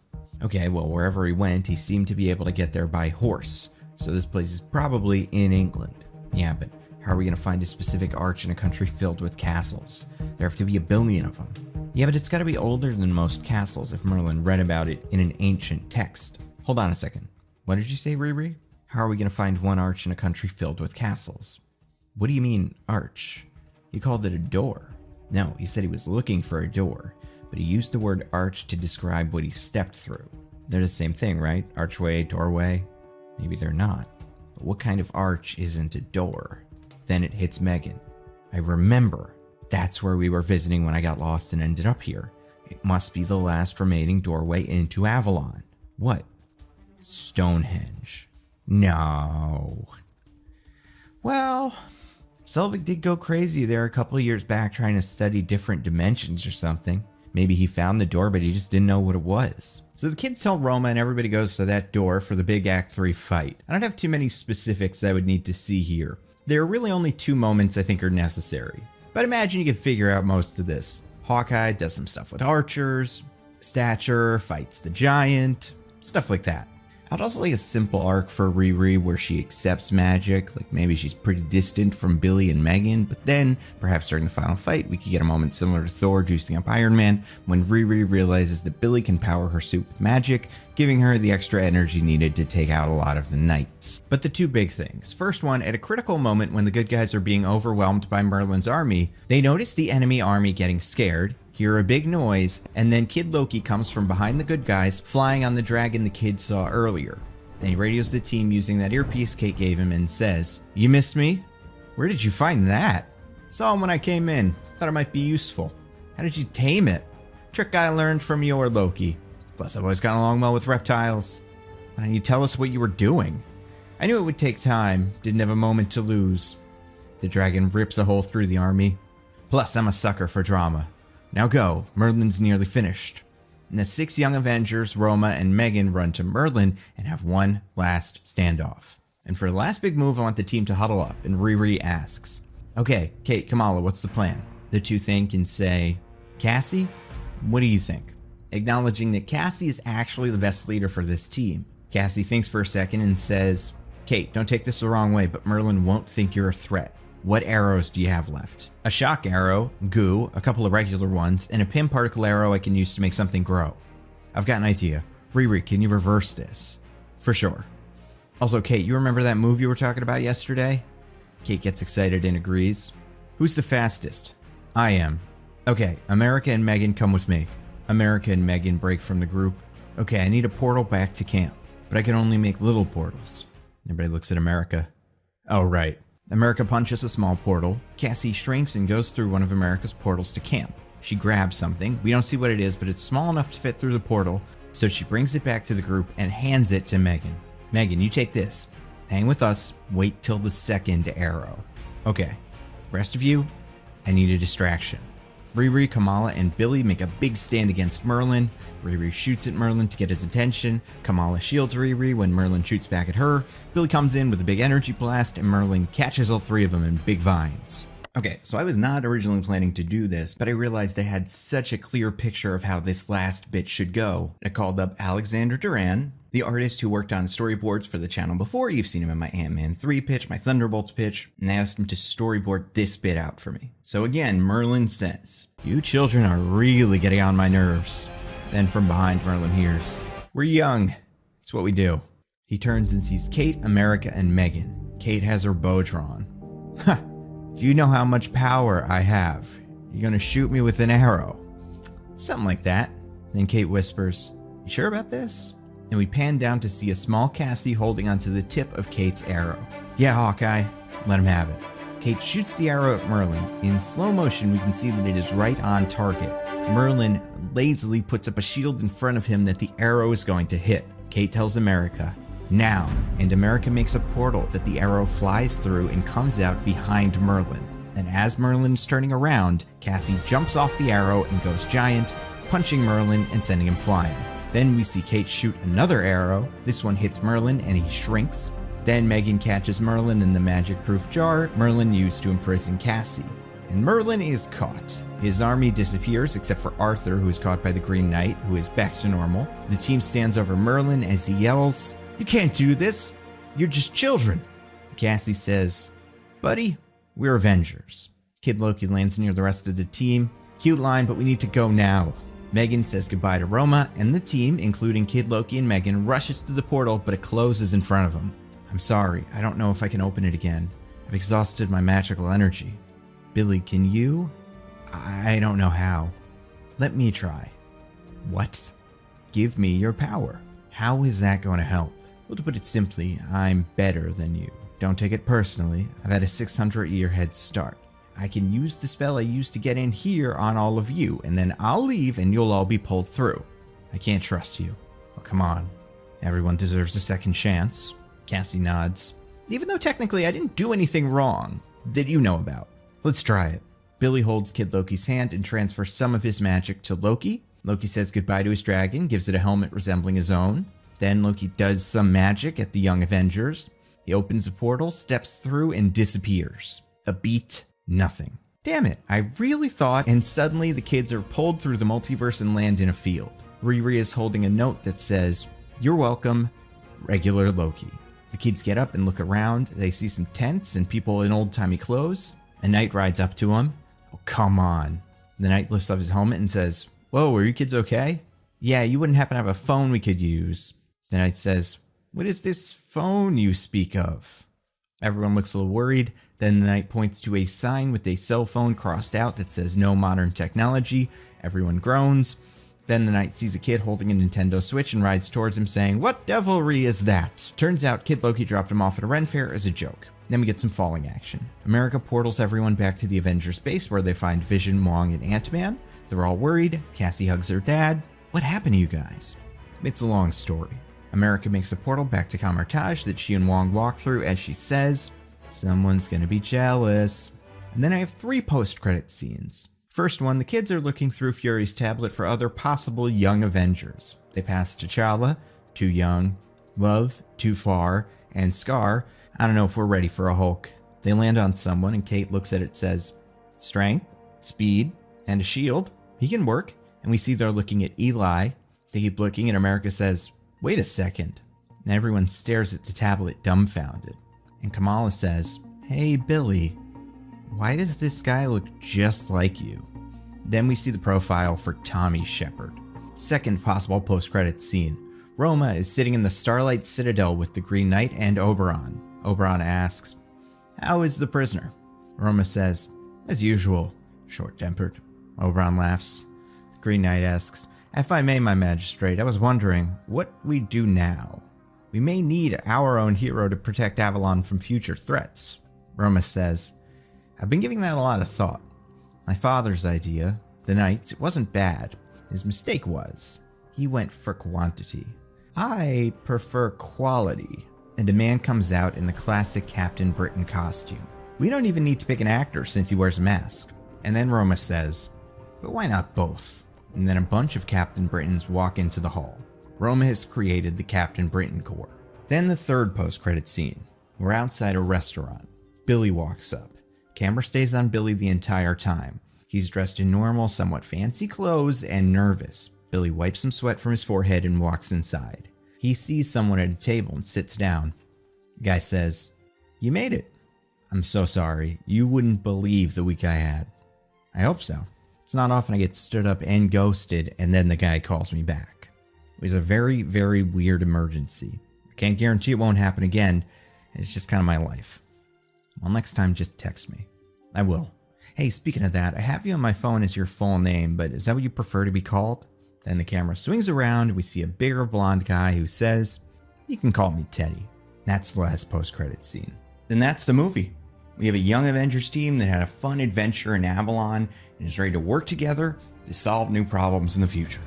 Okay, well, wherever he went, he seemed to be able to get there by horse. So this place is probably in England. Yeah, but how are we going to find a specific arch in a country filled with castles? There have to be 1 billion of them. Yeah, but it's got to be older than most castles if Merlin read about it in an ancient text. Hold on a second. What did you say, Riri? How are we going to find one arch in a country filled with castles? What do you mean, arch? He called it a door. No, he said he was looking for a door. But he used the word arch to describe what he stepped through. They're the same thing, right? Archway, doorway? Maybe they're not. But what kind of arch isn't a door? Then it hits Megan. I remember. That's where we were visiting when I got lost and ended up here. It must be the last remaining doorway into Avalon. What? Stonehenge. No. Well, Selvig did go crazy there a couple of years back trying to study different dimensions or something. Maybe he found the door, but he just didn't know what it was. So the kids tell Roma and everybody goes to that door for the big Act 3 fight. I don't have too many specifics I would need to see here. There are really only 2 moments I think are necessary. But imagine you can figure out most of this. Hawkeye does some stuff with archers, Stature fights the giant, stuff like that. I'd also like a simple arc for Riri where she accepts magic, like maybe she's pretty distant from Billy and Megan, but then, perhaps during the final fight, we could get a moment similar to Thor juicing up Iron Man, when Riri realizes that Billy can power her suit with magic, giving her the extra energy needed to take out a lot of the knights. But the 2 big things. First one, at a critical moment when the good guys are being overwhelmed by Merlin's army, they notice the enemy army getting scared, hear a big noise, and then Kid Loki comes from behind the good guys, flying on the dragon the kids saw earlier. Then he radios the team using that earpiece Kate gave him and says, You missed me? Where did you find that? Saw him when I came in. Thought it might be useful. How did you tame it? Trick I learned from your Loki. Plus I've always gotten along well with reptiles. Why don't you tell us what you were doing? I knew it would take time, didn't have a moment to lose. The dragon rips a hole through the army. Plus I'm a sucker for drama. Now go, Merlin's nearly finished. And the 6 young Avengers, Roma and Megan, run to Merlin and have one last standoff. And for the last big move, I want the team to huddle up, and Riri asks, Okay, Kate, Kamala, what's the plan? The two think and say, Cassie, what do you think? Acknowledging that Cassie is actually the best leader for this team. Cassie thinks for a second and says, Kate, don't take this the wrong way, but Merlin won't think you're a threat. What arrows do you have left? A shock arrow, goo, a couple of regular ones, and a pin particle arrow I can use to make something grow. I've got an idea. Riri, can you reverse this? For sure. Also, Kate, you remember that move you were talking about yesterday? Kate gets excited and agrees. Who's the fastest? I am. Okay, America and Megan come with me. America and Megan break from the group. Okay, I need a portal back to camp, but I can only make little portals. Everybody looks at America. Oh, right. America punches a small portal. Cassie shrinks and goes through one of America's portals to camp. She grabs something. We don't see what it is, but it's small enough to fit through the portal, so she brings it back to the group and hands it to Megan. Megan, you take this. Hang with us. Wait till the second arrow. Okay. Rest of you, I need a distraction. Riri, Kamala, and Billy make a big stand against Merlin. Riri shoots at Merlin to get his attention. Kamala shields Riri when Merlin shoots back at her. Billy comes in with a big energy blast, and Merlin catches all three of them in big vines. Okay, so I was not originally planning to do this, but I realized I had such a clear picture of how this last bit should go. I called up Alexander Duran, the artist who worked on storyboards for the channel before. You've seen him in my Ant-Man 3 pitch, my Thunderbolts pitch, and I asked him to storyboard this bit out for me. So again, Merlin says, "You children are really getting on my nerves." Then from behind, Merlin hears, "We're young. It's what we do." He turns and sees Kate, America, and Megan. Kate has her bow drawn. "Ha! Do you know how much power I have? You're gonna shoot me with an arrow." Something like that. Then Kate whispers, "You sure about this?" And we pan down to see a small Cassie holding onto the tip of Kate's arrow. "Yeah, Hawkeye, let him have it." Kate shoots the arrow at Merlin. In slow motion, we can see that it is right on target. Merlin lazily puts up a shield in front of him that the arrow is going to hit. Kate tells America, "Now," and America makes a portal that the arrow flies through and comes out behind Merlin. And as Merlin is turning around, Cassie jumps off the arrow and goes giant, punching Merlin and sending him flying. Then we see Kate shoot another arrow. This one hits Merlin and he shrinks. Then Megan catches Merlin in the magic-proof jar Merlin used to imprison Cassie. And Merlin is caught. His army disappears except for Arthur, who is caught by the Green Knight, who is back to normal. The team stands over Merlin as he yells, "You can't do this! You're just children!" Cassie says, "Buddy, we're Avengers." Kid Loki lands near the rest of the team. Cute line, but we need to go now. Megan says goodbye to Roma, and the team, including Kid Loki and Megan, rushes to the portal, but it closes in front of them. "I'm sorry, I don't know if I can open it again. I've exhausted my magical energy." "Billy, can you?" "I don't know how." "Let me try." "What?" "Give me your power." "How is that going to help?" "Well, to put it simply, I'm better than you. Don't take it personally. I've had a 600-year head start. I can use the spell I used to get in here on all of you, and then I'll leave and you'll all be pulled through. I can't trust you." "Oh, come on. Everyone deserves a second chance." Cassie nods. "Even though technically I didn't do anything wrong that you know about. Let's try it." Billy holds Kid Loki's hand and transfers some of his magic to Loki. Loki says goodbye to his dragon, gives it a helmet resembling his own. Then Loki does some magic at the Young Avengers. He opens a portal, steps through, and disappears. A beat. Nothing. Damn it, I really thought, and suddenly the kids are pulled through the multiverse and land in a field. Riri is holding a note that says, "You're welcome, regular Loki." The kids get up and look around. They see some tents and people in old-timey clothes. A knight rides up to him. "Oh, come on." The knight lifts up his helmet and says, "Whoa, are you kids okay?" "Yeah, you wouldn't happen to have a phone we could use." The knight says, "What is this phone you speak of?" Everyone looks a little worried. Then the knight points to a sign with a cell phone crossed out that says "No modern technology." Everyone groans. Then the knight sees a kid holding a Nintendo Switch and rides towards him saying, "What devilry is that?" Turns out Kid Loki dropped him off at a Ren Fair as a joke. Then we get some falling action. America portals everyone back to the Avengers base where they find Vision, Wong, and Ant-Man. They're all worried. Cassie hugs her dad. "What happened to you guys?" It's a long story. America makes a portal back to Kamar-Taj that she and Wong walk through as she says, "Someone's gonna be jealous." And then I have 3 post-credit scenes. First one, the kids are looking through Fury's tablet for other possible young Avengers. They pass T'Challa, too young, Love, too far, and Scar, I don't know if we're ready for a Hulk. They land on someone and Kate looks at it and says, "Strength?" speed, and a shield. He can work. And we see they're looking at Eli. They keep looking, and America says, "Wait a second." And everyone stares at the tablet dumbfounded. And Kamala says, "Hey, Billy, why does this guy look just like you?" Then we see the profile for Tommy Shepard. Second possible post-credits scene. Roma is sitting in the Starlight Citadel with the Green Knight and Oberon. Oberon asks, "How is the prisoner?" Roma says, "As usual, short-tempered." Oberon laughs. The Green Knight asks, "If I may, my magistrate, I was wondering what we do now. We may need our own hero to protect Avalon from future threats." Roma says, "I've been giving that a lot of thought. My father's idea, the Knights, it wasn't bad. His mistake was, he went for quantity. I prefer quality." And a man comes out in the classic Captain Britain costume. We don't even need to pick an actor since he wears a mask. And then Roma says, "But why not both?" And then a bunch of Captain Britons walk into the hall. Roma has created the Captain Britain Corps. Then the third post-credit scene. We're outside a restaurant. Billy walks up. Camera stays on Billy the entire time. He's dressed in normal, somewhat fancy clothes and nervous. Billy wipes some sweat from his forehead and walks inside. He sees someone at a table and sits down. The guy says, "You made it." "I'm so sorry. You wouldn't believe the week I had." "I hope so. It's not often I get stood up and ghosted and then the guy calls me back." It was a very, very weird emergency. I can't guarantee it won't happen again. It's just kind of my life. Well, next time, just text me. I will. "Hey, speaking of that, I have you on my phone as your full name, but is that what you prefer to be called?" Then the camera swings around, and we see a bigger blonde guy who says, "You can call me Teddy." That's the last post-credit scene. Then that's the movie. We have a young Avengers team that had a fun adventure in Avalon and is ready to work together to solve new problems in the future.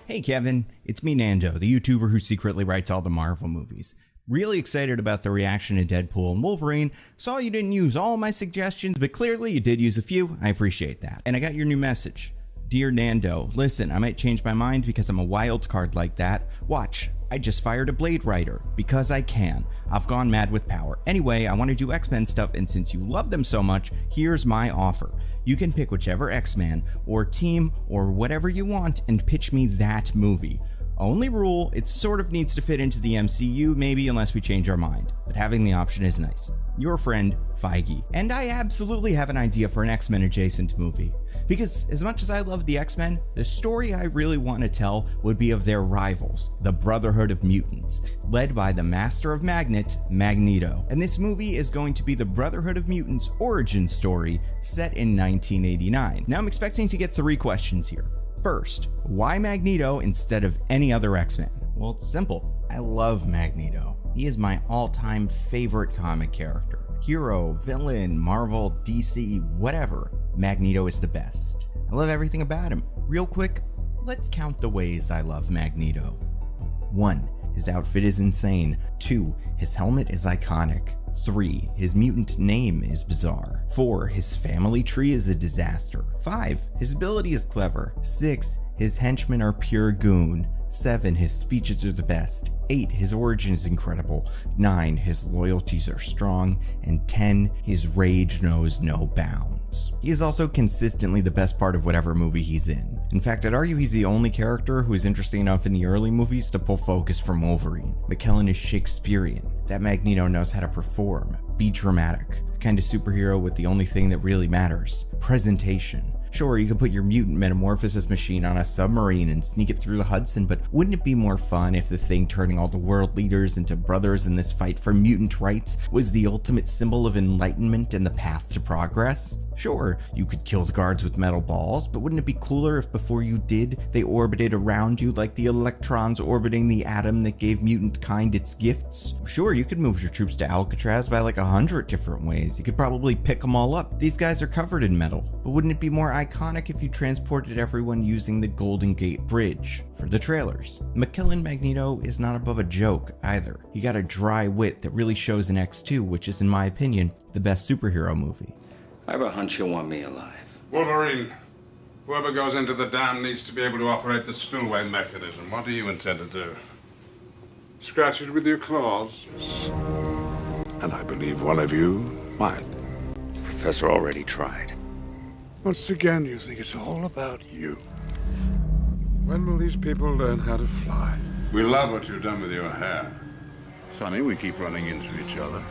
Hey Kevin, it's me Nando, the YouTuber who secretly writes all the Marvel movies. Really excited about the reaction to Deadpool and Wolverine. Saw you didn't use all my suggestions, but clearly you did use a few. I appreciate that. And I got your new message. "Dear Nando, listen, I might change my mind because I'm a wild card like that. Watch, I just fired a Blade Writer. Because I can. I've gone mad with power. Anyway, I want to do X-Men stuff, and since you love them so much, here's my offer. You can pick whichever X-Men, or team, or whatever you want, and pitch me that movie. Only rule, it sort of needs to fit into the MCU, maybe, unless we change our mind. But having the option is nice. Your friend, Feige." And I absolutely have an idea for an X-Men adjacent movie. Because as much as I love the X-Men, the story I really want to tell would be of their rivals, the Brotherhood of Mutants, led by the Master of Magnet, Magneto. And this movie is going to be the Brotherhood of Mutants origin story set in 1989. Now I'm expecting to get 3 questions here. First, why Magneto instead of any other X-Men? Well, it's simple. I love Magneto. He is my all-time favorite comic character. Hero, villain, Marvel, DC, whatever. Magneto is the best. I love everything about him. Real quick, let's count the ways I love Magneto. 1. His outfit is insane. 2. His helmet is iconic. 3. His mutant name is bizarre. 4. His family tree is a disaster. 5. His ability is clever. 6. His henchmen are pure goon. 7. His speeches are the best. 8. His origin is incredible. 9. His loyalties are strong. And 10. His rage knows no bounds. He is also consistently the best part of whatever movie he's in. In fact, I'd argue he's the only character who is interesting enough in the early movies to pull focus from Wolverine. McKellen is Shakespearean. That Magneto knows how to perform, be dramatic, a kind of superhero with the only thing that really matters: presentation. Sure, you could put your mutant metamorphosis machine on a submarine and sneak it through the Hudson, but wouldn't it be more fun if the thing turning all the world leaders into brothers in this fight for mutant rights was the ultimate symbol of enlightenment and the path to progress? Sure, you could kill the guards with metal balls, but wouldn't it be cooler if before you did, they orbited around you like the electrons orbiting the atom that gave mutant kind its gifts? Sure, you could move your troops to Alcatraz by like 100 different ways. You could probably pick them all up. These guys are covered in metal. But wouldn't it be more iconic if you transported everyone using the Golden Gate Bridge for the trailers? McKellen Magneto is not above a joke either. He got a dry wit that really shows in X2, which is in my opinion the best superhero movie. I have a hunch you'll want me alive. Wolverine, whoever goes into the dam needs to be able to operate the spillway mechanism. What do you intend to do? Scratch it with your claws. And I believe one of you might. The professor already tried. Once again, you think it's all about you. When will these people learn how to fly? We love what you've done with your hair. Sonny, we keep running into each other.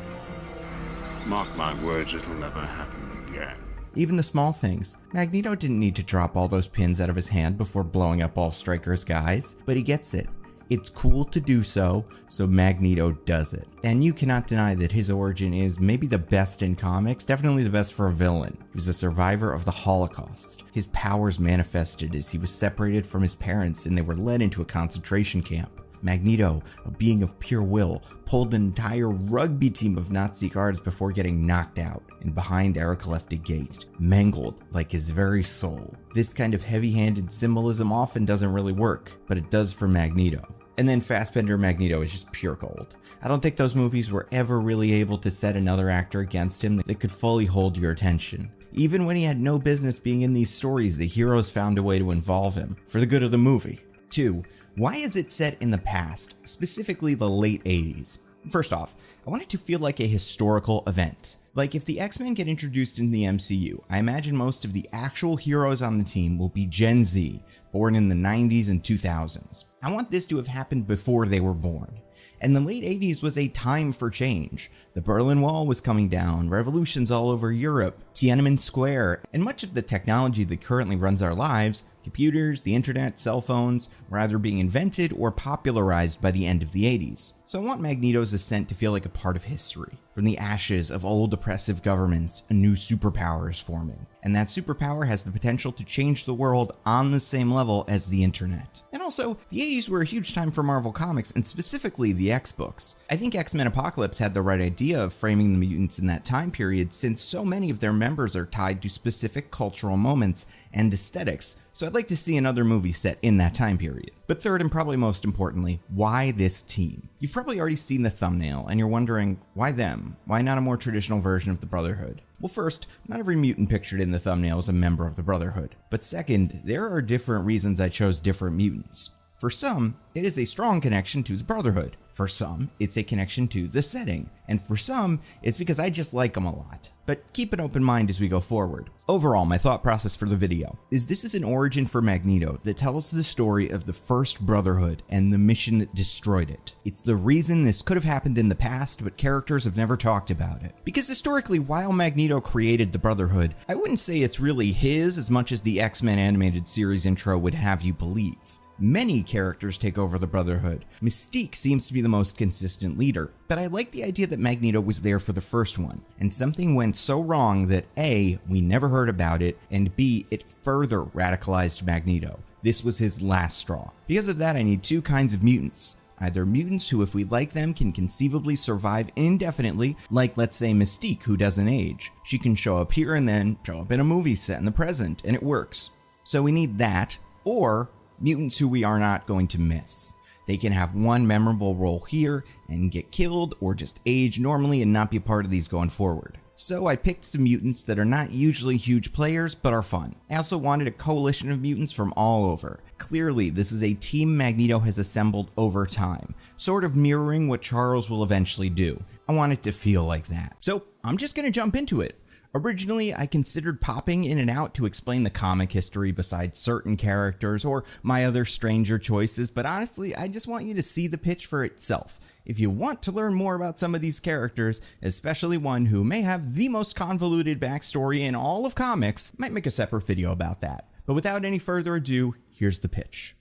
Mark my words, it'll never happen again. Even the small things. Magneto didn't need to drop all those pins out of his hand before blowing up all Stryker's guys, but he gets it. It's cool to do so Magneto does it. And you cannot deny that his origin is maybe the best in comics, definitely the best for a villain. He was a survivor of the Holocaust. His powers manifested as he was separated from his parents and they were led into a concentration camp. Magneto, a being of pure will, pulled an entire rugby team of Nazi guards before getting knocked out, and behind Eric left a gate, mangled like his very soul. This kind of heavy-handed symbolism often doesn't really work, but it does for Magneto. And then Fassbender Magneto is just pure gold. I don't think those movies were ever really able to set another actor against him that could fully hold your attention. Even when he had no business being in these stories, the heroes found a way to involve him, for the good of the movie. 2. Why is it set in the past, specifically the late 80s? First off, I want it to feel like a historical event. Like if the X-Men get introduced in the MCU, I imagine most of the actual heroes on the team will be Gen Z, born in the 90s and 2000s. I want this to have happened before they were born. And the late 80s was a time for change. The Berlin Wall was coming down, revolutions all over Europe, Tiananmen Square, and much of the technology that currently runs our lives, computers, the internet, cell phones, were either being invented or popularized by the end of the 80s. So I want Magneto's ascent to feel like a part of history. From the ashes of old oppressive governments, a new superpower is forming. And that superpower has the potential to change the world on the same level as the internet. And also, the 80s were a huge time for Marvel Comics, and specifically the X-Books. I think X-Men Apocalypse had the right idea of framing the mutants in that time period, since so many of their members are tied to specific cultural moments and aesthetics, so I'd like to see another movie set in that time period. But third, and probably most importantly, why this team? You've probably already seen the thumbnail, and you're wondering, why them? Why not a more traditional version of the Brotherhood? Well, first, not every mutant pictured in the thumbnail is a member of the Brotherhood. But second, there are different reasons I chose different mutants. For some, it is a strong connection to the Brotherhood. For some, it's a connection to the setting. And for some, it's because I just like them a lot. But keep an open mind as we go forward. Overall, my thought process for the video is this is an origin for Magneto that tells the story of the first Brotherhood and the mission that destroyed it. It's the reason this could have happened in the past, but characters have never talked about it. Because historically, while Magneto created the Brotherhood, I wouldn't say it's really his as much as the X-Men animated series intro would have you believe. Many characters take over the Brotherhood. Mystique seems to be the most consistent leader, but I like the idea that Magneto was there for the first one, and something went so wrong that A, we never heard about it, and B, it further radicalized Magneto. This was his last straw. Because of that, I need two kinds of mutants. Either mutants who, if we like them, can conceivably survive indefinitely, like let's say Mystique, who doesn't age. She can show up here and then show up in a movie set in the present, and it works. So we need that, or mutants who we are not going to miss. They can have one memorable role here and get killed, or just age normally and not be a part of these going forward. So I picked some mutants that are not usually huge players, but are fun. I also wanted a coalition of mutants from all over. Clearly, this is a team Magneto has assembled over time, sort of mirroring what Charles will eventually do. I want it to feel like that. So I'm just gonna jump into it. Originally, I considered popping in and out to explain the comic history besides certain characters or my other stranger choices, but honestly, I just want you to see the pitch for itself. If you want to learn more about some of these characters, especially one who may have the most convoluted backstory in all of comics, I might make a separate video about that. But without any further ado, here's the pitch.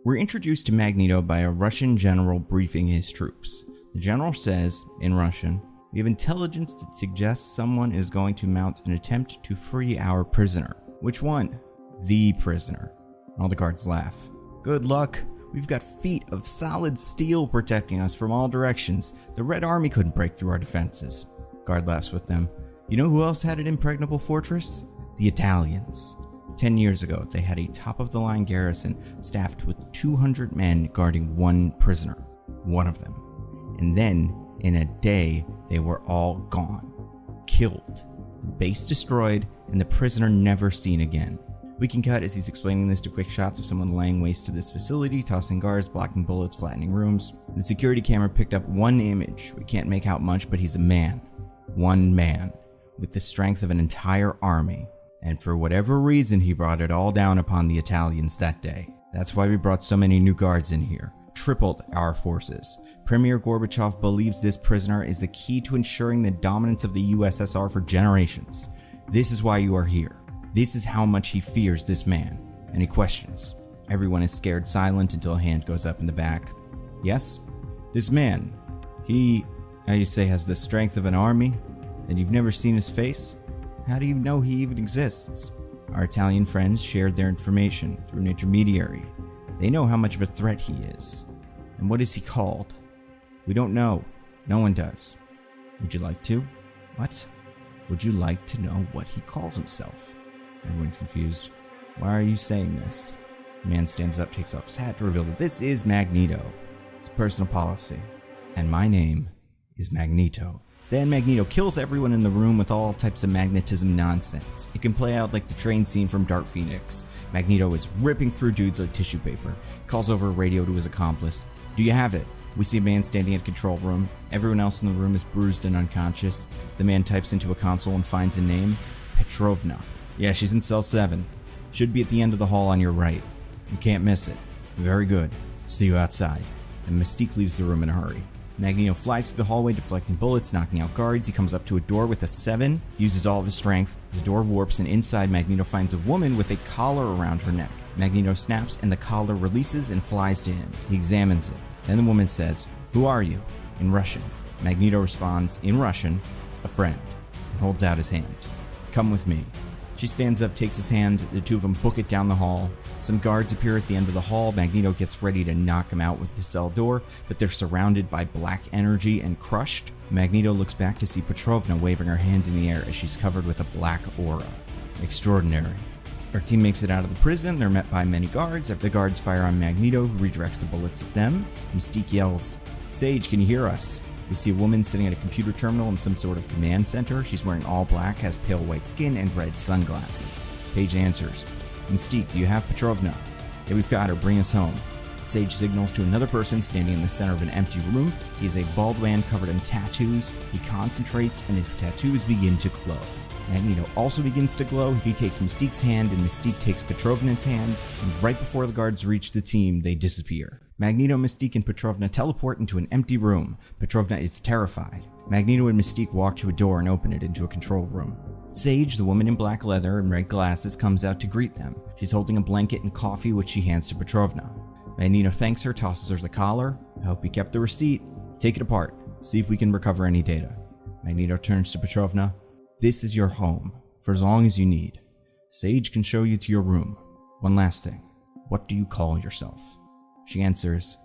We're introduced to Magneto by a Russian general briefing his troops. The general says, in Russian, "We have intelligence that suggests someone is going to mount an attempt to free our prisoner." Which one? The prisoner. All the guards laugh. Good luck. We've got feet of solid steel protecting us from all directions. The Red Army couldn't break through our defenses. Guard laughs with them. You know who else had an impregnable fortress? The Italians. 10 years ago, they had a top-of-the-line garrison staffed with 200 men guarding one prisoner. One of them. And then, in a day, they were all gone. Killed. The base destroyed, and the prisoner never seen again. We can cut as he's explaining this to quick shots of someone laying waste to this facility, tossing guards, blocking bullets, flattening rooms. The security camera picked up one image. We can't make out much, but he's a man. One man. With the strength of an entire army. And for whatever reason, he brought it all down upon the Italians that day. That's why we brought so many new guards in here. Tripled our forces. Premier Gorbachev believes this prisoner is the key to ensuring the dominance of the USSR for generations. This is why you are here. This is how much he fears this man. Any questions? Everyone is scared silent until a hand goes up in the back. Yes? This man, he, how you say, has the strength of an army? And you've never seen his face? How do you know he even exists? Our Italian friends shared their information through an intermediary. They know how much of a threat he is. And what is he called? We don't know. No one does. Would you like to? What? Would you like to know what he calls himself? Everyone's confused. Why are you saying this? The man stands up, takes off his hat to reveal that this is Magneto. It's personal policy. And my name is Magneto. Then Magneto kills everyone in the room with all types of magnetism nonsense. It can play out like the train scene from Dark Phoenix. Magneto is ripping through dudes like tissue paper, calls over a radio to his accomplice. Do you have it? We see a man standing at control room. Everyone else in the room is bruised and unconscious. The man types into a console and finds a name, Petrovna. Yeah, she's in cell 7. Should be at the end of the hall on your right. You can't miss it. Very good. See you outside. And Mystique leaves the room in a hurry. Magneto flies through the hallway, deflecting bullets, knocking out guards. He comes up to a door with a 7, uses all of his strength. The door warps, and inside, Magneto finds a woman with a collar around her neck. Magneto snaps, and the collar releases and flies to him. He examines it. Then the woman says, "Who are you?" in Russian. Magneto responds, in Russian, "A friend," and holds out his hand. "Come with me." She stands up, takes his hand. The two of them book it down the hall. Some guards appear at the end of the hall. Magneto gets ready to knock them out with the cell door, but they're surrounded by black energy and crushed. Magneto looks back to see Petrovna waving her hand in the air as she's covered with a black aura. Extraordinary. Our team makes it out of the prison. They're met by many guards. The guards fire on Magneto, who redirects the bullets at them. Mystique yells, "Sage, can you hear us?" We see a woman sitting at a computer terminal in some sort of command center. She's wearing all black, has pale white skin, and red sunglasses. Paige answers, "Mystique, do you have Petrovna?" "Yeah, we've got her. Bring us home." Sage signals to another person standing in the center of an empty room. He is a bald man covered in tattoos. He concentrates, and his tattoos begin to glow. Magneto also begins to glow. He takes Mystique's hand, and Mystique takes Petrovna's hand, and right before the guards reach the team, they disappear. Magneto, Mystique, and Petrovna teleport into an empty room. Petrovna is terrified. Magneto and Mystique walk to a door and open it into a control room. Sage, the woman in black leather and red glasses, comes out to greet them. She's holding a blanket and coffee, which she hands to Petrovna. Magneto thanks her, tosses her the collar. "I hope you kept the receipt. Take it apart. See if we can recover any data." Magneto turns to Petrovna. "This is your home, for as long as you need. Sage can show you to your room. One last thing. What do you call yourself?" She answers,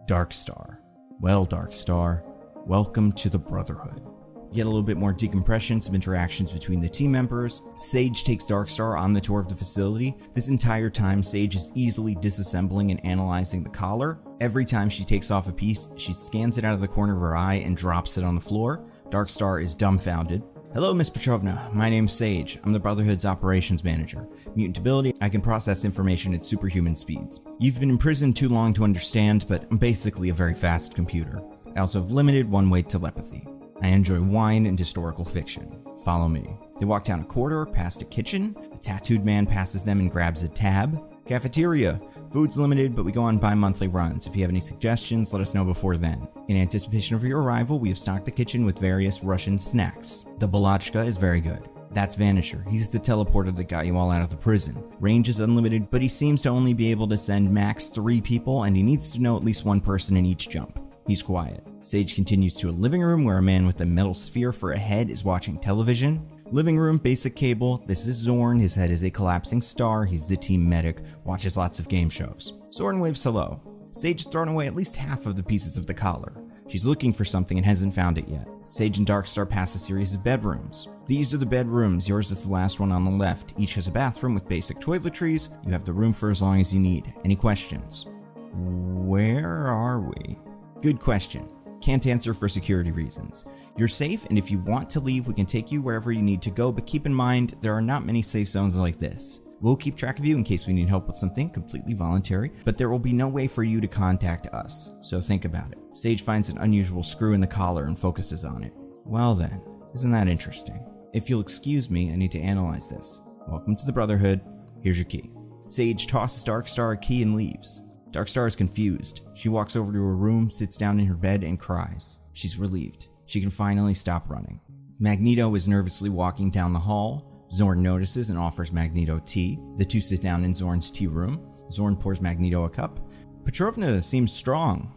"Darkstar." "Well, Darkstar, welcome to the Brotherhood." You get a little bit more decompression, some interactions between the team members. Sage takes Darkstar on the tour of the facility. This entire time, Sage is easily disassembling and analyzing the collar. Every time she takes off a piece, she scans it out of the corner of her eye and drops it on the floor. Darkstar is dumbfounded. "Hello, Miss Petrovna. My name's Sage. I'm the Brotherhood's operations manager. Mutant ability, I can process information at superhuman speeds. You've been in prison too long to understand, but I'm basically a very fast computer. I also have limited one-way telepathy. I enjoy wine and historical fiction. Follow me." They walk down a corridor, past a kitchen. A tattooed man passes them and grabs a tab. "Cafeteria. Food's limited, but we go on bi-monthly runs. If you have any suggestions, let us know before then. In anticipation of your arrival, we have stocked the kitchen with various Russian snacks. The balachka is very good." That's Vanisher. He's the teleporter that got you all out of the prison. Range is unlimited, but he seems to only be able to send max 3 people, and he needs to know at least one person in each jump. He's quiet. Sage continues to a living room where a man with a metal sphere for a head is watching television. Living room, basic cable. This is Zorn. His head is a collapsing star. He's the team medic. Watches lots of game shows. Zorn waves hello. Sage has thrown away at least half of the pieces of the collar. She's looking for something and hasn't found it yet. Sage and Darkstar pass a series of bedrooms. These are the bedrooms. Yours is the last one on the left. Each has a bathroom with basic toiletries. You have the room for as long as you need. Any questions? Where are we? Good question. Can't answer for security reasons. You're safe, and if you want to leave, we can take you wherever you need to go, but keep in mind, there are not many safe zones like this. We'll keep track of you in case we need help with something completely voluntary, but there will be no way for you to contact us, so think about it. Sage finds an unusual screw in the collar and focuses on it. Well then, isn't that interesting? If you'll excuse me, I need to analyze this. Welcome to the Brotherhood. Here's your key. Sage tosses Darkstar a key and leaves. Darkstar is confused. She walks over to her room, sits down in her bed, and cries. She's relieved. She can finally stop running. Magneto is nervously walking down the hall. Zorn notices and offers Magneto tea. The two sit down in Zorn's tea room. Zorn pours Magneto a cup. Petrovna seems strong.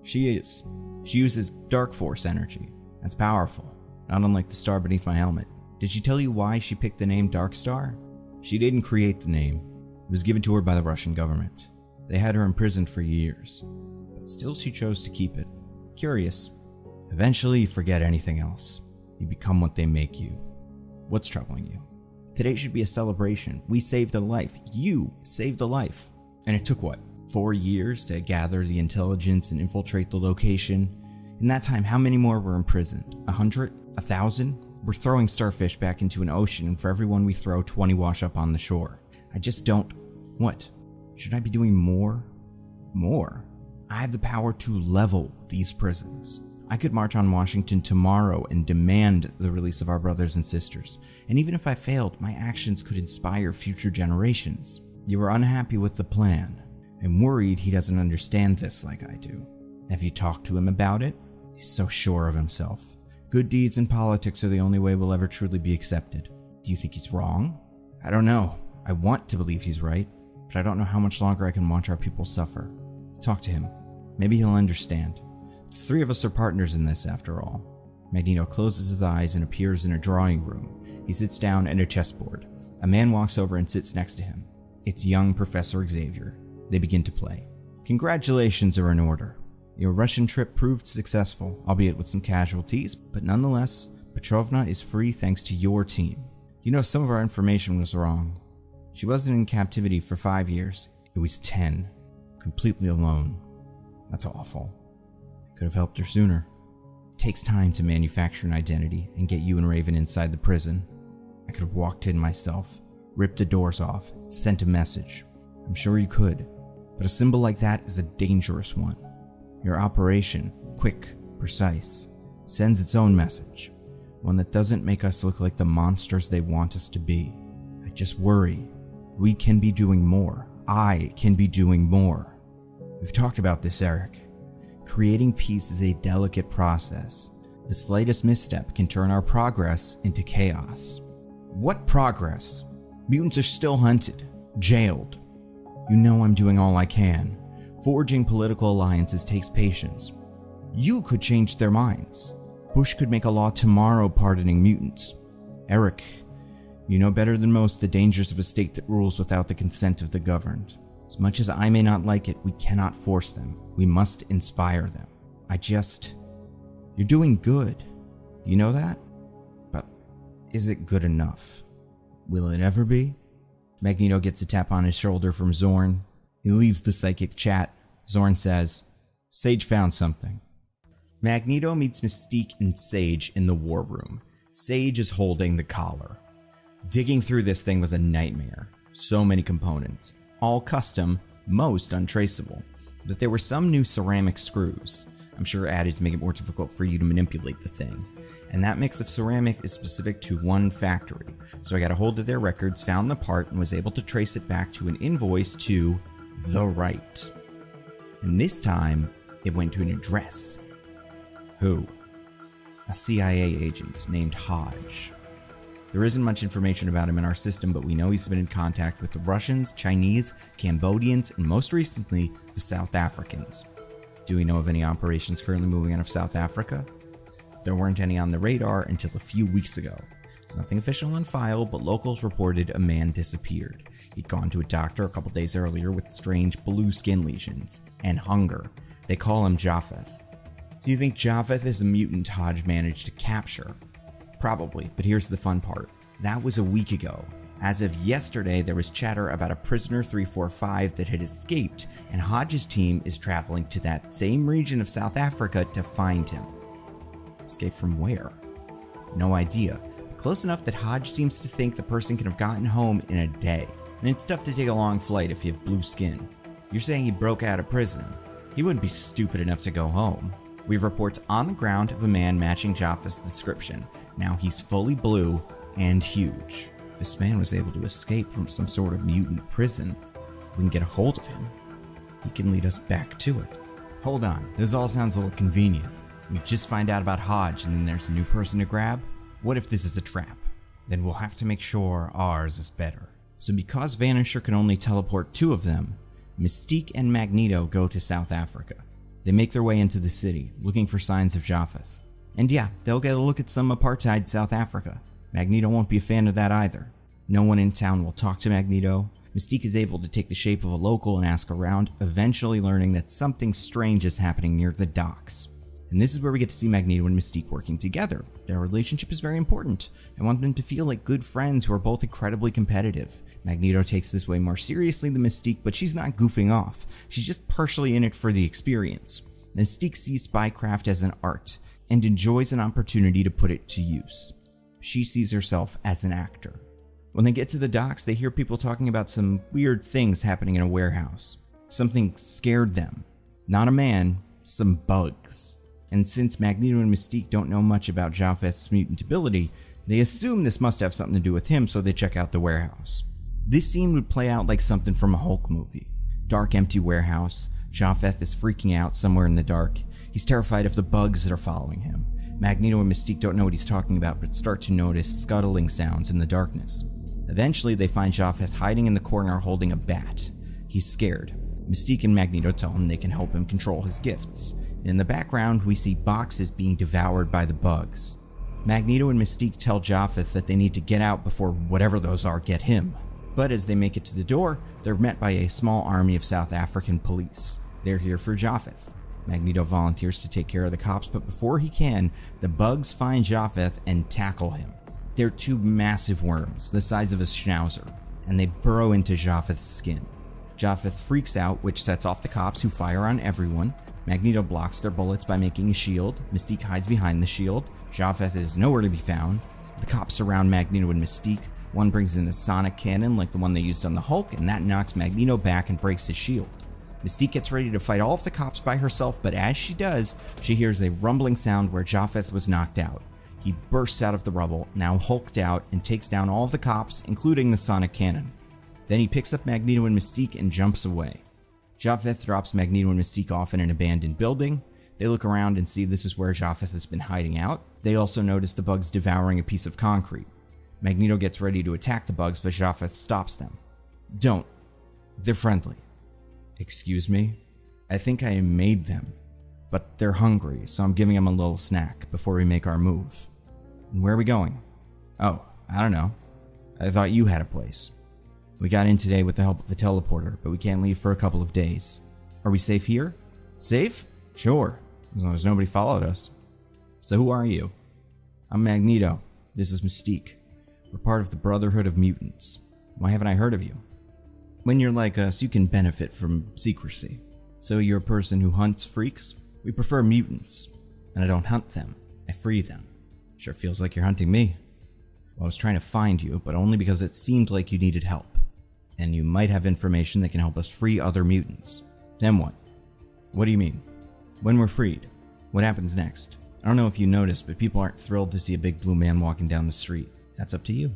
She is. She uses Dark Force energy. That's powerful. Not unlike the star beneath my helmet. Did she tell you why she picked the name Darkstar? She didn't create the name. It was given to her by the Russian government. They had her imprisoned for years. But still she chose to keep it. Curious. Eventually you forget anything else. You become what they make you. What's troubling you? Today should be a celebration. We saved a life. You saved a life. And it took what? 4 years to gather the intelligence and infiltrate the location? In that time, how many more were imprisoned? 100? 1,000? We're throwing starfish back into an ocean, and for everyone we throw, 20 wash up on the shore. I just don't... What? Should I be doing more? More? I have the power to level these prisons. I could march on Washington tomorrow and demand the release of our brothers and sisters. And even if I failed, my actions could inspire future generations. You are unhappy with the plan. I'm worried he doesn't understand this like I do. Have you talked to him about it? He's so sure of himself. Good deeds and politics are the only way we'll ever truly be accepted. Do you think he's wrong? I don't know. I want to believe he's right, but I don't know how much longer I can watch our people suffer. Talk to him. Maybe he'll understand. The three of us are partners in this, after all. Magneto closes his eyes and appears in a drawing room. He sits down at a chessboard. A man walks over and sits next to him. It's young Professor Xavier. They begin to play. Congratulations are in order. Your Russian trip proved successful, albeit with some casualties, but nonetheless, Petrovna is free thanks to your team. You know, some of our information was wrong. She wasn't in captivity for 5 years. It was 10. Completely alone. That's awful. Could have helped her sooner. It takes time to manufacture an identity and get you and Raven inside the prison. I could have walked in myself, ripped the doors off, sent a message. I'm sure you could, but a symbol like that is a dangerous one. Your operation, quick, precise, sends its own message, one that doesn't make us look like the monsters they want us to be. I just worry. We can be doing more. I can be doing more. We've talked about this, Eric. Creating peace is a delicate process. The slightest misstep can turn our progress into chaos. What progress? Mutants are still hunted, jailed. You know I'm doing all I can. Forging political alliances takes patience. You could change their minds. Bush could make a law tomorrow pardoning mutants. Eric, you know better than most the dangers of a state that rules without the consent of the governed. As much as I may not like it, we cannot force them. We must inspire them. You're doing good. You know that? But is it good enough? Will it ever be? Magneto gets a tap on his shoulder from Zorn. He leaves the psychic chat. Zorn says, Sage found something. Magneto meets Mystique and Sage in the war room. Sage is holding the collar. Digging through this thing was a nightmare. So many components. All custom, most untraceable. But there were some new ceramic screws, I'm sure added to make it more difficult for you to manipulate the thing. And that mix of ceramic is specific to one factory. So I got a hold of their records, found the part, and was able to trace it back to an invoice to The Right. And this time, it went to an address. Who? A CIA agent named Hodge. There isn't much information about him in our system, but we know he's been in contact with the Russians, Chinese, Cambodians, and most recently, the South Africans. Do we know of any operations currently moving out of South Africa? There weren't any on the radar until a few weeks ago. There's nothing official on file, but locals reported a man disappeared. He'd gone to a doctor a couple days earlier with strange blue skin lesions and hunger. They call him Japheth. Do you think Japheth is a mutant Hodge managed to capture? Probably, but here's the fun part. That was a week ago. As of yesterday, there was chatter about a prisoner 345 that had escaped, and Hodge's team is traveling to that same region of South Africa to find him. Escape from where? No idea. Close enough that Hodge seems to think the person could have gotten home in a day. and it's tough to take a long flight if you have blue skin. You're saying he broke out of prison. He wouldn't be stupid enough to go home. We have reports on the ground of a man matching Japheth's description. Now he's fully blue and huge. This man was able to escape from some sort of mutant prison. We can get a hold of him. He can lead us back to it. Hold on, this all sounds a little convenient. We just find out about Hodge and then there's a new person to grab? What if this is a trap? Then we'll have to make sure ours is better. So because Vanisher can only teleport 2 of them, Mystique and Magneto go to South Africa. They make their way into the city, looking for signs of Japheth. And yeah, they'll get a look at some apartheid South Africa. Magneto won't be a fan of that either. No one in town will talk to Magneto. Mystique is able to take the shape of a local and ask around, eventually learning that something strange is happening near the docks. And this is where we get to see Magneto and Mystique working together. Their relationship is very important. I want them to feel like good friends who are both incredibly competitive. Magneto takes this way more seriously than Mystique, but she's not goofing off. She's just partially in it for the experience. Mystique sees spycraft as an art, and enjoys an opportunity to put it to use. She sees herself as an actor. When they get to the docks, they hear people talking about some weird things happening in a warehouse. Something scared them. Not a man, some bugs. And since Magneto and Mystique don't know much about Japheth's mutant ability, they assume this must have something to do with him, so they check out the warehouse. This scene would play out like something from a Hulk movie. Dark, empty warehouse. Japheth is freaking out somewhere in the dark. He's terrified of the bugs that are following him. Magneto and Mystique don't know what he's talking about, but start to notice scuttling sounds in the darkness. Eventually, they find Japheth hiding in the corner holding a bat. He's scared. Mystique and Magneto tell him they can help him control his gifts. In the background, we see boxes being devoured by the bugs. Magneto and Mystique tell Japheth that they need to get out before whatever those are get him. But as they make it to the door, they're met by a small army of South African police. They're here for Japheth. Magneto volunteers to take care of the cops, but before he can, the bugs find Japheth and tackle him. They're 2 massive worms, the size of a schnauzer, and they burrow into Japheth's skin. Japheth freaks out, which sets off the cops who fire on everyone. Magneto blocks their bullets by making a shield. Mystique hides behind the shield. Japheth is nowhere to be found. The cops surround Magneto and Mystique. One brings in a sonic cannon like the one they used on the Hulk, and that knocks Magneto back and breaks his shield. Mystique gets ready to fight all of the cops by herself, but as she does, she hears a rumbling sound where Japheth was knocked out. He bursts out of the rubble, now hulked out, and takes down all of the cops, including the sonic cannon. Then he picks up Magneto and Mystique and jumps away. Japheth drops Magneto and Mystique off in an abandoned building. They look around and see this is where Japheth has been hiding out. They also notice the bugs devouring a piece of concrete. Magneto gets ready to attack the bugs, but Japheth stops them. Don't. They're friendly. Excuse me? I think I made them. But they're hungry, so I'm giving them a little snack before we make our move. And where are we going? Oh, I don't know. I thought you had a place. We got in today with the help of the teleporter, but we can't leave for a couple of days. Are we safe here? Safe? Sure, as long as nobody followed us. So who are you? I'm Magneto. This is Mystique. We're part of the Brotherhood of Mutants. Why haven't I heard of you? When you're like us, you can benefit from secrecy. So you're a person who hunts freaks? We prefer mutants, and I don't hunt them. I free them. Sure feels like you're hunting me. Well, I was trying to find you, but only because it seemed like you needed help. And you might have information that can help us free other mutants. Then what? What do you mean? When we're freed, what happens next? I don't know if you noticed, but people aren't thrilled to see a big blue man walking down the street. That's up to you.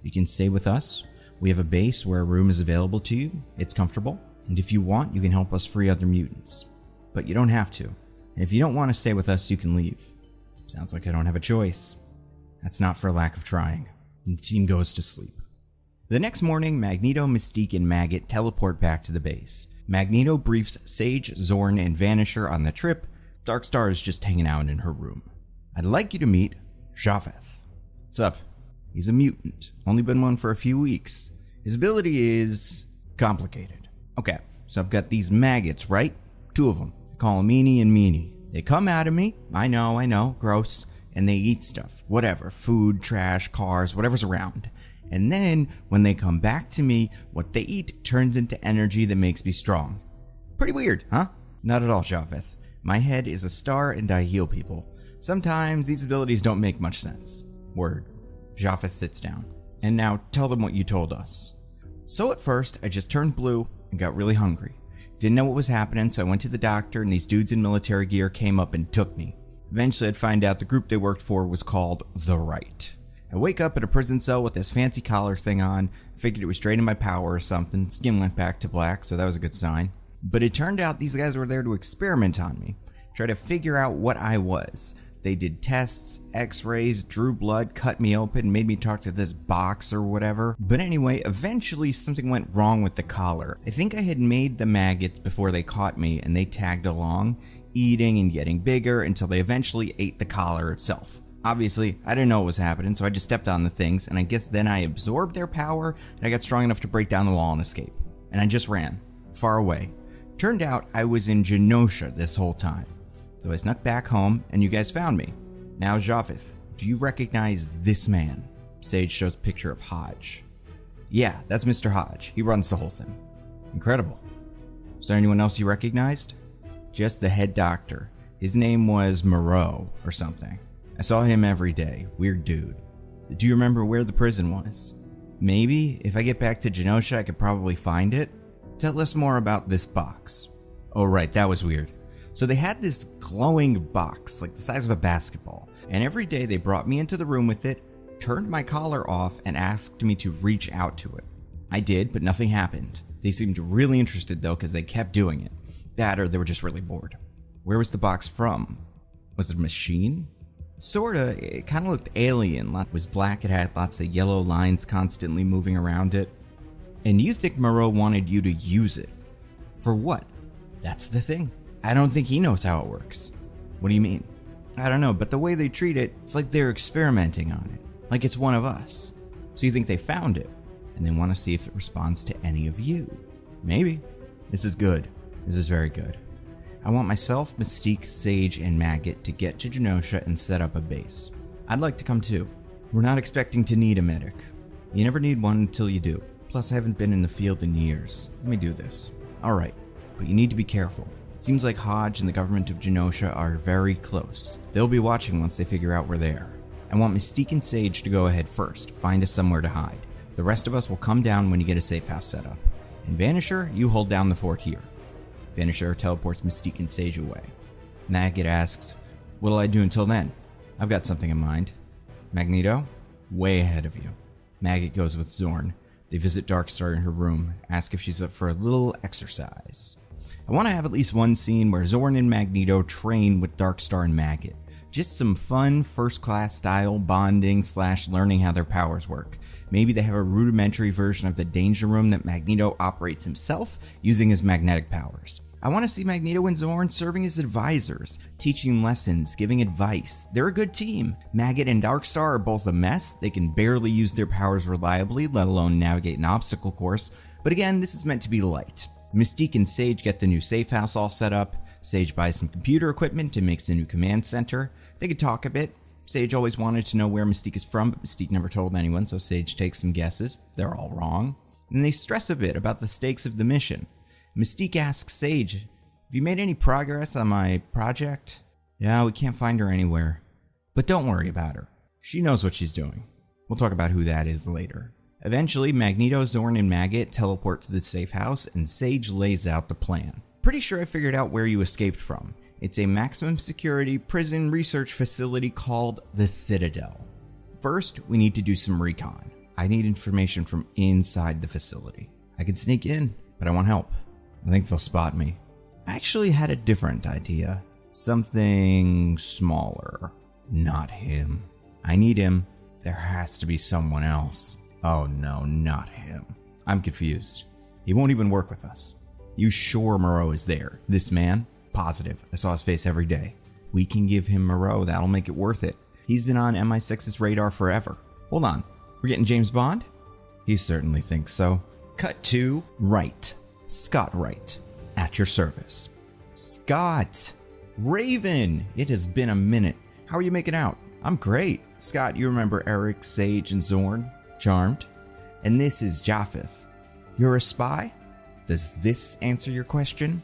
You can stay with us. We have a base where a room is available to you. It's comfortable. And if you want, you can help us free other mutants. But you don't have to. And if you don't want to stay with us, you can leave. Sounds like I don't have a choice. That's not for lack of trying. And the team goes to sleep. The next morning, Magneto, Mystique, and Maggot teleport back to the base. Magneto briefs Sage, Zorn, and Vanisher on the trip. Darkstar is just hanging out in her room. I'd like you to meet Japheth. What's up? He's a mutant. Only been one for a few weeks. His ability is complicated. Okay, so I've got these maggots, right? 2 of them. I call them Eenie and Meanie. They come out of me. I know, gross. And they eat stuff. Whatever. Food, trash, cars, whatever's around. And then, when they come back to me, what they eat turns into energy that makes me strong. Pretty weird, huh? Not at all, Japheth. My head is a star and I heal people. Sometimes these abilities don't make much sense. Word. Japheth sits down. And now tell them what you told us. So at first, I just turned blue and got really hungry. Didn't know what was happening, so I went to the doctor and these dudes in military gear came up and took me. Eventually, I'd find out the group they worked for was called The Right. I wake up in a prison cell with this fancy collar thing on. I figured it was draining my power or something. Skin went back to black, so that was a good sign. But it turned out these guys were there to experiment on me, try to figure out what I was. They did tests, x-rays, drew blood, cut me open, made me talk to this box or whatever. But anyway, eventually something went wrong with the collar. I think I had made the maggots before they caught me and they tagged along, eating and getting bigger until they eventually ate the collar itself. Obviously, I didn't know what was happening, so I just stepped on the things, and I guess then I absorbed their power and I got strong enough to break down the wall and escape. And I just ran, far away. Turned out I was in Genosha this whole time. So I snuck back home, and you guys found me. Now, Japheth, do you recognize this man? Sage shows a picture of Hodge. Yeah, that's Mr. Hodge. He runs the whole thing. Incredible. Is there anyone else you recognized? Just the head doctor. His name was Moreau or something. I saw him every day. Weird dude. Do you remember where the prison was? Maybe, if I get back to Genosha, I could probably find it. Tell us more about this box. Oh right, that was weird. So they had this glowing box, like the size of a basketball, and every day they brought me into the room with it, turned my collar off, and asked me to reach out to it. I did, but nothing happened. They seemed really interested though, because they kept doing it. That or they were just really bored. Where was the box from? Was it a machine? Sorta, it kind of looked alien. It was black, it had lots of yellow lines constantly moving around it. And you think Moreau wanted you to use it. For what? That's the thing. I don't think he knows how it works. What do you mean? I don't know, but the way they treat it, it's like they're experimenting on it. Like it's one of us. So you think they found it, and they want to see if it responds to any of you. Maybe. This is good. This is very good. I want myself, Mystique, Sage, and Maggot to get to Genosha and set up a base. I'd like to come too. We're not expecting to need a medic. You never need one until you do. Plus, I haven't been in the field in years. Let me do this. Alright, but you need to be careful. It seems like Hodge and the government of Genosha are very close. They'll be watching once they figure out we're there. I want Mystique and Sage to go ahead first, find us somewhere to hide. The rest of us will come down when you get a safe house set up. And Vanisher, you hold down the fort here. Vanisher teleports Mystique and Sage away. Maggot asks, what'll I do until then? I've got something in mind. Magneto? Way ahead of you. Maggot goes with Zorn. They visit Darkstar in her room, ask if she's up for a little exercise. I want to have at least one scene where Zorn and Magneto train with Darkstar and Maggot. Just some fun, first-class style bonding / learning how their powers work. Maybe they have a rudimentary version of the Danger Room that Magneto operates himself using his magnetic powers. I want to see Magneto and Zorn serving as advisors, teaching lessons, giving advice. They're a good team. Maggot and Darkstar are both a mess. They can barely use their powers reliably, let alone navigate an obstacle course. But again, this is meant to be light. Mystique and Sage get the new safe house all set up. Sage buys some computer equipment and makes a new command center. They could talk a bit. Sage always wanted to know where Mystique is from, but Mystique never told anyone, so Sage takes some guesses. They're all wrong. And they stress a bit about the stakes of the mission. Mystique asks Sage, have you made any progress on my project? Yeah, we can't find her anywhere. But don't worry about her. She knows what she's doing. We'll talk about who that is later. Eventually, Magneto, Zorn, and Maggot teleport to the safe house, and Sage lays out the plan. Pretty sure I figured out where you escaped from. It's a maximum security prison research facility called the Citadel. First, we need to do some recon. I need information from inside the facility. I can sneak in, but I want help. I think they'll spot me. I actually had a different idea. Something smaller. Not him. I need him. There has to be someone else. Oh no, not him. I'm confused. He won't even work with us. You sure Moreau is there? This man? Positive. I saw his face every day. We can give him Moreau. That'll make it worth it. He's been on MI6's radar forever. Hold on. We're getting James Bond? He certainly thinks so. Cut to Wright. Scott Wright. At your service. Scott! Raven! It has been a minute. How are you making out? I'm great. Scott, you remember Eric, Sage, and Zorn? Charmed. And this is Japheth. You're a spy? Does this answer your question?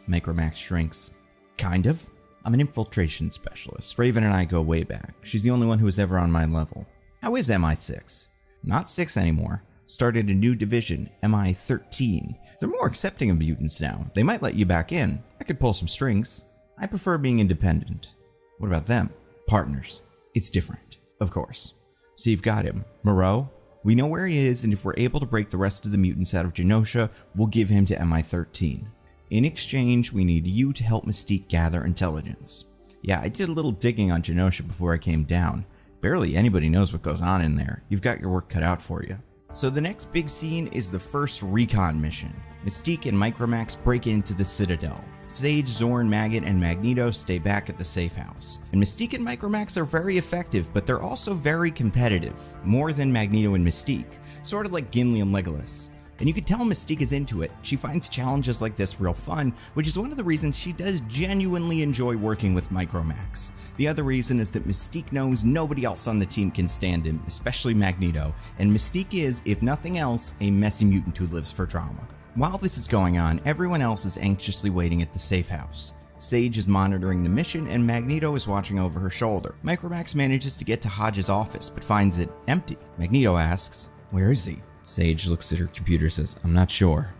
Micromax shrinks. Kind of. I'm an infiltration specialist. Raven and I go way back. She's the only one who was ever on my level. How is MI6? Not 6 anymore. started a new division, MI-13. They're more accepting of mutants now. They might let you back in. I could pull some strings. I prefer being independent. What about them? Partners. It's different, of course. So you've got him. Moreau? We know where he is, and if we're able to break the rest of the mutants out of Genosha, we'll give him to MI-13. In exchange, we need you to help Mystique gather intelligence. Yeah, I did a little digging on Genosha before I came down. Barely anybody knows what goes on in there. You've got your work cut out for you. So the next big scene is the first recon mission. Mystique and Micromax break into the Citadel. Sage, Zorn, Maggot, and Magneto stay back at the safe house. And Mystique and Micromax are very effective, but they're also very competitive. More than Magneto and Mystique. Sort of like Gimli and Legolas. And you can tell Mystique is into it. She finds challenges like this real fun, which is one of the reasons she does genuinely enjoy working with Micromax. The other reason is that Mystique knows nobody else on the team can stand him, especially Magneto, and Mystique is, if nothing else, a messy mutant who lives for drama. While this is going on, everyone else is anxiously waiting at the safe house. Sage is monitoring the mission and Magneto is watching over her shoulder. Micromax manages to get to Hodge's office but finds it empty. Magneto asks, "Where is he?" Sage looks at her computer and says, "I'm not sure."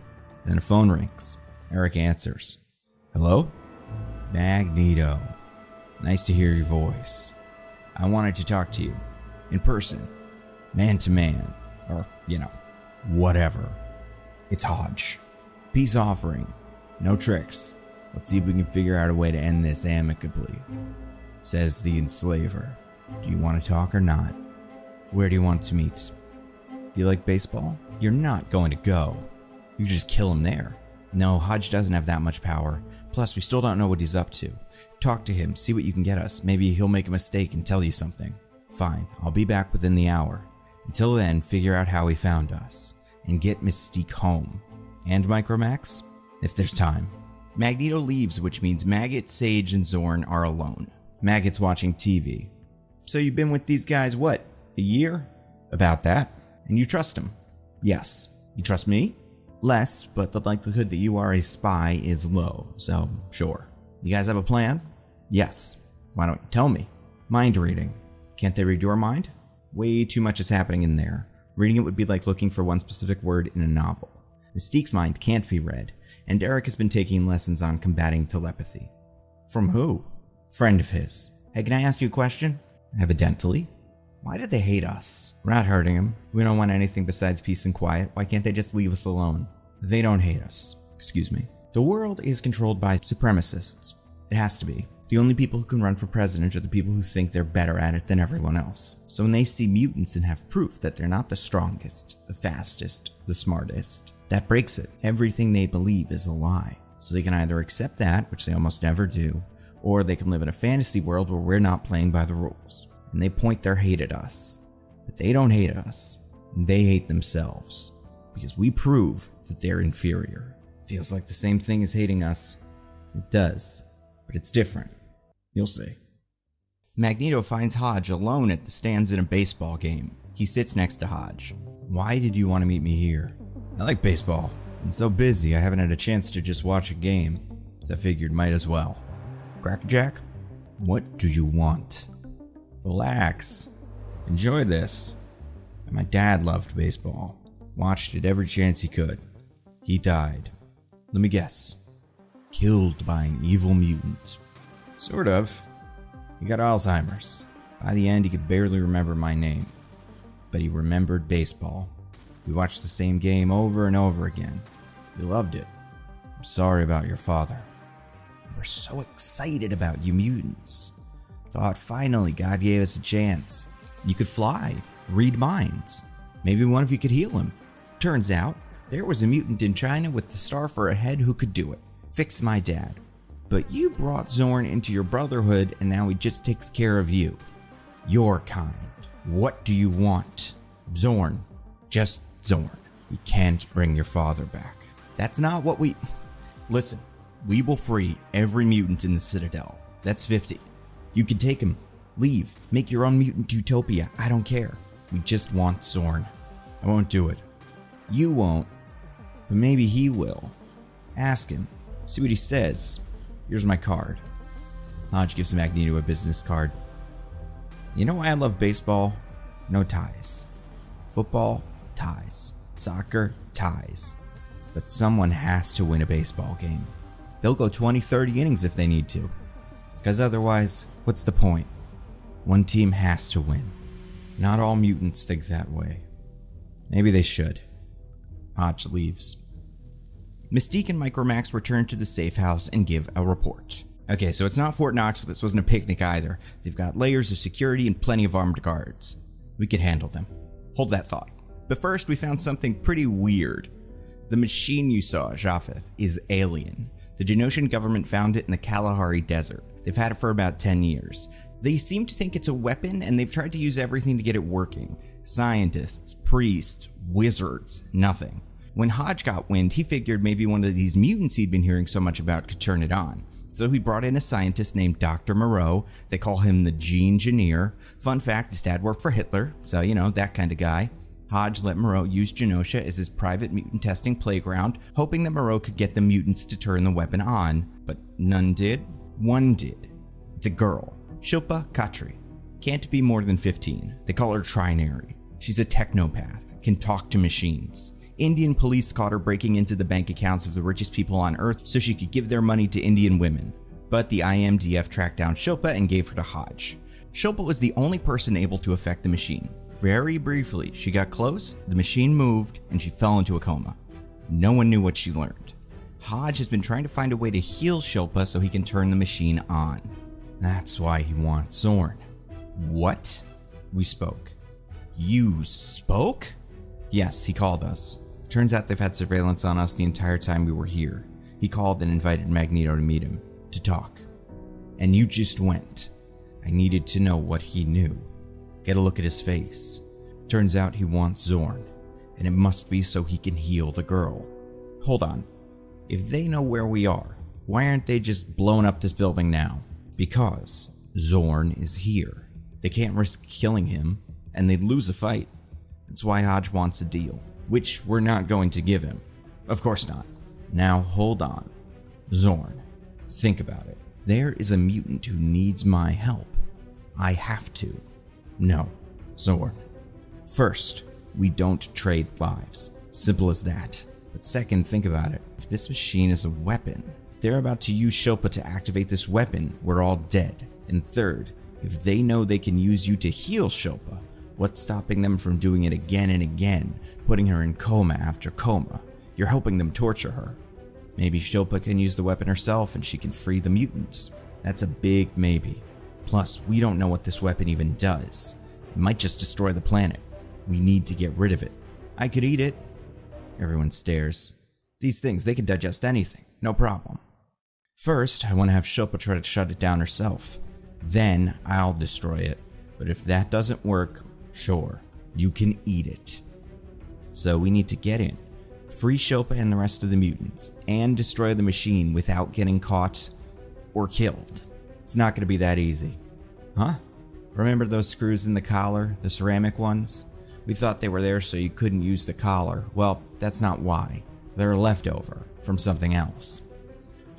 Then a phone rings. Eric answers. "Hello? Magneto. Nice to hear your voice. I wanted to talk to you. In person. Man to man. Or, whatever. It's Hodge. Peace offering. No tricks. Let's see if we can figure out a way to end this amicably." Says the enslaver. "Do you want to talk or not? Where do you want to meet? Do you like baseball? You're not going to go. You could just kill him there." "No, Hodge doesn't have that much power. Plus, we still don't know what he's up to. Talk to him, see what you can get us. Maybe he'll make a mistake and tell you something." "Fine, I'll be back within the hour. Until then, figure out how he found us. And get Mystique home. And Micromax? If there's time." Magneto leaves, which means Maggot, Sage, and Zorn are alone. Maggot's watching TV. "So you've been with these guys, what, a year?" "About that." "And you trust him?" "Yes." "You trust me?" "Less, but the likelihood that you are a spy is low, so sure." "You guys have a plan?" "Yes." "Why don't you tell me?" "Mind reading." "Can't they read your mind?" "Way too much is happening in there. Reading it would be like looking for one specific word in a novel. Mystique's mind can't be read, and Eric has been taking lessons on combating telepathy." "From who?" "Friend of his." "Hey, can I ask you a question?" "Evidently." "Why do they hate us?" "We're not hurting them. We don't want anything besides peace and quiet. Why can't they just leave us alone?" "They don't hate us." "Excuse me." "The world is controlled by supremacists. It has to be. The only people who can run for president are the people who think they're better at it than everyone else. So when they see mutants and have proof that they're not the strongest, the fastest, the smartest, that breaks it. Everything they believe is a lie. So they can either accept that, which they almost never do, or they can live in a fantasy world where we're not playing by the rules. And they point their hate at us. But they don't hate us. They hate themselves. Because we prove that they're inferior. Feels like the same thing as hating us. It does. But it's different. You'll see. Magneto finds Hodge alone at the stands in a baseball game. He sits next to Hodge. "Why did you want to meet me here?" "I like baseball. I'm so busy I haven't had a chance to just watch a game. So I figured might as well." "Crackerjack?" "What do you want?" "Relax. Enjoy this. My dad loved baseball. Watched it every chance he could. He died. Let me guess. Killed by an evil mutant." "Sort of. He got Alzheimer's. By the end, he could barely remember my name. But he remembered baseball. We watched the same game over and over again. He loved it. I'm sorry about your father. We're so excited about you mutants. Thought finally God gave us a chance. You could fly, read minds. Maybe one of you could heal him. Turns out, there was a mutant in China with the star for a head who could do it. Fix my dad. But you brought Zorn into your brotherhood and now he just takes care of you. Your kind. What do you want? Zorn. Just Zorn. We can't bring your father back. That's not what we... Listen, we will free every mutant in the Citadel. That's 50. You can take him. Leave. Make your own mutant utopia. I don't care. We just want Zorn. I won't do it. You won't. But maybe he will. Ask him. See what he says. Here's my card. Hodge gives Magneto a business card. You know why I love baseball? No ties. Football? ties. Soccer ties. But someone has to win a baseball game. They'll go 20, 30 innings if they need to. Because otherwise, what's the point? One team has to win. Not all mutants think that way. Maybe they should. Hodge leaves. Mystique and Micromax return to the safe house and give a report. Okay, so it's not Fort Knox, but this wasn't a picnic either. They've got layers of security and plenty of armed guards. We can handle them. Hold that thought. But first, we found something pretty weird. The machine you saw, Japheth, is alien. The Genosian government found it in the Kalahari Desert. They've had it for about 10 years. They seem to think it's a weapon, and they've tried to use everything to get it working. Scientists, priests, wizards, nothing. When Hodge got wind, he figured maybe one of these mutants he'd been hearing so much about could turn it on. So he brought in a scientist named Dr. Moreau. They call him the Gene-Gineer. Fun fact, his dad worked for Hitler, so you know, that kind of guy. Hodge let Moreau use Genosha as his private mutant testing playground, hoping that Moreau could get the mutants to turn the weapon on, but none did. One did. It's a girl, Shilpa Khatri. Can't be more than 15. They call her Trinary. She's a technopath, can talk to machines. Indian police caught her breaking into the bank accounts of the richest people on Earth so she could give their money to Indian women. But the IMDF tracked down Shilpa and gave her to Hodge. Shilpa was the only person able to affect the machine. Very briefly, she got close, the machine moved, and she fell into a coma. No one knew what she learned. Hodge has been trying to find a way to heal Shilpa so he can turn the machine on. That's why he wants Zorn. What? We spoke. You spoke? Yes, he called us. Turns out they've had surveillance on us the entire time we were here. He called and invited Magneto to meet him, to talk. And you just went. I needed to know what he knew. Get a look at his face. Turns out he wants Zorn, and it must be so he can heal the girl. Hold on. If they know where we are, why aren't they just blowing up this building now? Because Zorn is here. They can't risk killing him, and they'd lose a fight. That's why Hodge wants a deal, which we're not going to give him. Of course not. Now hold on. Zorn, think about it. There is a mutant who needs my help. I have to. No, Zorn. First, we don't trade lives. Simple as that. But second, think about it. If this machine is a weapon, if they're about to use Shilpa to activate this weapon, we're all dead. And third, if they know they can use you to heal Shilpa, what's stopping them from doing it again and again, putting her in coma after coma? You're helping them torture her. Maybe Shilpa can use the weapon herself and she can free the mutants. That's a big maybe. Plus, we don't know what this weapon even does. It might just destroy the planet. We need to get rid of it. I could eat it. Everyone stares. These things, they can digest anything. No problem. First, I want to have Shilpa try to shut it down herself. Then, I'll destroy it. But if that doesn't work, sure, you can eat it. So we need to get in, free Shilpa and the rest of the mutants, and destroy the machine without getting caught or killed. It's not going to be that easy. Huh? Remember those screws in the collar, the ceramic ones? We thought they were there so you couldn't use the collar. Well, that's not why. They're a leftover from something else.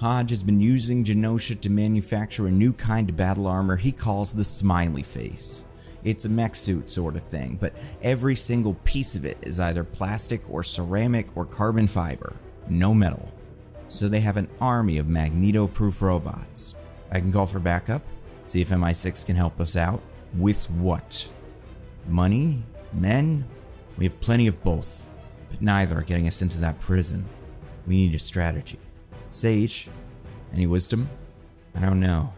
Hodge has been using Genosha to manufacture a new kind of battle armor he calls the Smiley Face. It's a mech suit sort of thing, but every single piece of it is either plastic or ceramic or carbon fiber. No metal. So they have an army of Magneto-proof robots. I can call for backup, see if MI6 can help us out. With what? Money? Men? We have plenty of both, but neither are getting us into that prison. We need a strategy. Sage, any wisdom? I don't know.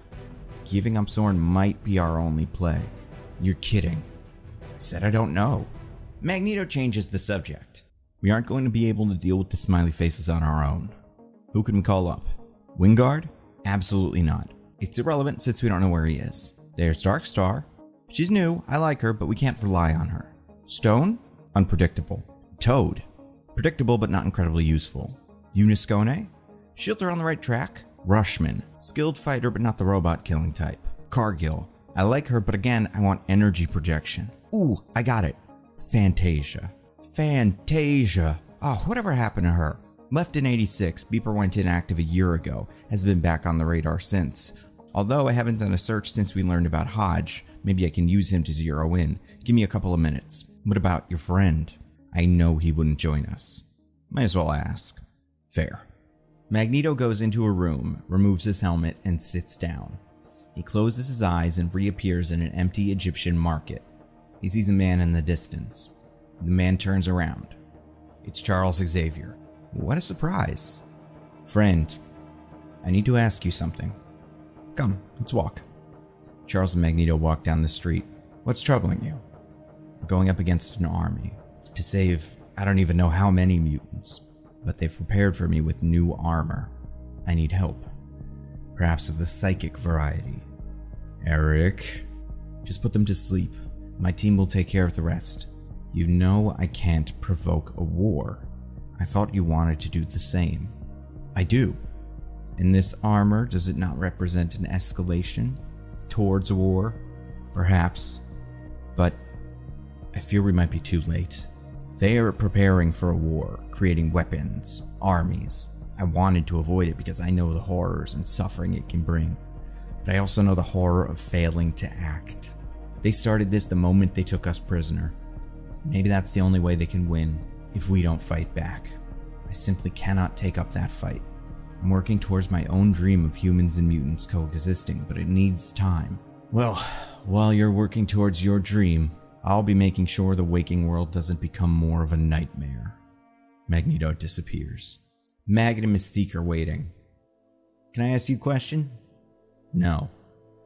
Giving up Zorn might be our only play. You're kidding. I said I don't know. Magneto changes the subject. We aren't going to be able to deal with the Smiley Faces on our own. Who can we call up? Wingard? Absolutely not. It's irrelevant since we don't know where he is. There's Darkstar. She's new, I like her, but we can't rely on her. Stone? Unpredictable. Toad? Predictable but not incredibly useful. Uniscone? Shielder on the right track. Rushman? Skilled fighter but not the robot killing type. Cargill? I like her, but again, I want energy projection. Ooh, I got it. Fantasia. Fantasia. Oh, whatever happened to her? Left in 86, Beeper went inactive a year ago, has been back on the radar since. Although I haven't done a search since we learned about Hodge, maybe I can use him to zero in. Give me a couple of minutes. What about your friend? I know he wouldn't join us. Might as well ask. Fair. Magneto goes into a room, removes his helmet, and sits down. He closes his eyes and reappears in an empty Egyptian market. He sees a man in the distance. The man turns around. It's Charles Xavier. What a surprise. Friend, I need to ask you something. Come, let's walk. Charles and Magneto walk down the street. What's troubling you? We're going up against an army to save I don't even know how many mutants, but they've prepared for me with new armor. I need help. Perhaps of the psychic variety. Eric, just put them to sleep. My team will take care of the rest. You know I can't provoke a war. I thought you wanted to do the same. I do. And this armor, does it not represent an escalation towards a war? Perhaps. But I fear we might be too late. They are preparing for a war, creating weapons, armies. I wanted to avoid it because I know the horrors and suffering it can bring. But I also know the horror of failing to act. They started this the moment they took us prisoner. Maybe that's the only way they can win, if we don't fight back. I simply cannot take up that fight. I'm working towards my own dream of humans and mutants coexisting, but it needs time. Well, while you're working towards your dream, I'll be making sure the waking world doesn't become more of a nightmare. Magneto disappears. Maggot and Mystique are waiting. Can I ask you a question? No.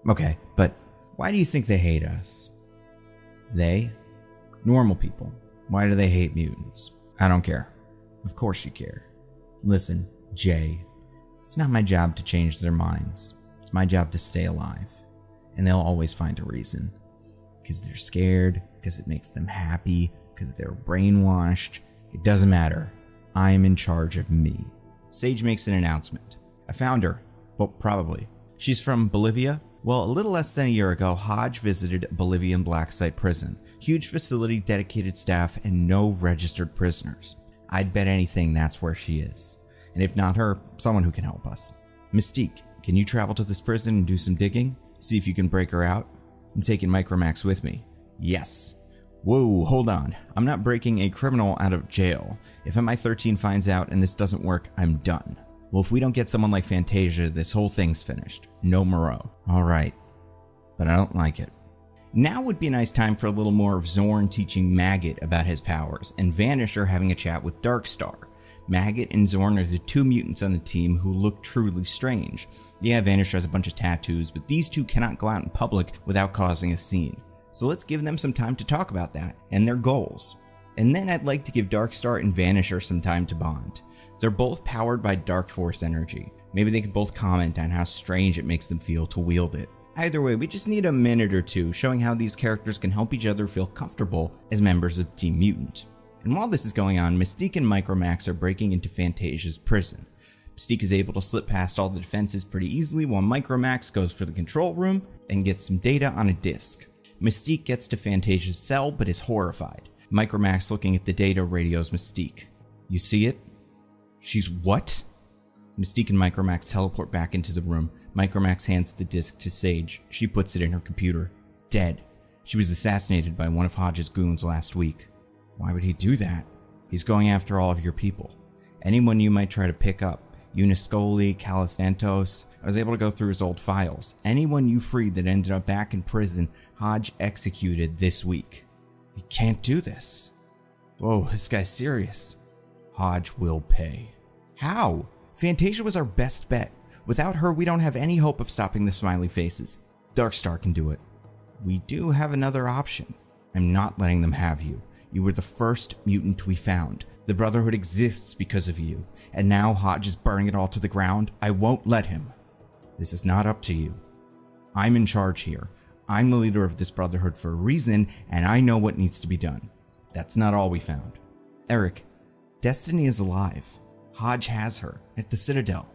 Okay, but why do you think they hate us? They? Normal people. Why do they hate mutants? I don't care. Of course you care. Listen, Jay. It's not my job to change their minds. It's my job to stay alive. And they'll always find a reason. Because they're scared, because it makes them happy, because they're brainwashed. It doesn't matter. I am in charge of me. Sage makes an announcement. I found her. Well, probably. She's from Bolivia. Well, a little less than a year ago, Hodge visited Bolivian Black Site Prison. Huge facility, dedicated staff, and no registered prisoners. I'd bet anything that's where she is. And if not her, someone who can help us. Mystique, can you travel to this prison and do some digging? See if you can break her out? I'm taking Micromax with me. Yes. Whoa, hold on. I'm not breaking a criminal out of jail. If MI13 finds out and this doesn't work, I'm done. Well, if we don't get someone like Fantasia, this whole thing's finished. No Moreau. Alright. But I don't like it. Now would be a nice time for a little more of Zorn teaching Maggot about his powers, and Vanisher having a chat with Darkstar. Maggot and Zorn are the two mutants on the team who look truly strange. Yeah, Vanisher has a bunch of tattoos, but these two cannot go out in public without causing a scene. So let's give them some time to talk about that, and their goals. And then I'd like to give Darkstar and Vanisher some time to bond. They're both powered by Dark Force energy. Maybe they can both comment on how strange it makes them feel to wield it. Either way, we just need a minute or two showing how these characters can help each other feel comfortable as members of Team Mutant. And while this is going on, Mystique and Micromax are breaking into Fantasia's prison. Mystique is able to slip past all the defenses pretty easily while Micromax goes for the control room and gets some data on a disc. Mystique gets to Fantasia's cell but is horrified. Micromax, looking at the data, radios Mystique. You see it? She's what? Mystique and Micromax teleport back into the room. Micromax hands the disc to Sage. She puts it in her computer. Dead. She was assassinated by one of Hodge's goons last week. Why would he do that? He's going after all of your people. Anyone you might try to pick up. Uniscoli, Calisantos. I was able to go through his old files. Anyone you freed that ended up back in prison, Hodge executed this week. He can't do this. Whoa, this guy's serious. Hodge will pay. How? Fantasia was our best bet. Without her, we don't have any hope of stopping the smiley faces. Darkstar can do it. We do have another option. I'm not letting them have you. You were the first mutant we found. The Brotherhood exists because of you. And now Hodge is burning it all to the ground. I won't let him. This is not up to you. I'm in charge here. I'm the leader of this Brotherhood for a reason, and I know what needs to be done. That's not all we found. Eric, Destiny is alive. Hodge has her at the Citadel.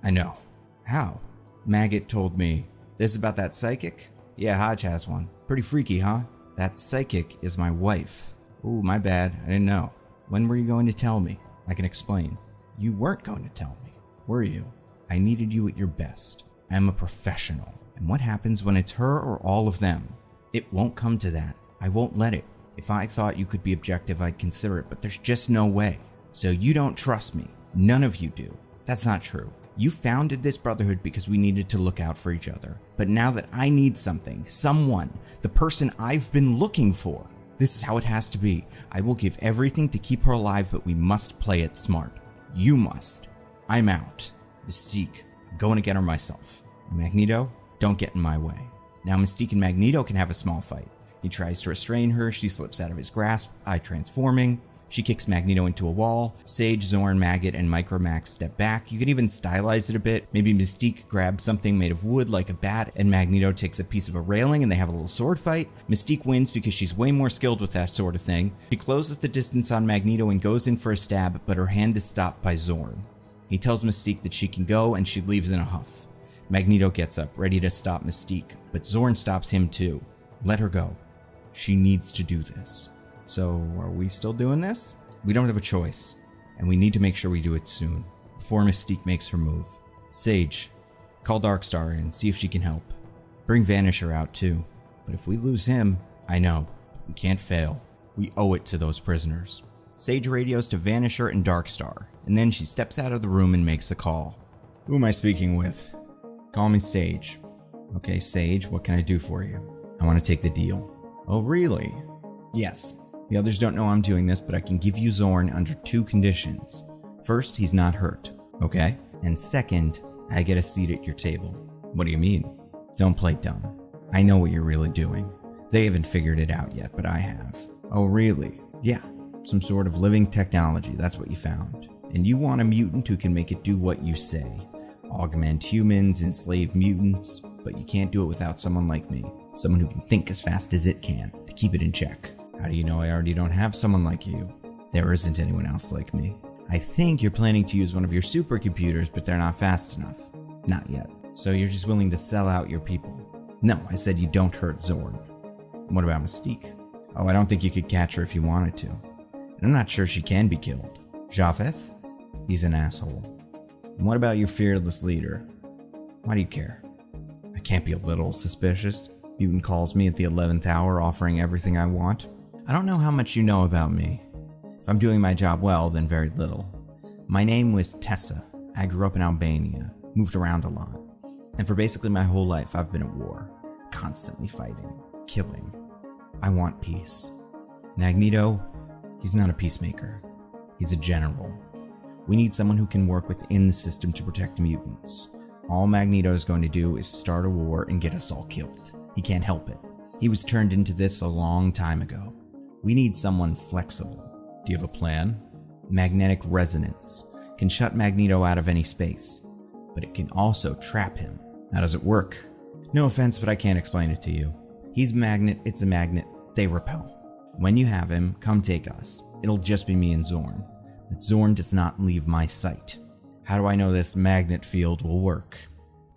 I know. How? Maggot told me. This about that psychic? Yeah, Hodge has one. Pretty freaky, huh? That psychic is my wife. Ooh, my bad. I didn't know. When were you going to tell me? I can explain. You weren't going to tell me, were you? I needed you at your best. I am a professional. And what happens when it's her or all of them? It won't come to that. I won't let it. If I thought you could be objective, I'd consider it, but there's just no way. So you don't trust me. None of you do. That's not true. You founded this brotherhood because we needed to look out for each other. But now that I need something, someone, the person I've been looking for, this is how it has to be. I will give everything to keep her alive, but we must play it smart. You must. I'm out. Mystique, I'm going to get her myself. Magneto, don't get in my way. Now Mystique and Magneto can have a small fight. He tries to restrain her, she slips out of his grasp, eye transforming. She kicks Magneto into a wall. Sage, Zorn, Maggot, and Micromax step back. You can even stylize it a bit. Maybe Mystique grabs something made of wood like a bat, and Magneto takes a piece of a railing and they have a little sword fight. Mystique wins because she's way more skilled with that sort of thing. She closes the distance on Magneto and goes in for a stab, but her hand is stopped by Zorn. He tells Mystique that she can go, and she leaves in a huff. Magneto gets up, ready to stop Mystique, but Zorn stops him too. Let her go. She needs to do this. So, are we still doing this? We don't have a choice, and we need to make sure we do it soon, before Mystique makes her move. Sage, call Darkstar and see if she can help. Bring Vanisher out too, but if we lose him, I know, we can't fail. We owe it to those prisoners. Sage radios to Vanisher and Darkstar, and then she steps out of the room and makes a call. Who am I speaking with? Call me Sage. Okay, Sage, what can I do for you? I want to take the deal. Oh, really? Yes. The others don't know I'm doing this, but I can give you Zorn under 2 conditions. First, he's not hurt, okay? And second, I get a seat at your table. What do you mean? Don't play dumb. I know what you're really doing. They haven't figured it out yet, but I have. Oh, really? Yeah. Some sort of living technology, that's what you found. And you want a mutant who can make it do what you say. Augment humans, enslave mutants, but you can't do it without someone like me. Someone who can think as fast as it can, to keep it in check. How do you know I already don't have someone like you? There isn't anyone else like me. I think you're planning to use one of your supercomputers, but they're not fast enough. Not yet. So you're just willing to sell out your people. No, I said you don't hurt Zorn. What about Mystique? Oh, I don't think you could catch her if you wanted to. And I'm not sure she can be killed. Javeth? He's an asshole. And what about your fearless leader? Why do you care? I can't be a little suspicious. Mutant calls me at the 11th hour offering everything I want. I don't know how much you know about me. If I'm doing my job well, then very little. My name was Tessa. I grew up in Albania, moved around a lot. And for basically my whole life, I've been at war. Constantly fighting, killing. I want peace. Magneto, he's not a peacemaker. He's a general. We need someone who can work within the system to protect mutants. All Magneto is going to do is start a war and get us all killed. He can't help it. He was turned into this a long time ago. We need someone flexible. Do you have a plan? Magnetic resonance can shut Magneto out of any space, but it can also trap him. How does it work? No offense, but I can't explain it to you. He's a magnet, it's a magnet, they repel. When you have him, come take us. It'll just be me and Zorn. But Zorn does not leave my sight. How do I know this magnet field will work?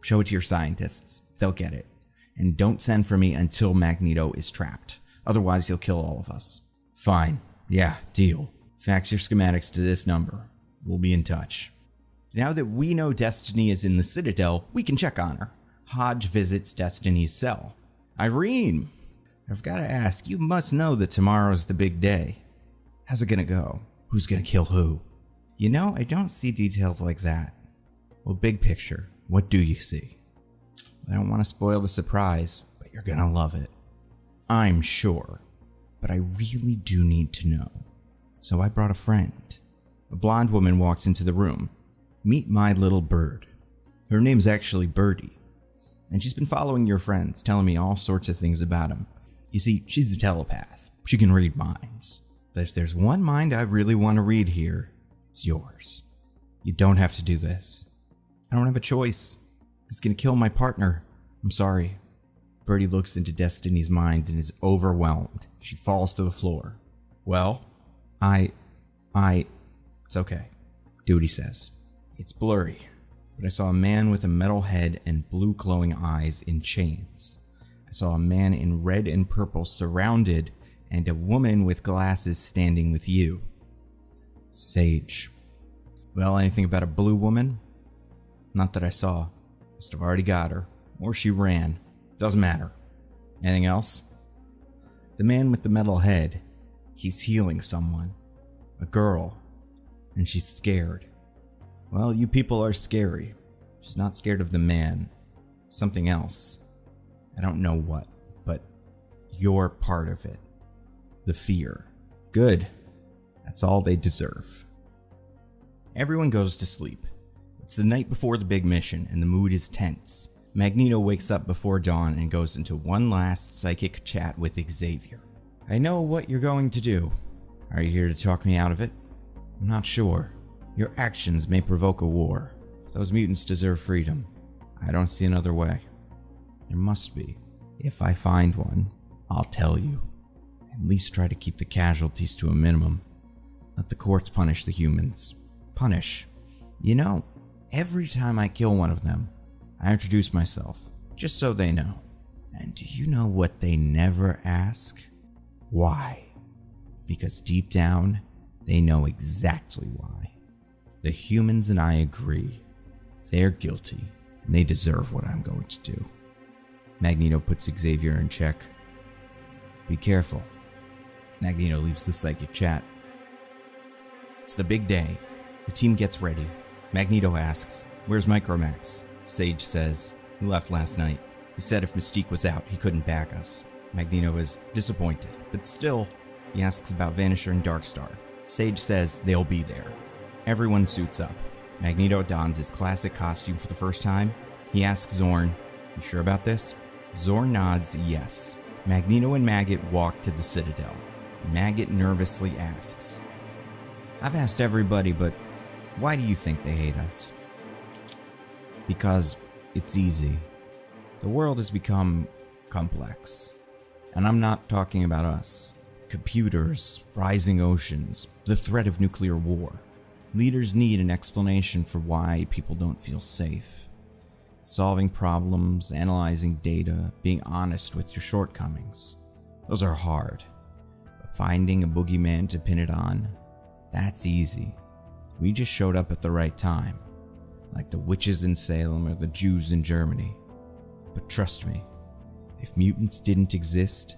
Show it to your scientists. They'll get it. And don't send for me until Magneto is trapped. Otherwise, he'll kill all of us. Fine. Yeah, deal. Fax your schematics to this number. We'll be in touch. Now that we know Destiny is in the Citadel, we can check on her. Hodge visits Destiny's cell. Irene! I've got to ask, you must know that tomorrow's the big day. How's it gonna go? Who's gonna kill who? You know, I don't see details like that. Well, big picture, what do you see? I don't want to spoil the surprise, but you're gonna love it. I'm sure, but I really do need to know. So I brought a friend. A blonde woman walks into the room. Meet my little bird. Her name's actually Birdie, and she's been following your friends, telling me all sorts of things about him. You see, she's a telepath. She can read minds. But if there's one mind I really want to read here, it's yours. You don't have to do this. I don't have a choice. It's gonna kill my partner. I'm sorry. Birdie looks into Destiny's mind and is overwhelmed. She falls to the floor. Well, it's okay. Do what he says. It's blurry, but I saw a man with a metal head and blue glowing eyes in chains. I saw a man in red and purple surrounded, and a woman with glasses standing with you. Sage. Well, anything about a blue woman? Not that I saw. Must have already got her. Or she ran. Doesn't matter. Anything else? The man with the metal head. He's healing someone. A girl. And she's scared. Well, you people are scary. She's not scared of the man. Something else. I don't know what, but you're part of it. The fear. Good. That's all they deserve. Everyone goes to sleep. It's the night before the big mission, and the mood is tense. Magneto wakes up before dawn and goes into one last psychic chat with Xavier. I know what you're going to do. Are you here to talk me out of it? I'm not sure. Your actions may provoke a war. Those mutants deserve freedom. I don't see another way. There must be. If I find one, I'll tell you. At least try to keep the casualties to a minimum. Let the courts punish the humans. Punish. You know, every time I kill one of them, I introduce myself, just so they know. And do you know what they never ask? Why? Because deep down, they know exactly why. The humans and I agree. They're guilty, and they deserve what I'm going to do. Magneto puts Xavier in check. Be careful. Magneto leaves the psychic chat. It's the big day. The team gets ready. Magneto asks, "Where's Micromax?" Sage says, "He left last night. He said if Mystique was out, he couldn't back us." Magneto is disappointed, but still, he asks about Vanisher and Darkstar. Sage says they'll be there. Everyone suits up. Magneto dons his classic costume for the first time. He asks Zorn, "You sure about this?" Zorn nods yes. Magneto and Maggot walk to the Citadel. Maggot nervously asks, "I've asked everybody, but why do you think they hate us?" Because it's easy. The world has become complex. And I'm not talking about us. Computers, rising oceans, the threat of nuclear war. Leaders need an explanation for why people don't feel safe. Solving problems, analyzing data, being honest with your shortcomings. Those are hard. But finding a boogeyman to pin it on, that's easy. We just showed up at the right time. Like the witches in Salem or the Jews in Germany. But trust me, if mutants didn't exist,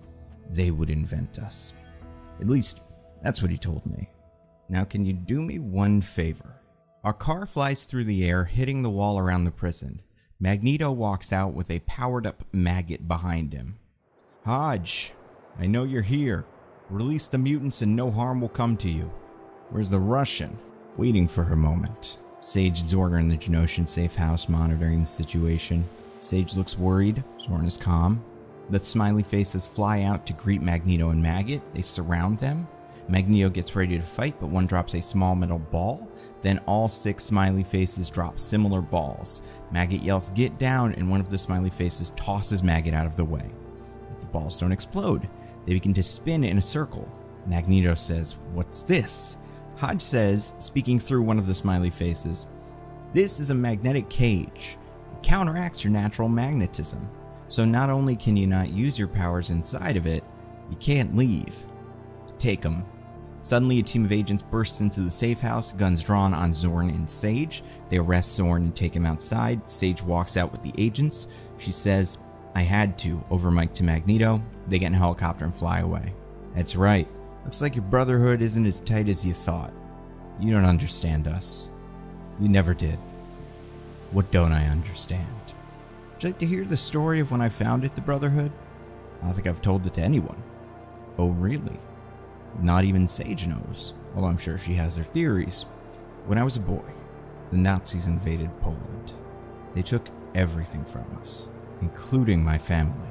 they would invent us. At least, that's what he told me. Now can you do me one favor? Our car flies through the air, hitting the wall around the prison. Magneto walks out with a powered-up Maggot behind him. "Hodge, I know you're here. Release the mutants and no harm will come to you." Where's the Russian? Waiting for her moment. Sage and Zorn are in the Genosian safe house monitoring the situation. Sage looks worried. Zorn is calm. The smiley faces fly out to greet Magneto and Maggot. They surround them. Magneto gets ready to fight, but one drops a small metal ball. Then all 6 smiley faces drop similar balls. Maggot yells, "Get down," and one of the smiley faces tosses Maggot out of the way. But the balls don't explode. They begin to spin in a circle. Magneto says, "What's this?" Hodge says, speaking through one of the smiley faces, "This is a magnetic cage. It counteracts your natural magnetism. So not only can you not use your powers inside of it, you can't leave. Take them." Suddenly, a team of agents bursts into the safe house, guns drawn on Zorn and Sage. They arrest Zorn and take him outside. Sage walks out with the agents. She says, "I had to," over mic to Magneto. They get in a helicopter and fly away. "That's right. Looks like your brotherhood isn't as tight as you thought. You don't understand us. You never did." "What don't I understand?" "Would you like to hear the story of when I founded the Brotherhood?" "I don't think I've told it to anyone." "Oh, really?" "Not even Sage knows, although I'm sure she has her theories. When I was a boy, the Nazis invaded Poland. They took everything from us, including my family.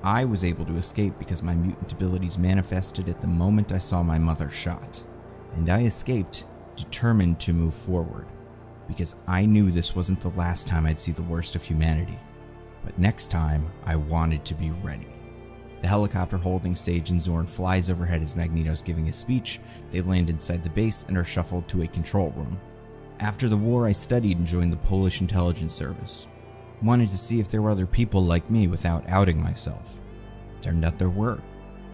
I was able to escape because my mutant abilities manifested at the moment I saw my mother shot. And I escaped, determined to move forward, because I knew this wasn't the last time I'd see the worst of humanity. But next time, I wanted to be ready. The helicopter holding Sage and Zorn flies overhead as Magneto's giving a speech. They land inside the base and are shuffled to a control room. After the war, I studied and joined the Polish intelligence service. Wanted to see if there were other people like me without outing myself. Turned out there were,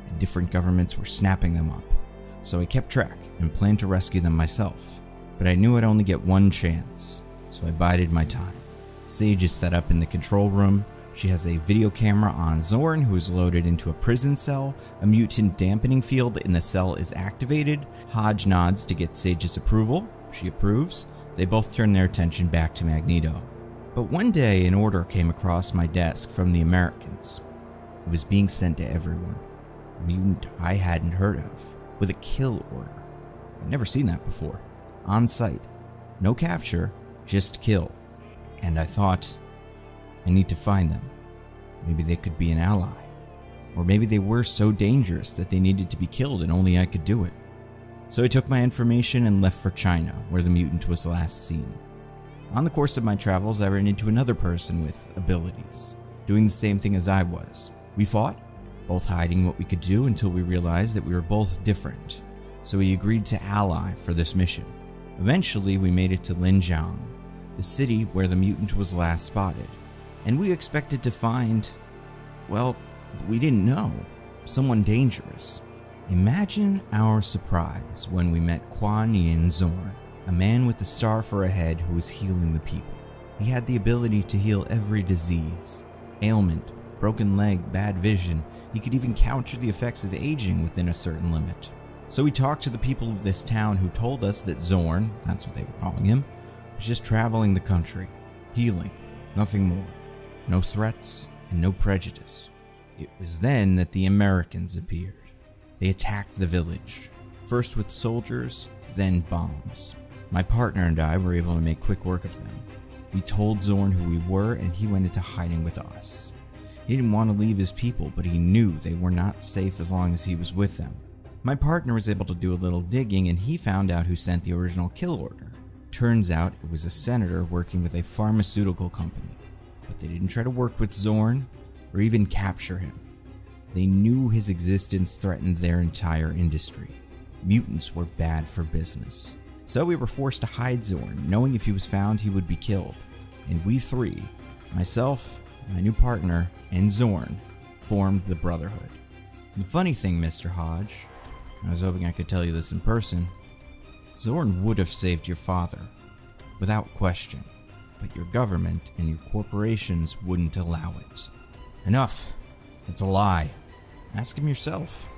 and different governments were snapping them up. So I kept track and planned to rescue them myself. But I knew I'd only get one chance, so I bided my time. Sage is set up in the control room. She has a video camera on Zorn, who is loaded into a prison cell. A mutant dampening field in the cell is activated. Hodge nods to get Sage's approval. She approves. They both turn their attention back to Magneto. But one day, an order came across my desk from the Americans. It was being sent to everyone. A mutant I hadn't heard of, with a kill order. I'd never seen that before. On sight. No capture, just kill. And I thought, I need to find them. Maybe they could be an ally. Or maybe they were so dangerous that they needed to be killed and only I could do it. So I took my information and left for China, where the mutant was last seen. On the course of my travels, I ran into another person with abilities, doing the same thing as I was. We fought, both hiding what we could do until we realized that we were both different. So we agreed to ally for this mission. Eventually, we made it to Linjiang, the city where the mutant was last spotted. And we expected to find, well, we didn't know, someone dangerous. Imagine our surprise when we met Kuan Yin Zorn, a man with a star for a head who was healing the people. He had the ability to heal every disease, ailment, broken leg, bad vision. He could even counter the effects of aging within a certain limit. So we talked to the people of this town who told us that Zorn, that's what they were calling him, was just traveling the country, healing, nothing more. No threats and no prejudice. It was then that the Americans appeared. They attacked the village, first with soldiers, then bombs. My partner and I were able to make quick work of them. We told Zorn who we were and he went into hiding with us. He didn't want to leave his people, but he knew they were not safe as long as he was with them. My partner was able to do a little digging and he found out who sent the original kill order. Turns out it was a senator working with a pharmaceutical company. But they didn't try to work with Zorn or even capture him. They knew his existence threatened their entire industry. Mutants were bad for business. So we were forced to hide Zorn, knowing if he was found he would be killed. And we three, myself, my new partner, and Zorn, formed the Brotherhood. And the funny thing, Mr. Hodge, I was hoping I could tell you this in person, Zorn would have saved your father, without question. But your government and your corporations wouldn't allow it. Enough. It's a lie. Ask him yourself.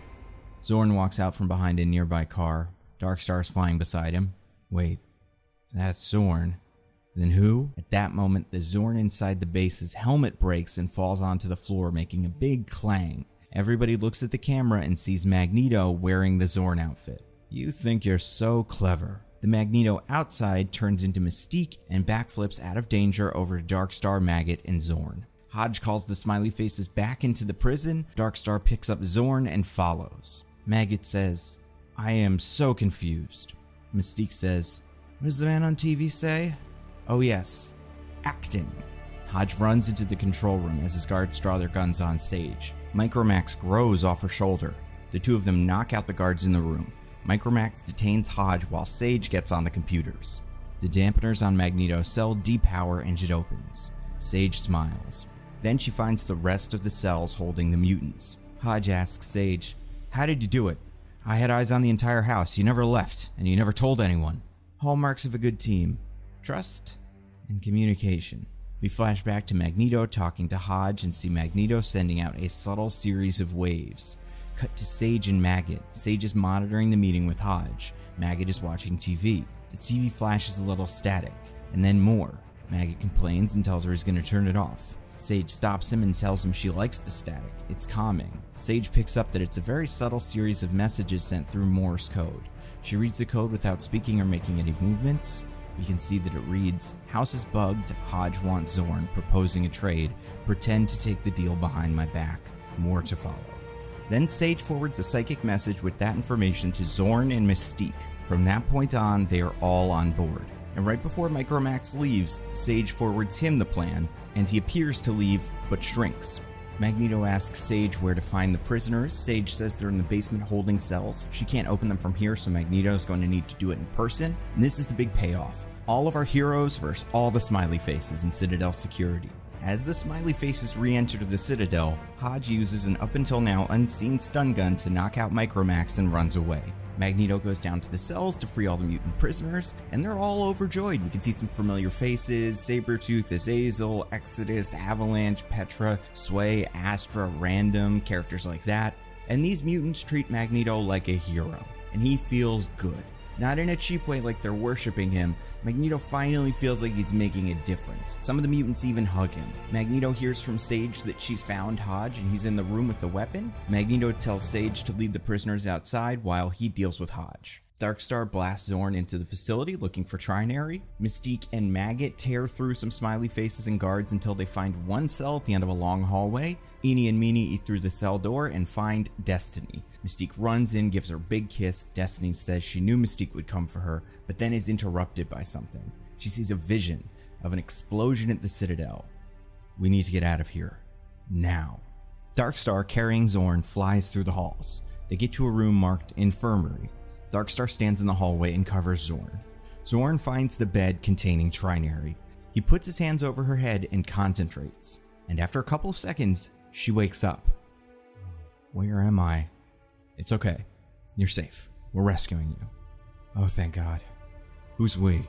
Zorn walks out from behind a nearby car. Darkstar's flying beside him. Wait, that's Zorn. Then who? At that moment, the Zorn inside the base's helmet breaks and falls onto the floor, making a big clang. Everybody looks at the camera and sees Magneto wearing the Zorn outfit. You think you're so clever. The Magneto outside turns into Mystique and backflips out of danger over Darkstar, Maggot, and Zorn. Hodge calls the smiley faces back into the prison. Darkstar picks up Zorn and follows. Maggot says, I am so confused. Mystique says, what does the man on TV say? Oh yes, acting. Hodge runs into the control room as his guards draw their guns on Sage. Micromax grows off her shoulder. The two of them knock out the guards in the room. Micromax detains Hodge while Sage gets on the computers. The dampeners on Magneto's cell depower and it opens. Sage smiles. Then she finds the rest of the cells holding the mutants. Hodge asks Sage, how did you do it? I had eyes on the entire house. You never left, and you never told anyone. Hallmarks of a good team. Trust and communication. We flash back to Magneto talking to Hodge and see Magneto sending out a subtle series of waves. Cut to Sage and Maggot. Sage is monitoring the meeting with Hodge. Maggot is watching TV. The TV flashes a little static, and then more. Maggot complains and tells her he's going to turn it off. Sage stops him and tells him she likes the static. It's calming. Sage picks up that it's a very subtle series of messages sent through Morse code. She reads the code without speaking or making any movements. We can see that it reads, House is bugged, Hodge wants Zorn, proposing a trade, pretend to take the deal behind my back, more to follow. Then Sage forwards a psychic message with that information to Zorn and Mystique. From that point on, they are all on board. And right before Micromax leaves, Sage forwards him the plan, and he appears to leave, but shrinks. Magneto asks Sage where to find the prisoners. Sage says they're in the basement holding cells. She can't open them from here, so Magneto is going to need to do it in person. And this is the big payoff. All of our heroes versus all the smiley faces in Citadel security. As the smiley faces re-enter the Citadel, Hodge uses an up until now unseen stun gun to knock out Micromax and runs away. Magneto goes down to the cells to free all the mutant prisoners, and they're all overjoyed. We can see some familiar faces: Sabretooth, Azazel, Exodus, Avalanche, Petra, Sway, Astra, Random, characters like that. And these mutants treat Magneto like a hero, and he feels good. Not in a cheap way like they're worshipping him. Magneto finally feels like he's making a difference. Some of the mutants even hug him. Magneto hears from Sage that she's found Hodge and he's in the room with the weapon. Magneto tells Sage to lead the prisoners outside while he deals with Hodge. Darkstar blasts Zorn into the facility looking for Trinary. Mystique and Maggot tear through some smiley faces and guards until they find one cell at the end of a long hallway. Eenie and Meanie eat through the cell door and find Destiny. Mystique runs in, gives her a big kiss. Destiny says she knew Mystique would come for her, but then is interrupted by something. She sees a vision of an explosion at the Citadel. We need to get out of here. Now. Darkstar, carrying Zorn, flies through the halls. They get to a room marked Infirmary. Darkstar stands in the hallway and covers Zorn. Zorn finds the bed containing Trinary. He puts his hands over her head and concentrates. And after a couple of seconds, she wakes up. Where am I? It's okay. You're safe. We're rescuing you. Oh, thank God. Who's we?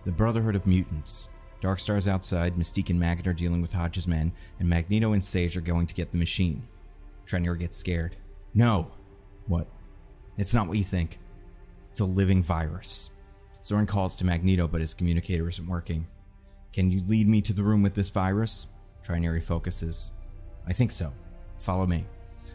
The Brotherhood of Mutants. Darkstar's outside, Mystique and Maggot are dealing with Hodge's men, and Magneto and Sage are going to get the machine. Trinary gets scared. No. What? It's not what you think. It's a living virus. Zorn calls to Magneto, but his communicator isn't working. Can you lead me to the room with this virus? Trinary focuses. I think so. Follow me.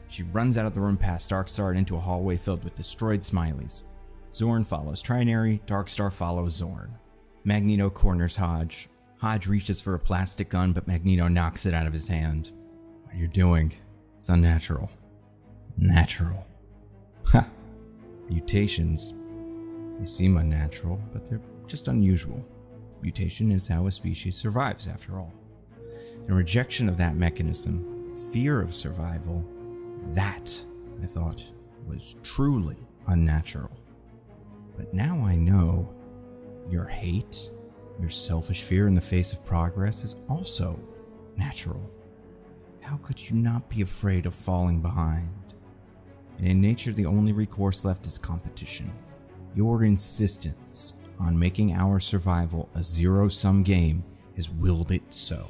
She runs out of the room past Darkstar and into a hallway filled with destroyed smileys. Zorn follows Trinary, Darkstar follows Zorn. Magneto corners Hodge. Hodge reaches for a plastic gun, but Magneto knocks it out of his hand. What you're doing, it's unnatural. Natural. Ha! Mutations. They seem unnatural, but they're just unusual. Mutation is how a species survives, after all. In rejection of that mechanism, fear of survival, that, I thought, was truly unnatural. But now I know your hate, your selfish fear in the face of progress is also natural. How could you not be afraid of falling behind? And in nature, the only recourse left is competition. Your insistence on making our survival a zero-sum game has willed it so.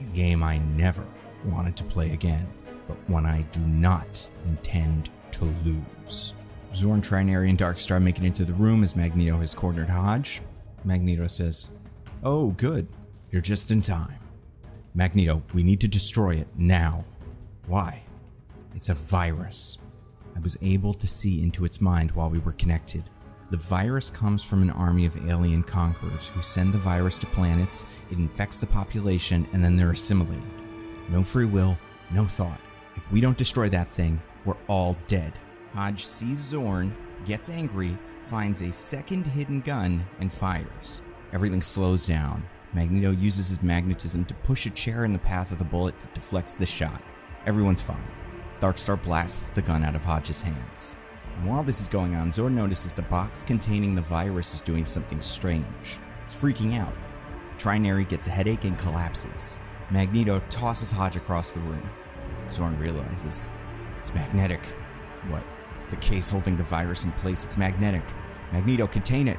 A game I never wanted to play again, but one I do not intend to lose. Zorn, Trinary, and Darkstar make it into the room as Magneto has cornered Hodge. Magneto says, "Oh, good. You're just in time. Magneto, we need to destroy it now." Why? It's a virus. I was able to see into its mind while we were connected. The virus comes from an army of alien conquerors who send the virus to planets, it infects the population, and then they're assimilated. No free will, no thought. If we don't destroy that thing, we're all dead. Hodge sees Zorn, gets angry, finds a second hidden gun, and fires. Everything slows down. Magneto uses his magnetism to push a chair in the path of the bullet that deflects the shot. Everyone's fine. Darkstar blasts the gun out of Hodge's hands. And while this is going on, Zorn notices the box containing the virus is doing something strange. It's freaking out. Trinary gets a headache and collapses. Magneto tosses Hodge across the room. Zorn realizes it's magnetic. What? The case holding the virus in place, it's magnetic. Magneto, contain it.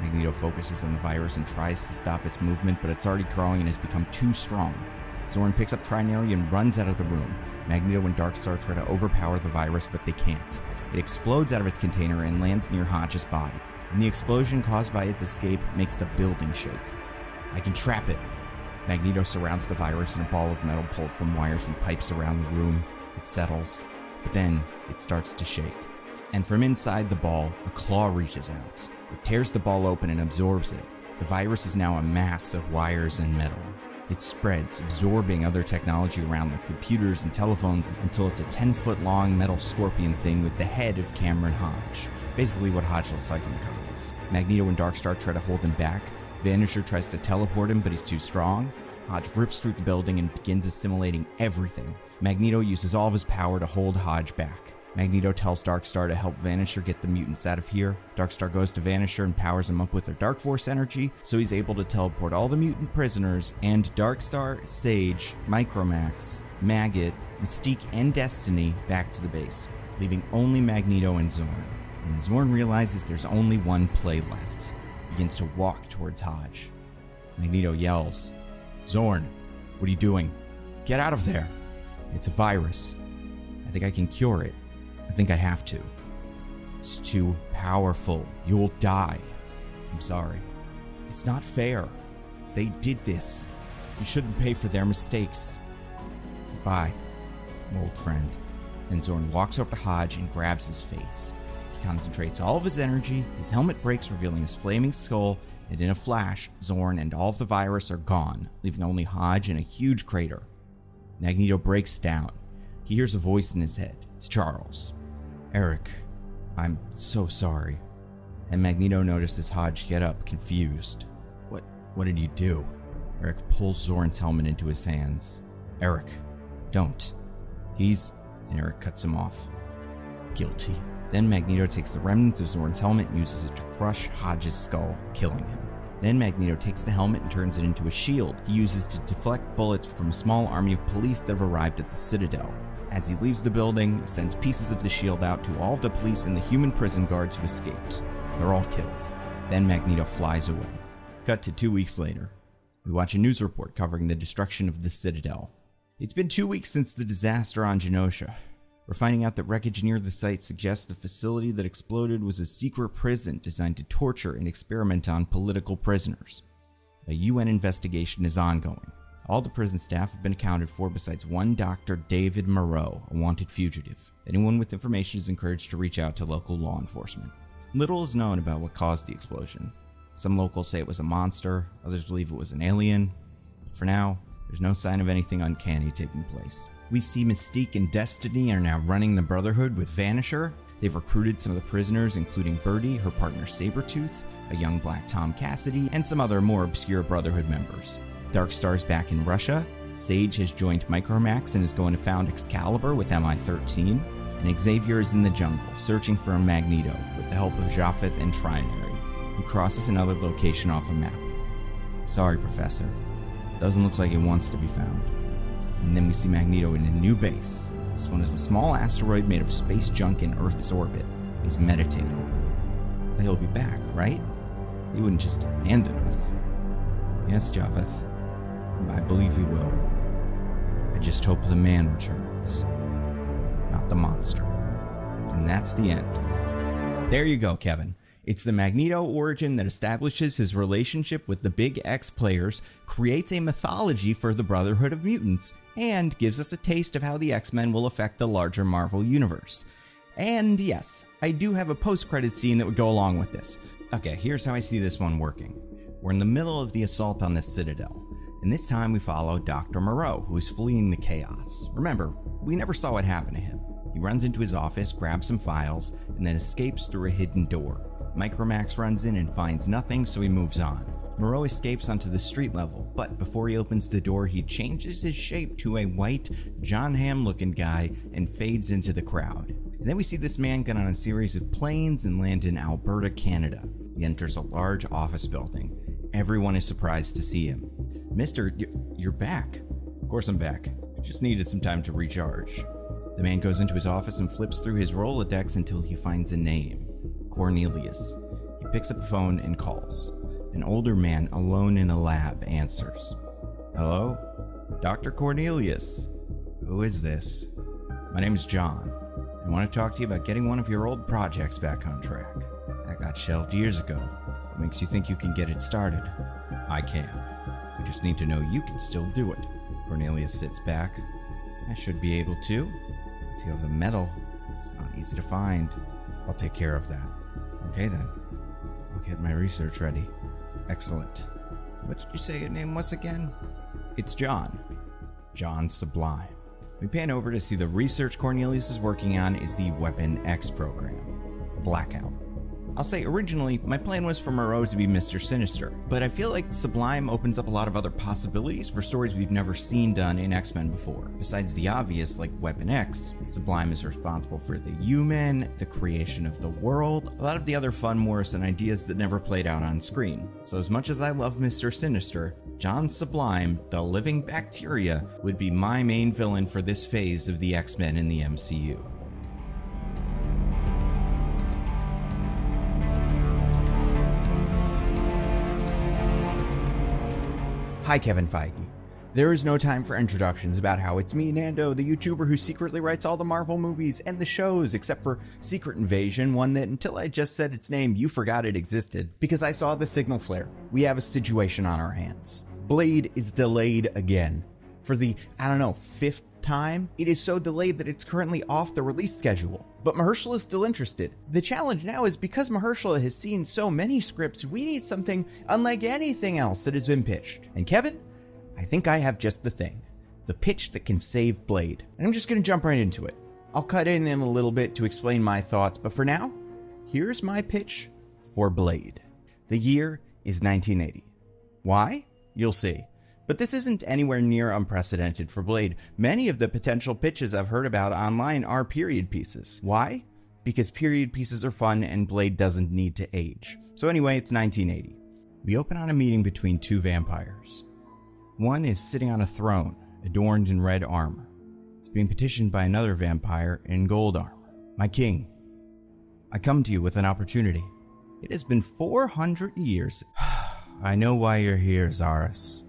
Magneto focuses on the virus and tries to stop its movement, but it's already growing and has become too strong. Zorn picks up Trinary and runs out of the room. Magneto and Darkstar try to overpower the virus, but they can't. It explodes out of its container and lands near Hodge's body, and the explosion caused by its escape makes the building shake. I can trap it. Magneto surrounds the virus in a ball of metal pulled from wires and pipes around the room. It settles, but then it starts to shake. And from inside the ball, a claw reaches out. It tears the ball open and absorbs it. The virus is now a mass of wires and metal. It spreads, absorbing other technology around like computers and telephones until it's a 10-foot-long metal scorpion thing with the head of Cameron Hodge. Basically what Hodge looks like in the comics. Magneto and Darkstar try to hold him back. Vanisher tries to teleport him, but he's too strong. Hodge rips through the building and begins assimilating everything. Magneto uses all of his power to hold Hodge back. Magneto tells Darkstar to help Vanisher get the mutants out of here. Darkstar goes to Vanisher and powers him up with her Dark Force energy, so he's able to teleport all the mutant prisoners and Darkstar, Sage, Micromax, Maggot, Mystique, and Destiny back to the base, leaving only Magneto and Zorn. and Zorn realizes there's only one play left. He begins to walk towards Hodge. Magneto yells, "Zorn, what are you doing? Get out of there! It's a virus. I think I can cure it. I think I have to. It's too powerful. You'll die. I'm sorry. It's not fair. They did this. You shouldn't pay for their mistakes. Goodbye, old friend." And Zorn walks over to Hodge and grabs his face. He concentrates all of his energy, his helmet breaks, revealing his flaming skull, and in a flash, Zorn and all of the virus are gone, leaving only Hodge in a huge crater. Magneto breaks down. He hears a voice in his head. It's Charles. "Eric, I'm so sorry." And Magneto notices Hodge get up, confused. What did you do?" Eric pulls Zorn's helmet into his hands. "Eric, don't. And Eric cuts him off. "Guilty." Then Magneto takes the remnants of Zorn's helmet and uses it to crush Hodge's skull, killing him. Then Magneto takes the helmet and turns it into a shield he uses to deflect bullets from a small army of police that have arrived at the Citadel. As he leaves the building, he sends pieces of the shield out to all of the police and the human prison guards who escaped. They're all killed. Then Magneto flies away. Cut to 2 weeks later. We watch a news report covering the destruction of the Citadel. It's been 2 weeks since the disaster on Genosha. We're finding out that wreckage near the site suggests the facility that exploded was a secret prison designed to torture and experiment on political prisoners. A UN investigation is ongoing. All the prison staff have been accounted for besides one Dr. David Moreau, a wanted fugitive. Anyone with information is encouraged to reach out to local law enforcement. Little is known about what caused the explosion. Some locals say it was a monster, others believe it was an alien. But for now, there's no sign of anything uncanny taking place. We see Mystique and Destiny are now running the Brotherhood with Vanisher. They've recruited some of the prisoners, including Birdie, her partner Sabretooth, a young black Tom Cassidy, and some other more obscure Brotherhood members. Darkstar's back in Russia. Sage has joined Micromax and is going to found Excalibur with MI-13. And Xavier is in the jungle, searching for a Magneto with the help of Japheth and Trinary. He crosses another location off a map. "Sorry, Professor. Doesn't look like it wants to be found." And then we see Magneto in a new base. This one is a small asteroid made of space junk in Earth's orbit. He's meditating. But he'll be back, right? He wouldn't just abandon us. "Yes, Japheth. I believe he will. I just hope the man returns, not the monster." And that's the end. There you go, Kevin. It's the Magneto origin that establishes his relationship with the Big X players, creates a mythology for the Brotherhood of Mutants, and gives us a taste of how the X-Men will affect the larger Marvel universe. And yes, I do have a post-credit scene that would go along with this. Okay, here's how I see this one working. We're in the middle of the assault on the Citadel, and this time we follow Dr. Moreau, who is fleeing the chaos. Remember, we never saw what happened to him. He runs into his office, grabs some files, and then escapes through a hidden door. Micromax runs in and finds nothing, so he moves on. Moreau escapes onto the street level, but before he opens the door, he changes his shape to a white, John Hamm-looking guy and fades into the crowd. And then we see this man get on a series of planes and land in Alberta, Canada. He enters a large office building. Everyone is surprised to see him. "Mister, you're back." "Of course I'm back. I just needed some time to recharge." The man goes into his office and flips through his Rolodex until he finds a name. Cornelius. He picks up a phone and calls. An older man alone in a lab answers. "Hello? Dr. Cornelius. Who is this?" "My name is John. I want to talk to you about getting one of your old projects back on track. That got shelved years ago. What makes you think you can get it started?" "I can. I just need to know you can still do it." Cornelius sits back. "I should be able to. If you have the metal, it's not easy to find. I'll take care of that." "Okay then. I'll get my research ready." "Excellent. What did you say your name was again?" "It's John. John Sublime." We pan over to see the research Cornelius is working on is the Weapon X program, Blackout. I'll say originally, my plan was for Moreau to be Mr. Sinister, but I feel like Sublime opens up a lot of other possibilities for stories we've never seen done in X-Men before. Besides the obvious, like Weapon X, Sublime is responsible for the human, the creation of the world, a lot of the other fun Morrison ideas that never played out on screen. So as much as I love Mr. Sinister, John Sublime, the living bacteria, would be my main villain for this phase of the X-Men in the MCU. Hi, Kevin Feige. There is no time for introductions about how it's me, Nando, the YouTuber who secretly writes all the Marvel movies and the shows, except for Secret Invasion, one that until I just said its name, you forgot it existed, because I saw the signal flare. We have a situation on our hands. Blade is delayed again. For the, fifth time? It is so delayed that it's currently off the release schedule. But Mahershala is still interested. The challenge now is because Mahershala has seen so many scripts, we need something unlike anything else that has been pitched. And Kevin, I think I have just the thing. The pitch that can save Blade. And I'm just going to jump right into it. I'll cut in a little bit to explain my thoughts, but for now, here's my pitch for Blade. The year is 1980. Why? You'll see. But this isn't anywhere near unprecedented for Blade. Many of the potential pitches I've heard about online are period pieces. Why? Because period pieces are fun and Blade doesn't need to age. So anyway, it's 1980. We open on a meeting between two vampires. One is sitting on a throne, adorned in red armor. He's being petitioned by another vampire in gold armor. My king, I come to you with an opportunity. It has been 400 years. I know why you're here, Zaris.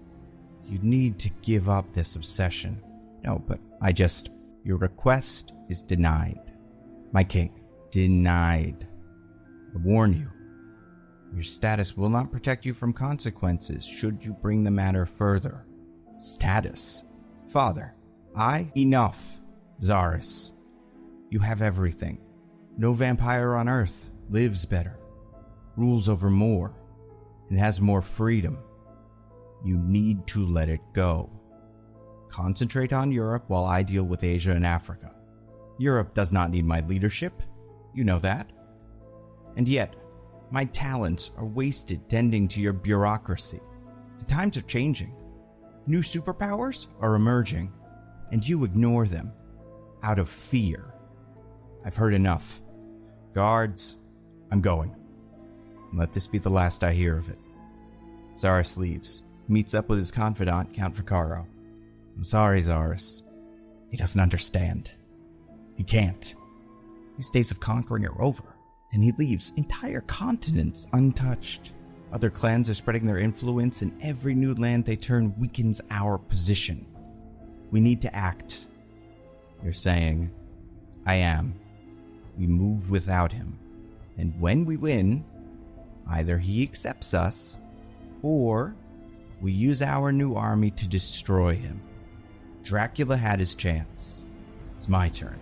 You need to give up this obsession. No, but your request is denied. My king, denied. I warn you, your status will not protect you from consequences should you bring the matter further. Status? Father, enough, Zaris. You have everything. No vampire on Earth lives better, rules over more, and has more freedom. You need to let it go. Concentrate on Europe while I deal with Asia and Africa. Europe does not need my leadership. You know that. And yet, my talents are wasted tending to your bureaucracy. The times are changing. New superpowers are emerging, and you ignore them out of fear. I've heard enough. Guards, I'm going. Let this be the last I hear of it. Zaris leaves. Meets up with his confidant, Count Vaccaro. I'm sorry, Zaris. He doesn't understand. He can't. His days of conquering are over, and he leaves entire continents untouched. Other clans are spreading their influence, and every new land they turn weakens our position. We need to act. You're saying, I am. We move without him. And when we win, either he accepts us, or we use our new army to destroy him. Dracula had his chance. It's my turn.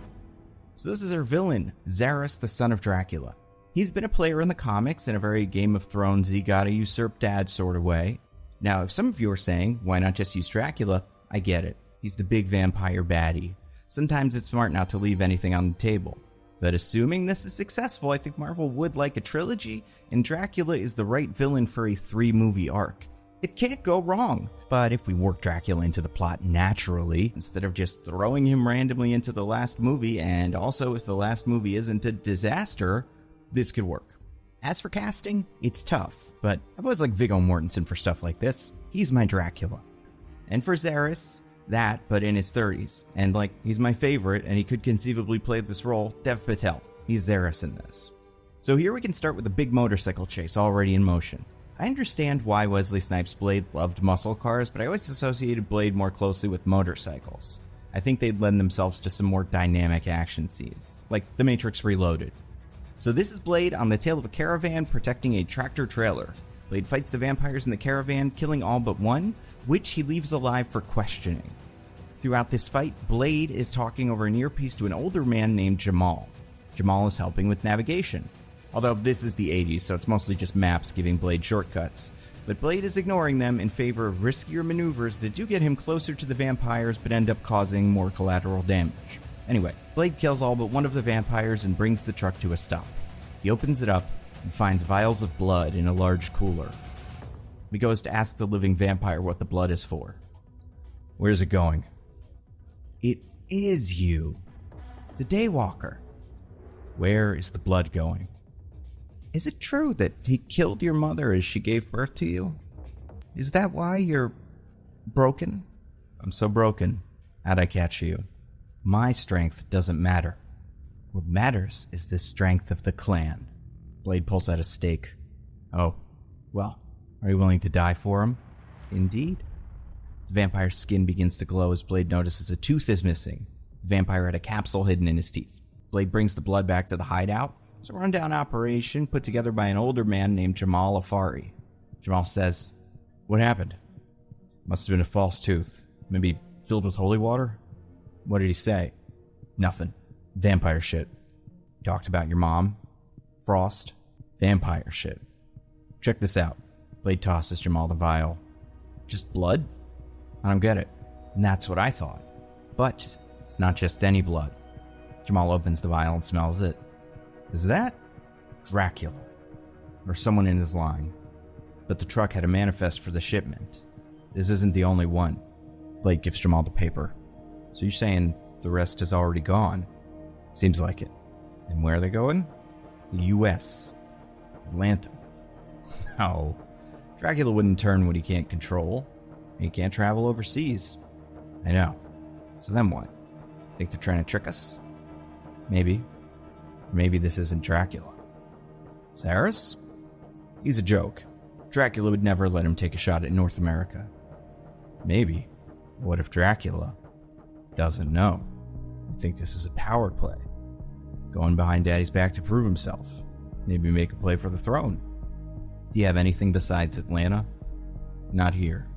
So this is our villain, Zaris, the son of Dracula. He's been a player in the comics in a very Game of Thrones-y, gotta usurp dad sort of way. Now, if some of you are saying, why not just use Dracula? I get it. He's the big vampire baddie. Sometimes it's smart not to leave anything on the table. But assuming this is successful, I think Marvel would like a trilogy, and Dracula is the right villain for a 3-movie arc. It can't go wrong. But if we work Dracula into the plot naturally, instead of just throwing him randomly into the last movie, and also if the last movie isn't a disaster, this could work. As for casting, it's tough, but I've always liked Viggo Mortensen for stuff like this. He's my Dracula. And for Zaris, that, but in his 30s. And he's my favorite, and he could conceivably play this role, Dev Patel. He's Zaris in this. So here we can start with a big motorcycle chase already in motion. I understand why Wesley Snipes' Blade loved muscle cars, but I always associated Blade more closely with motorcycles. I think they'd lend themselves to some more dynamic action scenes, like The Matrix Reloaded. So this is Blade on the tail of a caravan protecting a tractor trailer. Blade fights the vampires in the caravan, killing all but one, which he leaves alive for questioning. Throughout this fight, Blade is talking over an earpiece to an older man named Jamal. Jamal is helping with navigation. Although this is the 80s, so it's mostly just maps giving Blade shortcuts. But Blade is ignoring them in favor of riskier maneuvers that do get him closer to the vampires but end up causing more collateral damage. Anyway, Blade kills all but one of the vampires and brings the truck to a stop. He opens it up and finds vials of blood in a large cooler. He goes to ask the living vampire what the blood is for. Where's it going? It is you, the Daywalker. Where is the blood going? Is it true that he killed your mother as she gave birth to you? Is that why you're broken? I'm so broken. How'd I catch you? My strength doesn't matter. What matters is the strength of the clan. Blade pulls out a stake. Oh, well, are you willing to die for him? Indeed. The vampire's skin begins to glow as Blade notices a tooth is missing. The vampire had a capsule hidden in his teeth. Blade brings the blood back to the hideout. It's a rundown operation put together by an older man named Jamal Afari. Jamal says, "What happened?" "Must have been a false tooth. Maybe filled with holy water?" "What did he say?" "Nothing. Vampire shit." "Talked about your mom?" "Frost." "Vampire shit. Check this out." Blade tosses Jamal the vial. "Just blood?" "I don't get it." And that's what I thought. But it's not just any blood. Jamal opens the vial and smells it. Is that Dracula? Or someone in his line? But the truck had a manifest for the shipment. This isn't the only one. Blade gives Jamal the paper. "So you're saying the rest is already gone?" "Seems like it." "And where are they going?" "The U.S. Atlanta." No. Dracula wouldn't turn what he can't control. He can't travel overseas. "I know. So then what? Think they're trying to trick us?" "Maybe. Maybe this isn't Dracula." "Saris?" "He's a joke. Dracula would never let him take a shot at North America." "Maybe. What if Dracula doesn't know? I think this is a power play. Going behind Daddy's back to prove himself. Maybe make a play for the throne." "Do you have anything besides Atlanta?" "Not here.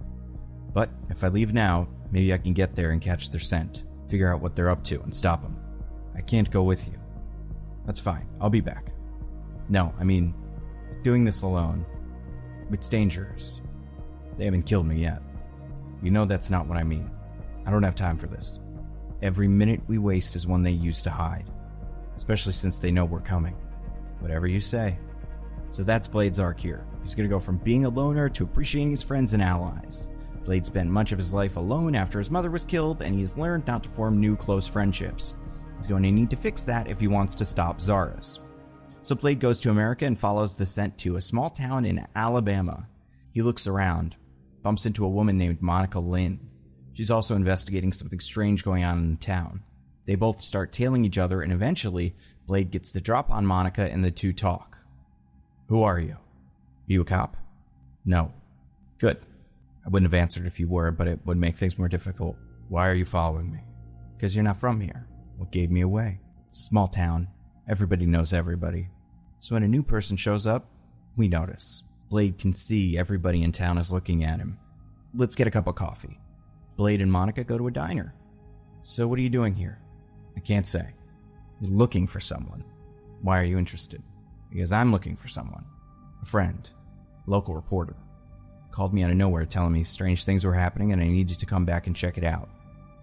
But if I leave now, maybe I can get there and catch their scent, figure out what they're up to and stop them." "I can't go with you." "That's fine. I'll be back." "No, I mean, doing this alone. It's dangerous. They haven't killed me yet. You know that's not what I mean. I don't have time for this. Every minute we waste is one they use to hide. Especially since they know we're coming." "Whatever you say." So that's Blade's arc here. He's going to go from being a loner to appreciating his friends and allies. Blade spent much of his life alone after his mother was killed, and he has learned not to form new close friendships. He's going to need to fix that if he wants to stop Zaris. So Blade goes to America and follows the scent to a small town in Alabama. He looks around, bumps into a woman named Monica Lynn. She's also investigating something strange going on in the town. They both start tailing each other, and eventually, Blade gets the drop on Monica and the two talk. "Who are you? You a cop?" "No." "Good. I wouldn't have answered if you were, but it would make things more difficult." "Why are you following me?" "Because you're not from here." "What gave me away?" "Small town. Everybody knows everybody. So when a new person shows up, we notice." Blade can see everybody in town is looking at him. "Let's get a cup of coffee." Blade and Monica go to a diner. "So what are you doing here?" "I can't say." "You're looking for someone." "Why are you interested?" "Because I'm looking for someone. A friend. Local reporter. Called me out of nowhere telling me strange things were happening and I needed to come back and check it out.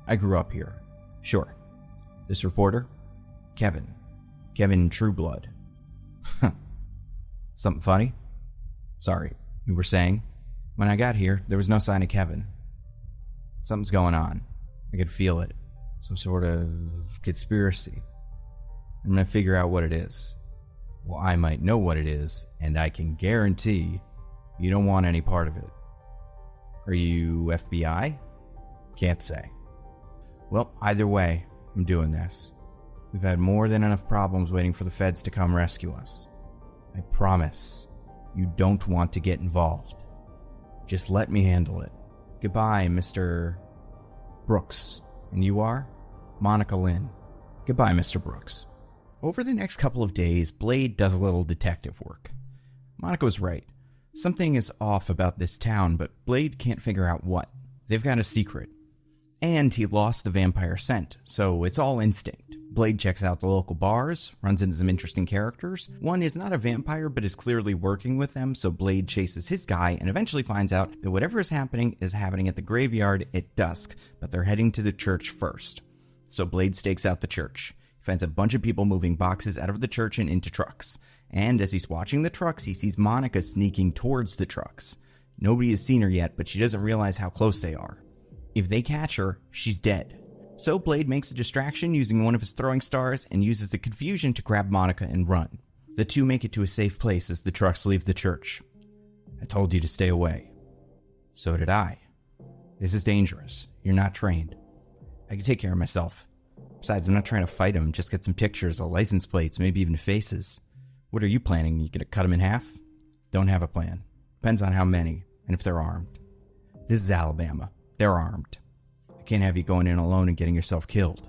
I grew up here." "Sure. This reporter?" "Kevin. Kevin Trueblood." "Something funny?" "Sorry, you were saying?" "When I got here, there was no sign of Kevin." "Something's going on. I could feel it. Some sort of conspiracy. I'm going to figure out what it is." "Well, I might know what it is, and I can guarantee you don't want any part of it." "Are you FBI?" "Can't say." "Well, either way, I'm doing this. We've had more than enough problems waiting for the feds to come rescue us. I promise you don't want to get involved. Just let me handle it. Goodbye, Mr. Brooks." "And you are?" "Monica Lynn." "Goodbye, Mr. Brooks." Over the next couple of days, Blade does a little detective work. Monica was right. Something is off about this town, but Blade can't figure out what. They've got a secret. And he lost the vampire scent, so it's all instinct. Blade checks out the local bars, runs into some interesting characters. One is not a vampire, but is clearly working with them, so Blade chases his guy and eventually finds out that whatever is happening at the graveyard at dusk, but they're heading to the church first. So Blade stakes out the church. He finds a bunch of people moving boxes out of the church and into trucks. And as he's watching the trucks, he sees Monica sneaking towards the trucks. Nobody has seen her yet, but she doesn't realize how close they are. If they catch her, she's dead. So Blade makes a distraction using one of his throwing stars and uses the confusion to grab Monica and run. The two make it to a safe place as the trucks leave the church. "I told you to stay away." "So did I. This is dangerous. You're not trained." "I can take care of myself. Besides, I'm not trying to fight him, just get some pictures or license plates, maybe even faces." "What are you planning? You gonna cut him in half?" "Don't have a plan. Depends on how many, and if they're armed." This is Alabama. They're armed. I can't have you going in alone and getting yourself killed.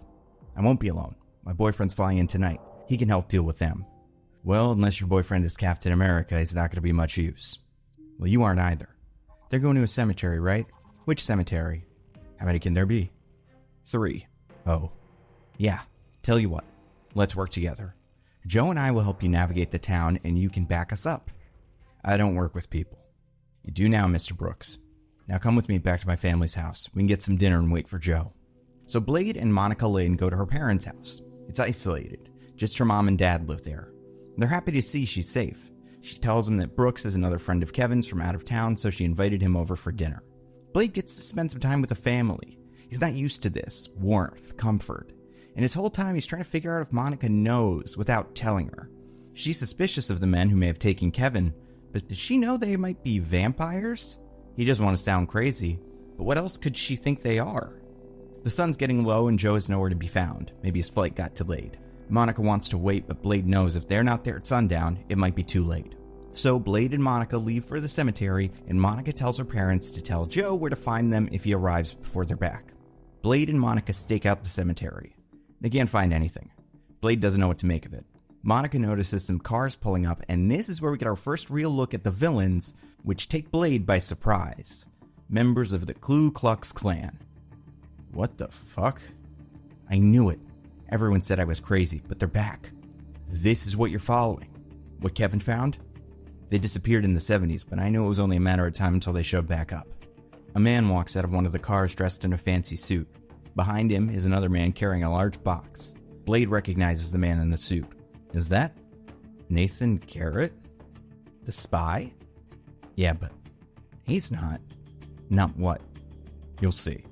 I won't be alone. My boyfriend's flying in tonight. He can help deal with them. Well, unless your boyfriend is Captain America, he's not going to be much use. Well, you aren't either. They're going to a cemetery, right? Which cemetery? How many can there be? 3. Oh. Yeah. Tell you what. Let's work together. Joe and I will help you navigate the town, and you can back us up. I don't work with people. You do now, Mr. Brooks. Now come with me back to my family's house. We can get some dinner and wait for Joe. So Blade and Monica Lynn go to her parents' house. It's isolated. Just her mom and dad live there. They're happy to see she's safe. She tells them that Brooks is another friend of Kevin's from out of town, so she invited him over for dinner. Blade gets to spend some time with the family. He's not used to this. Warmth, comfort. And his whole time he's trying to figure out if Monica knows without telling her. She's suspicious of the men who may have taken Kevin, but does she know they might be vampires? He doesn't want to sound crazy, but what else could she think they are? The sun's getting low and Joe is nowhere to be found. Maybe his flight got delayed. Monica wants to wait, but Blade knows if they're not there at sundown, it might be too late. So Blade and Monica leave for the cemetery, and Monica tells her parents to tell Joe where to find them if he arrives before they're back. Blade and Monica stake out the cemetery. They can't find anything. Blade doesn't know what to make of it. Monica notices some cars pulling up, and this is where we get our first real look at the villains, which take Blade by surprise. Members of the Ku Klux Klan. What the fuck? I knew it. Everyone said I was crazy, but they're back. This is what you're following. What Kevin found? They disappeared in the 70s, but I knew it was only a matter of time until they showed back up. A man walks out of one of the cars dressed in a fancy suit. Behind him is another man carrying a large box. Blade recognizes the man in the suit. Is that Nathan Garrett? The spy? Yeah, but he's not. Not what? You'll see.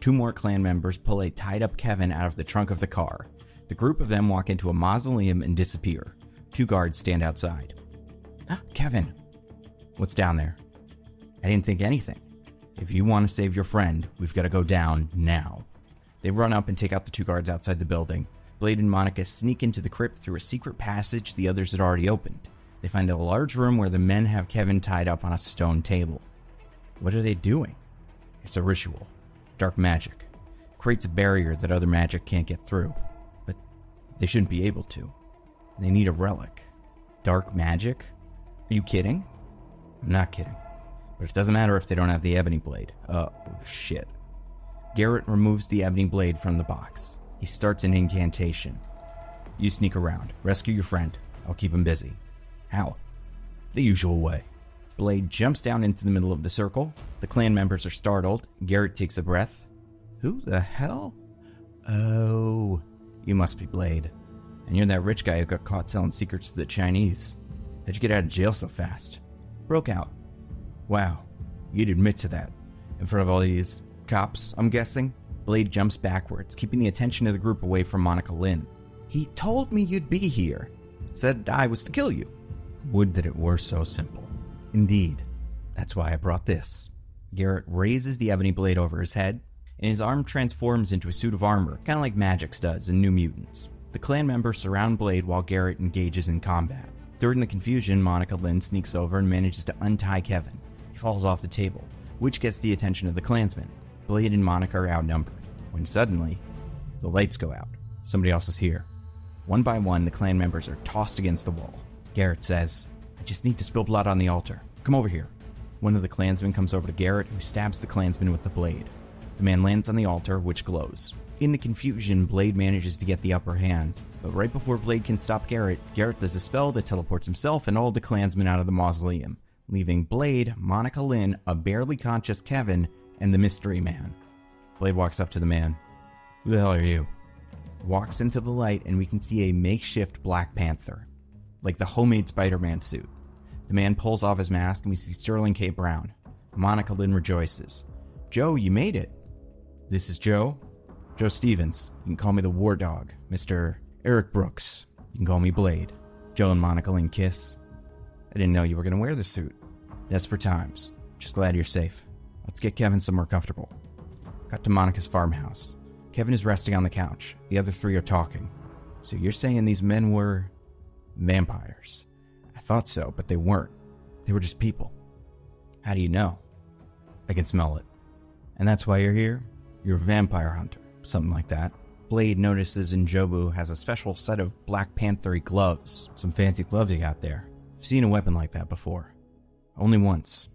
2 more Klan members pull a tied-up Kevin out of the trunk of the car. The group of them walk into a mausoleum and disappear. 2 guards stand outside. Kevin! What's down there? I didn't think anything. If you want to save your friend, we've got to go down now. They run up and take out the 2 guards outside the building. Blade and Monica sneak into the crypt through a secret passage the others had already opened. They find a large room where the men have Kevin tied up on a stone table. What are they doing? It's a ritual. Dark magic. Creates a barrier that other magic can't get through. But they shouldn't be able to. They need a relic. Dark magic? Are you kidding? I'm not kidding. But it doesn't matter if they don't have the ebony blade. Oh, shit. Garrett removes the ebony blade from the box. He starts an incantation. You sneak around. Rescue your friend. I'll keep him busy. How? The usual way. Blade jumps down into the middle of the circle. The Klan members are startled. Garrett takes a breath. Who the hell? Oh, you must be Blade. And you're that rich guy who got caught selling secrets to the Chinese. How'd you get out of jail so fast? Broke out. Wow, you'd admit to that. In front of all these cops, I'm guessing? Blade jumps backwards, keeping the attention of the group away from Monica Lynn. He told me you'd be here. Said I was to kill you. Would that it were so simple. Indeed. That's why I brought this. Garrett raises the ebony blade over his head, and his arm transforms into a suit of armor, kind of like Magix does in New Mutants. The Klan members surround Blade while Garrett engages in combat. Third in the confusion, Monica Lynn sneaks over and manages to untie Kevin. He falls off the table, which gets the attention of the Klansmen. Blade and Monica are outnumbered, when suddenly, the lights go out. Somebody else is here. One by one, the Klan members are tossed against the wall. Garrett says, I just need to spill blood on the altar. Come over here. One of the Klansmen comes over to Garrett, who stabs the Klansman with the blade. The man lands on the altar, which glows. In the confusion, Blade manages to get the upper hand, but right before Blade can stop Garrett, Garrett does a spell that teleports himself and all the Klansmen out of the mausoleum, leaving Blade, Monica Lynn, a barely conscious Kevin, and the mystery man. Blade walks up to the man. Who the hell are you? Walks into the light and we can see a makeshift Black Panther, like the homemade Spider-Man suit. The man pulls off his mask and we see Sterling K. Brown. Monica Lynn rejoices. Joe, you made it. This is Joe. Joe Stevens. You can call me the War Dog. Mr. Eric Brooks. You can call me Blade. Joe and Monica Lynn kiss. I didn't know you were going to wear the suit. Desperate times. Just glad you're safe. Let's get Kevin somewhere comfortable. Got to Monica's farmhouse. Kevin is resting on the couch. The other 3 are talking. So you're saying these men were vampires? I thought so, but they weren't. They were just people. How do you know? I can smell it. And that's why you're here? You're a vampire hunter, something like that. Blade notices N'Jobu has a special set of Black Panther-y gloves. Some fancy gloves you got there. I've seen a weapon like that before. Only once.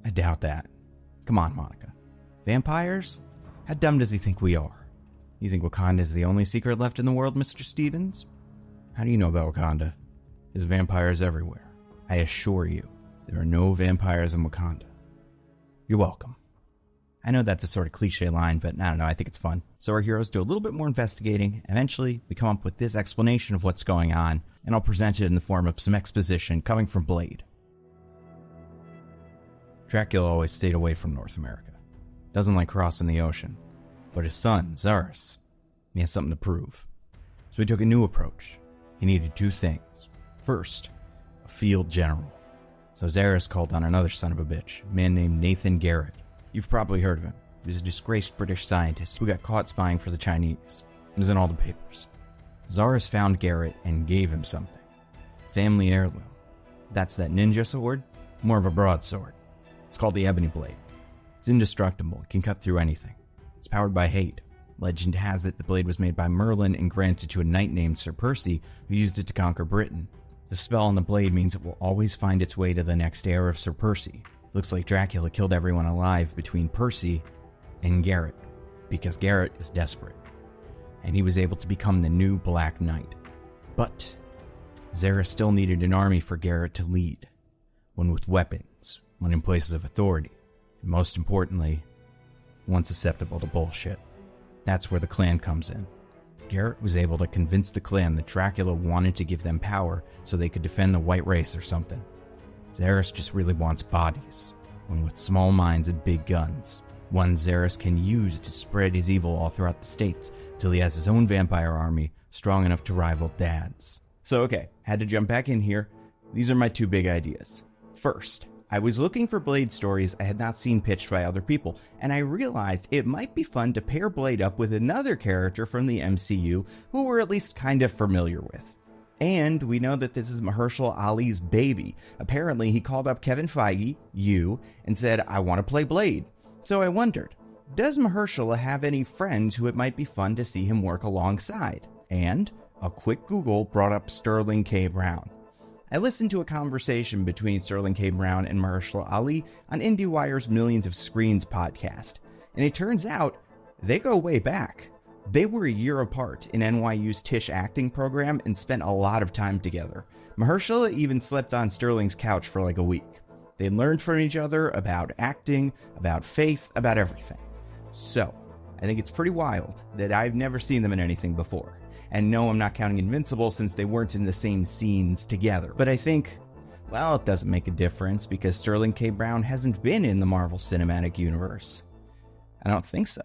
I doubt that. Come on, Monica. Vampires? How dumb does he think we are? You think Wakanda is the only secret left in the world, Mr. Stevens? How do you know about Wakanda? There's vampires everywhere. I assure you, there are no vampires in Wakanda. You're welcome. I know that's a sort of cliche line, but I don't know, I think it's fun. So our heroes do a little bit more investigating. Eventually, we come up with this explanation of what's going on, and I'll present it in the form of some exposition coming from Blade. Dracula always stayed away from North America. Doesn't like crossing the ocean. But his son, Zarus, he has something to prove. So he took a new approach. He needed two things. First, a field general. So Zarus called on another son of a bitch, a man named Nathan Garrett. You've probably heard of him. He was a disgraced British scientist who got caught spying for the Chinese. It was in all the papers. Zarus found Garrett and gave him something. Family heirloom. That's that ninja sword, more of a broadsword. It's called the Ebony Blade. It's indestructible, it can cut through anything. It's powered by hate. Legend has it the blade was made by Merlin and granted to a knight named Sir Percy, who used it to conquer Britain. The spell on the blade means it will always find its way to the next heir of Sir Percy. Looks like Dracula killed everyone alive between Percy and Garrett, because Garrett is desperate, and he was able to become the new Black Knight. But Zarus still needed an army for Garrett to lead, one with weapons, one in places of authority, and most importantly, one susceptible to bullshit. That's where the clan comes in. Garrett was able to convince the clan that Dracula wanted to give them power so they could defend the white race or something. Zarus just really wants bodies, one with small minds and big guns. One Zarus can use to spread his evil all throughout the states till he has his own vampire army strong enough to rival Dad's. So okay, had to jump back in here. These are my two big ideas. First, I was looking for Blade stories I had not seen pitched by other people, and I realized it might be fun to pair Blade up with another character from the MCU who we're at least kind of familiar with. And we know that this is Mahershala Ali's baby. Apparently, he called up Kevin Feige, and said, I want to play Blade. So I wondered, does Mahershala have any friends who it might be fun to see him work alongside? And a quick Google brought up Sterling K. Brown. I listened to a conversation between Sterling K. Brown and Mahershala Ali on IndieWire's Millions of Screens podcast, and it turns out they go way back. They were a year apart in NYU's Tisch acting program and spent a lot of time together. Mahershala even slept on Sterling's couch for like a week. They learned from each other about acting, about faith, about everything. So, I think it's pretty wild that I've never seen them in anything before. And no, I'm not counting Invincible since they weren't in the same scenes together. But I think, well, it doesn't make a difference because Sterling K. Brown hasn't been in the Marvel Cinematic Universe. I don't think so.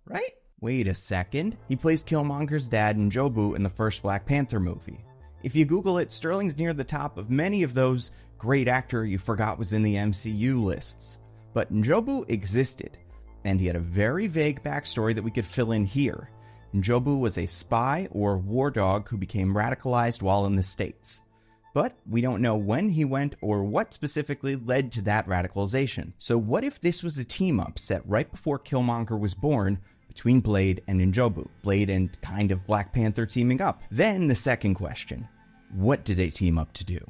Right? Wait a second. He plays Killmonger's dad N'Jobu in the first Black Panther movie. If you Google it, Sterling's near the top of many of those great actor you forgot was in the MCU lists. But N'Jobu existed, and he had a very vague backstory that we could fill in here. N'Jobu was a spy or war dog who became radicalized while in the States. But we don't know when he went or what specifically led to that radicalization. So what if this was a team-up set right before Killmonger was born between Blade and N'Jobu? Blade and kind of Black Panther teaming up. Then the second question, what did they team up to do?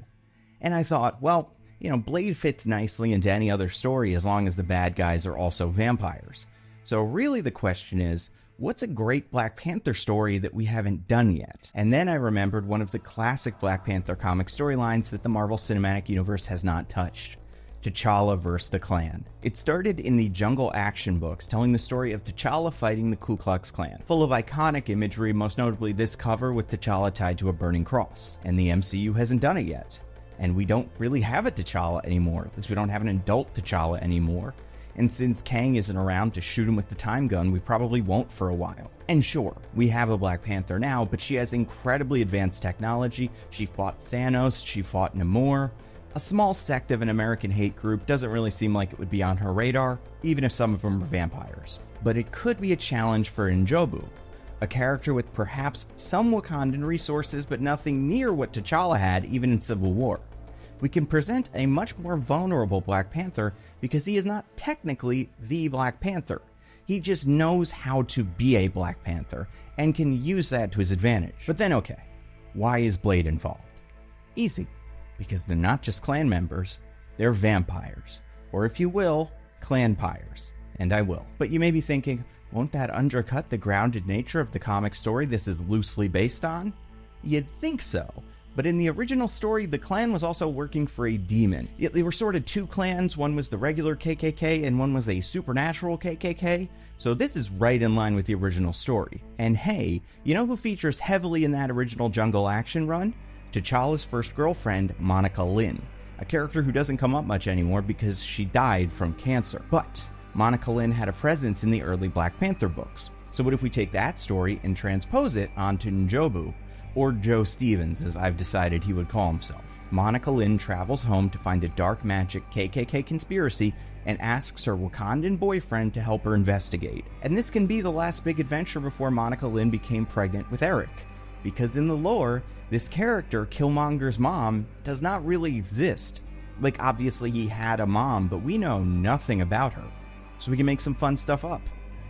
And I thought, well, Blade fits nicely into any other story as long as the bad guys are also vampires. So really the question is, what's a great Black Panther story that we haven't done yet? And then I remembered one of the classic Black Panther comic storylines that the Marvel Cinematic Universe has not touched. T'Challa vs. the Klan. It started in the Jungle Action books, telling the story of T'Challa fighting the Ku Klux Klan, full of iconic imagery, most notably this cover with T'Challa tied to a burning cross. And the MCU hasn't done it yet. And we don't really have a T'Challa anymore, at least we don't have an adult T'Challa anymore. And since Kang isn't around to shoot him with the time gun, we probably won't for a while. And sure, we have a Black Panther now, but she has incredibly advanced technology. She fought Thanos, she fought Namor. A small sect of an American hate group doesn't really seem like it would be on her radar, even if some of them are vampires. But it could be a challenge for N'Jobu, a character with perhaps some Wakandan resources, but nothing near what T'Challa had even in Civil War. we can present a much more vulnerable Black Panther because he is not technically the Black Panther. He just knows how to be a Black Panther and can use that to his advantage. But then okay, why is Blade involved? Easy, because they're not just clan members, they're vampires, or if you will, clanpires, and I will. But you may be thinking, won't that undercut the grounded nature of the comic story this is loosely based on? You'd think so, but in the original story, the clan was also working for a demon. They were sort of two clans, one was the regular KKK and one was a supernatural KKK, so this is right in line with the original story. And hey, you know who features heavily in that original Jungle action run? T'Challa's first girlfriend, Monica Lynn, a character who doesn't come up much anymore because she died from cancer. But Monica Lynn had a presence in the early Black Panther books. So what if we take that story and transpose it onto N'Jobu, or Joe Stevens as I've decided he would call himself. Monica Lynn travels home to find a dark magic KKK conspiracy and asks her Wakandan boyfriend to help her investigate. And this can be the last big adventure before Monica Lynn became pregnant with Eric. Because in the lore, this character, Killmonger's mom, does not really exist. Like, obviously he had a mom, but we know nothing about her. So we can make some fun stuff up.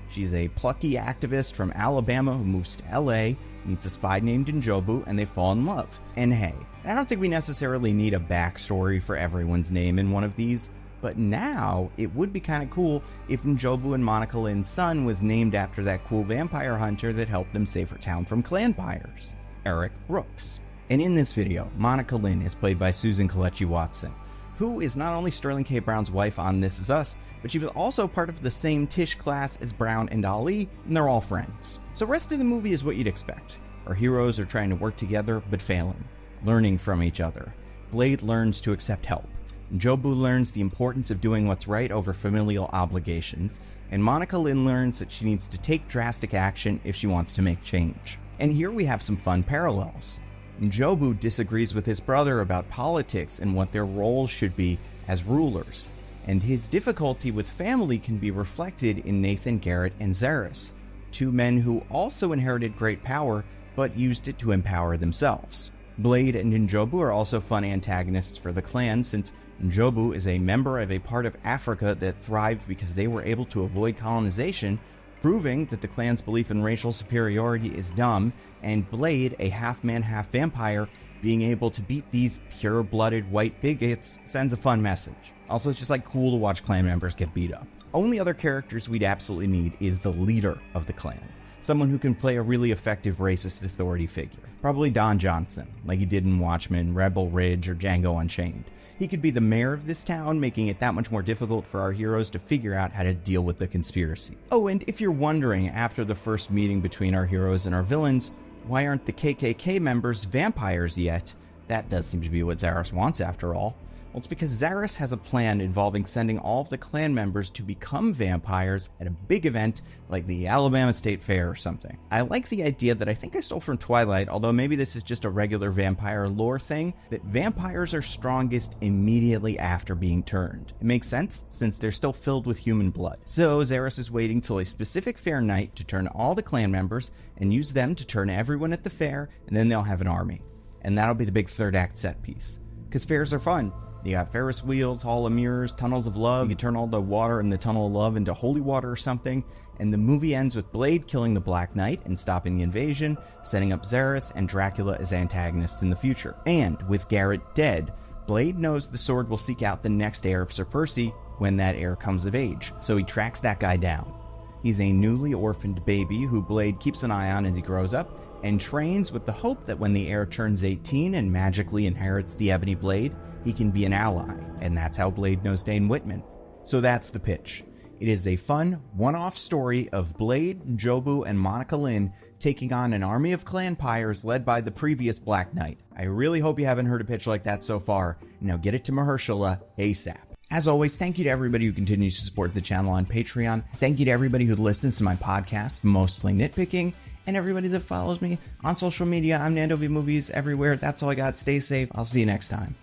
She's a plucky activist from Alabama who moves to LA, meets a spy named N'Jobu, and they fall in love. And hey, I don't think we necessarily need a backstory for everyone's name in one of these, but now it would be kind of cool if N'Jobu and Monica Lynn's son was named after that cool vampire hunter that helped them save her town from clanpires, Eric Brooks. And in this video, Monica Lynn is played by Susan Kelechi Watson, who is not only Sterling K. Brown's wife on This Is Us, but she was also part of the same Tish class as Brown and Ali, and they're all friends. So the rest of the movie is what you'd expect. Our heroes are trying to work together, but failing, learning from each other. Blade learns to accept help. N'Jobu learns the importance of doing what's right over familial obligations, and Monica Lynn learns that she needs to take drastic action if she wants to make change. And here we have some fun parallels. N'Jobu disagrees with his brother about politics and what their roles should be as rulers, and his difficulty with family can be reflected in Nathan Garrett and Zaris, two men who also inherited great power but used it to empower themselves. Blade and N'Jobu are also fun antagonists for the clan, since N'Jobu is a member of a part of Africa that thrived because they were able to avoid colonization, proving that the clan's belief in racial superiority is dumb, and Blade, a half-man, half-vampire, being able to beat these pure-blooded white bigots sends a fun message. Also, it's just like cool to watch clan members get beat up. Only other characters we'd absolutely need is the leader of the clan, someone who can play a really effective racist authority figure. Probably Don Johnson, like he did in Watchmen, Rebel Ridge, or Django Unchained. He could be the mayor of this town, making it that much more difficult for our heroes to figure out how to deal with the conspiracy. Oh, and if you're wondering, after the first meeting between our heroes and our villains, why aren't the KKK members vampires yet? That does seem to be what Zaris wants after all. Well, it's because Zaris has a plan involving sending all of the clan members to become vampires at a big event like the Alabama State Fair or something. I like the idea that I think I stole from Twilight, although maybe this is just a regular vampire lore thing, that vampires are strongest immediately after being turned. It makes sense, since they're still filled with human blood. So Zaris is waiting till a specific fair night to turn all the clan members and use them to turn everyone at the fair, and then they'll have an army. And that'll be the big third act set piece. Because fairs are fun. You got Ferris wheels, Hall of Mirrors, Tunnels of Love. You can turn all the water in the Tunnel of Love into holy water or something. And the movie ends with Blade killing the Black Knight and stopping the invasion, setting up Zaris and Dracula as antagonists in the future. And with Garrett dead, Blade knows the sword will seek out the next heir of Sir Percy when that heir comes of age. So he tracks that guy down. He's a newly orphaned baby who Blade keeps an eye on as he grows up, and trains with the hope that when the heir turns 18 and magically inherits the Ebony Blade, he can be an ally, and that's how Blade knows Dane Whitman. So that's the pitch. It is a fun, one-off story of Blade, N'Jobu, and Monica Lynn taking on an army of clanpires led by the previous Black Knight. I really hope you haven't heard a pitch like that so far. Now get it to Mahershala ASAP. As always, thank you to everybody who continues to support the channel on Patreon. Thank you to everybody who listens to my podcast, Mostly Nitpicking, and everybody that follows me on social media. I'm Nando V Movies everywhere. That's all I got. Stay safe. I'll see you next time.